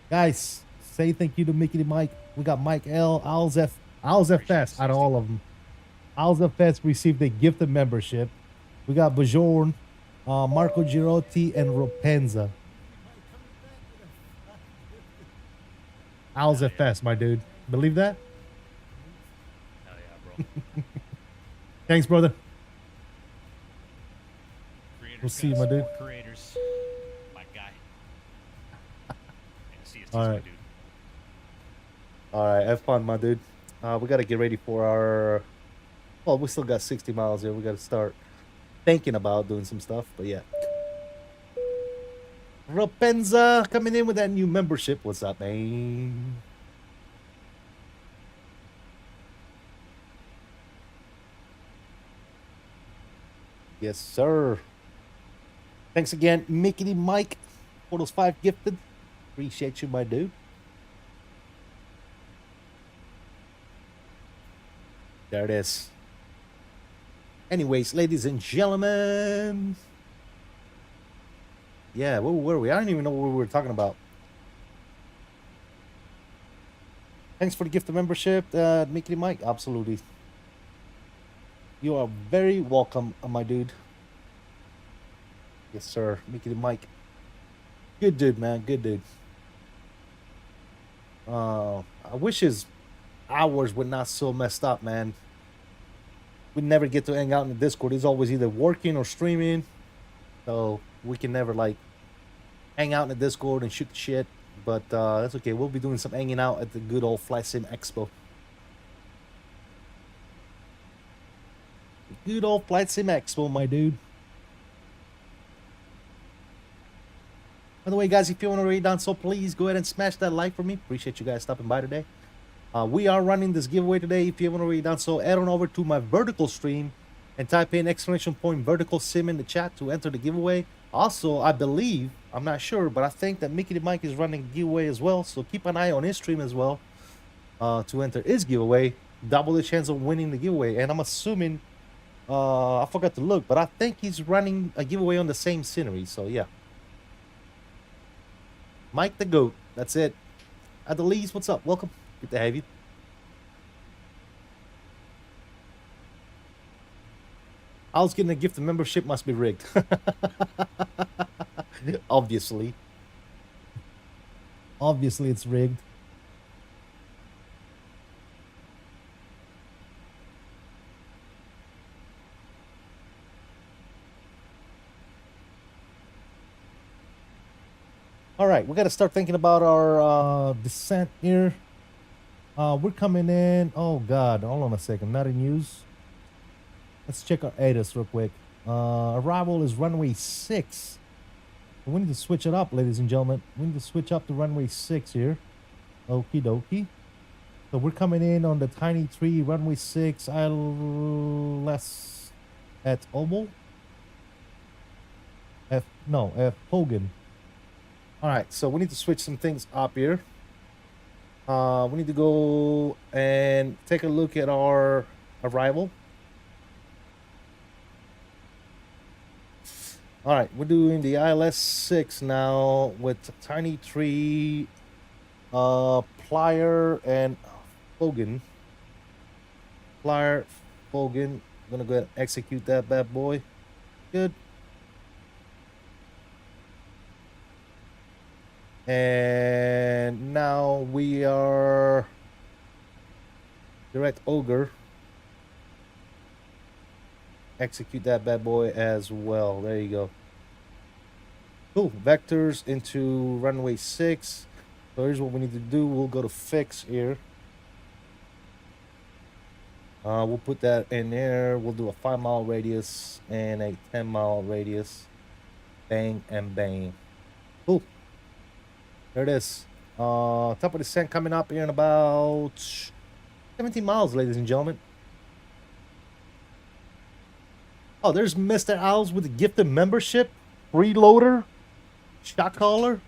guys! Say thank you to Mickey Mike. We got Mike L, Owls FS out of all of them. Owls FS received a gifted membership. We got Bajorn, Marco Girotti, and Ropenza. Owls FS, my dude. Believe that? Hell yeah, bro. Thanks, brother. Creators We'll see you, my dude. Creators, my guy. All right. All right, have fun, my dude. We got to get ready for our... Well, we still got 60 miles here. We got to start thinking about doing some stuff, but yeah. Ropenza coming in with that new membership. What's up, man? Yes, sir. Thanks again, Mickey Mike, for those 5 gifted. Appreciate you, my dude. There it is. Anyways, ladies and gentlemen. Yeah, where were we? I don't even know what we were talking about. Thanks for the gift of membership, Mickey Mike. Absolutely. You are very welcome, my dude. Yes, sir. Mickey Mike. Good dude, man. Good dude. I wish his hours were not so messed up, man. We never get to hang out in the Discord. He's always either working or streaming. So we can never, like, hang out in the Discord and shoot shit. But that's okay. We'll be doing some hanging out at the good old FlightSimExpo. Good old FlightSimExpo, my dude. By the way, guys, if you haven't already done so, please go ahead and smash that like for me. Appreciate you guys stopping by today. We are running this giveaway today. If you haven't already done so, head on over to my vertical stream and type in !Verticalsim in the chat to enter the giveaway. Also, I believe, I'm not sure, but I think that Mickey Mike is running a giveaway as well. So keep an eye on his stream as well to enter his giveaway. Double the chance of winning the giveaway. And I'm assuming, I forgot to look, but I think he's running a giveaway on the same scenery. So yeah. Mike the GOAT. That's it. Adelise, what's up? Welcome. Good to have you. I was getting a gift of membership. Must be rigged. Obviously. Obviously it's rigged. All right, we got to start thinking about our descent here. We're coming in. Oh, God. Hold on a second. Not in use. Let's check our ATIS real quick. Arrival is runway 6. We need to switch it up, ladies and gentlemen. We need to switch up to runway 6 here. Okie dokie. So we're coming in on the Tiny Tree, runway 6, ILS at Oval. F Hogan. Alright, so we need to switch some things up here. We need to go and take a look at our arrival. Alright, we're doing the ILS 6 now with Tiny Tree, Plier, and Hogan. Plier, Hogan. I'm gonna go ahead and execute that bad boy. Good. And now we are direct Ogre. Execute that bad boy as well. There you go. Cool. Vectors into runway 6. So here's what we need to do. We'll go to fix here. We'll put that in there. We'll do a 5-mile radius and a 10-mile radius. Bang and bang. Cool. There it is. Top of descent coming up here in about 17 miles, ladies and gentlemen. Oh, there's Mr. Owls with the gifted membership. Freeloader. Shot caller.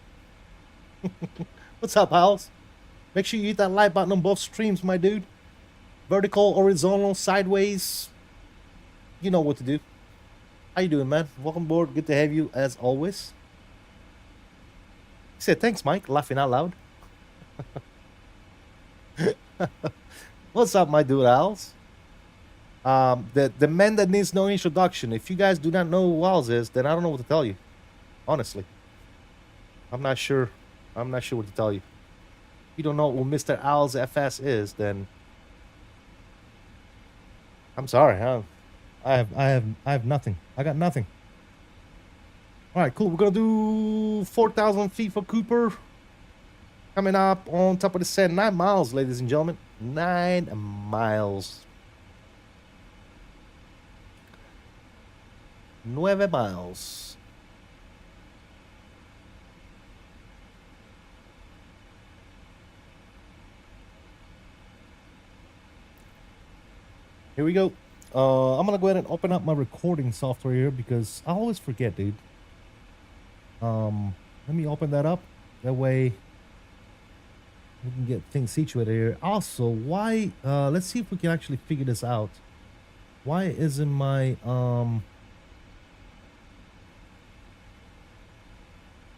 What's up, Owls? Make sure you hit that like button on both streams, my dude. Vertical, horizontal, sideways. You know what to do. How you doing, man? Welcome aboard. Good to have you as always. He said, thanks, Mike. Laughing out loud. What's up, my dude, Owls? The man that needs no introduction. If you guys do not know who Owls is, then I don't know what to tell you. Honestly. I'm not sure what to tell you. If you don't know who Mr. Owls FS is, then I'm sorry. I have nothing. I got nothing. All right, cool. We're gonna do 4,000 feet for Cooper. Coming up on top of the set, 9 miles, ladies and gentlemen. 9 miles. 9 miles. Here we go. I'm gonna go ahead and open up my recording software here because I always forget, dude. Let me open that up. That way we can get things situated here. Also, why? Let's see if we can actually figure this out. Why isn't my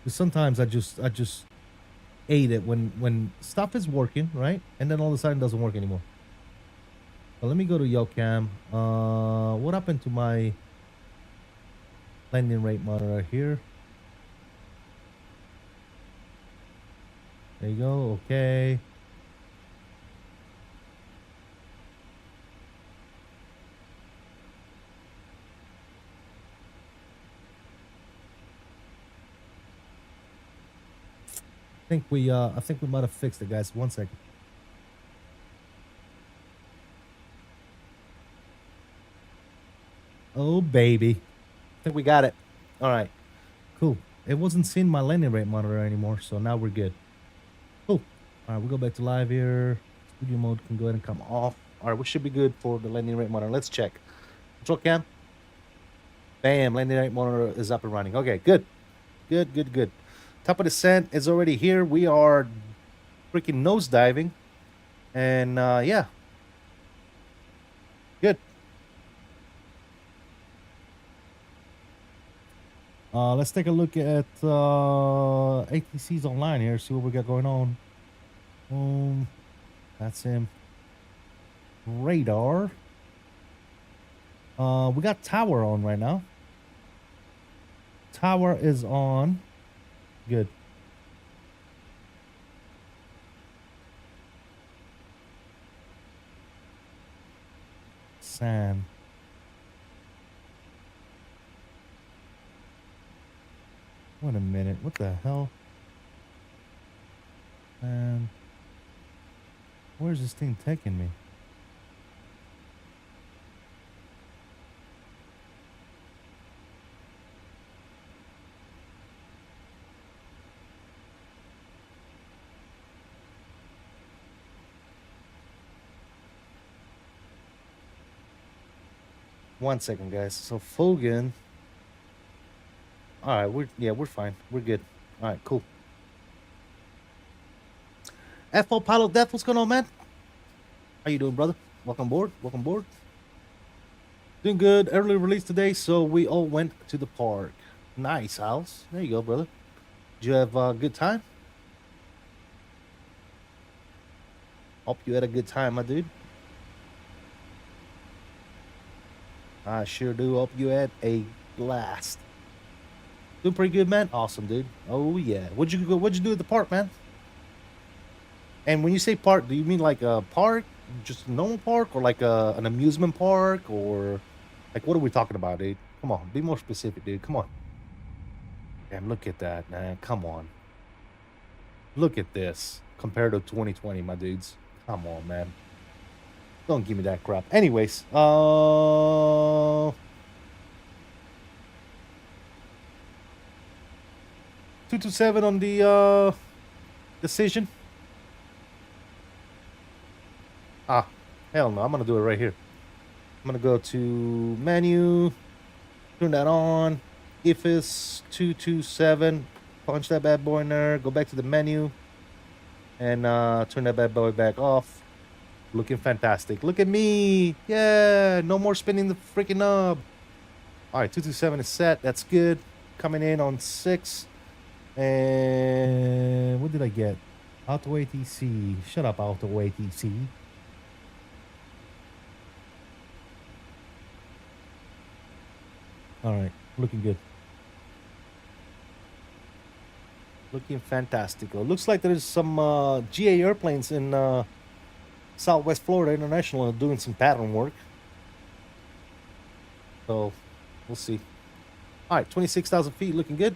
Sometimes I just hate it when stuff is working, right? And then all of a sudden it doesn't work anymore. But let me go to YoCam. What happened to my landing rate monitor here? There you go. Okay. I think we might have fixed it, guys. 1 second. Oh, baby. I think we got it. All right. Cool. It wasn't seeing my landing rate monitor anymore, so now we're good. Cool. All right, we'll go back to live here. Studio mode can go ahead and come off. All right, we should be good for the landing rate monitor. Let's check. Control cam. Bam, landing rate monitor is up and running. Okay, good. Good. Top of the descent is already here. We are freaking nose diving. And yeah. Good. Let's take a look at ATCs online here, see what we got going on. Boom. That's him. Radar. We got tower on right now. Tower is on. Good. Sand. Wait a minute. What the hell? And where's this thing taking me? 1 second, guys. So Fogan. All right, we're fine. We're good. All right, cool. FO Pilot Death, what's going on, man? How you doing, brother? Welcome aboard. Welcome aboard. Doing good. Early release today, so we all went to the park. Nice, House. There you go, brother. Did you have a good time? Hope you had a good time, my dude. I sure do hope you had a blast. Doing pretty good, man. Awesome, dude. Oh yeah. What'd you do at the park, man? And when you say park, do you mean like a park, just a normal park, or like an amusement park, or like what are we talking about, dude? Come on, be more specific, dude. Come on. Damn, look at that, man. Come on. Look at this compared to 2020, my dudes. Come on, man. Don't give me that crap. Anyways, 227 on the decision. Ah, hell no. I'm gonna do it right here. I'm gonna go to menu, turn that on. If it's 227, punch that bad boy in there, go back to the menu, and turn that bad boy back off. Looking fantastic. Look at me. Yeah, no more spinning the freaking knob. All right, 227 is set. That's good. Coming in on 6. And what did I get? Auto ATC. Shut up, Auto ATC. All right, looking good. Looking fantastic. Looks like there's some GA airplanes in Southwest Florida International doing some pattern work. So, we'll see. All right, 26,000 feet, looking good.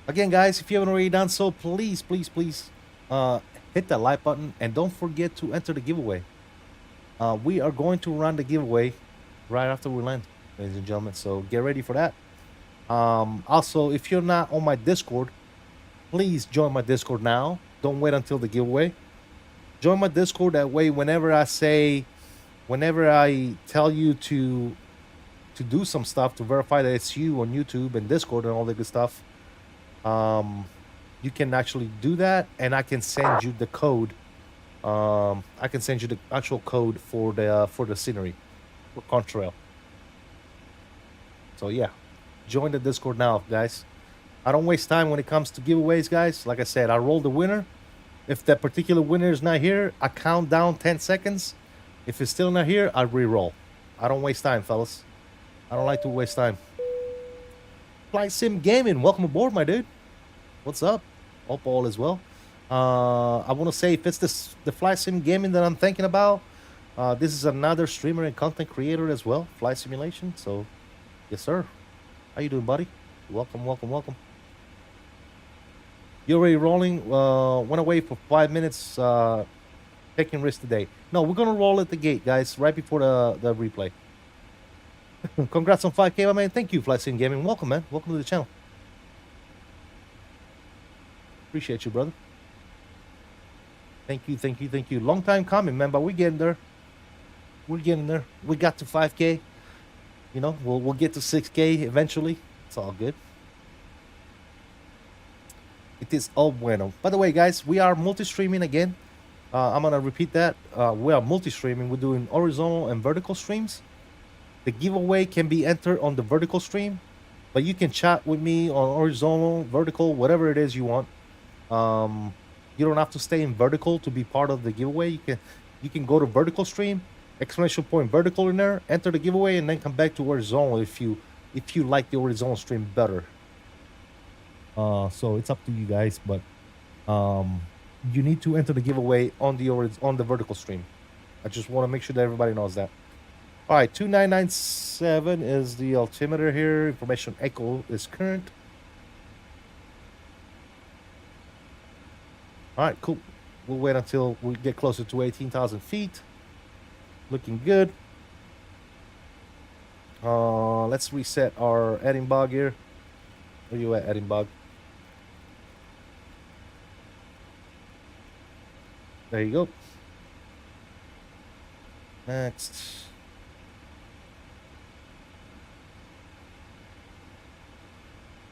Again, guys, if you haven't already done so, please, please, please hit that like button. And don't forget to enter the giveaway. We are going to run the giveaway right after we land, ladies and gentlemen. So get ready for that. Also, if you're not on my Discord, please join my Discord now. Don't wait until the giveaway. Join my Discord. That way, whenever I tell you to do some stuff to verify that it's you on YouTube and Discord and all that good stuff, you can actually do that, and I can send you the code. I can send you the actual code for the scenery, for CONTRAIL. So yeah, join the Discord now, guys. I don't waste time when it comes to giveaways, guys. Like I said, I roll the winner. If that particular winner is not here, I count down 10 seconds. If it's still not here, I re-roll. I don't waste time, fellas. I don't like to waste time. FlightSim Gaming, welcome aboard, my dude. What's up? Hope all is well. I want to say, if it's the FlightSim Gaming that I'm thinking about, this is another streamer and content creator as well, Flight Simulation. So, yes, sir. How you doing, buddy? Welcome, welcome, welcome. You're already rolling. Went away for 5 minutes, taking risks today. No, we're gonna roll at the gate, guys, right before the replay. Congrats on 5K, my man. Thank you, FlightSim Gaming. Welcome, man. Welcome to the channel. Appreciate you, brother. Thank you, thank you, thank you. Long time coming, man, but we're getting there. We're getting there. We got to 5K. You know, we'll get to 6K eventually. It's all good. It is all bueno. By the way, guys, we are multi-streaming again. I'm going to repeat that. We are multi-streaming. We're doing horizontal and vertical streams. The giveaway can be entered on the vertical stream, but you can chat with me on horizontal, vertical, whatever it is you want. You don't have to stay in vertical to be part of the giveaway. You can go to vertical stream, exclamation point vertical in there, enter the giveaway, and then come back to horizontal if you like the horizontal stream better. So it's up to you guys, but you need to enter the giveaway on the vertical stream. I just want to make sure that everybody knows that. All right, 2997 is the altimeter here. Information echo is current. All right, cool. We'll wait until we get closer to 18,000 feet. Looking good. Let's reset our Edinburgh here. Where you at, Edinburgh? There you go. Next.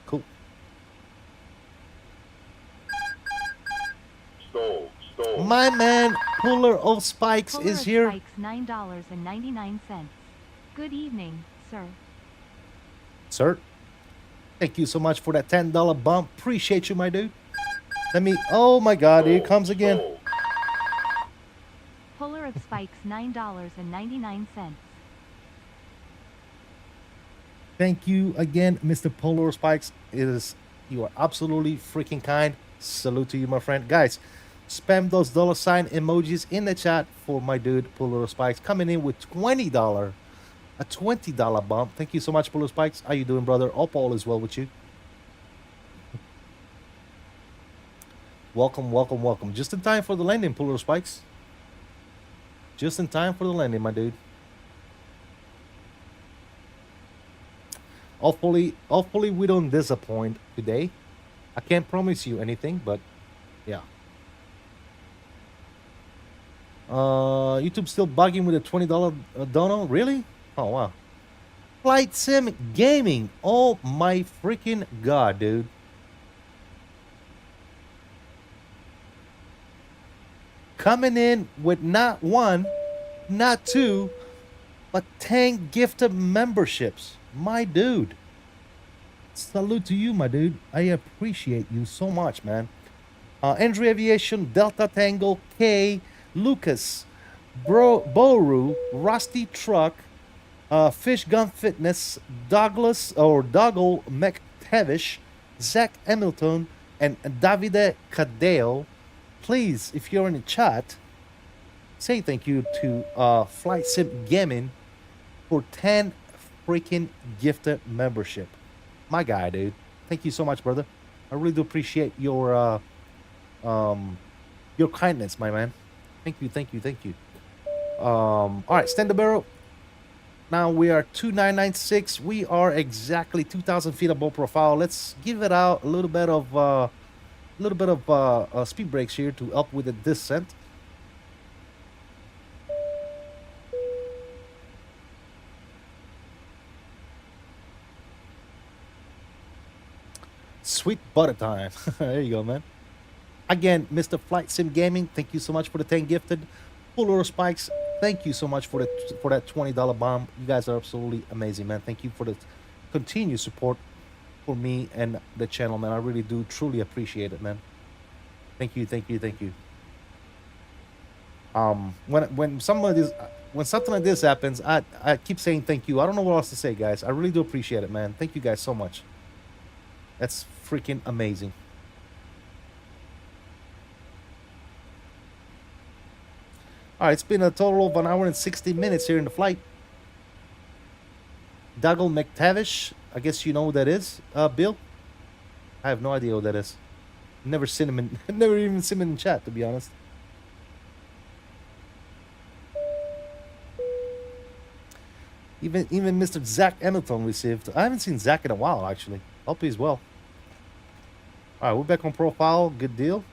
Cool. Stole. My man, Puller of Spikes Puller is of here. Spikes $9.99. Good evening, sir. Sir, thank you so much for that $10 bump. Appreciate you, my dude. Let me. Oh my God, here it comes again. Puller of Spikes $9.99. Thank you again, Mr. Polar Spikes. You are absolutely freaking kind. Salute to you, my friend. Guys, spam those $ emojis in the chat for my dude Polar Spikes coming in with $20. A $20 bump. Thank you so much, Polar Spikes. How you doing, brother? Hope all is well with you. Welcome, welcome, welcome. Just in time for the landing, Polar Spikes. Just in time for the landing, my dude. Hopefully we don't disappoint today. I can't promise you anything, but yeah. YouTube still bugging with a $20 dono? Really? Oh wow. Flight Sim Gaming. Oh my freaking God, dude. Coming in with not one, not two, but 10 gifted memberships. My dude. Salute to you, my dude. I appreciate you so much, man. Andrew Aviation, Delta Tango, K, Lucas, Boru, Rusty Truck, Fish Gun Fitness, Douglas or Dougal McTavish, Zach Hamilton, and Davide Cadeo. Please, if you're in the chat, say thank you to Flight Sim Gaming for 10 freaking gifted membership. My guy, dude. Thank you so much, brother. I really do appreciate your kindness, my man. Thank you, thank you, thank you. All right, stand the barrel. Now we are 2996. We are exactly 2,000 feet above profile. Let's give it out a little bit of speed brakes here to help with the descent. Sweet butter time. There you go, man. Again, Mr. Flight Sim Gaming, thank you so much for the 10 gifted. Full Spikes, thank you so much for that $20 bomb. You guys are absolutely amazing, man. Thank you for the continued support for me and the channel, man. I really do truly appreciate it, man. Thank you, thank you, thank you. When something like this happens, I keep saying thank you. I don't know what else to say, guys. I really do appreciate it, man. Thank you guys so much. That's freaking amazing. All right, it's been a total of 1 hour and 60 minutes here in the flight. Dougal McTavish, I guess you know who that is, Bill? I have no idea who that is. Never seen him in, never even seen him in chat, to be honest. Even Mr. Zach Hamilton received. I haven't seen Zach in a while, actually. Hope he's well. All right, we're back on profile. Good deal.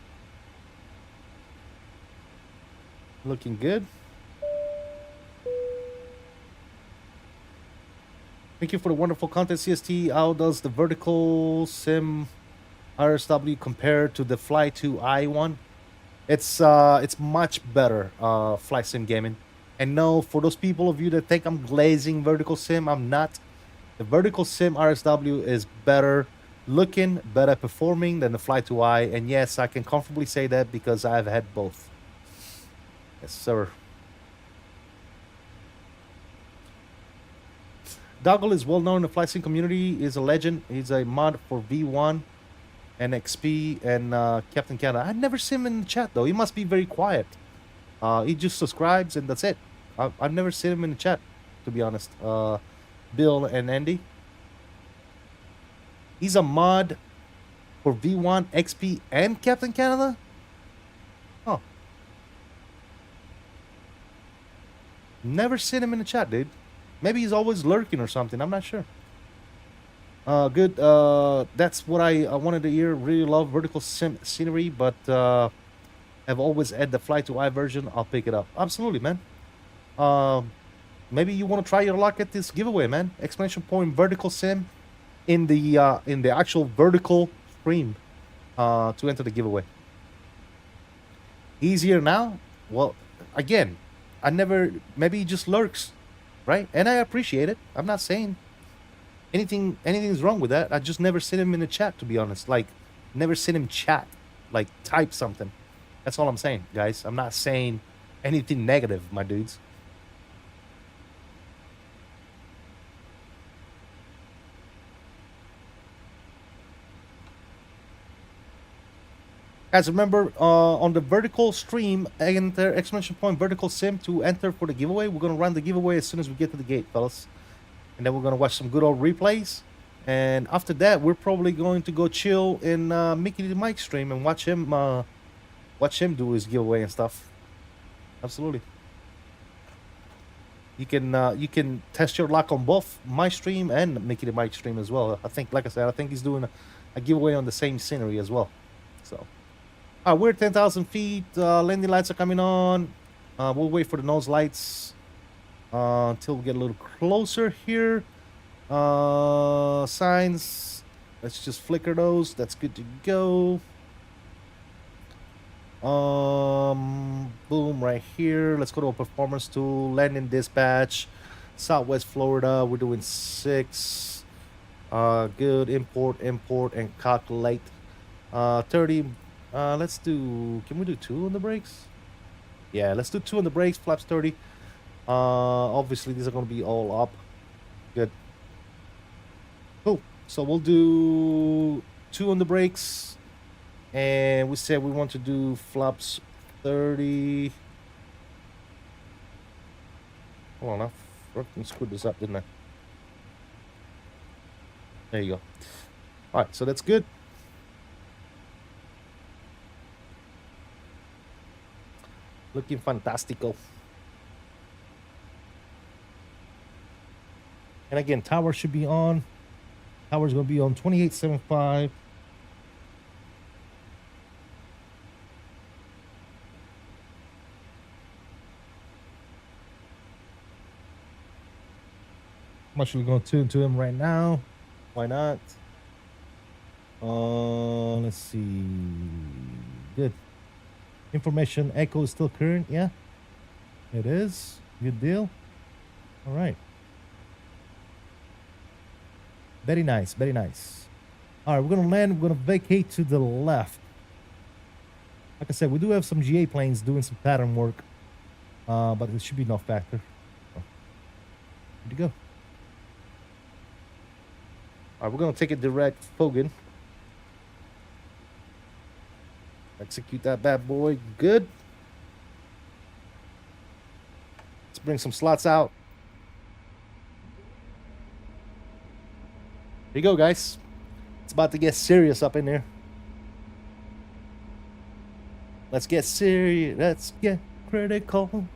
Looking good. Thank you for the wonderful content, CST. How does the Verticalsim KRSW compare to the Fly 2i one? It's much better, Flight Sim Gaming. And no, for those people of you that think I'm glazing Verticalsim, I'm not. The Verticalsim KRSW is better looking, better performing than the Fly 2i. And yes, I can comfortably say that because I've had both. Yes, sir. Dougal is well known in the flight sim community. He's a legend. He's a mod for V1 and XP and Captain Canada. I've never seen him in the chat though. He must be very quiet. He just subscribes and that's it. I've never seen him in the chat, to be honest. Bill and Andy. He's a mod for V1, XP, and Captain Canada? Oh. Never seen him in the chat, dude. Maybe he's always lurking or something. I'm not sure. Good. That's what I wanted to hear. Really love vertical scenery, but I've always had the Fly 2i version. I'll pick it up. Absolutely, man. maybe you want to try your luck at this giveaway, man. Exclamation point Verticalsim in the actual vertical stream to enter the giveaway. Easier now? Well, again, maybe it just lurks, right? And I appreciate it. I'm not saying anything's wrong with that. I just never seen him in the chat, to be honest. Like, never seen him chat, like type something. That's all I'm saying, guys. I'm not saying anything negative, my dudes. Guys, remember, on the vertical stream, enter exclamation point Verticalsim to enter for the giveaway. We're going to run the giveaway as soon as we get to the gate, fellas. And then we're going to watch some good old replays. And after that, we're probably going to go chill in Mickey the Mike stream and watch him do his giveaway and stuff. Absolutely. You can test your luck on both my stream and Mickey the Mike stream as well. I think, like I said, I think he's doing a giveaway on the same scenery as well. So, we're at 10,000 feet. Landing lights are coming on. We'll wait for the nose lights until we get a little closer here. Signs. Let's just flicker those. That's good to go. Boom, right here. Let's go to a performance tool. Landing dispatch. Southwest Florida. We're doing 6. Good. Import, and calculate. 30. Let's do. Can we do 2 on the brakes? Yeah, let's do 2 on the brakes. Flaps 30. Obviously, these are going to be all up. Good. Cool. So we'll do 2 on the brakes. And we said we want to do flaps 30. Hold on, I fucking screwed this up, didn't I? There you go. All right, so that's good. Looking fantastical. And again, tower should be on. Tower's going to be on 2875. I'm actually going to tune to him right now. Why not? Let's see. Good. Information echo is still current. Yeah, it is. Good deal. All right. Very nice. Very nice. All right, we're going to land. We're going to vacate to the left. Like I said, we do have some GA planes doing some pattern work, but it should be no factor. So, good to go. All right, we're going to take it direct Fogan. Execute that bad boy. Good. Let's bring some slots out. Here you go, guys. It's about to get serious up in there. Let's get serious. Let's get critical.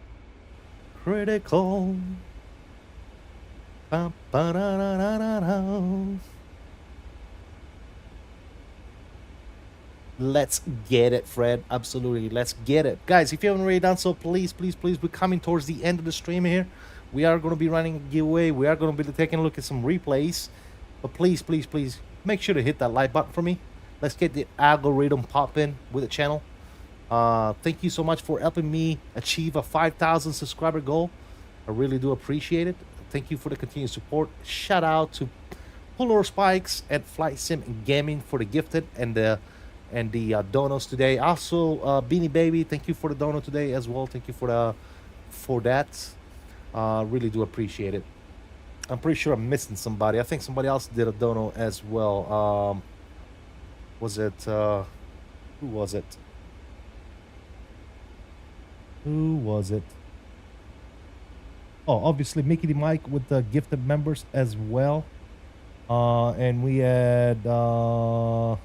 Critical. Ba-ba-da-da-da-da-da. Let's get it, Fred. Absolutely. Let's get it. Guys, if you haven't already done so, please, we're coming towards the end of the stream here. We are going to be running a giveaway. We are going to be taking a look at some replays. But please, make sure to hit that like button for me. Let's get the algorithm popping with the channel. Thank you so much for helping me achieve a 5,000 subscriber goal. I really do appreciate it. Thank you for the continued support. Shout out to Puller Spikes at FlightSim Gaming for the gifted and the donos today. Also, Beanie Baby, thank you for the dono today as well. Thank you for that. Really do appreciate it. I'm pretty sure I'm missing somebody. I think somebody else did a dono as well. Was it who was it? Who was it? Oh, obviously Mickey the Mike with the gifted members as well. And we had I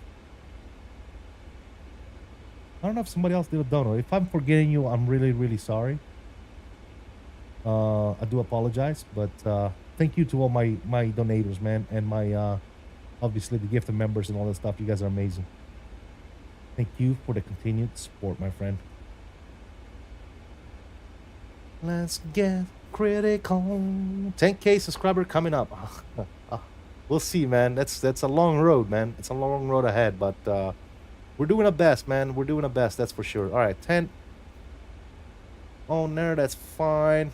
don't know if somebody else did a dono. If I'm forgetting you, I'm really sorry. I do apologize, but thank you to all my donators, man, and my obviously the gifted members and all that stuff. You guys are amazing. Thank you for the continued support, my friend. Let's get critical. 10K subscriber coming up. We'll see, man. That's a long road, man. It's a long road ahead, but we're doing our best, man. We're doing our best, that's for sure. All right, 10 on there, that's fine.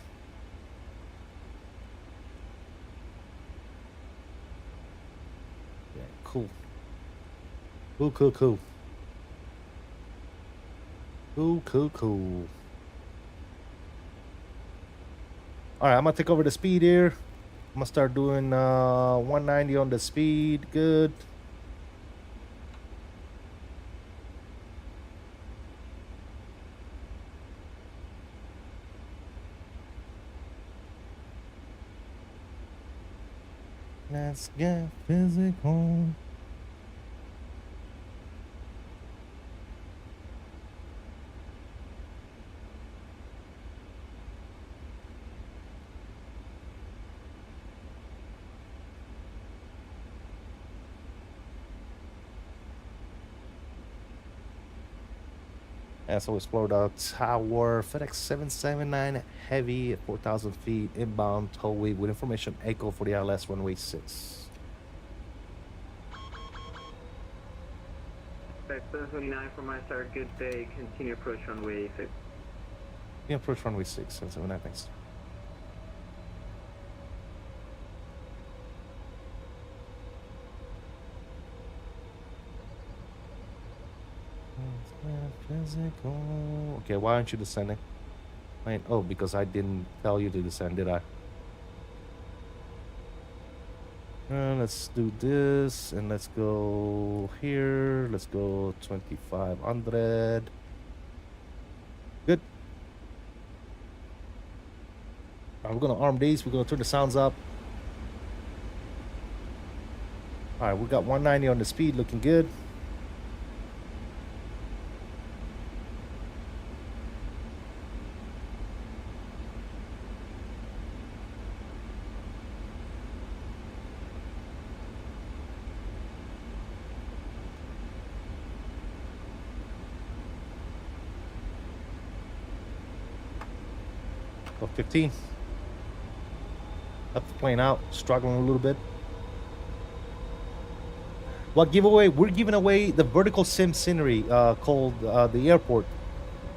Yeah, cool. Cool. Cool. All right, I'm gonna take over the speed here. I'm gonna start doing 190 on the speed. Good. Let's get physical. So explore the tower. FedEx 779 heavy at 4,000 feet inbound tollway with information echo for the ILS runway 6. FedEx 779 for my start. Good day. Continue approach runway 6. Yeah, approach runway 6. 779, thanks. Physical. Okay, why aren't you descending? Oh, because I didn't tell you to descend, did I? Let's do this, and let's go here. Let's go 2500. Good. All right, we're gonna arm these. We're gonna turn the sounds up. All right, we got 190 on the speed, looking good. Go 15. Up the plane out, struggling a little bit. What giveaway? We're giving away the Verticalsim scenery called the airport.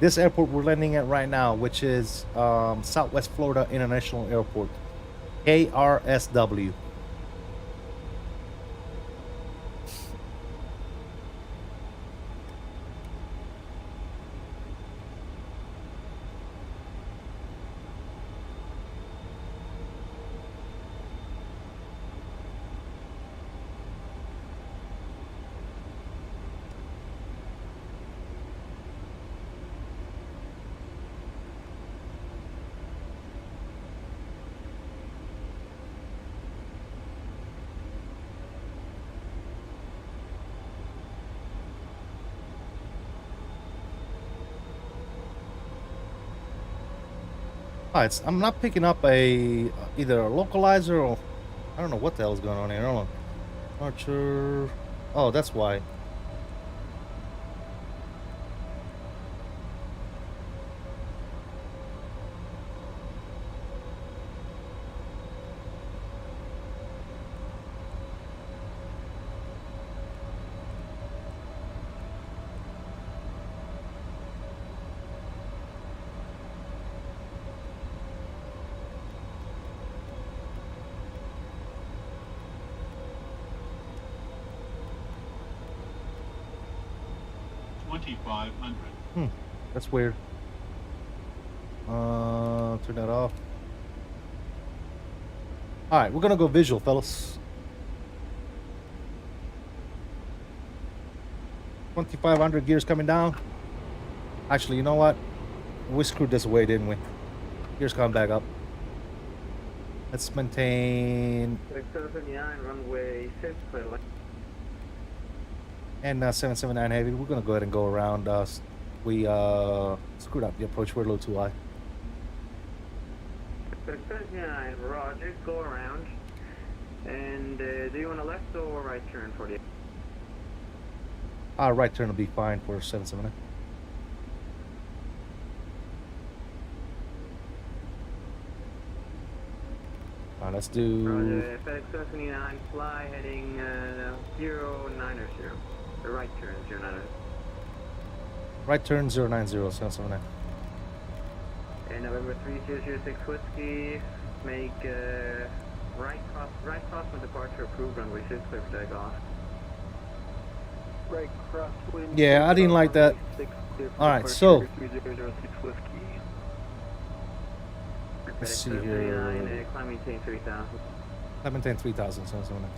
This airport we're landing at right now, which is Southwest Florida International Airport, KRSW. I'm not picking up either a localizer or I don't know what the hell is going on here. Hold on. Archer. Oh, that's why. That's weird. Turn that off. All right, we're gonna go visual, fellas. 2,500 gears coming down. Actually, you know what? We screwed this away, didn't we? Gears coming back up. Let's maintain. 779 runway 6. And 779 heavy. We're gonna go ahead and go around. We screwed up the approach. We're a little too high. 779, Roger. Go around. And do you want a left or right turn for the? Right turn will be fine for 779. Alright, let's do... Roger, FedEx 779, fly heading 090. The right turn 090. Right turn 090, 779. And November 3006 Whiskey, make right crosswind departure approved, runway 6, clear for takeoff. Right crosswind. Yeah, I didn't like that. Alright, so... 3006 Whiskey. Let's see here. Climb maintain 3000. Climb maintain 3000, 779.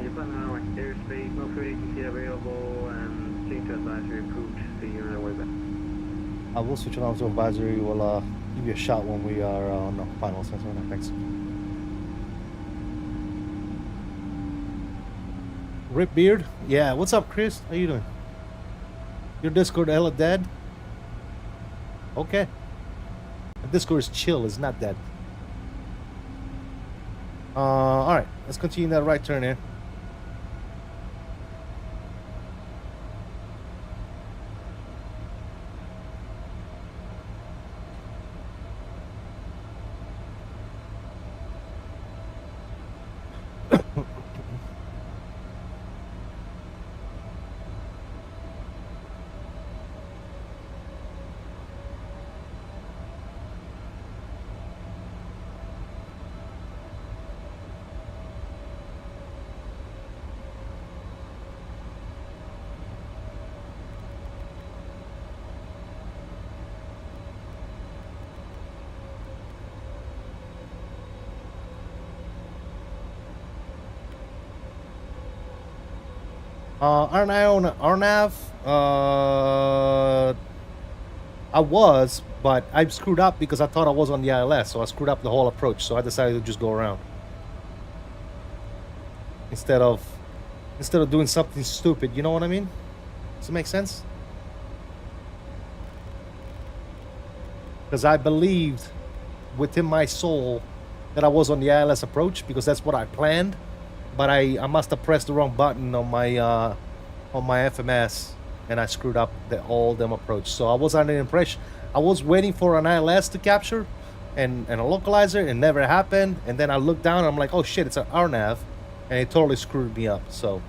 You're climbing on our airspace, no food agency available, and change to advisory approved. See you on our way back. I will switch around to advisory. We'll give you a shot when we are on the final. Thanks. Rip Beard? Yeah, what's up, Chris? How you doing? Your Discord hella dead? Okay. The Discord is chill, it's not dead. Alright, let's continue that right turn here. Aren't I on RNAV? I was, but I screwed up because I thought I was on the ILS, so I screwed up the whole approach, so I decided to just go around. Instead of doing something stupid, you know what I mean? Does it make sense? Because I believed within my soul that I was on the ILS approach because that's what I planned. But I must have pressed the wrong button on my FMS, and I screwed up all them approach. So I was under the impression I was waiting for an ILS to capture and a localizer. It never happened. And then I looked down and I'm like, oh shit, it's an RNAV, and it totally screwed me up. So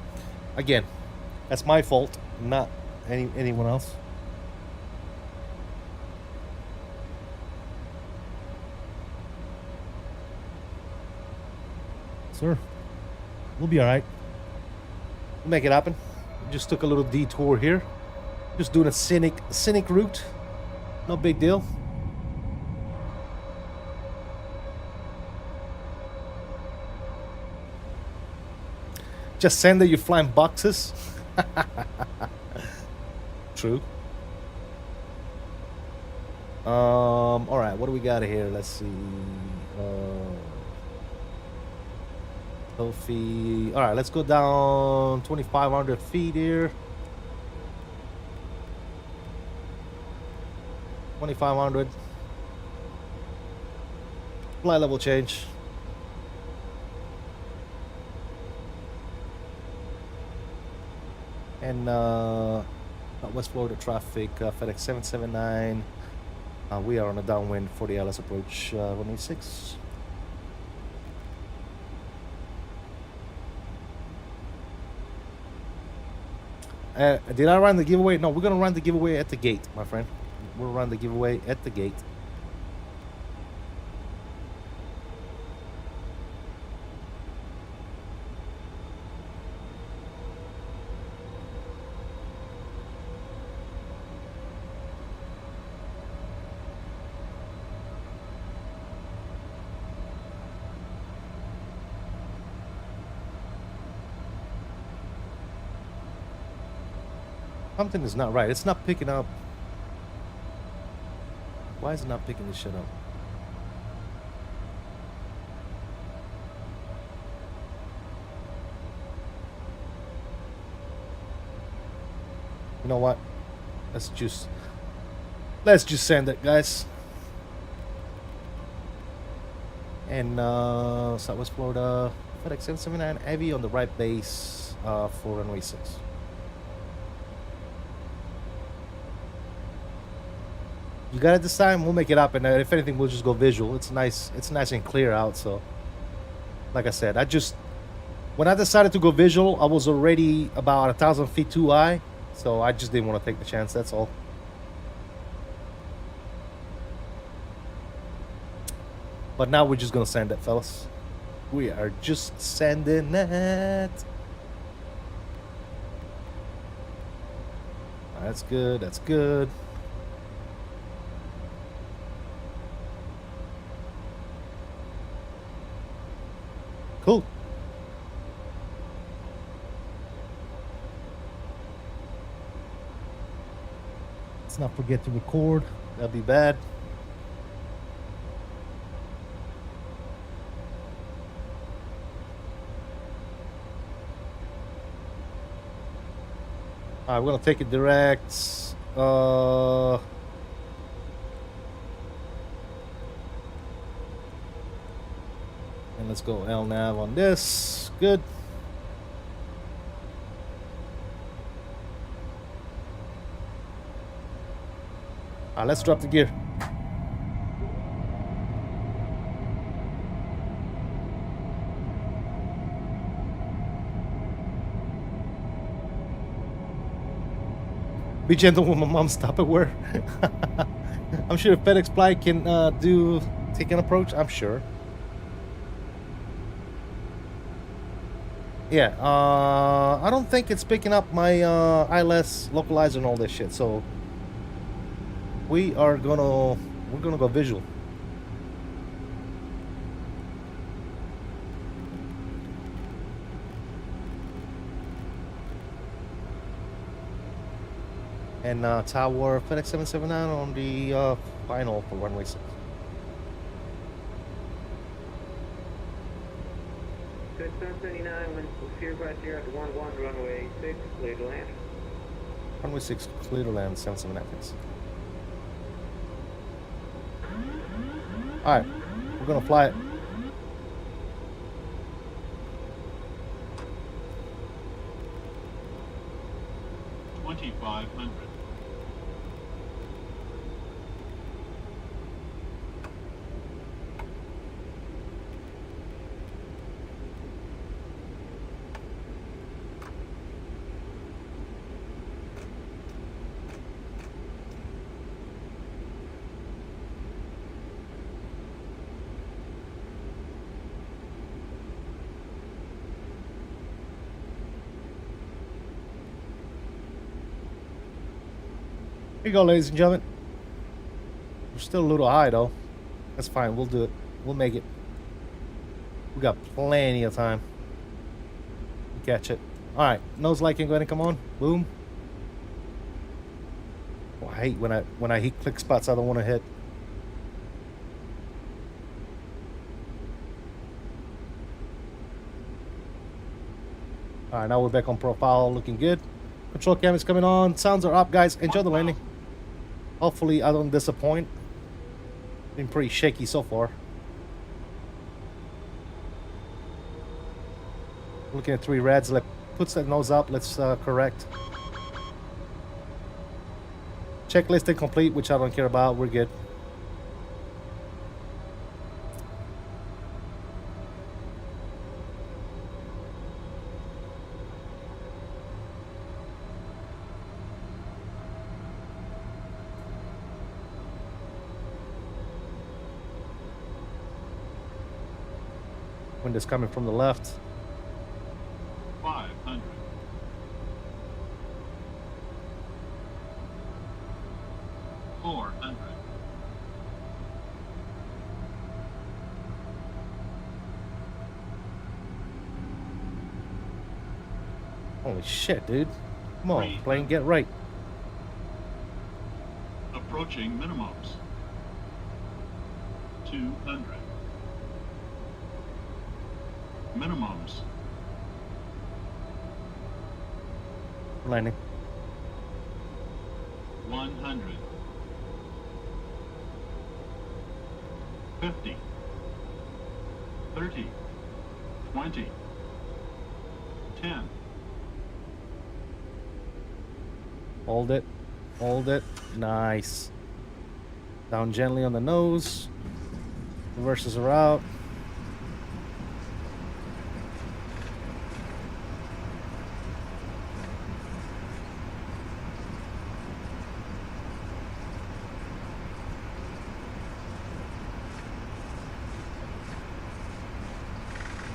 again, that's my fault, not anyone else. Sir. We'll be all right. We'll make it happen. Just took a little detour here. Just doing a scenic route. No big deal. Just saying that you're flying boxes. True. All right. What do we got here? Let's see. Sophie. All right, let's go down 2,500 feet here. 2,500. Flight level change. And West Florida traffic, FedEx 779. We are on a downwind for the LS approach, runway 6. Did I run the giveaway? No, we're gonna run the giveaway at the gate, my friend. We'll run the giveaway at the gate. Something is not right. It's not picking up. Why is it not picking this shit up? You know what? Let's just Let's just send it, guys. And Southwest Florida, FedEx 779 Heavy on the right base for runway 6. You got it this time. We'll make it up, and if anything, we'll just go visual. It's nice. It's nice and clear out. So, like I said, when I decided to go visual, I was already about 1,000 feet too high, so I just didn't want to take the chance. That's all. But now we're just gonna send it, fellas. We are just sending it. That's good. That's good. Cool. Let's not forget to record. That'd be bad. All right, we're gonna take it direct. And let's go LNAV on this. Good. All right, let's drop the gear. Be gentle when my mom stop at work. I'm sure if FedEx Fly can take an approach. I'm sure. Yeah, I don't think it's picking up my ILS localizer and all this shit. So we're gonna go visual. And tower FedEx 779 on the final for runway 6. Good 779, wind clear right here at 11, runway 6, clear to land. Runway 6, clear to land, 779, thanks. Alright, we're gonna fly it. $2,500. Here you go, ladies and gentlemen. We're still a little high, though. That's fine. We'll do it. We'll make it. We got plenty of time to catch it. All right. Nose light can go ahead and come on. Boom. Oh, I hate when I hit click spots I don't want to hit. All right. Now we're back on profile. Looking good. Control cam is coming on. Sounds are up, guys. Enjoy the landing. Hopefully I don't disappoint. Been pretty shaky so far. Looking at 3 reds. Puts that nose up. Let's correct. Checklist incomplete, which I don't care about. We're good. Wind is coming from the left. 500. $400. Holy shit, dude. Come on, plane, get right. Approaching minimums. 200. Minimums. Landing. 100. 50, 30, 20, 10. Hold it. Hold it. Nice. Down gently on the nose. Reverses are out.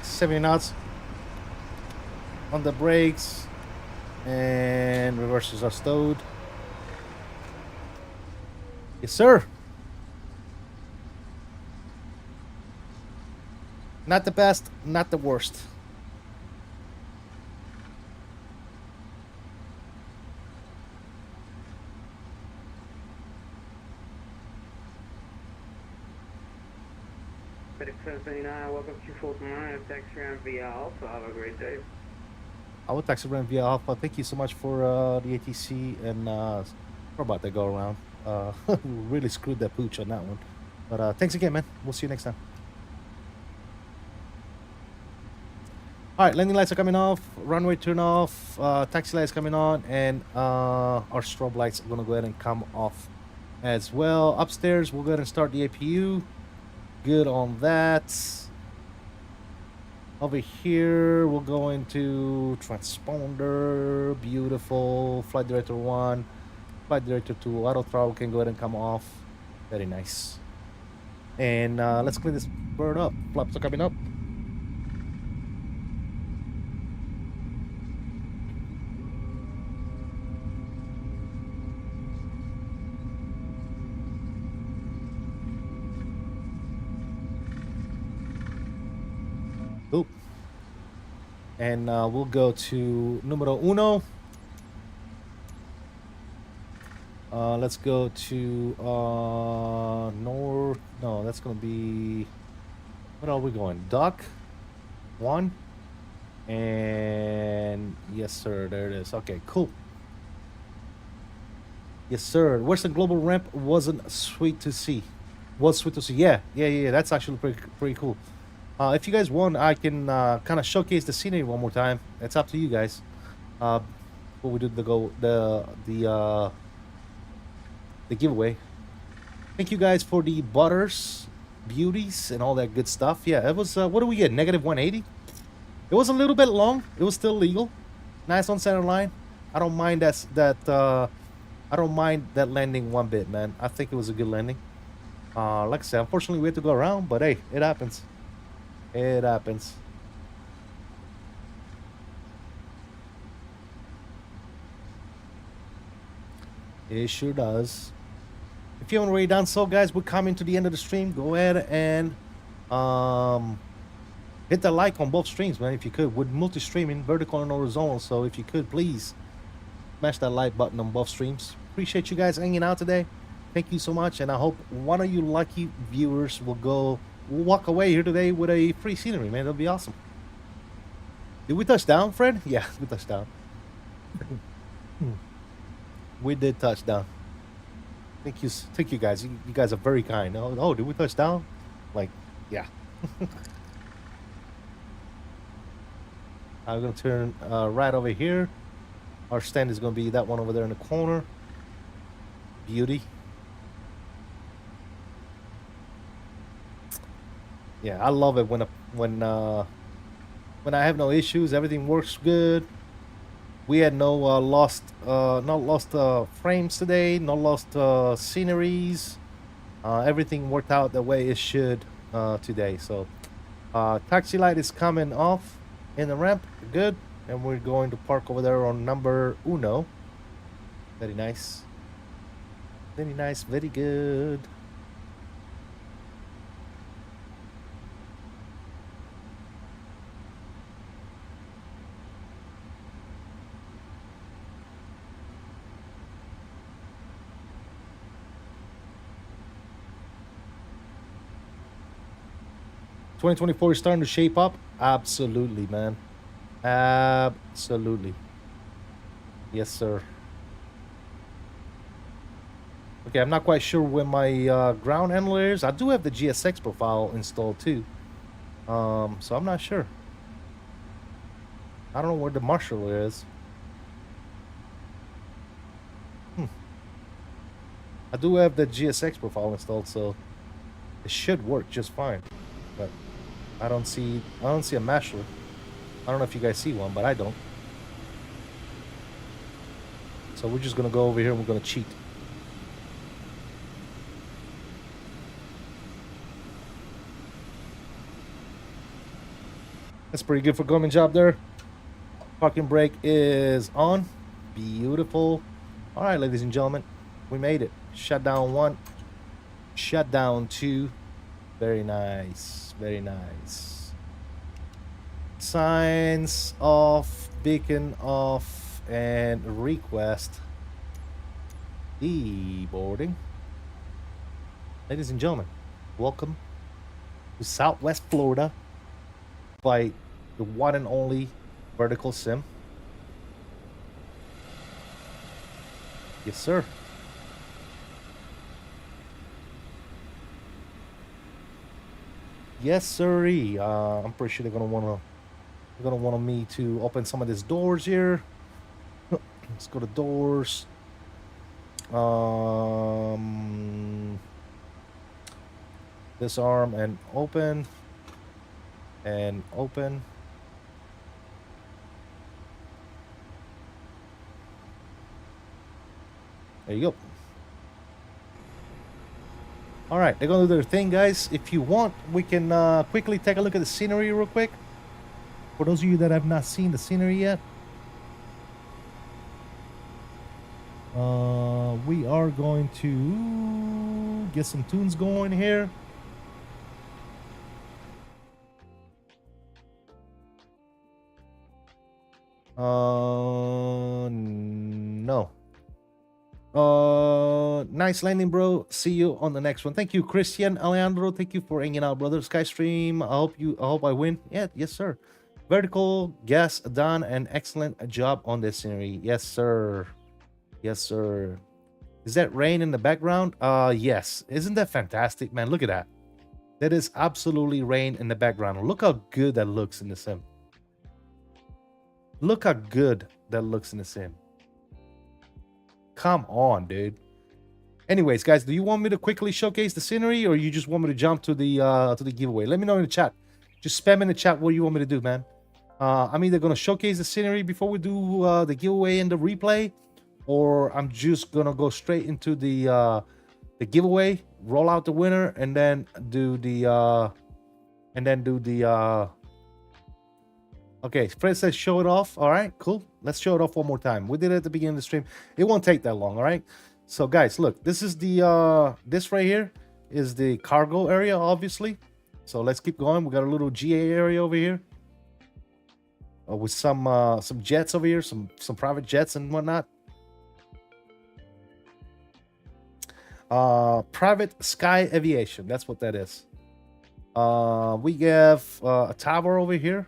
$70 knots on the brakes, and reverses are stowed. Yes, sir. Not the best, not the worst. FedEx 779, welcome to Fort Myers, taxi around via Alpha. Have a great day. I will taxi around via Alpha. Thank you so much for the ATC and sorry about that go around. Really screwed that pooch on that one. But thanks again, man. We'll see you next time. All right, landing lights are coming off, runway turn off, taxi lights coming on, and our strobe lights are going to go ahead and come off as well. Upstairs, we'll go ahead and start the APU. Good on that. Over here, we'll go into transponder. Beautiful. Flight Director 1, Flight Director 2, auto throttle can go ahead and come off. Very nice. And let's clean this bird up. Flaps are coming up. Oop. And we'll go to numero uno. Let's go to north. No, that's gonna be. What are we going? Duck 1. And yes, sir. There it is. Okay, cool. Yes, sir. Western Global ramp wasn't sweet to see. Was sweet to see. Yeah. That's actually pretty cool. If you guys want, I can kind of showcase the scenery one more time. It's up to you guys. Before we do the giveaway. Thank you guys for the butters, beauties, and all that good stuff. Yeah, it was. What do we get? Negative 180. It was a little bit long. It was still legal. Nice on center line. I don't mind I don't mind that landing one bit, man. I think it was a good landing. Like I said, unfortunately we had to go around, but hey, it happens. It happens. It sure does. If you haven't already done so, guys, we're coming to the end of the stream. Go ahead and hit the like on both streams, man, if you could. We're multi-streaming, vertical and horizontal, so if you could, please smash that like button on both streams. Appreciate you guys hanging out today. Thank you so much, and I hope one of you lucky viewers will walk away here today with a free scenery, man. That'll be awesome. Did we touch down, Fred? Yeah, we touched down. We did touch down. Thank you guys. You guys are very kind. Oh, did we touch down? Like, yeah. I'm gonna turn right over here. Our stand is gonna be that one over there in the corner. Beauty. Yeah, I love it when I have no issues. Everything works good. We had no not lost frames today. No lost sceneries. Everything worked out the way it should today. So taxi light is coming off in the ramp. Good. And we're going to park over there on number uno. Very nice. Very nice. Very good. $2024 is starting to shape up. Absolutely, man. Absolutely. Yes, sir. Okay, I'm not quite sure when my ground handler is. I do have the GSX profile installed too. So I'm not sure. I don't know where the marshal is. I do have the GSX profile installed, so it should work just fine. But I don't see a marshal. I don't know if you guys see one, but I don't. So we're just gonna go over here and we're gonna cheat. That's pretty good for government job there. Parking brake is on. Beautiful. All right, ladies and gentlemen, we made it. Shutdown 1, shutdown 2. Very nice, very nice. Signs off, beacon off, and request deboarding. Ladies and gentlemen, welcome to Southwest Florida by the one and only Verticalsim. Yes, sir. Yes, sirree. I'm pretty sure they're gonna want me to open some of these doors here. Let's go to doors. Disarm and open. And open. There you go. All right, they're gonna do their thing, guys. If you want, we can quickly take a look at the scenery real quick. For those of you that have not seen the scenery yet, we are going to get some tunes going here. No. Nice landing, bro. See you on the next one. Thank you, Christian Alejandro. Thank you for hanging out, brother. Skystream. I hope I win. Yeah, yes, sir. Vertical, gas done an excellent job on this scenery. Yes, sir. Yes, sir. Is that rain in the background? Yes. Isn't that fantastic, man? Look at that. That is absolutely rain in the background. Look how good that looks in the sim. Look how good that looks in the sim. Come on, dude. Anyways, guys, do you want me to quickly showcase the scenery, or you just want me to jump to the giveaway? Let me know in the chat. Just spam in the chat what you want me to do, man. I'm either gonna showcase the scenery before we do the giveaway and the replay, or I'm just gonna go straight into the giveaway, roll out the winner, and then do the Okay, Fred says show it off. All right, cool. Let's show it off one more time. We did it at the beginning of the stream. It won't take that long. All right. So guys, look, this is the this right here is the cargo area, obviously. So let's keep going. We got a little GA area over here with some jets over here, some private jets and whatnot. Private sky aviation. That's what that is. We have a tower over here.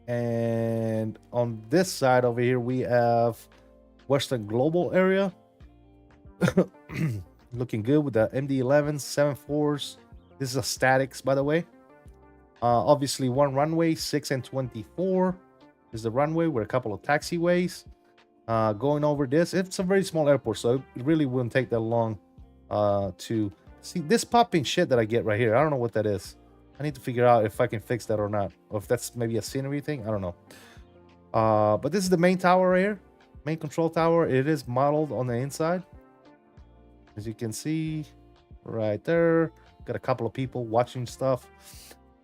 And on this side over here, we have Western Global area. Looking good with the MD-11s, 7.4s. This is a statics, by the way. Obviously, one runway, 6 and 24 is the runway with a couple of taxiways. Going over this, it's a very small airport, so it really wouldn't take that long to see this popping shit that I get right here. I don't know what that is. I need to figure out if I can fix that or not, or if that's maybe a scenery thing. I don't know. But this is the main tower right here, main control tower. It is modeled on the inside, as you can see right there. Got a couple of people watching stuff.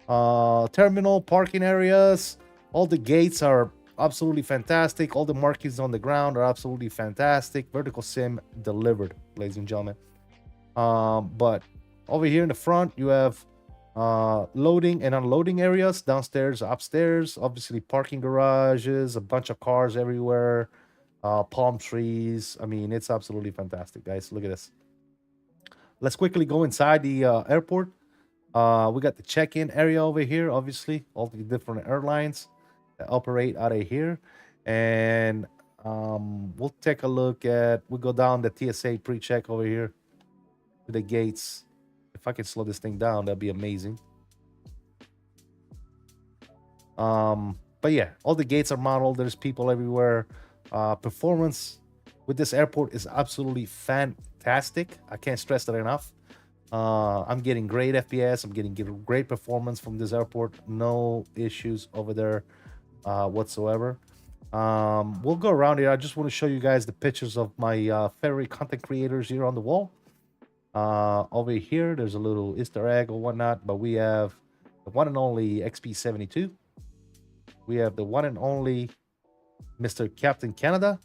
Terminal parking areas. All the gates are absolutely fantastic. All the markings on the ground are absolutely fantastic. Verticalsim delivered, ladies and gentlemen. But over here in the front, you have loading and unloading areas, downstairs, upstairs, obviously parking garages, a bunch of cars everywhere, palm trees. I mean, it's absolutely fantastic, guys. Look at this. Let's quickly go inside the airport. We got the check-in area over here, obviously, all the different airlines that operate out of here. And We'll take a look at, we'll go down the TSA pre-check over here to the gates. If I can slow this thing down, that'd be amazing. But yeah, all the gates are modeled. There's people everywhere. Performance with this airport is absolutely fantastic. I can't stress that enough. I'm getting great FPS. I'm getting great performance from this airport. No issues over there whatsoever. We'll go around here. I just want to show you guys the pictures of my favorite content creators here on the wall. Over here, there's a little Easter egg or whatnot, but we have the one and only XP72. We have the one and only Mr. Captain Canada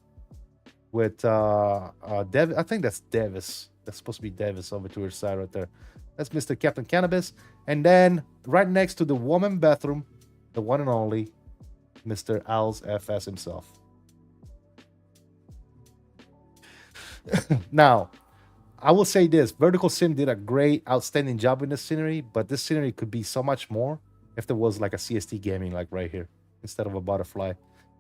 with I think that's Davis. That's supposed to be Davis over to her side right there. That's Mr. Captain Cannabis. And then right next to the woman bathroom, the one and only Mr. Al's FS himself. Now, I will say this. Verticalsim did a great, outstanding job in this scenery, but this scenery could be so much more if there was like a CST gaming like right here instead of a butterfly.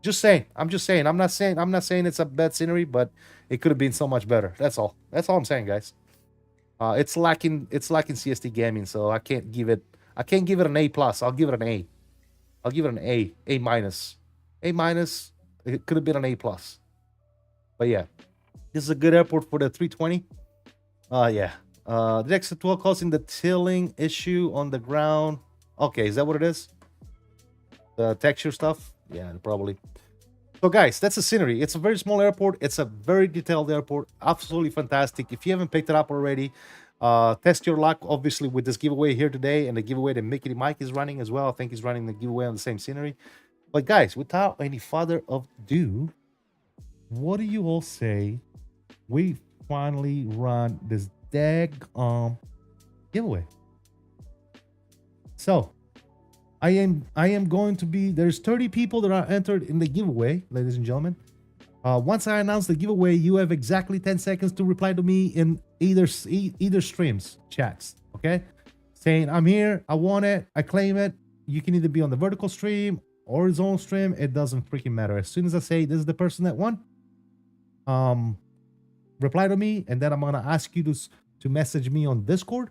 Just saying. I'm just saying. I'm not saying it's a bad scenery, but it could have been so much better. That's all. That's all I'm saying, guys. It's lacking CST gaming, so I can't give it an A+. I'll give it an A. I'll give it an A. A minus. A minus. It could have been an A+. But yeah. This is a good airport for the 320. Yeah. The next 12 causing the tilling issue on the ground. Okay, is that what it is? The texture stuff? Yeah, probably. So guys, that's the scenery. It's a very small airport. It's a very detailed airport. Absolutely fantastic. If you haven't picked it up already, test your luck, obviously, with this giveaway here today and the giveaway that Mickey Mike is running as well. I think he's running the giveaway on the same scenery. But guys, without any further ado, what do you all say we finally run this daggone giveaway? So I am going to be, there's 30 people that are entered in the giveaway, ladies and gentlemen. Once I announce the giveaway, you have exactly 10 seconds to reply to me in either streams, chats, okay? Saying, I'm here, I want it, I claim it. You can either be on the vertical stream or his own stream. It doesn't freaking matter. As soon as I say this is the person that won, reply to me, and then I'm gonna ask you to message me on Discord.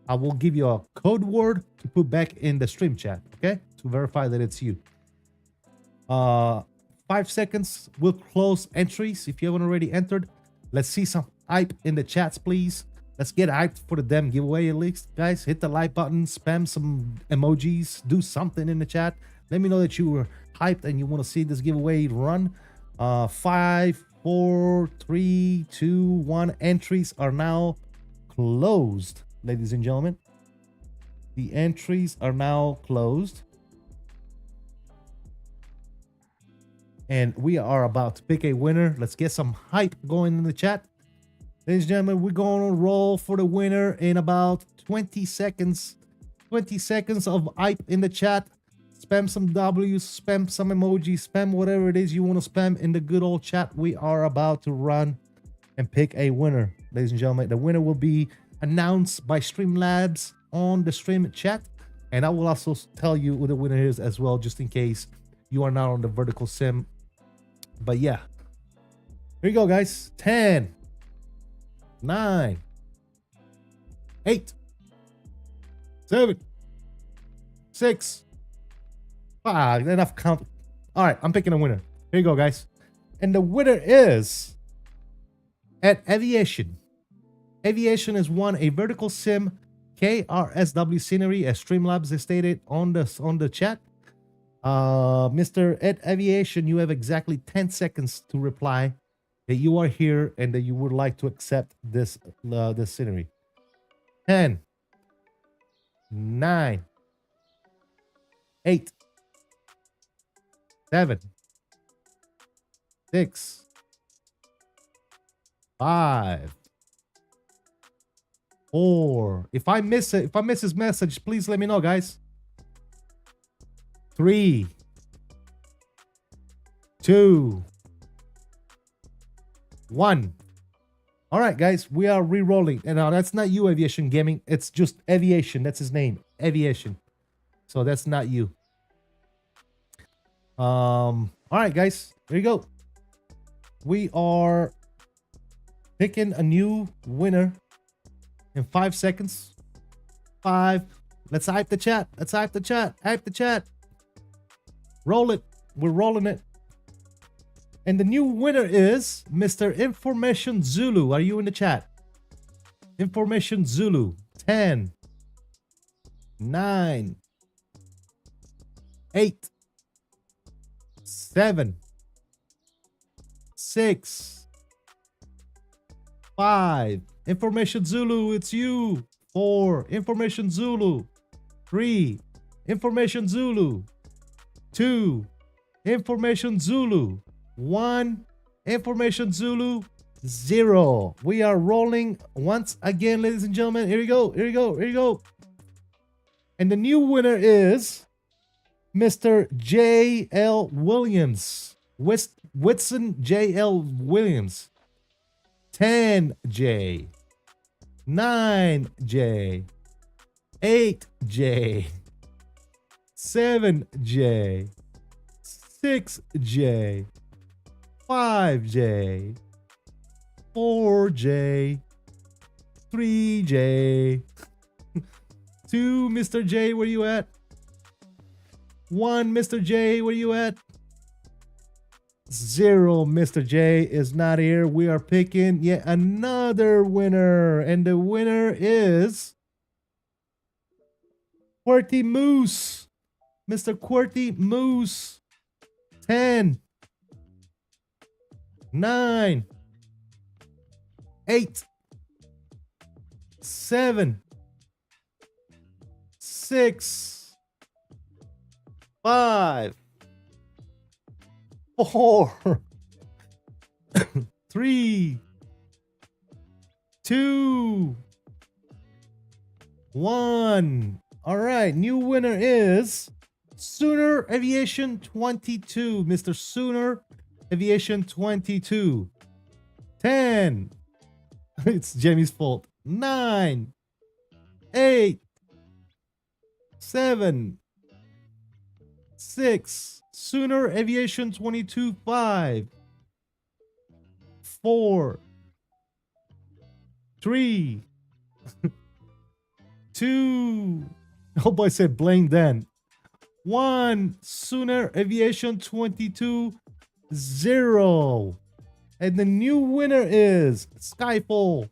I will give you a code word to put back in the stream chat, okay? To verify that it's you. 5 seconds. We'll close entries if you haven't already entered. Let's see some hype in the chats, please. Let's get hyped for the damn giveaway at least, guys. Hit the like button, spam some emojis, do something in the chat. Let me know that you were hyped and you want to see this giveaway run. 5, 4, 3, 2, 1. Entries are now closed. Ladies and gentlemen, the entries are now closed. And we are about to pick a winner. Let's get some hype going in the chat. Ladies and gentlemen, we're going to roll for the winner in about 20 seconds. 20 seconds of hype in the chat. Spam some W's, spam some emojis, spam whatever it is you want to spam in the good old chat. We are about to run and pick a winner. Ladies and gentlemen, the winner will be announced by Streamlabs on the stream chat, and I will also tell you who the winner is as well, just in case you are not on the Verticalsim. But yeah, here you go, guys. 10, 9, 8, 7, 6, 5. Enough count. All right, I'm picking a winner. Here you go, guys, and the winner is at Aviation. Aviation has won a Verticalsim KRSW scenery, as Streamlabs has stated on the chat. Mr. Ed Aviation, you have exactly 10 seconds to reply that you are here and that you would like to accept this scenery. 10, 9, 8, 7, 6, 5, 4. If I miss it, if I miss his message, please let me know, guys. 3, 2, 1. All right, guys, we are re-rolling. And now that's not you, Aviation Gaming. It's just Aviation. That's his name, Aviation. So that's not you. All right, guys, there you go. we are picking a new winner in 5 seconds. 5. Let's hype the chat. Let's hype the chat. Hype the chat. Roll it. We're rolling it. And the new winner is Mr. Information Zulu. Are you in the chat? Information Zulu. 10, 9, 8, 7, 6, 5. Information Zulu, it's you. 4. Information Zulu. 3. Information Zulu. 2. Information Zulu. 1. Information Zulu. 0. We are rolling once again, ladies and gentlemen. Here we go. Here we go. Here we go. And the new winner is Mr. J.L. Williams. Whitson J.L. Williams. 10J. 9J. 8J. 7J. 6J. 5J. 4J. 3J. 2, Mr. J, where you at? 1, Mr. J, where you at? 0, Mr. J is not here. We are picking yet another winner. And the winner is QWERTY Moose. Mr. QWERTY Moose. 10, 9, 8, 7, 6, 5, 4, 3, 2, 1. All right, new winner is Sooner Aviation 22. Mr. Sooner Aviation 22. 10. It's Jamie's fault. 9, 8, 7, 6. Sooner Aviation 22. 5, 4, 3, 2. Oh boy, said blame then. 1. Sooner Aviation 22. 0. And the new winner is Skyfall.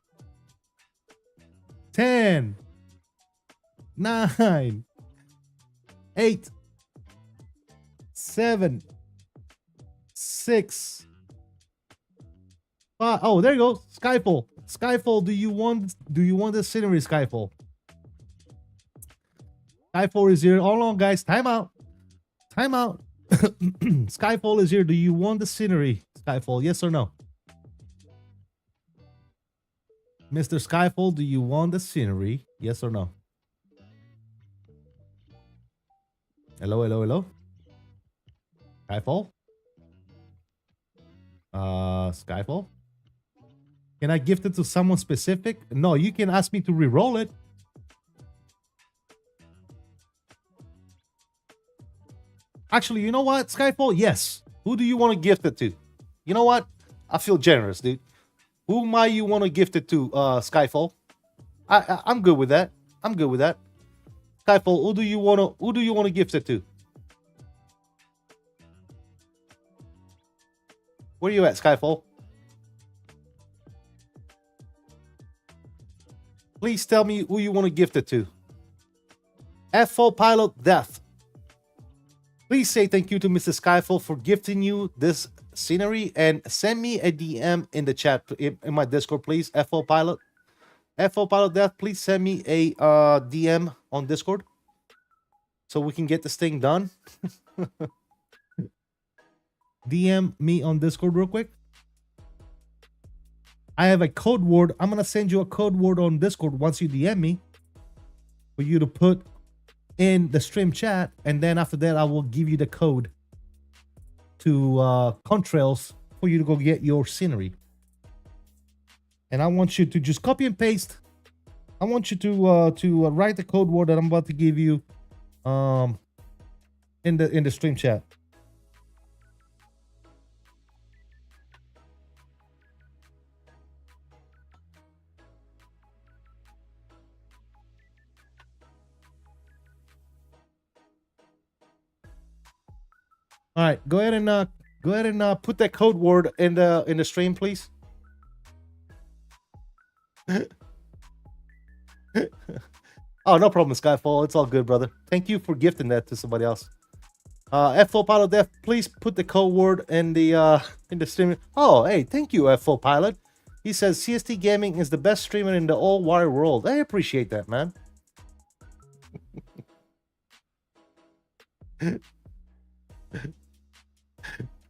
10, 9, 8, 7, 6, 5. Oh, there you go. Skyfall. Skyfall, do you want the scenery, Skyfall? Skyfall is here. Hold on, guys. Time out. Time out. Skyfall is here. Do you want the scenery, Skyfall? Yes or no? Mr. Skyfall, do you want the scenery? Yes or no? Hello, hello, hello. Skyfall? Skyfall? Can I gift it to someone specific? No, you can ask me to re-roll it. Actually, you know what, Skyfall? Yes. Who do you want to gift it to? You know what? I feel generous, dude. Who might you want to gift it to, Skyfall? I'm good with that. I'm good with that. Skyfall, who do you want to gift it to? Where are you at, Skyfall? Please tell me who you want to gift it to. F4 Pilot Death. Please say thank you to Mr. Skyfall for gifting you this scenery and send me a DM in the chat in my Discord, please. F4 Pilot. F4 Pilot Death, please send me a DM on Discord so we can get this thing done. DM me on Discord real quick. I have a code word. I'm going to send you a code word on Discord once you DM me for you to put in the stream chat, and then after that I will give you the code to Contrails for you to go get your scenery. And I want you to just copy and paste. I want you to write the code word that I'm about to give you in the stream chat. All right, go ahead and put that code word in the stream, please. Oh, no problem, Skyfall. It's all good, brother. Thank you for gifting that to somebody else. F4 Pilot Def, please put the code word in the stream. Oh, hey, thank you, F4 Pilot. He says CST Gaming is the best streamer in the all wire world. I appreciate that, man.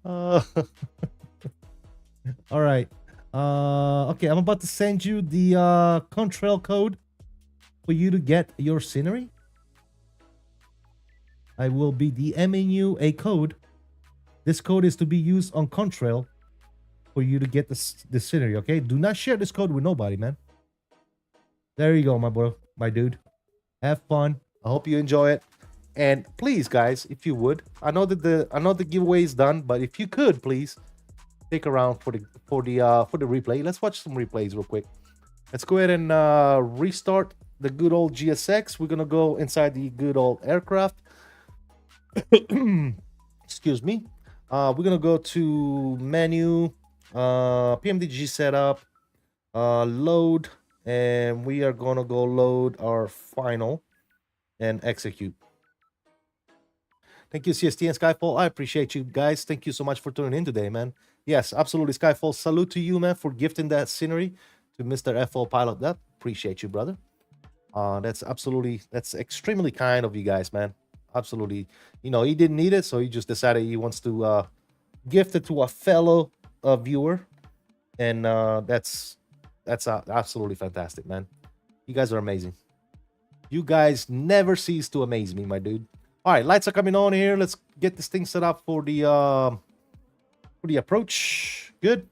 All right. Okay, I'm about to send you the CONTRAIL code for you to get your scenery. I will be DMing you a code. This code is to be used on CONTRAIL for you to get the scenery, okay? Do not share this code with nobody, man. There you go, my bro, my dude. Have fun. I hope you enjoy it. And please, guys, if you would, I know the giveaway is done, but if you could, please stick around for the replay. Let's watch some replays real quick. Let's go ahead and restart the good old GSX. We're gonna go inside the good old aircraft. Excuse me. We're gonna go to menu, PMDG setup, load, and we are gonna go load our final and execute. Thank you, CST and Skyfall. I appreciate you guys. Thank you so much for tuning in today, man. Yes, absolutely, Skyfall. Salute to you, man, for gifting that scenery to Mr. F4 Pilot. That appreciate you, brother. That's extremely kind of you guys, man. Absolutely. You know, he didn't need it, so he just decided he wants to gift it to a fellow viewer, and that's absolutely fantastic, man. You guys are amazing. You guys never cease to amaze me, my dude. All right, lights are coming on here. Let's get this thing set up for the approach. Good.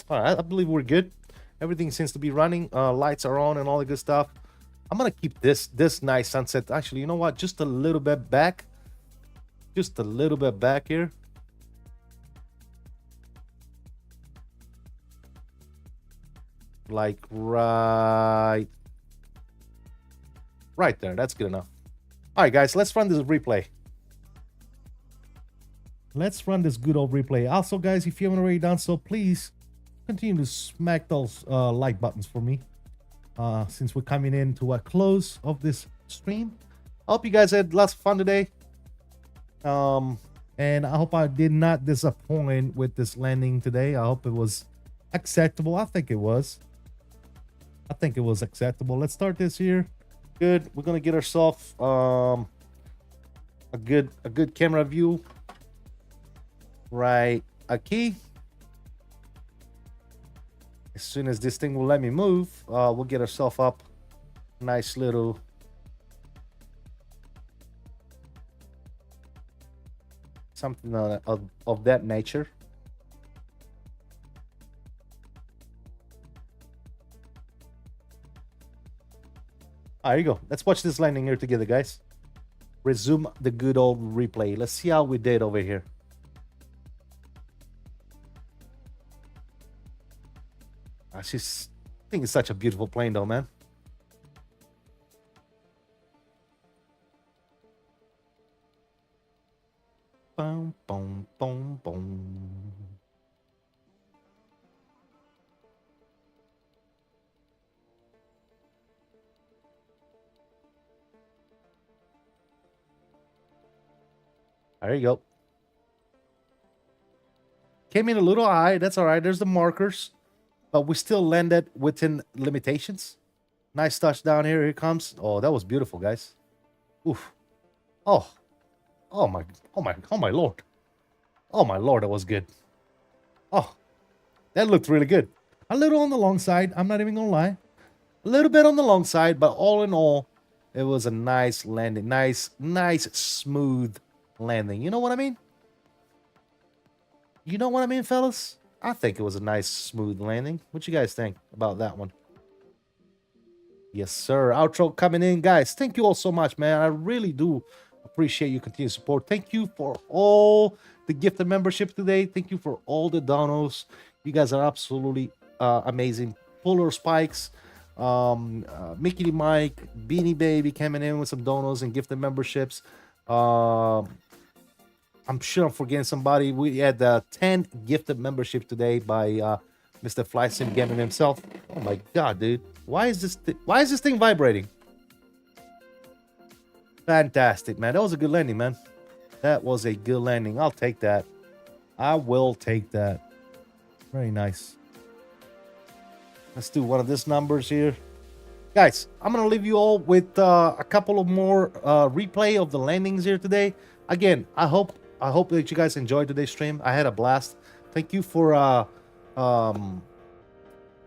All right, I believe we're good. Everything seems to be running. Lights are on and all the good stuff. I'm gonna keep this nice sunset. Actually, you know what? Just a little bit back. Just a little bit back here. Like right there. That's good enough. All right, guys, let's run this replay. Let's run this good old replay. Also, guys, if you haven't already done so, please continue to smack those like buttons for me. Since we're coming into a close of this stream. I hope you guys had lots of fun today. And I hope I did not disappoint with this landing today. I hope it was acceptable. I think it was. I think it was acceptable. Let's start this here. Good. We're gonna get ourselves a good camera view. Right, a key. As soon as this thing will let me move, we'll get ourselves up. Nice little something of that nature. There you go. Let's watch this landing here together, guys. Resume the good old replay. Let's see how we did over here. I just think it's such a beautiful plane, though, man. Boom, boom, boom, boom. There you go. Came in a little high. That's all right. There's the markers. But we still landed within limitations. Nice touchdown here. Here it comes. Oh, that was beautiful, guys. Oof. Oh my lord. Oh my lord, that was good. Oh, that looked really good. A little on the long side. I'm not even gonna lie. A little bit on the long side, but all in all, it was a nice landing. Nice, smooth landing. You know what I mean? You know what I mean, fellas? I think it was a nice, smooth landing. What you guys think about that one? Yes, sir. Outro coming in, guys. Thank you all so much, man. I really do appreciate your continued support. Thank you for all the gifted membership today. Thank you for all the donos. You guys are absolutely amazing. Polar Spikes, Mickey Mike, Beanie Baby coming in with some donos and gifted memberships. I'm sure I'm forgetting somebody. We had 10 gifted membership today by Mr. FlightSim Gaming himself. Oh my god, dude! Why is this thing vibrating? Fantastic, man. That was a good landing, man. That was a good landing. I'll take that. I will take that. Very nice. Let's do one of these numbers here. Guys, I'm going to leave you all with a couple of more replay of the landings here today. Again, I hope that you guys enjoyed today's stream. I had a blast. Thank you for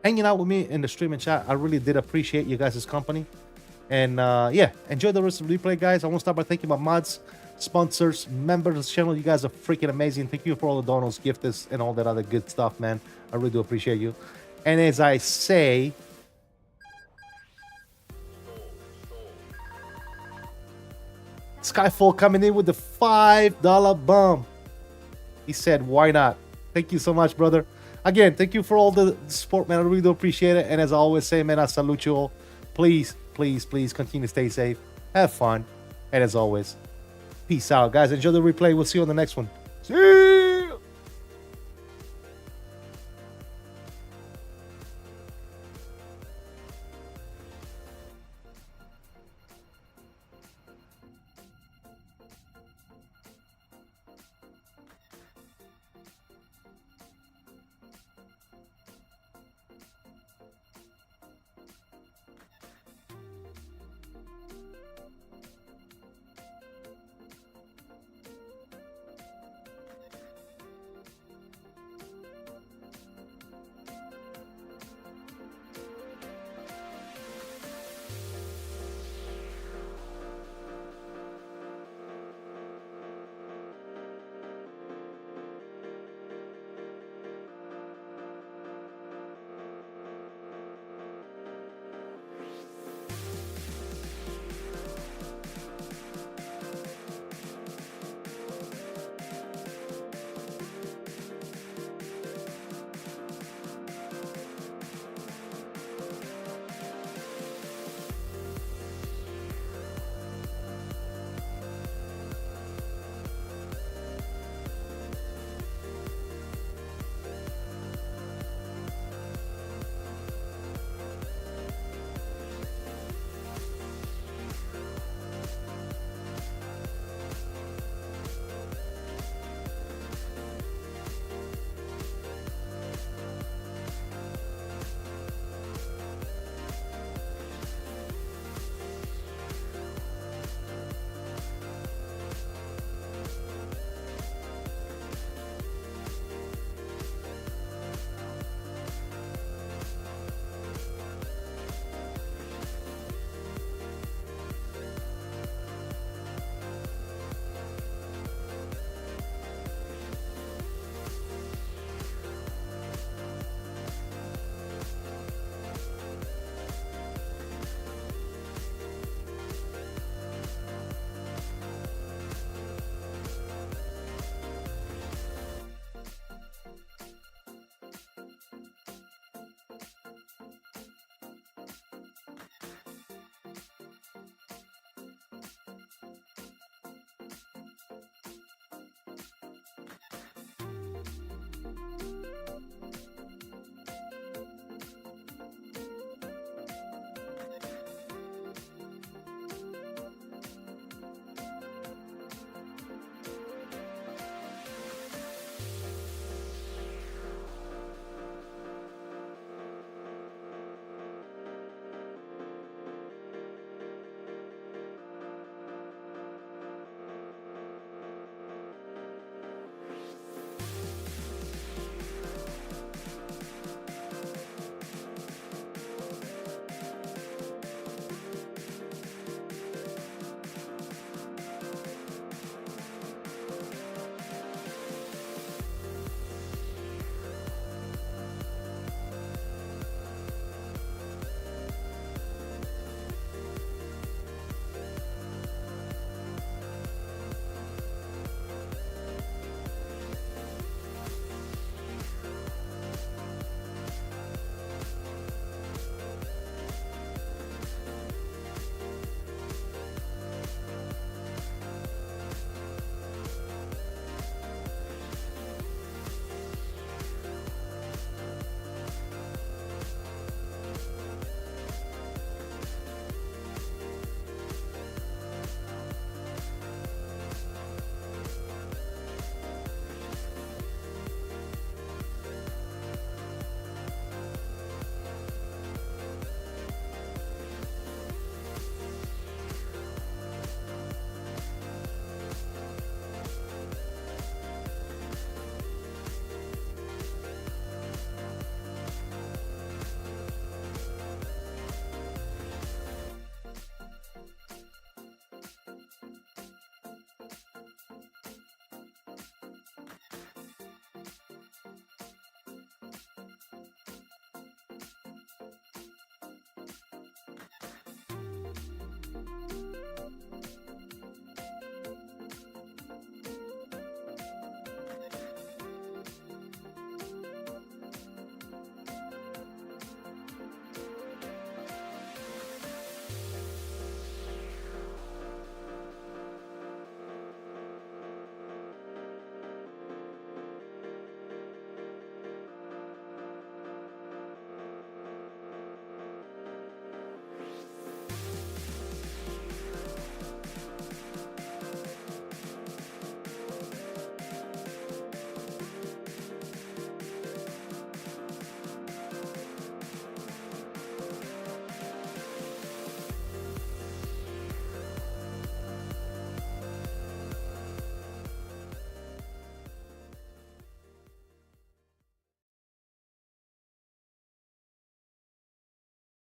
hanging out with me in the stream and chat. I really did appreciate you guys' company. And yeah, enjoy the rest of the replay, guys. I want to start by thanking my mods, sponsors, members of the channel. You guys are freaking amazing. Thank you for all the donos, gifters, and all that other good stuff, man. I really do appreciate you. And as I say, Skyfall coming in with the $5 bump. He said, why not? Thank you so much, brother. Again, thank you for all the support, man. I really do appreciate it. And as I always say, man, I salute you all. Please, please, please continue to stay safe. Have fun. And as always, peace out, guys. Enjoy the replay. We'll see you on the next one. See you.